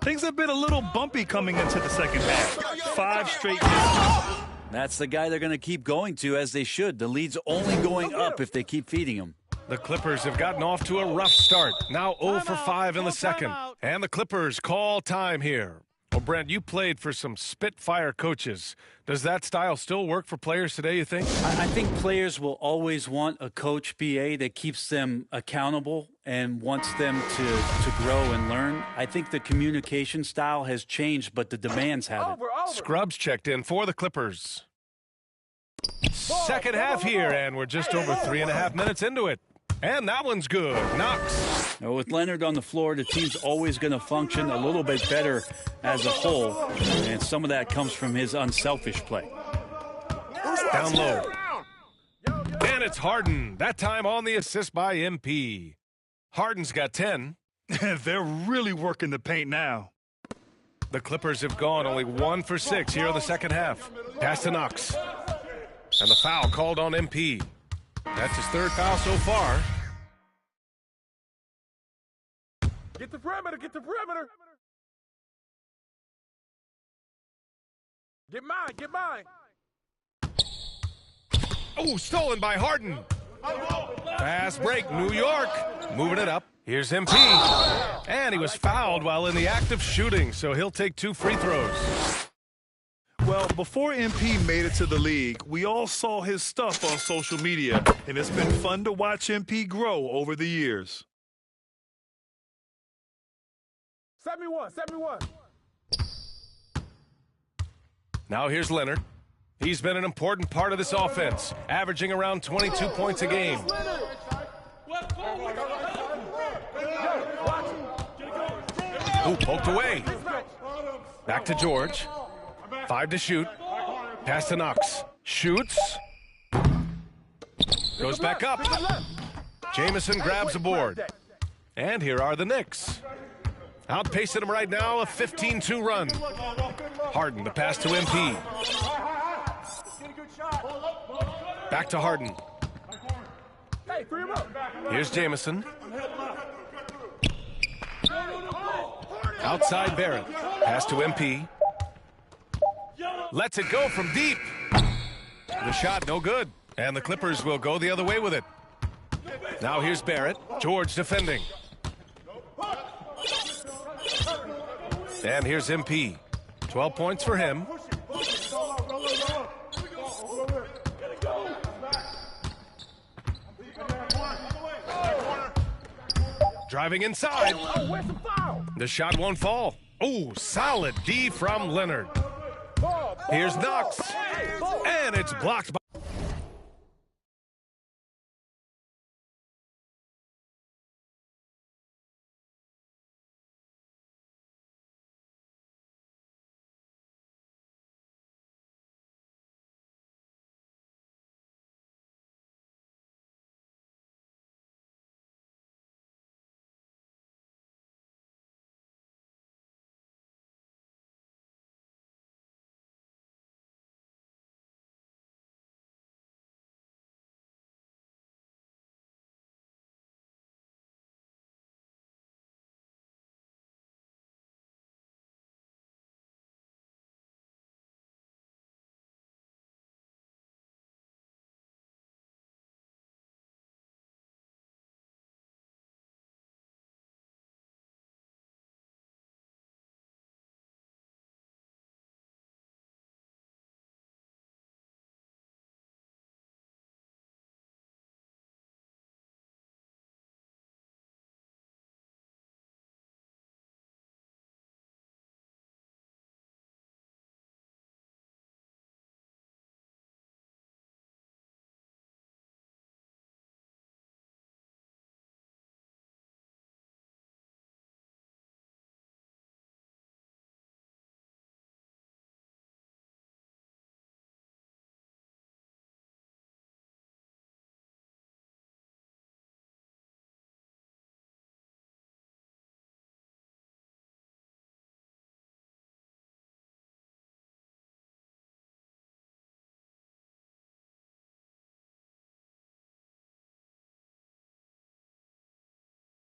Things have been a little bumpy coming into the second half. 5 straight misses. That's the guy they're going to keep going to, as they should. The lead's only going up if they keep feeding him. The Clippers have gotten off to a rough start. Now 0 for 5 in the second. And the Clippers call time here. Well, Brent, you played for some Spitfire coaches. Does that style still work for players today, you think? I think players will always want a coach, BA, that keeps them accountable and wants them to grow and learn. I think the communication style has changed, but the demands haven't. Scrubs checked in for the Clippers. Second half here, and we're just over 3.5 minutes into it. And that one's good. Knox. Now, with Leonard on the floor, the team's always going to function a little bit better as a whole. And some of that comes from his unselfish play. Down low. And it's Harden. That time on the assist by MP. Harden's got 10. They're really working the paint now. The Clippers have gone only 1 for 6 here in the second half. Pass to Knox. And the foul called on MP. That's his 3rd foul so far. Get the perimeter, get the perimeter. Get mine. Oh, stolen by Harden. Fast break, New York. Moving it up. Here's MP. And he was fouled while in the act of shooting, so he'll take 2 free throws. Well, before MP made it to the league, we all saw his stuff on social media, and it's been fun to watch MP grow over the years. 71. Now here's Leonard. He's been an important part of this offense, averaging around 22 points a game. Ooh, poked away. Back to George. 5 to shoot. Pass to Knox. Shoots. Goes back up. Jamison grabs a board. And here are the Knicks. Outpacing them right now, a 15-2 run. Harden, the pass to MP. Back to Harden. Hey, free him up. Here's Jamison. Outside Barrett. Pass to MP. Lets it go from deep. The shot no good. And the Clippers will go the other way with it. Now here's Barrett. George defending. And here's MP. 12 points for him. Driving inside. The shot won't fall. Oh, solid D from Leonard. Here's Knox. And it's blocked by...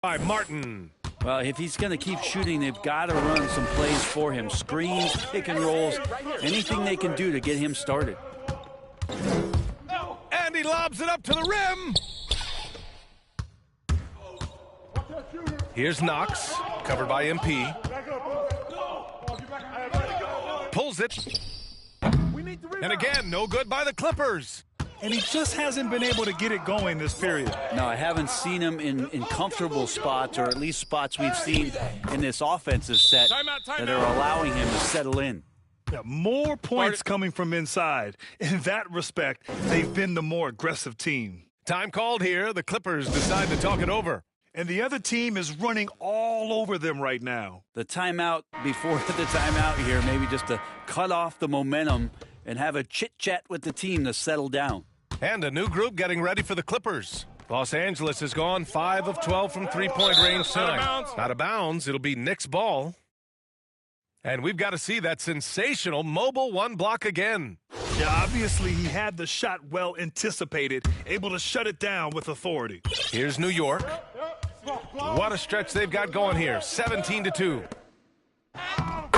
by Martin. Well, if he's going to keep shooting, they've got to run some plays for him. Screens, pick and rolls, anything they can do to get him started. And he lobs it up to the rim. Here's Knox, covered by MP. Pulls it. And again, no good by the Clippers. And he just hasn't been able to get it going this period. No, I haven't seen him in comfortable spots, or at least spots we've seen in this offensive set that are allowing him to settle in. Yeah, more points coming from inside. In that respect, they've been the more aggressive team. Time called here. The Clippers decide to talk it over. And the other team is running all over them right now. The timeout before the timeout here, maybe just to cut off the momentum and have a chit-chat with the team to settle down. And a new group getting ready for the Clippers. Los Angeles has gone 5 of 12 from three-point range tonight. Out of bounds. It'll be Knicks ball. And we've got to see that sensational mobile one block again. Yeah, obviously he had the shot well anticipated, able to shut it down with authority. Here's New York. What a stretch they've got going here. 17-2.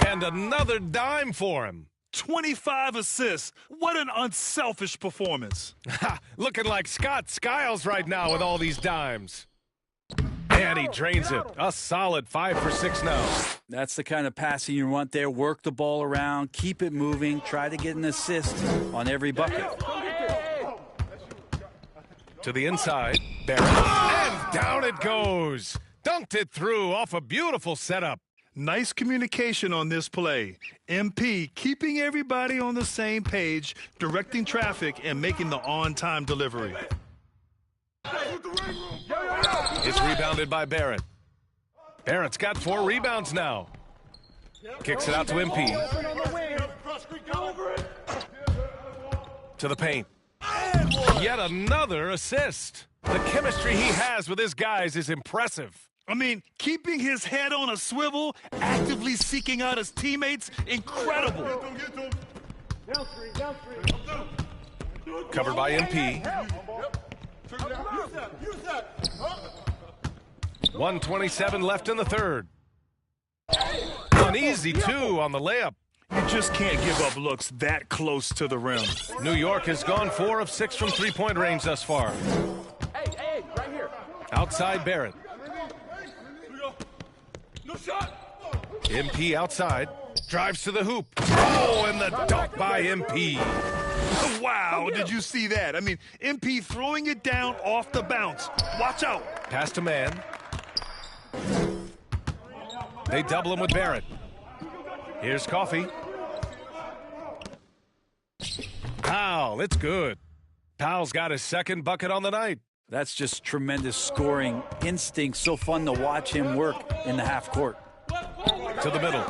And another dime for him. 25 assists. What an unselfish performance. Looking like Scott Skiles right now with all these dimes. And he drains it. A solid 5 for 6 now. That's the kind of passing you want there. Work the ball around, keep it moving, try to get an assist on every bucket. To the inside, Barrett. And down it goes. Dunked it through off a beautiful setup. Nice communication on this play. MP keeping everybody on the same page, directing traffic, and making the on-time delivery. It's rebounded by Barrett. Barrett's got 4 rebounds now. Kicks it out to MP. To the paint. Yet another assist. The chemistry he has with his guys is impressive. I mean, keeping his head on a swivel, actively seeking out his teammates, incredible. Covered by MP. 1:27 left in the third. An easy two on the layup. You just can't give up looks that close to the rim. New York has gone 4 of 6 from three-point range thus far. Hey, right here. Outside Barrett. No shot. MP outside. Drives to the hoop. Oh, and the dunk by MP. Wow, did you see that? I mean, MP throwing it down off the bounce. Watch out. Pass to man. They double him with Barrett. Here's Coffey. Powell, it's good. Powell's got his second bucket on the night. That's just tremendous scoring instinct. So fun to watch him work in the half court. To the middle.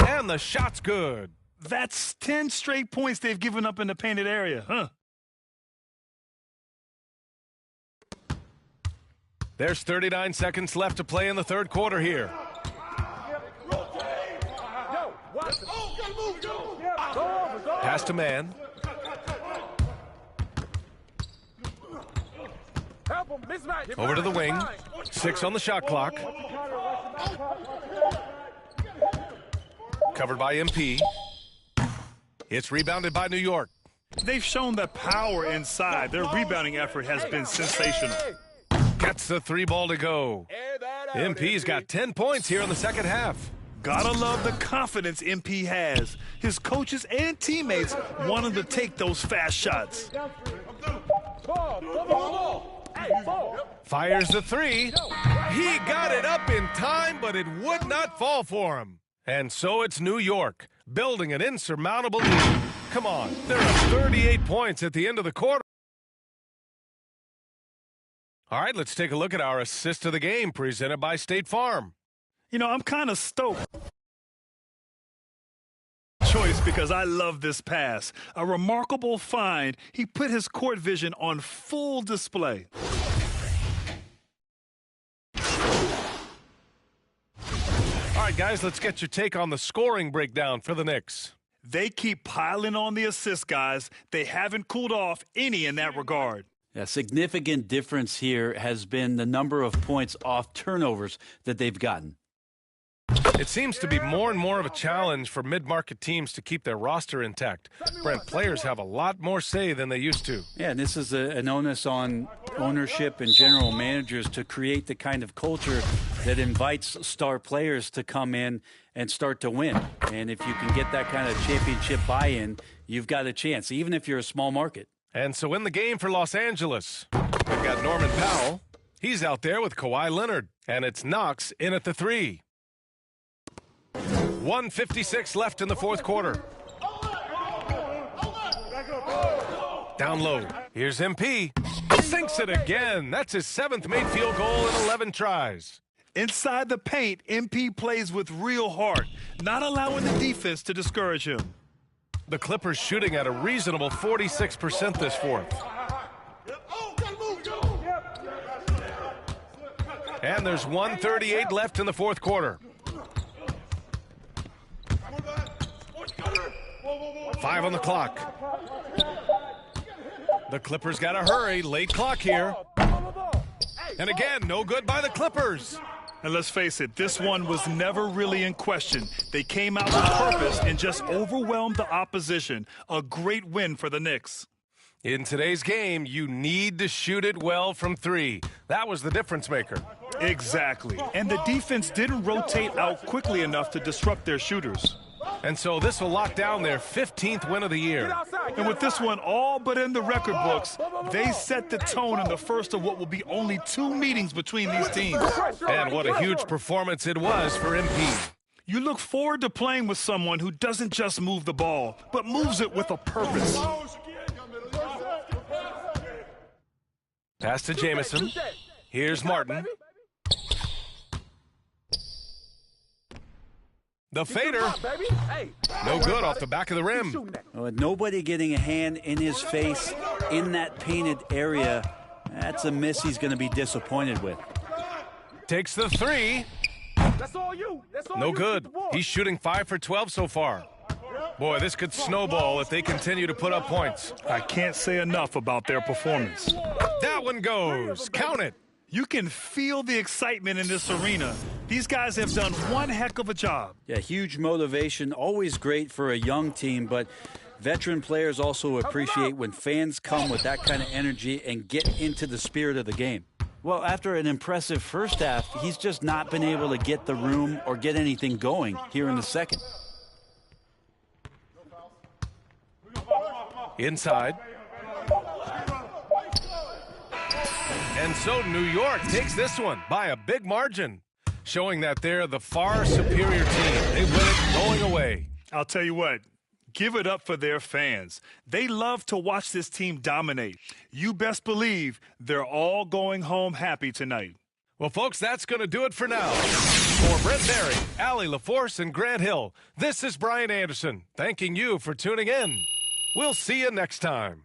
And the shot's good. That's 10 straight points they've given up in the painted area, huh? There's 39 seconds left to play in the third quarter here. Pass to man. Over to the wing. 6 on the shot clock. Covered by MP. It's rebounded by New York. They've shown the power inside. Their rebounding effort has been sensational. Gets the 3 ball to go. MP's got 10 points here in the second half. Gotta love the confidence MP has. His coaches and teammates want him to take those fast shots. Fires the 3. He got it up in time, but it would not fall for him. And so it's New York, building an insurmountable lead. Come on, they're up 38 points at the end of the quarter. All right, let's take a look at our assist of the game presented by State Farm. You know, I'm kind of stoked. Choice because I love this pass. A remarkable find. He put his court vision on full display. All right, guys, let's get your take on the scoring breakdown for the Knicks. They keep piling on the assists, guys. They haven't cooled off any in that regard. A significant difference here has been the number of points off turnovers that they've gotten. It seems to be more and more of a challenge for mid-market teams to keep their roster intact. Brent, players have a lot more say than they used to. Yeah, and this is an onus on ownership and general managers to create the kind of culture that invites star players to come in and start to win. And if you can get that kind of championship buy-in, you've got a chance, even if you're a small market. And so in the game for Los Angeles, we've got Norman Powell. He's out there with Kawhi Leonard, and it's Knox in at the 3. 1:56 left in the fourth quarter. Down low. Here's MP. Sinks it again. That's his 7th made field goal in 11 tries. Inside the paint, MP plays with real heart, not allowing the defense to discourage him. The Clippers shooting at a reasonable 46% this fourth. And there's 1:38 left in the fourth quarter. 5 on the clock. The Clippers got to hurry. Late clock here. And again, no good by the Clippers. And let's face it, this one was never really in question. They came out with purpose and just overwhelmed the opposition. A great win for the Knicks. In today's game, you need to shoot it well from 3. That was the difference maker. Exactly. And the defense didn't rotate out quickly enough to disrupt their shooters. And so this will lock down their 15th win of the year. And with this one all but in the record books, they set the tone in the first of what will be only 2 meetings between these teams. And what a huge performance it was for MP. You look forward to playing with someone who doesn't just move the ball, but moves it with a purpose. Pass to Jamison. Here's Martin. The fader, no good off the back of the rim. With nobody getting a hand in his face in that painted area, that's a miss he's going to be disappointed with. Takes the 3. That's all you. No good. He's shooting 5 for 12 so far. Boy, this could snowball if they continue to put up points. I can't say enough about their performance. That one goes. Count it. You can feel the excitement in this arena. These guys have done one heck of a job. Yeah, huge motivation, always great for a young team, but veteran players also appreciate when fans come with that kind of energy and get into the spirit of the game. Well, after an impressive first half, he's just not been able to get the room or get anything going here in the second. Inside. And so New York takes this one by a big margin, showing that they're the far superior team. They win it going away. I'll tell you what, give it up for their fans. They love to watch this team dominate. You best believe they're all going home happy tonight. Well, folks, that's going to do it for now. For Brent Barry, Allie LaForce, and Grant Hill, this is Brian Anderson, thanking you for tuning in. We'll see you next time.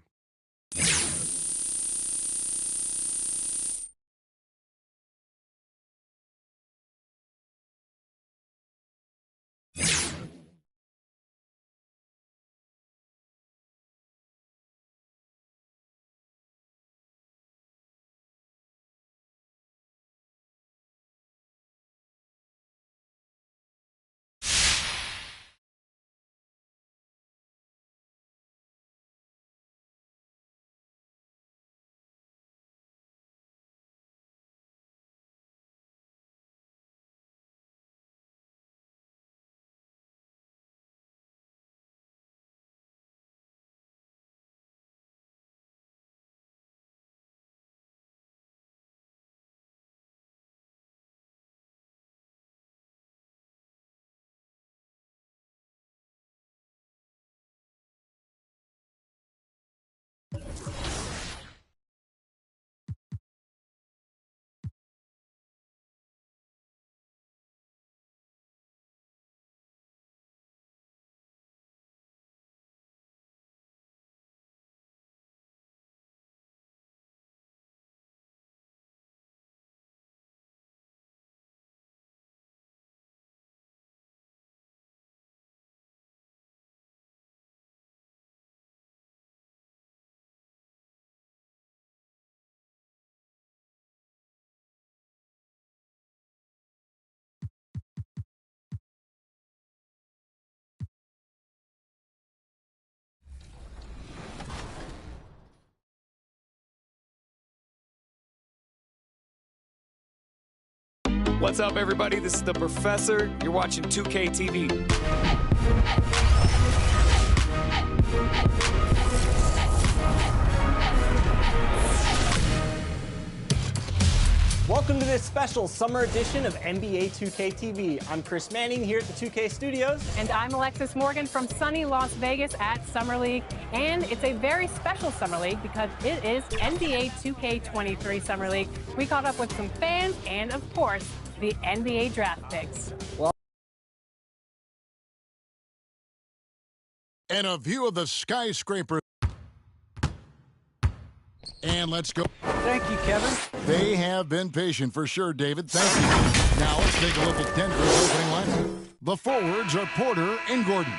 What's up, everybody? This is the Professor. You're watching 2K TV. Welcome to this special summer edition of NBA 2K TV. I'm Chris Manning here at the 2K studios. And I'm Alexis Morgan from sunny Las Vegas at Summer League. And it's a very special Summer League because it is NBA 2K23 Summer League. We caught up with some fans and, of course, the NBA draft picks. And a view of the skyscraper. And let's go. Thank you, Kevin. They have been patient for sure, David. Thank you. Now let's take a look at Denver's opening lineup. The forwards are Porter and Gordon.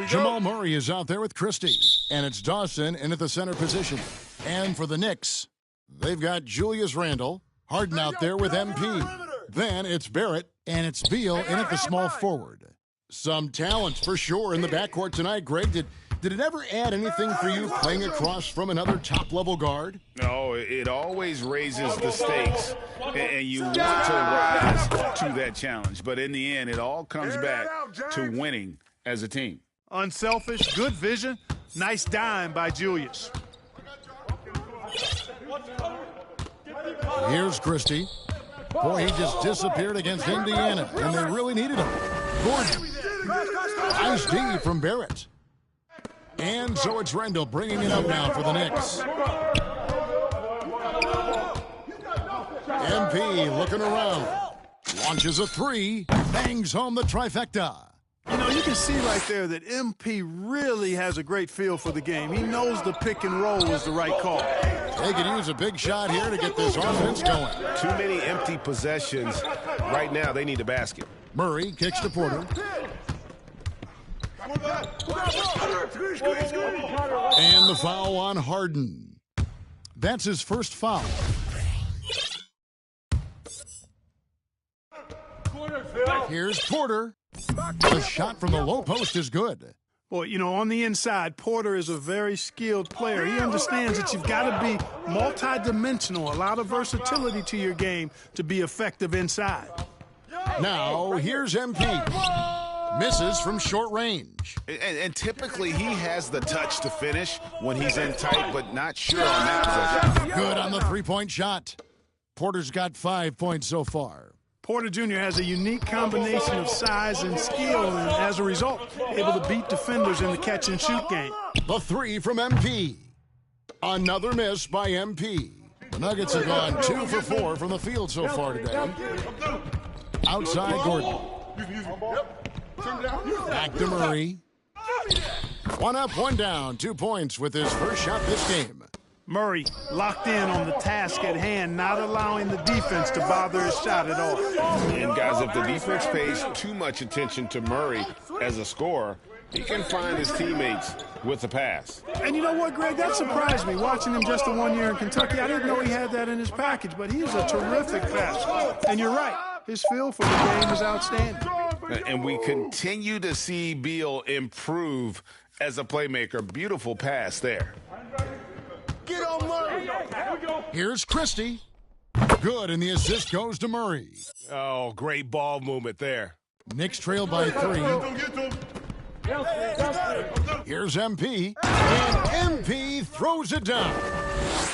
Jamal Murray is out there with Christie. And it's Dawson in at the center position. And for the Knicks, they've got Julius Randle, Harden out there with MP. Then it's Barrett, and it's Beal in at the small forward. Some talent for sure in the backcourt tonight. Greg, did it ever add anything for you playing across from another top-level guard? No, it always raises the stakes, and you want to rise to that challenge. But in the end, it all comes back to winning as a team. Unselfish, good vision, nice dime by Julius. Here's Christie. Boy, he just disappeared against Indiana, and they really needed him. Gordon. Nice D from Barrett. And so it's Randle bringing it up now for the Knicks. MP looking around. Launches a three. Bangs home the trifecta. You know, you can see right there that MP really has a great feel for the game. He knows the pick and roll is the right call. They could use a big shot here to get this offense going. Too many empty possessions. Right now, they need a basket. Murray kicks to Porter. And the foul on Harden. That's his first foul. Here's Porter. The shot from the low post is good. Boy, you know, on the inside, Porter is a very skilled player. He understands that you've got to be multi-dimensional, a lot of versatility to your game to be effective inside. Now, here's MP. Misses from short range. And typically he has the touch to finish when he's in tight, but not sure on that possession. Good on the three-point shot. Porter's got 5 points so far. Porter Jr. has a unique combination of size and skill, and as a result, able to beat defenders in the catch-and-shoot game. The three from MP. Another miss by MP. The Nuggets have gone 2 for 4 from the field so far today. Outside Gordon. Back to Murray. 1 up, 1 down. 2 points with his first shot this game. Murray locked in on the task at hand, not allowing the defense to bother his shot at all. And guys, if the defense pays too much attention to Murray as a scorer, he can find his teammates with the pass. And you know what, Greg? That surprised me. Watching him just the 1 year in Kentucky, I didn't know he had that in his package, but he's a terrific passer. And you're right, his feel for the game is outstanding. And we continue to see Beal improve as a playmaker. Beautiful pass there. Get on Murray. Here's Christie. Good, and the assist goes to Murray. Oh, great ball movement there. Knicks trail by 3. Here's MP, and MP throws it down.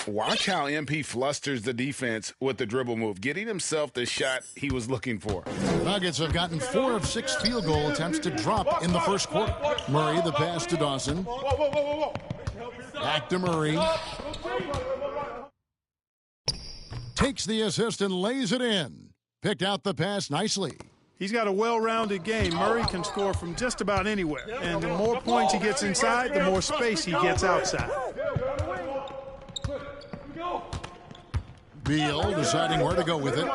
Watch how MP flusters the defense with the dribble move, getting himself the shot he was looking for. Nuggets have gotten 4 of 6 field goal attempts to drop in the first quarter. Murray, the pass to Dawson. Back to Murray. Takes the assist and lays it in. Picked out the pass nicely. He's got a well-rounded game. Murray can score from just about anywhere. And the more points he gets inside, the more space he gets outside. Beal deciding where to go with it.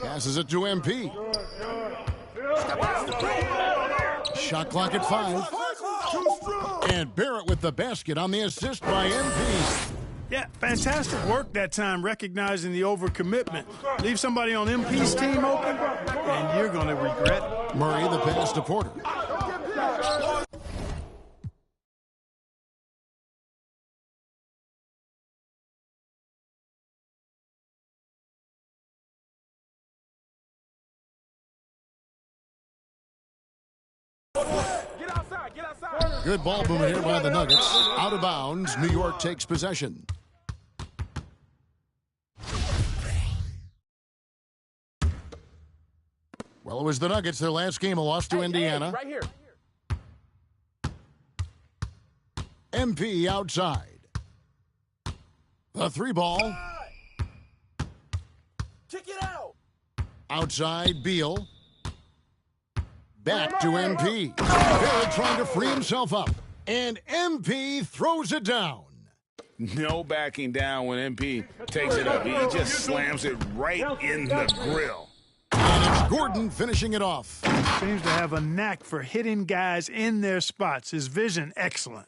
Passes it to MP. Shot clock at 5. And Barrett with the basket on the assist by MP. Yeah, fantastic work that time, recognizing the overcommitment. Leave somebody on MP's team open, and you're going to regret it. Murray, the pass to Porter. Good ball movement here by the Nuggets. Out of bounds. New York takes possession. Well, it was the Nuggets. Their last game, a loss to Indiana. Right here. MP outside. The 3 ball. Kick it out. Outside, Beal. Back to MP. Barrett trying to free himself up. And MP throws it down. No backing down when MP takes it up. He just slams it right in the grill. And it's Gordon finishing it off. Seems to have a knack for hitting guys in their spots. His vision, excellent.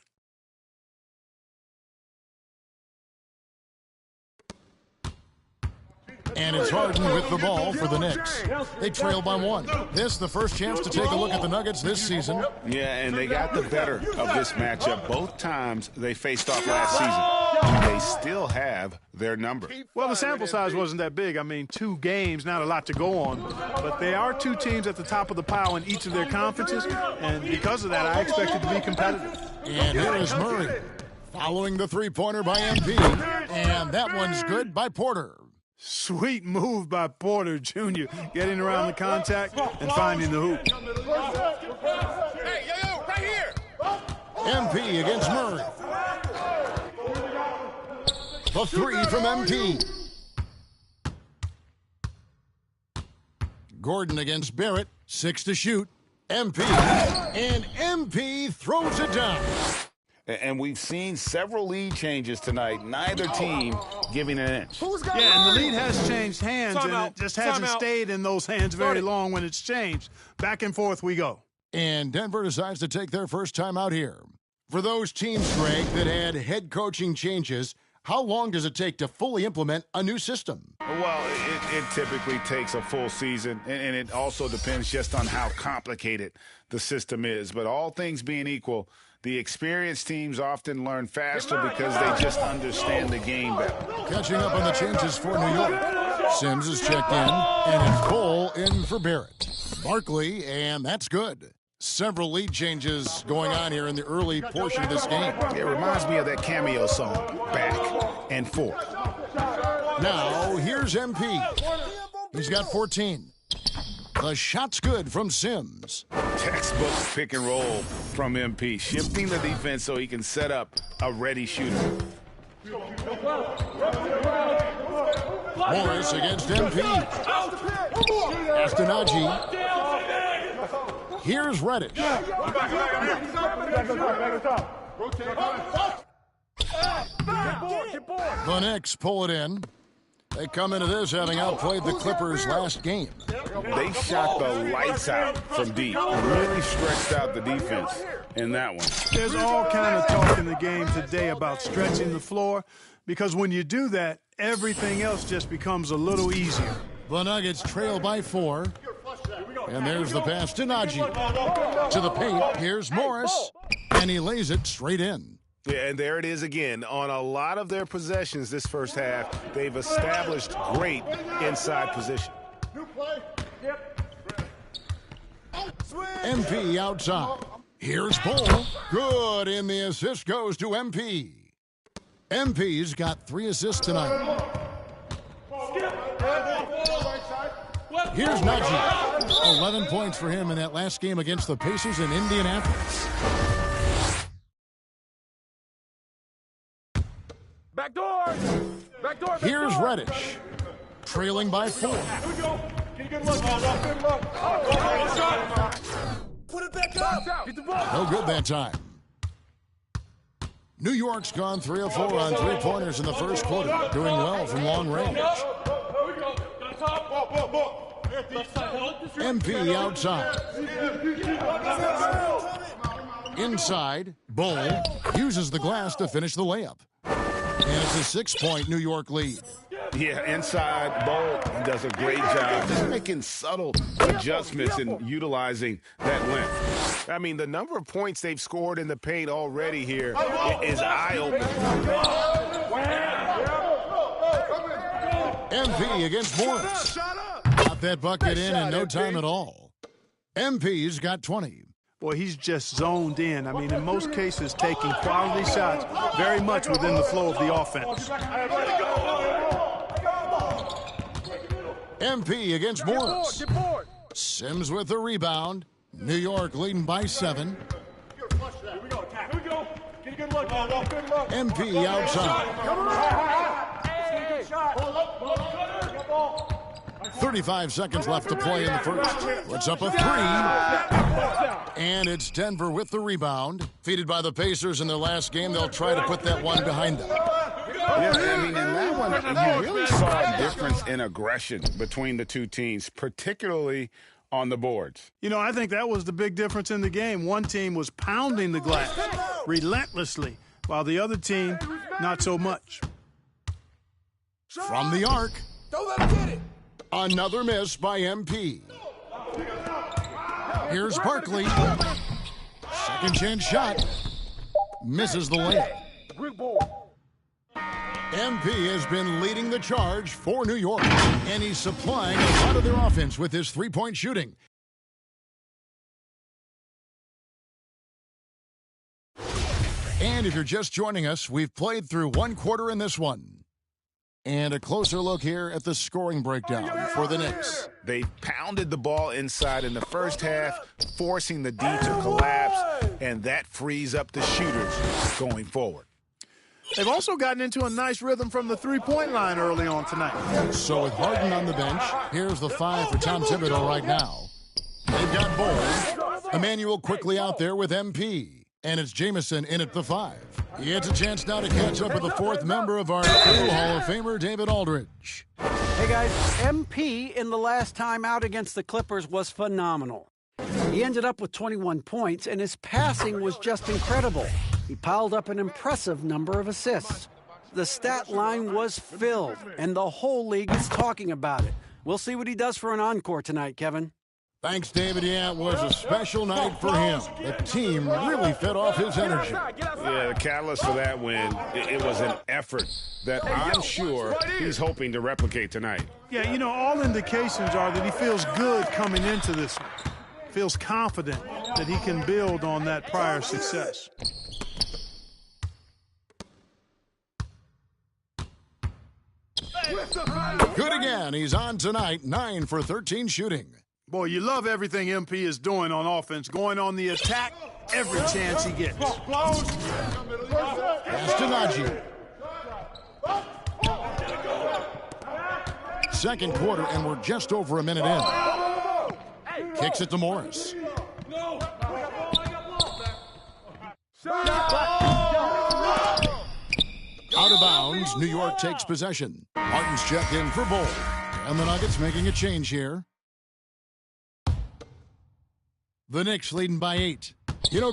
And it's Harden with the ball for the Knicks. They trail by 1. This the first chance to take a look at the Nuggets this season. Yeah, and they got the better of this matchup both times they faced off last season. They still have their number. Well, the sample size wasn't that big. I mean, 2 games, not a lot to go on. But they are 2 teams at the top of the pile in each of their conferences. And because of that, I expect it to be competitive. And here is Murray following the 3-pointer by MP. And that one's good by Porter. Sweet move by Porter Jr., getting around the contact and finding the hoop. Hey, yo, right here. MP against Murray. The 3 from MP. Gordon against Barrett. 6 to shoot. MP. And MP throws it down. And we've seen several lead changes tonight. Neither team giving an inch. Yeah, and the lead has changed hands, and it just hasn't stayed in those hands very long when it's changed. Back and forth we go. And Denver decides to take their first time out here. For those teams, Greg, that had head coaching changes, how long does it take to fully implement a new system? Well, it typically takes a full season, and it also depends just on how complicated the system is. But all things being equal, the experienced teams often learn faster because they just understand the game better. Catching up on the changes for New York. Sims is checked in, and it's Cole in for Barrett. Barkley, and that's good. Several lead changes going on here in the early portion of this game. It reminds me of that cameo song, Back and Forth. Now, here's MP. He's got 14. The shot's good from Sims. Textbook pick and roll from MP, shifting the defense so he can set up a ready shooter. Morris against MP. Astanaji. Here's Reddish. The Knicks pull it in. They come into this having outplayed the Clippers last game. They shot the lights out from deep. Really stretched out the defense in that one. There's all kind of talk in the game today about stretching the floor, because when you do that, everything else just becomes a little easier. The Nuggets trail by 4. And there's the pass to Najee. To the paint, here's Morris. And he lays it straight in. Yeah, and there it is again. On a lot of their possessions this first half, they've established great inside position. MP outside. Here's Bull. Good, and the assist goes to MP. MP's got 3 assists tonight. Here's Najee. 11 points for him in that last game against the Pacers in Indianapolis. Back door! Back door! Here's Reddish. Trailing by 4. Put it back up! Get the ball! No good that time. New York's gone 3 of 4 on 3-pointers in the first quarter, doing well from long range. MP outside. Inside, Bull uses the glass to finish the layup. And it's a 6-point New York lead. Yeah, inside, Bull does a great job just making subtle adjustments and utilizing that length. I mean, the number of points they've scored in the paint already here is eye-opening. MP against Morris. Got that bucket in no time at all. MP's got 20. Boy, he's just zoned in. I mean, in most cases, taking quality shots very much within the flow of the offense. MP against Morris. Sims with the rebound. New York leading by 7. MP outside. 35 seconds left to play in the first. Puts up a 3. And it's Denver with the rebound. Defeated by the Pacers in their last game. They'll try to put that one behind them. Yeah, I mean, in that one, you really saw a difference in aggression between the two teams, particularly on the boards. You know, I think that was the big difference in the game. One team was pounding the glass relentlessly, while the other team, not so much. From the arc. Don't let him get it. Another miss by MP. Here's Barkley. Second chance shot. Misses the layup. MP has been leading the charge for New York, and he's supplying a lot of their offense with his 3-point shooting. And if you're just joining us, we've played through 1 quarter in this one. And a closer look here at the scoring breakdown for the Knicks. They pounded the ball inside in the first half, forcing the D to collapse, and that frees up the shooters going forward. They've also gotten into a nice rhythm from the 3-point line early on tonight. So with Harden on the bench, here's the 5 for Tom Thibodeau right now. They've got Bull. Emmanuel quickly out there with MP. And it's Jamison in at the 5. He gets a chance now to catch up with the 4th member of our crew, Hall of Famer David Aldridge. Hey guys, MP in the last time out against the Clippers was phenomenal. He ended up with 21 points, and his passing was just incredible. He piled up an impressive number of assists. The stat line was filled, and the whole league is talking about it. We'll see what he does for an encore tonight, Kevin. Thanks, David. Yeah, it was a special night for him. The team really fed off his energy. Yeah, the catalyst for that win, it was an effort that I'm sure he's hoping to replicate tonight. Yeah, all indications are that he feels good coming into this one. Feels confident that he can build on that prior success. Good again. He's on tonight, 9 for 13 shooting. Boy, you love everything MP is doing on offense, going on the attack every chance he gets. Pass to Najee. Second quarter, and we're just over a minute in. Kicks it to Morris. Out of bounds, New York takes possession. Martin's checked in for Bull. And the Nuggets making a change here. The Knicks leading by 8.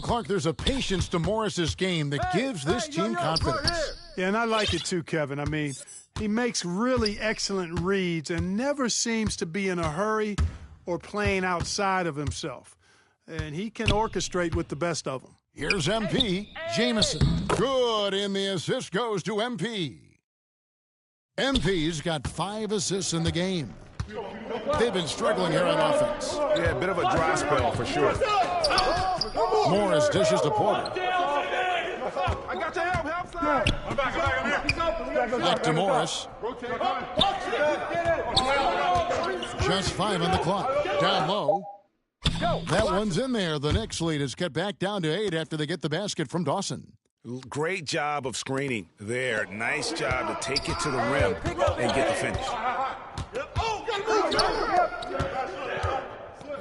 Clark, there's a patience to Morris's game that gives this team confidence. Yeah, and I like it too, Kevin. I mean, he makes really excellent reads and never seems to be in a hurry or playing outside of himself. And he can orchestrate with the best of them. Here's MP. Jamison. Good, and the assist goes to MP. MP's got 5 assists in the game. They've been struggling here on offense. Yeah, a bit of a dry spell for sure. Morris dishes to Porter. I got your help side. I'm back here. Back to Morris. Just 5 on the clock. Down low. That one's in there. The Knicks lead is cut back down to 8 after they get the basket from Dawson. Great job of screening there. Nice job to take it to the rim and get the finish.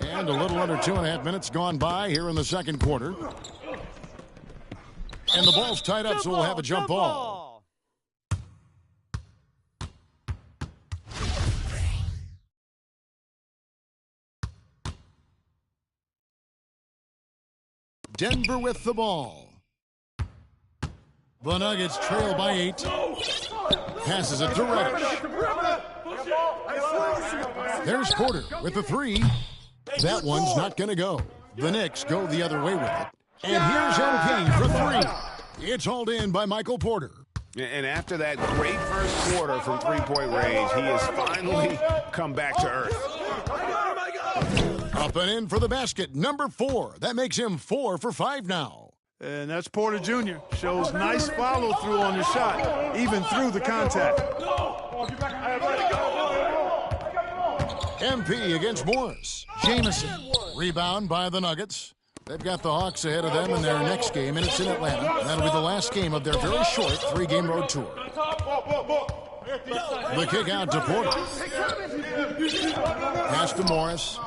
And a little under 2.5 minutes gone by here in the second quarter. And the ball's tied up, so we'll have a jump ball. Denver with the ball. The Nuggets trail by 8. Passes it to Reddish. There's Porter with the 3. That one's not going to go. The Knicks go the other way with it. And here's MP for 3. It's hauled in by Michael Porter. And after that great first quarter from three-point range, he has finally come back to earth. Up and in for the basket, number 4. That makes him 4 for 5 now. And that's Porter Jr. Shows nice follow-through on the shot, even through the contact. MP against Morris. Jamison. Rebound by the Nuggets. They've got the Hawks ahead of them in their next game, and it's in Atlanta. And that'll be the last game of their very short 3-game road tour. The kick out to Porter. Pass to Morris.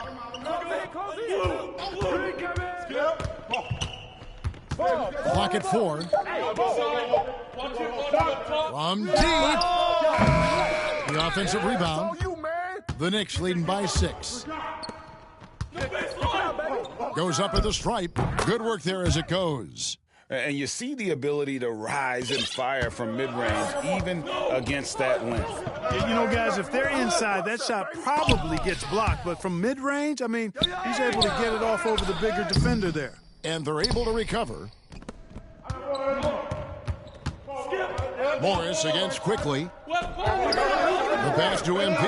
Clock at 4. From deep. The offensive rebound. The Knicks leading by 6. Goes up at the stripe. Good work there as it goes. And you see the ability to rise and fire from mid-range, even against that length. Guys, if they're inside, that shot probably gets blocked. But from mid-range, I mean, he's able to get it off over the bigger defender there. And they're able to recover. Morris against quickly. The pass to MP.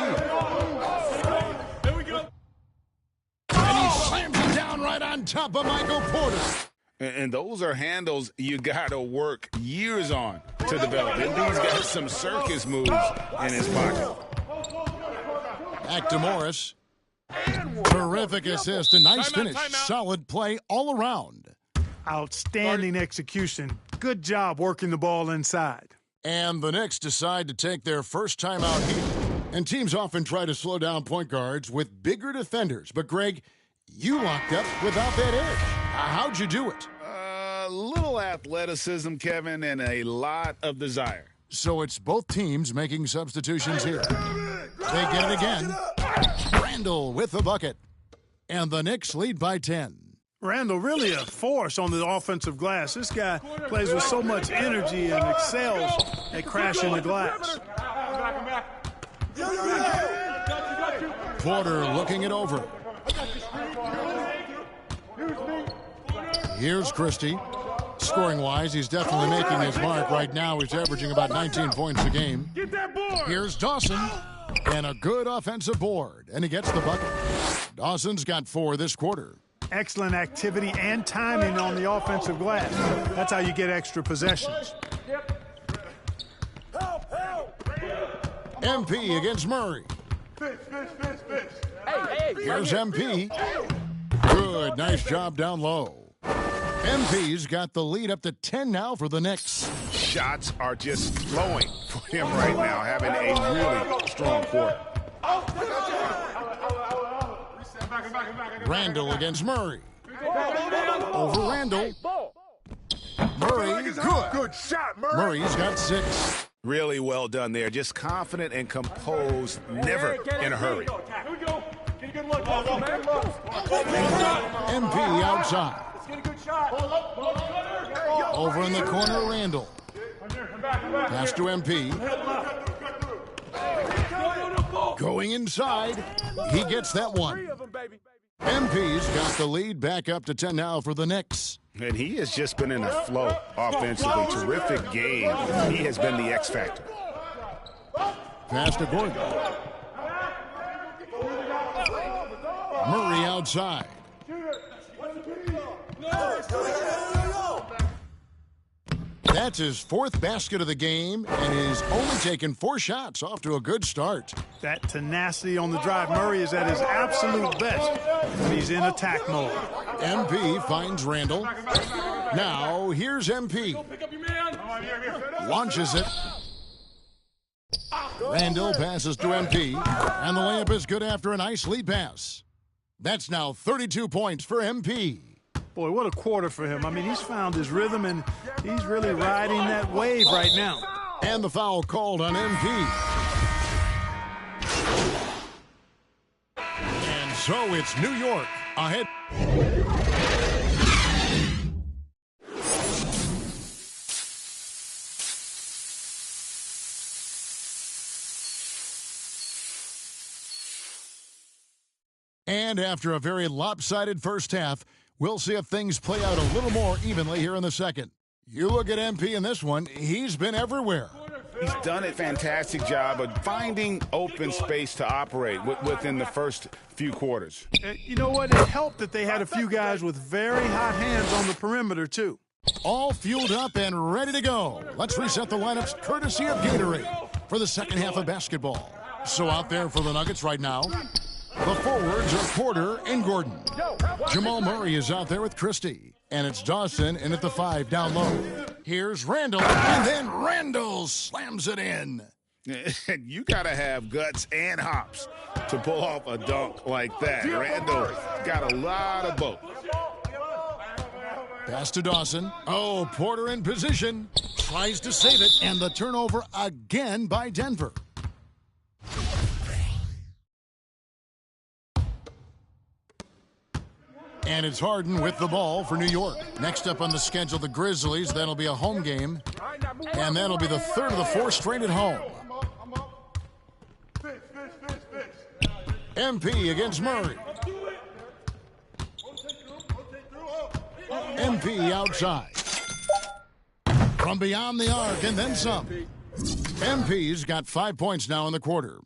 And he slams it down right on top of Michael Porter. And those are handles you got to work years on to develop. And he's got some circus moves in his pocket. Back to Morris. Terrific assist, a nice finish. Solid play all around. Outstanding execution. Good job working the ball inside. And the Knicks decide to take their first time out here. And teams often try to slow down point guards with bigger defenders. But, Greg, you locked up without that edge. How'd you do it? A little athleticism, Kevin, and a lot of desire. So it's both teams making substitutions here. They get it again. Randall with the bucket. and the Knicks lead by 10. Randall really a force on the offensive glass. This guy plays with so much energy and excels at crashing the glass. Porter looking it over. Here's Christie. Scoring-wise, he's definitely making his mark. Right now, he's averaging about 19 points a game. Here's Dawson. And a good offensive board. And he gets the bucket. Dawson's got 4 this quarter. Excellent activity and timing on the offensive glass. That's how you get extra possessions. MP against Murray. Here's MP. Good, nice job down low. MP's got the lead up to 10 now for the Knicks. Shots are just flowing for him right now, having a really strong quarter. Randall against Murray. Over Randall. Murray, good shot, Murray. Murray's got 6. Really well done there. Just confident and composed, never in a hurry. MP outside. Over in the corner, Randall. Pass to MP. Going inside. He gets that one. MP's got the lead back up to 10 now for the Knicks. And he has just been in a flow offensively. Terrific game. He has been the X factor. Pass to Gordon. Murray outside. That's his 4th basket of the game, and he's only taken 4 shots. Off to a good start. That tenacity on the drive. Murray is at his absolute best when he's in attack mode. MP finds Randall. Now, here's MP. Launches it. Randall passes to MP, and the layup is good after a nice lead pass. That's now 32 points for MP. Boy, what a quarter for him. I mean, he's found his rhythm, and he's really riding that wave right now. And the foul called on MP. And so it's New York ahead. And after a very lopsided first half, we'll see if things play out a little more evenly here in the second. You look at MP in this one, he's been everywhere. He's done a fantastic job of finding open space to operate within the first few quarters. You know what? It helped that they had a few guys with very hot hands on the perimeter, too. All fueled up and ready to go. Let's reset the lineups courtesy of Gatorade for the second half of basketball. So out there for the Nuggets right now, the forwards are Porter and Gordon. Jamal Murray is out there with Christie. And it's Dawson in at the 5 down low. Here's Randall, and then Randall slams it in. You got to have guts and hops to pull off a dunk like that. Randall got a lot of both. Pass to Dawson. Oh, Porter in position. Tries to save it, and the turnover again by Denver. And it's Harden with the ball for New York. Next up on the schedule, the Grizzlies. That'll be a home game. And that'll be the 3rd of the 4 straight at home. MP against Murray. MP outside. From beyond the arc and then some. MP's got 5 points now in the quarter.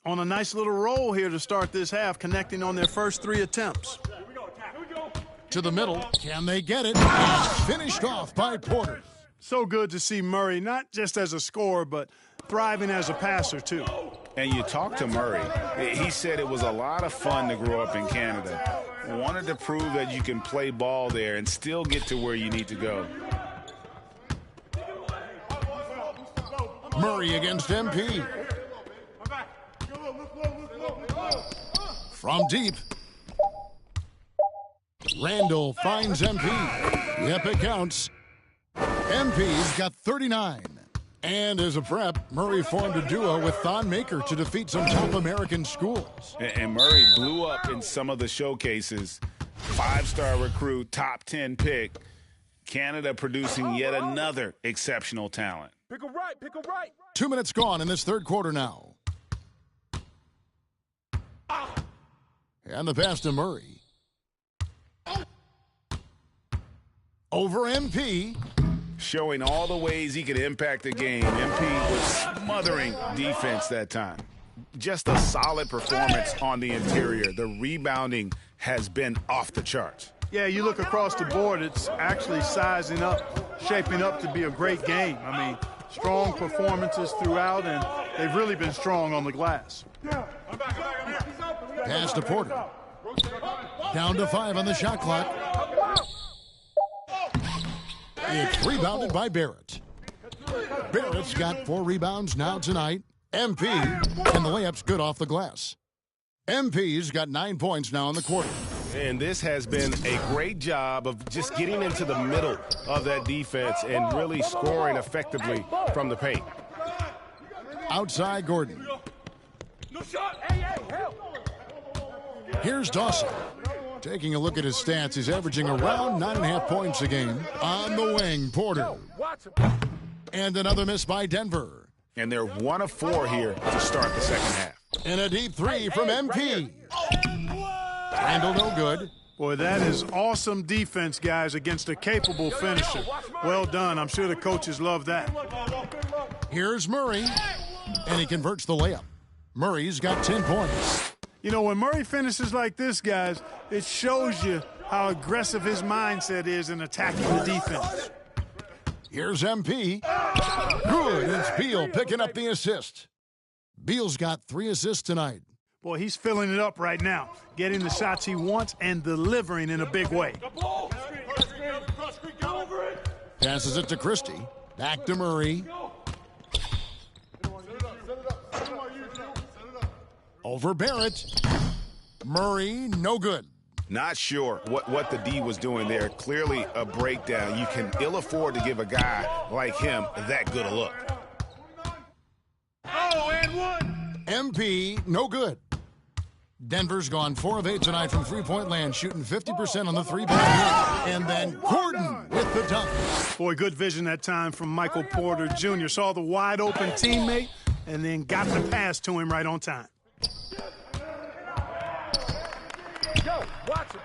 On a nice little roll here to start this half, connecting on their first 3 attempts. To the middle. Can they get it? And finished off by Porter. So good to see Murray, not just as a scorer, but thriving as a passer, too. And you talk to Murray. He said it was a lot of fun to grow up in Canada. Wanted to prove that you can play ball there and still get to where you need to go. Murray against MP. From deep. Randall finds MP. Yep, it counts. MP's got 39. And as a prep, Murray formed a duo with Thon Maker to defeat some top American schools. And Murray blew up in some of the showcases. 5-star recruit, top 10 pick. Canada producing yet another exceptional talent. Pick a right, pick a right. 2 minutes gone in this third quarter now. And the pass to Murray. Over MP. Showing all the ways he could impact the game. MP was smothering defense that time. Just a solid performance on the interior. The rebounding has been off the charts. Yeah, you look across the board, it's actually sizing up, shaping up to be a great game. I mean, strong performances throughout, and they've really been strong on the glass. Pass to Porter. Down to 5 on the shot clock. It's rebounded by Barrett. Barrett's got 4 rebounds now tonight. MP, and the layup's good off the glass. MP's got 9 points now in the quarter. And this has been a great job of just getting into the middle of that defense and really scoring effectively from the paint. Outside Gordon. Here's Dawson. Taking a look at his stats, he's averaging around 9.5 points a game. On the wing, Porter. And another miss by Denver. And they're 1 of 4 here to start the second half. And a deep 3 from MP. Handle no good. Boy, that is awesome defense, guys, against a capable finisher. Well done. I'm sure the coaches love that. Here's Murray, and he converts the layup. Murray's got 10 points. You know, when Murray finishes like this, guys, it shows you how aggressive his mindset is in attacking the defense. Here's MP. Good. It's Beal picking up the assist. Beal's got 3 assists tonight. Boy, he's filling it up right now, getting the shots he wants and delivering in a big way. Passes it to Christie. Back to Murray. Over Barrett. Murray, no good. Not sure what the D was doing there. Clearly a breakdown. You can ill afford to give a guy like him that good a look. Oh, and 1. MP, no good. Denver's gone 4 of 8 tonight from three-point land, shooting 50% on the 3-point line. And then Gordon with the dunk. Boy, good vision that time from Michael Porter Jr. Saw the wide-open teammate and then got the pass to him right on time. Yo, watch it.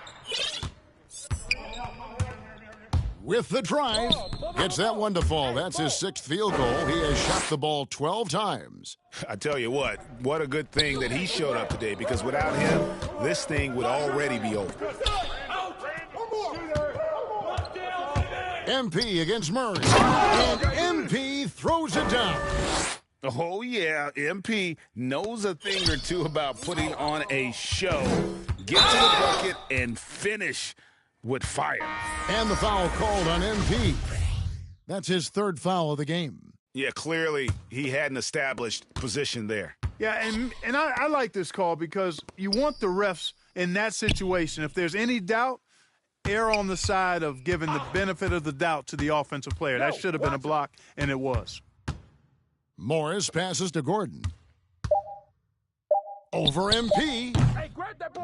With the drive, gets that one to fall. That's his 6th field goal. He has shot the ball 12 times. I tell you what a good thing that he showed up today, because without him, this thing would already be over. MP against Murray. And MP throws it down. Oh, yeah, MP knows a thing or two about putting on a show. Get to the bucket and finish with fire. And the foul called on MP. That's his 3rd foul of the game. Yeah, clearly he had an established position there. Yeah, and I like this call because you want the refs in that situation. If there's any doubt, err on the side of giving the benefit of the doubt to the offensive player. That should have been a block, and it was. Morris passes to Gordon. Over MP.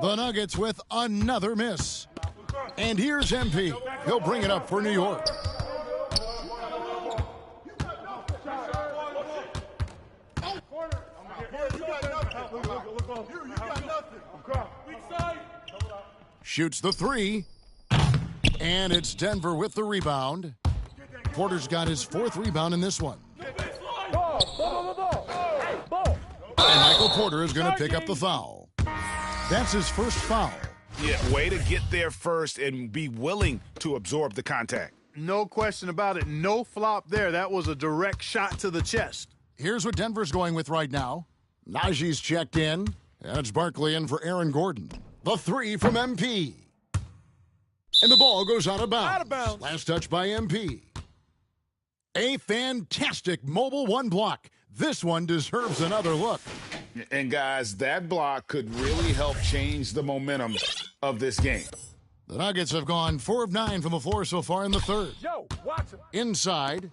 The Nuggets with another miss. And here's MP. He'll bring it up for New York. Shoots the 3. And it's Denver with the rebound. Porter's got his 4th rebound in this one. And Michael Porter is going to pick up the foul. That's his 1st foul. Yeah, way to get there first and be willing to absorb the contact. No question about it. No flop there. That was a direct shot to the chest. Here's what Denver's going with right now. Najee's checked in, and it's Barkley in for Aaron Gordon. The 3 from MP. And the ball goes out of bounds. Last touch by MP. A fantastic mobile 1 block. This one deserves another look. And, guys, that block could really help change the momentum of this game. The Nuggets have gone 4 of 9 from the floor so far in the 3rd. Yo, watch it. Inside.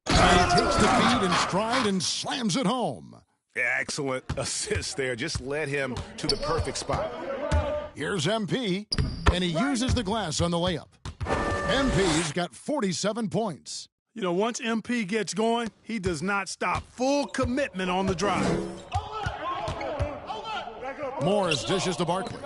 And he takes the feed in stride and slams it home. Excellent assist there. Just led him to the perfect spot. Here's MP, and he uses the glass on the layup. MP's got 47 points. You know, once MP gets going, he does not stop. Full commitment on the drive. Morris dishes to Barkley.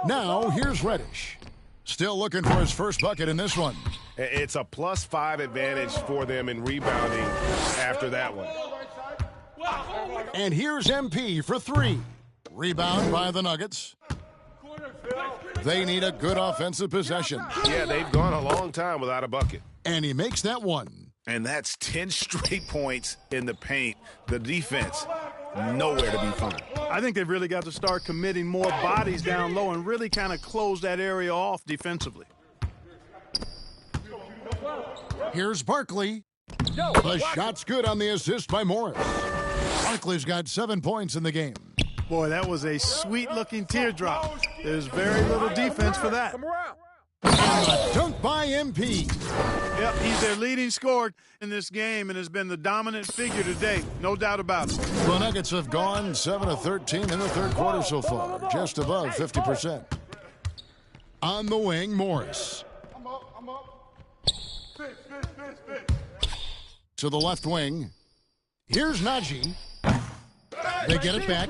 Now, here's Reddish. Still looking for his first bucket in this one. It's a +5 advantage for them in rebounding after that one. And here's MP for 3. Rebound by the Nuggets. They need a good offensive possession. Yeah, they've gone a long time without a bucket. And he makes that one. And that's 10 straight points in the paint. The defense, nowhere to be found. I think they've really got to start committing more bodies down low and really kind of close that area off defensively. Here's Barkley. The shot's good on the assist by Morris. Barkley's got 7 points in the game. Boy, that was a sweet-looking teardrop. There's very little defense for that. And a dunk by MP. Yep, he's their leading scorer in this game and has been the dominant figure today. No doubt about it. The Nuggets have gone 7 of 13 in the third quarter so far, just above 50%. On the wing, Morris. To the left wing. Here's Najee. They get it back.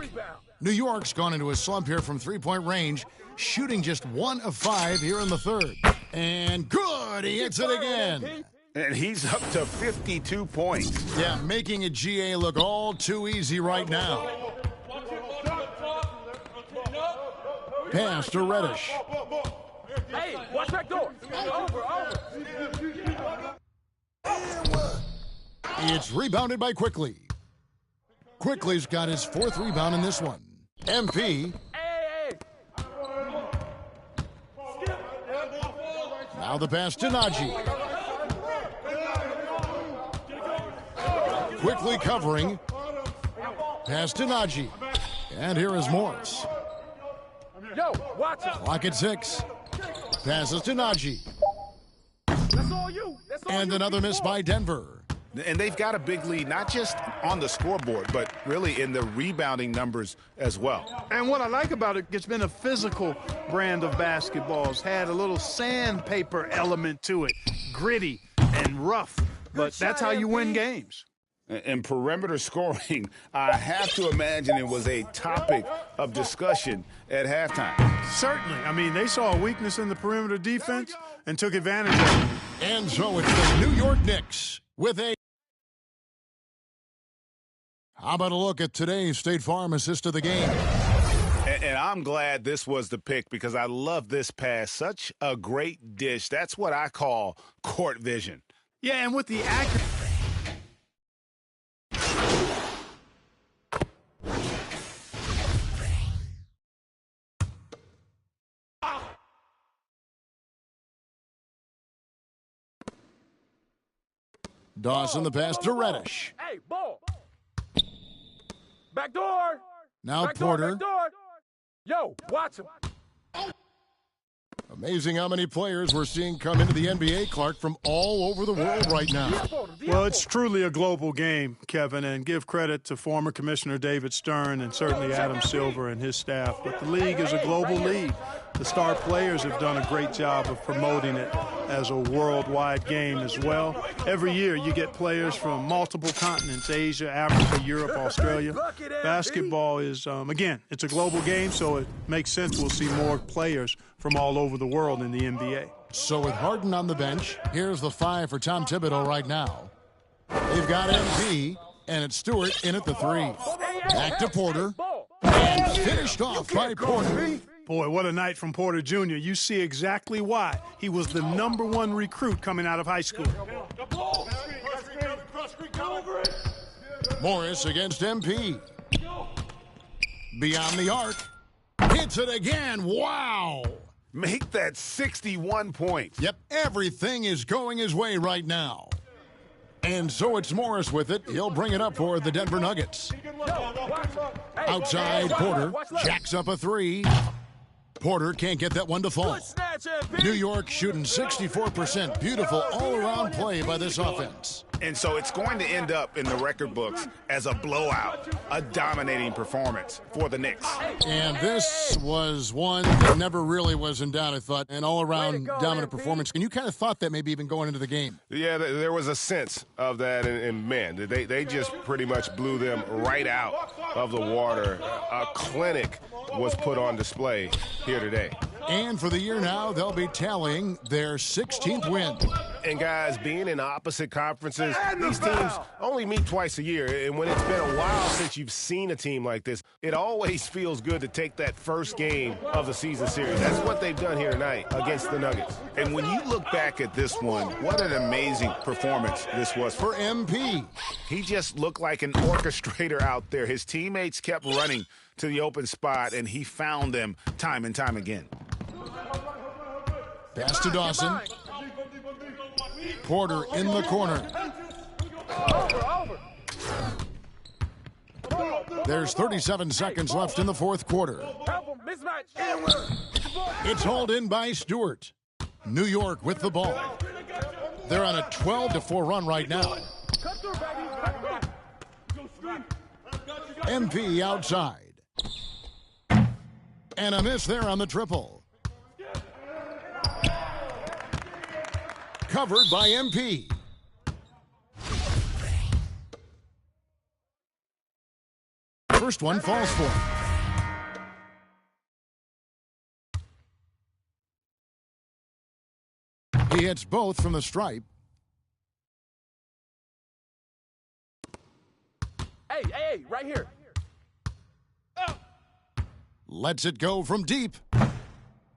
New York's gone into a slump here from three-point range, shooting just 1 of 5 here in the third. And good, he hits it again. And he's up to 52 points. Yeah, making a GA look all too easy right now. Pass to Reddish. Hey, watch back door. Over. It's rebounded by Quickly. Quickly's got his 4th rebound in this one. MP. Now the pass to Najee. Quickly covering. Pass to Najee. And here is Morris. Yo, watch it. Clock at 6. Passes to Najee. That's all you. And another miss by Denver. And they've got a big lead, not just on the scoreboard, but really in the rebounding numbers as well. And what I like about it, it's been a physical brand of basketball. It's had a little sandpaper element to it, gritty and rough, but that's how you win games. And perimeter scoring, I have to imagine it was a topic of discussion at halftime. Certainly. I mean, they saw a weakness in the perimeter defense and took advantage of it. And so it's the New York Knicks with a... How about a look at today's State Farm assist of the game? And I'm glad this was the pick because I love this pass. Such a great dish. That's what I call court vision. Yeah, and with the accuracy. Dawson the pass to Reddish. Hey, ball. Back door. Now back Porter. Back door. Yo, watch him. Amazing how many players we're seeing come into the NBA, Clark, from all over the world right now. Well, it's truly a global game, Kevin, and give credit to former Commissioner David Stern and certainly Adam Silver and his staff. But the league is a global league. The star players have done a great job of promoting it as a worldwide game as well. Every year you get players from multiple continents, Asia, Africa, Europe, Australia. Basketball is, again, it's a global game, so it makes sense we'll see more players from all over the world in the NBA. So with Harden on the bench, here's the 5 for Tom Thibodeau right now. They've got MP, and it's Stewart in at the 3. Back to Porter, and finished off by Porter. Boy, what a night from Porter Jr. You see exactly why. He was the #1 recruit coming out of high school. Morris against MP. Beyond the arc. Hits it again. Wow. Make that 61 points. Yep, everything is going his way right now. And so it's Morris with it. He'll bring it up for the Denver Nuggets. Outside, Porter jacks up a 3. Porter can't get that one to fall. New York shooting 64%. Beautiful all-around play by this offense. And so it's going to end up in the record books as a blowout, a dominating performance for the Knicks. And this was one that never really was in doubt, I thought, an all-around dominant performance. And you kind of thought that maybe even going into the game. Yeah, there was a sense of that, and man, they just pretty much blew them right out of the water. A clinic was put on display here today. And for the year now, they'll be tallying their 16th win. And guys, being in opposite conferences, these teams only meet twice a year. And when it's been a while since you've seen a team like this, it always feels good to take that first game of the season series. That's what they've done here tonight against the Nuggets. And when you look back at this one, what an amazing performance this was for MP. He just looked like an orchestrator out there. His teammates kept running to the open spot, and he found them time and time again. Pass to Dawson. Porter in the corner. There's 37 seconds left in the fourth quarter. It's hauled in by Stewart. New York with the ball. They're on a 12-4 run right now. MP outside. And a miss there on the triple. Covered by MP. First one falls for him. He hits both from the stripe. Hey, right here. Lets it go from deep.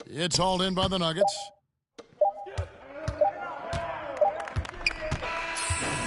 It's hauled in by the Nuggets.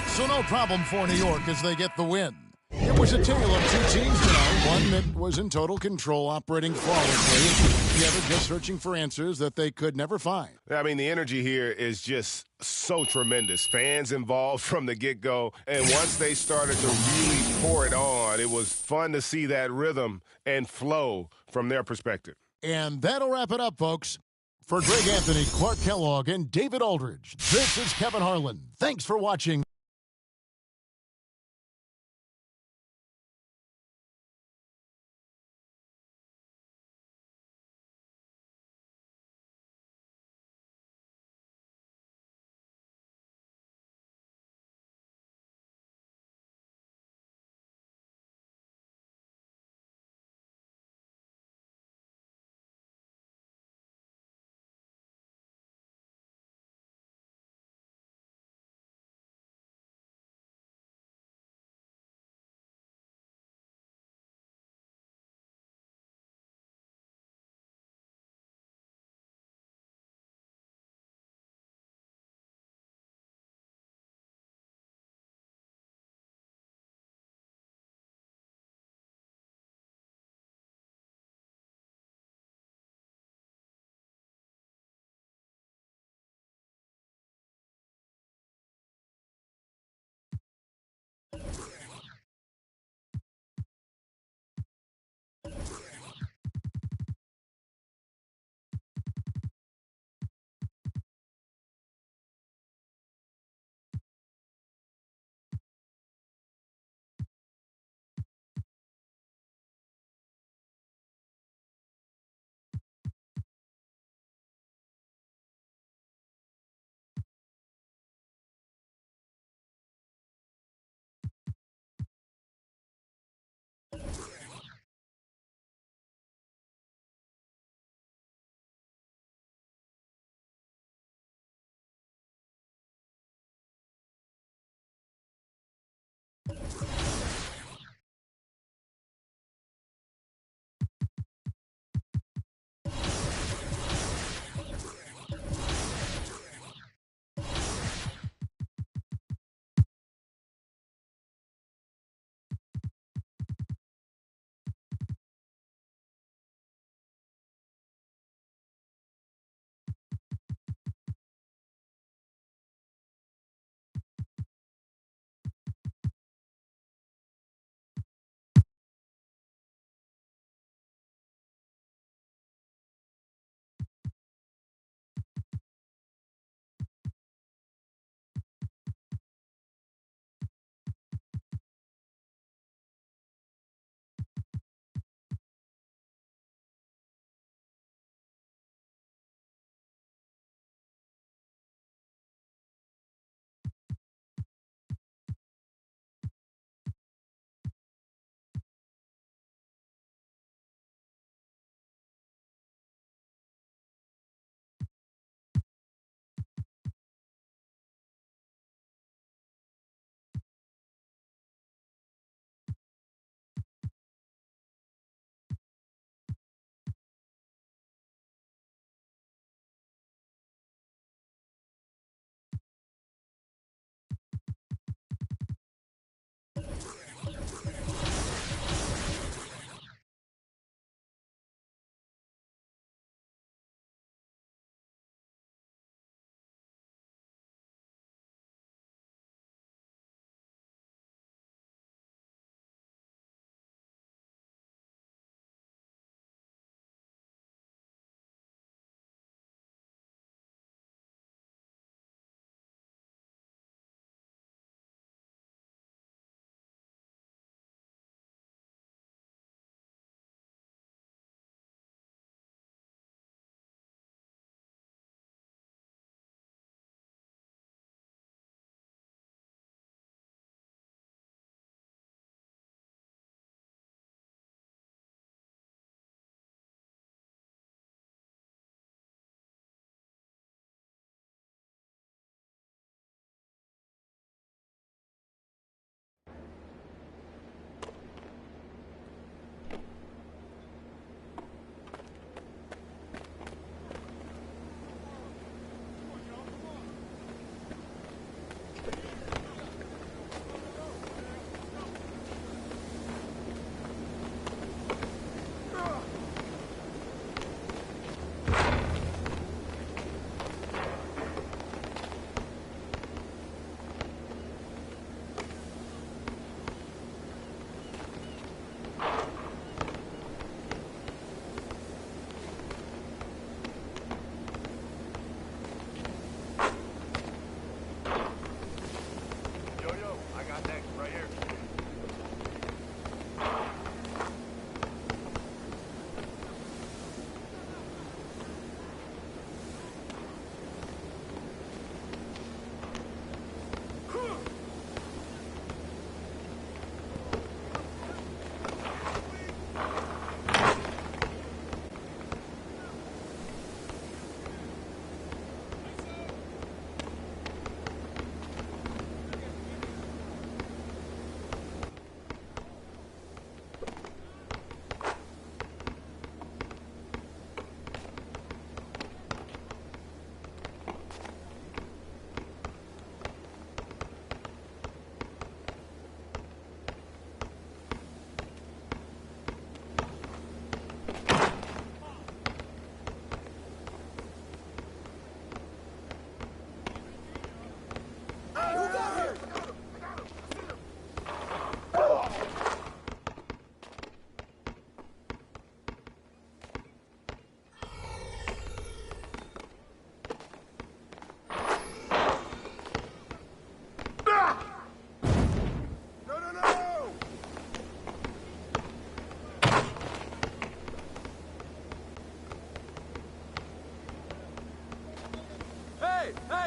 So no problem for New York as they get the win. It was a tale of two teams tonight. One that was in total control, operating flawlessly. The other just searching for answers that they could never find. I mean, the energy here is just so tremendous. Fans involved from the get-go. And once they started to really pour it on, it was fun to see that rhythm and flow from their perspective. And that'll wrap it up, folks. For Greg Anthony, Clark Kellogg, and David Aldridge, this is Kevin Harlan. Thanks for watching.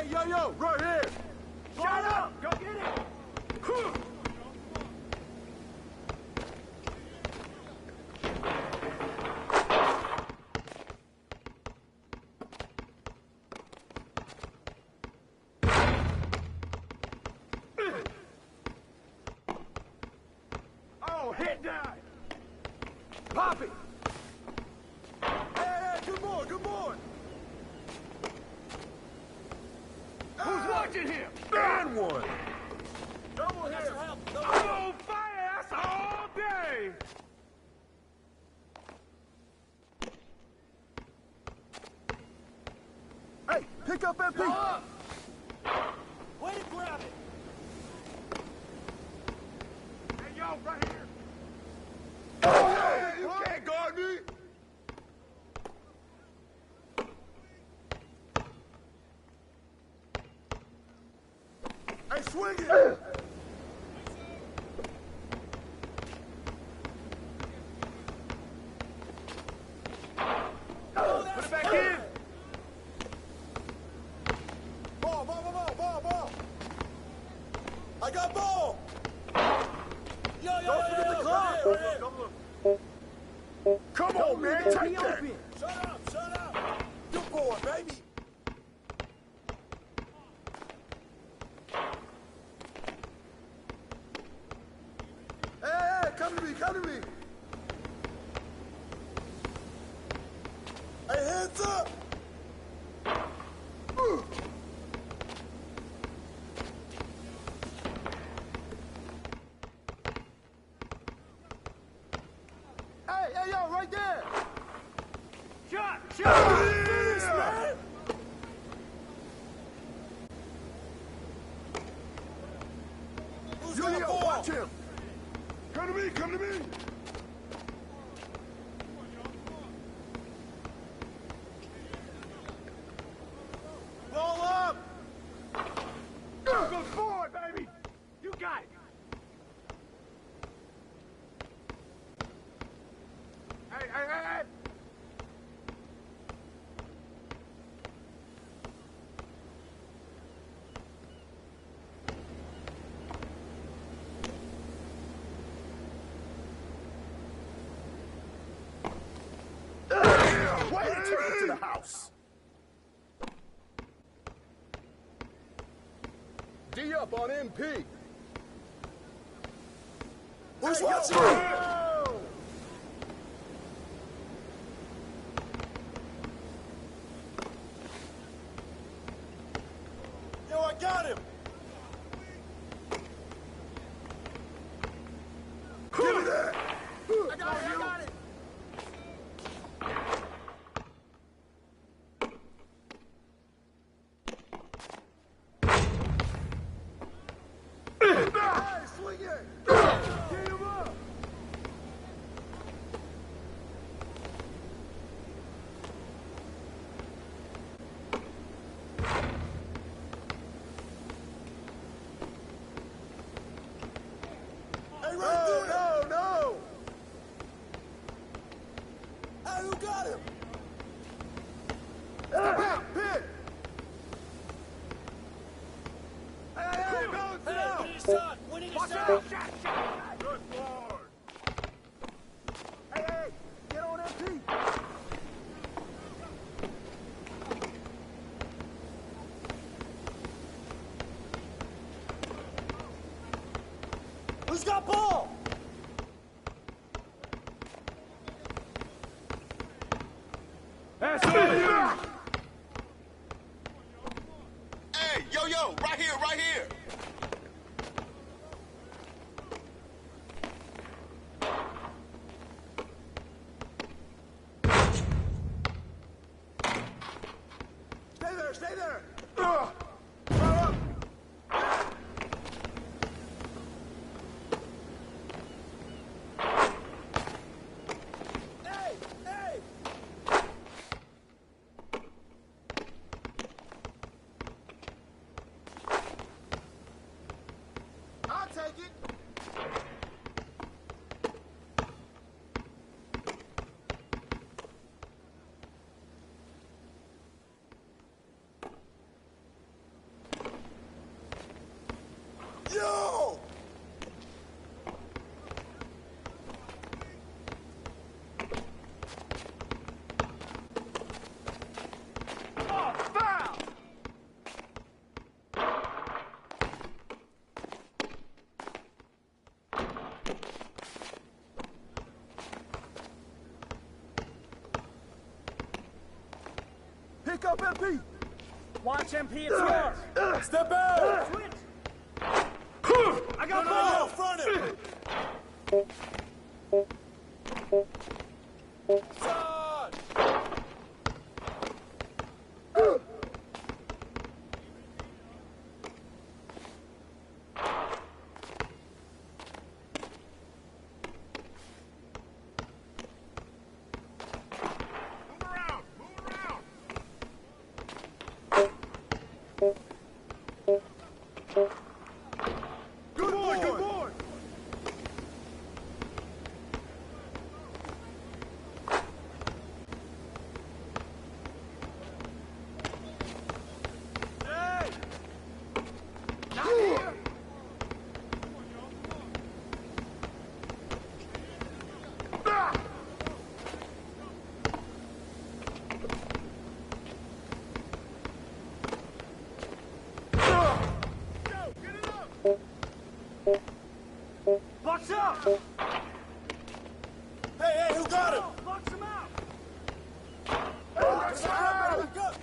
Hey, yo, right here. Shut up! Go get it! Oh, hit that. Pop it. Hey, good boy, good boy. Who's watching him? And one. Double hit. I'm on fire. That's all day. Hey, pick up MP. Way to grab it! Hey, yo, right here. Oh, hey, you can't guard me. Hey, swing it. Put it back in. Ball. I got ball. Don't forget the clock. Come on, man. Take that. Shut up. Good boy, baby. Hey, come to me. Hey, hands up. Hey, yo, right there. Shot. Yeah. Who's got the ball? Watch him. Come to me. Ball up. Good boy, baby. You got it. Hey. Way to take it to the house. D up on MP. Who's watching? Yo, I got him. Give me that. I got it. Hey, swing it. Get him up. Hey, right there. No. Hey, who got him? Pick. Hey, balance it out. Winning his shot. Good Lord. Hey, get on MP. Who's got ball? That's it. Hey, yo, right here. Stay there. Hey. I'll take it. up, MP. Watch MP, it's yours. Step out. Switch. I got ball. Front it. Side. Good boy, good boy. Hey! Not here! Box up. Hey, who got him? Box him out. Back up.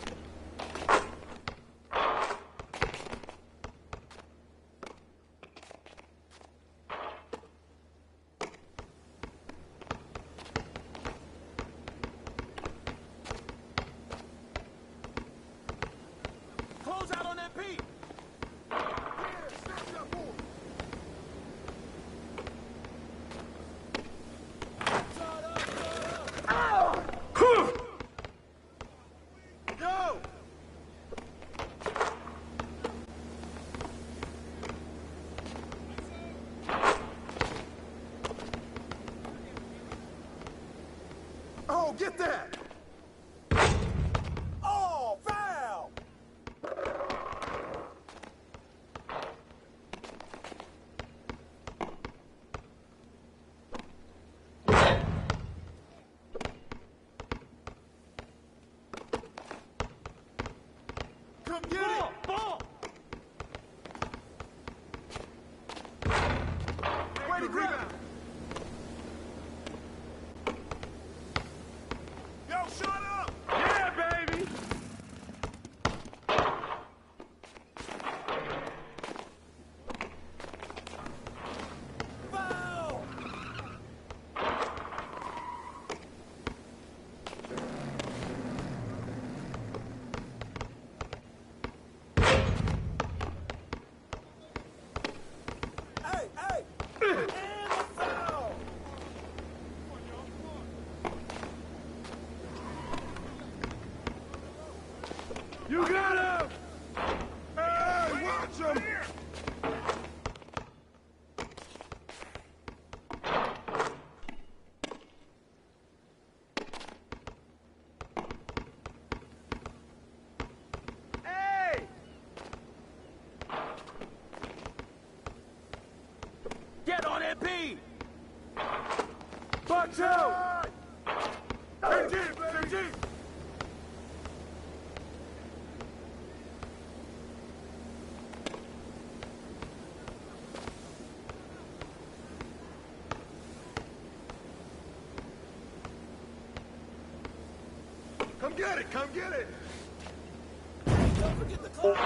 Close out on MP. Yo! Oh, get that! Oh, foul! Come get it! Ball. Way to grab it! Yo, shut up! Yeah, baby. Foul! Hey! And a foul! You got him! Hey, watch him! Hey. Get on MP. Box out! KG! Come get it, come get it! Don't forget the clock!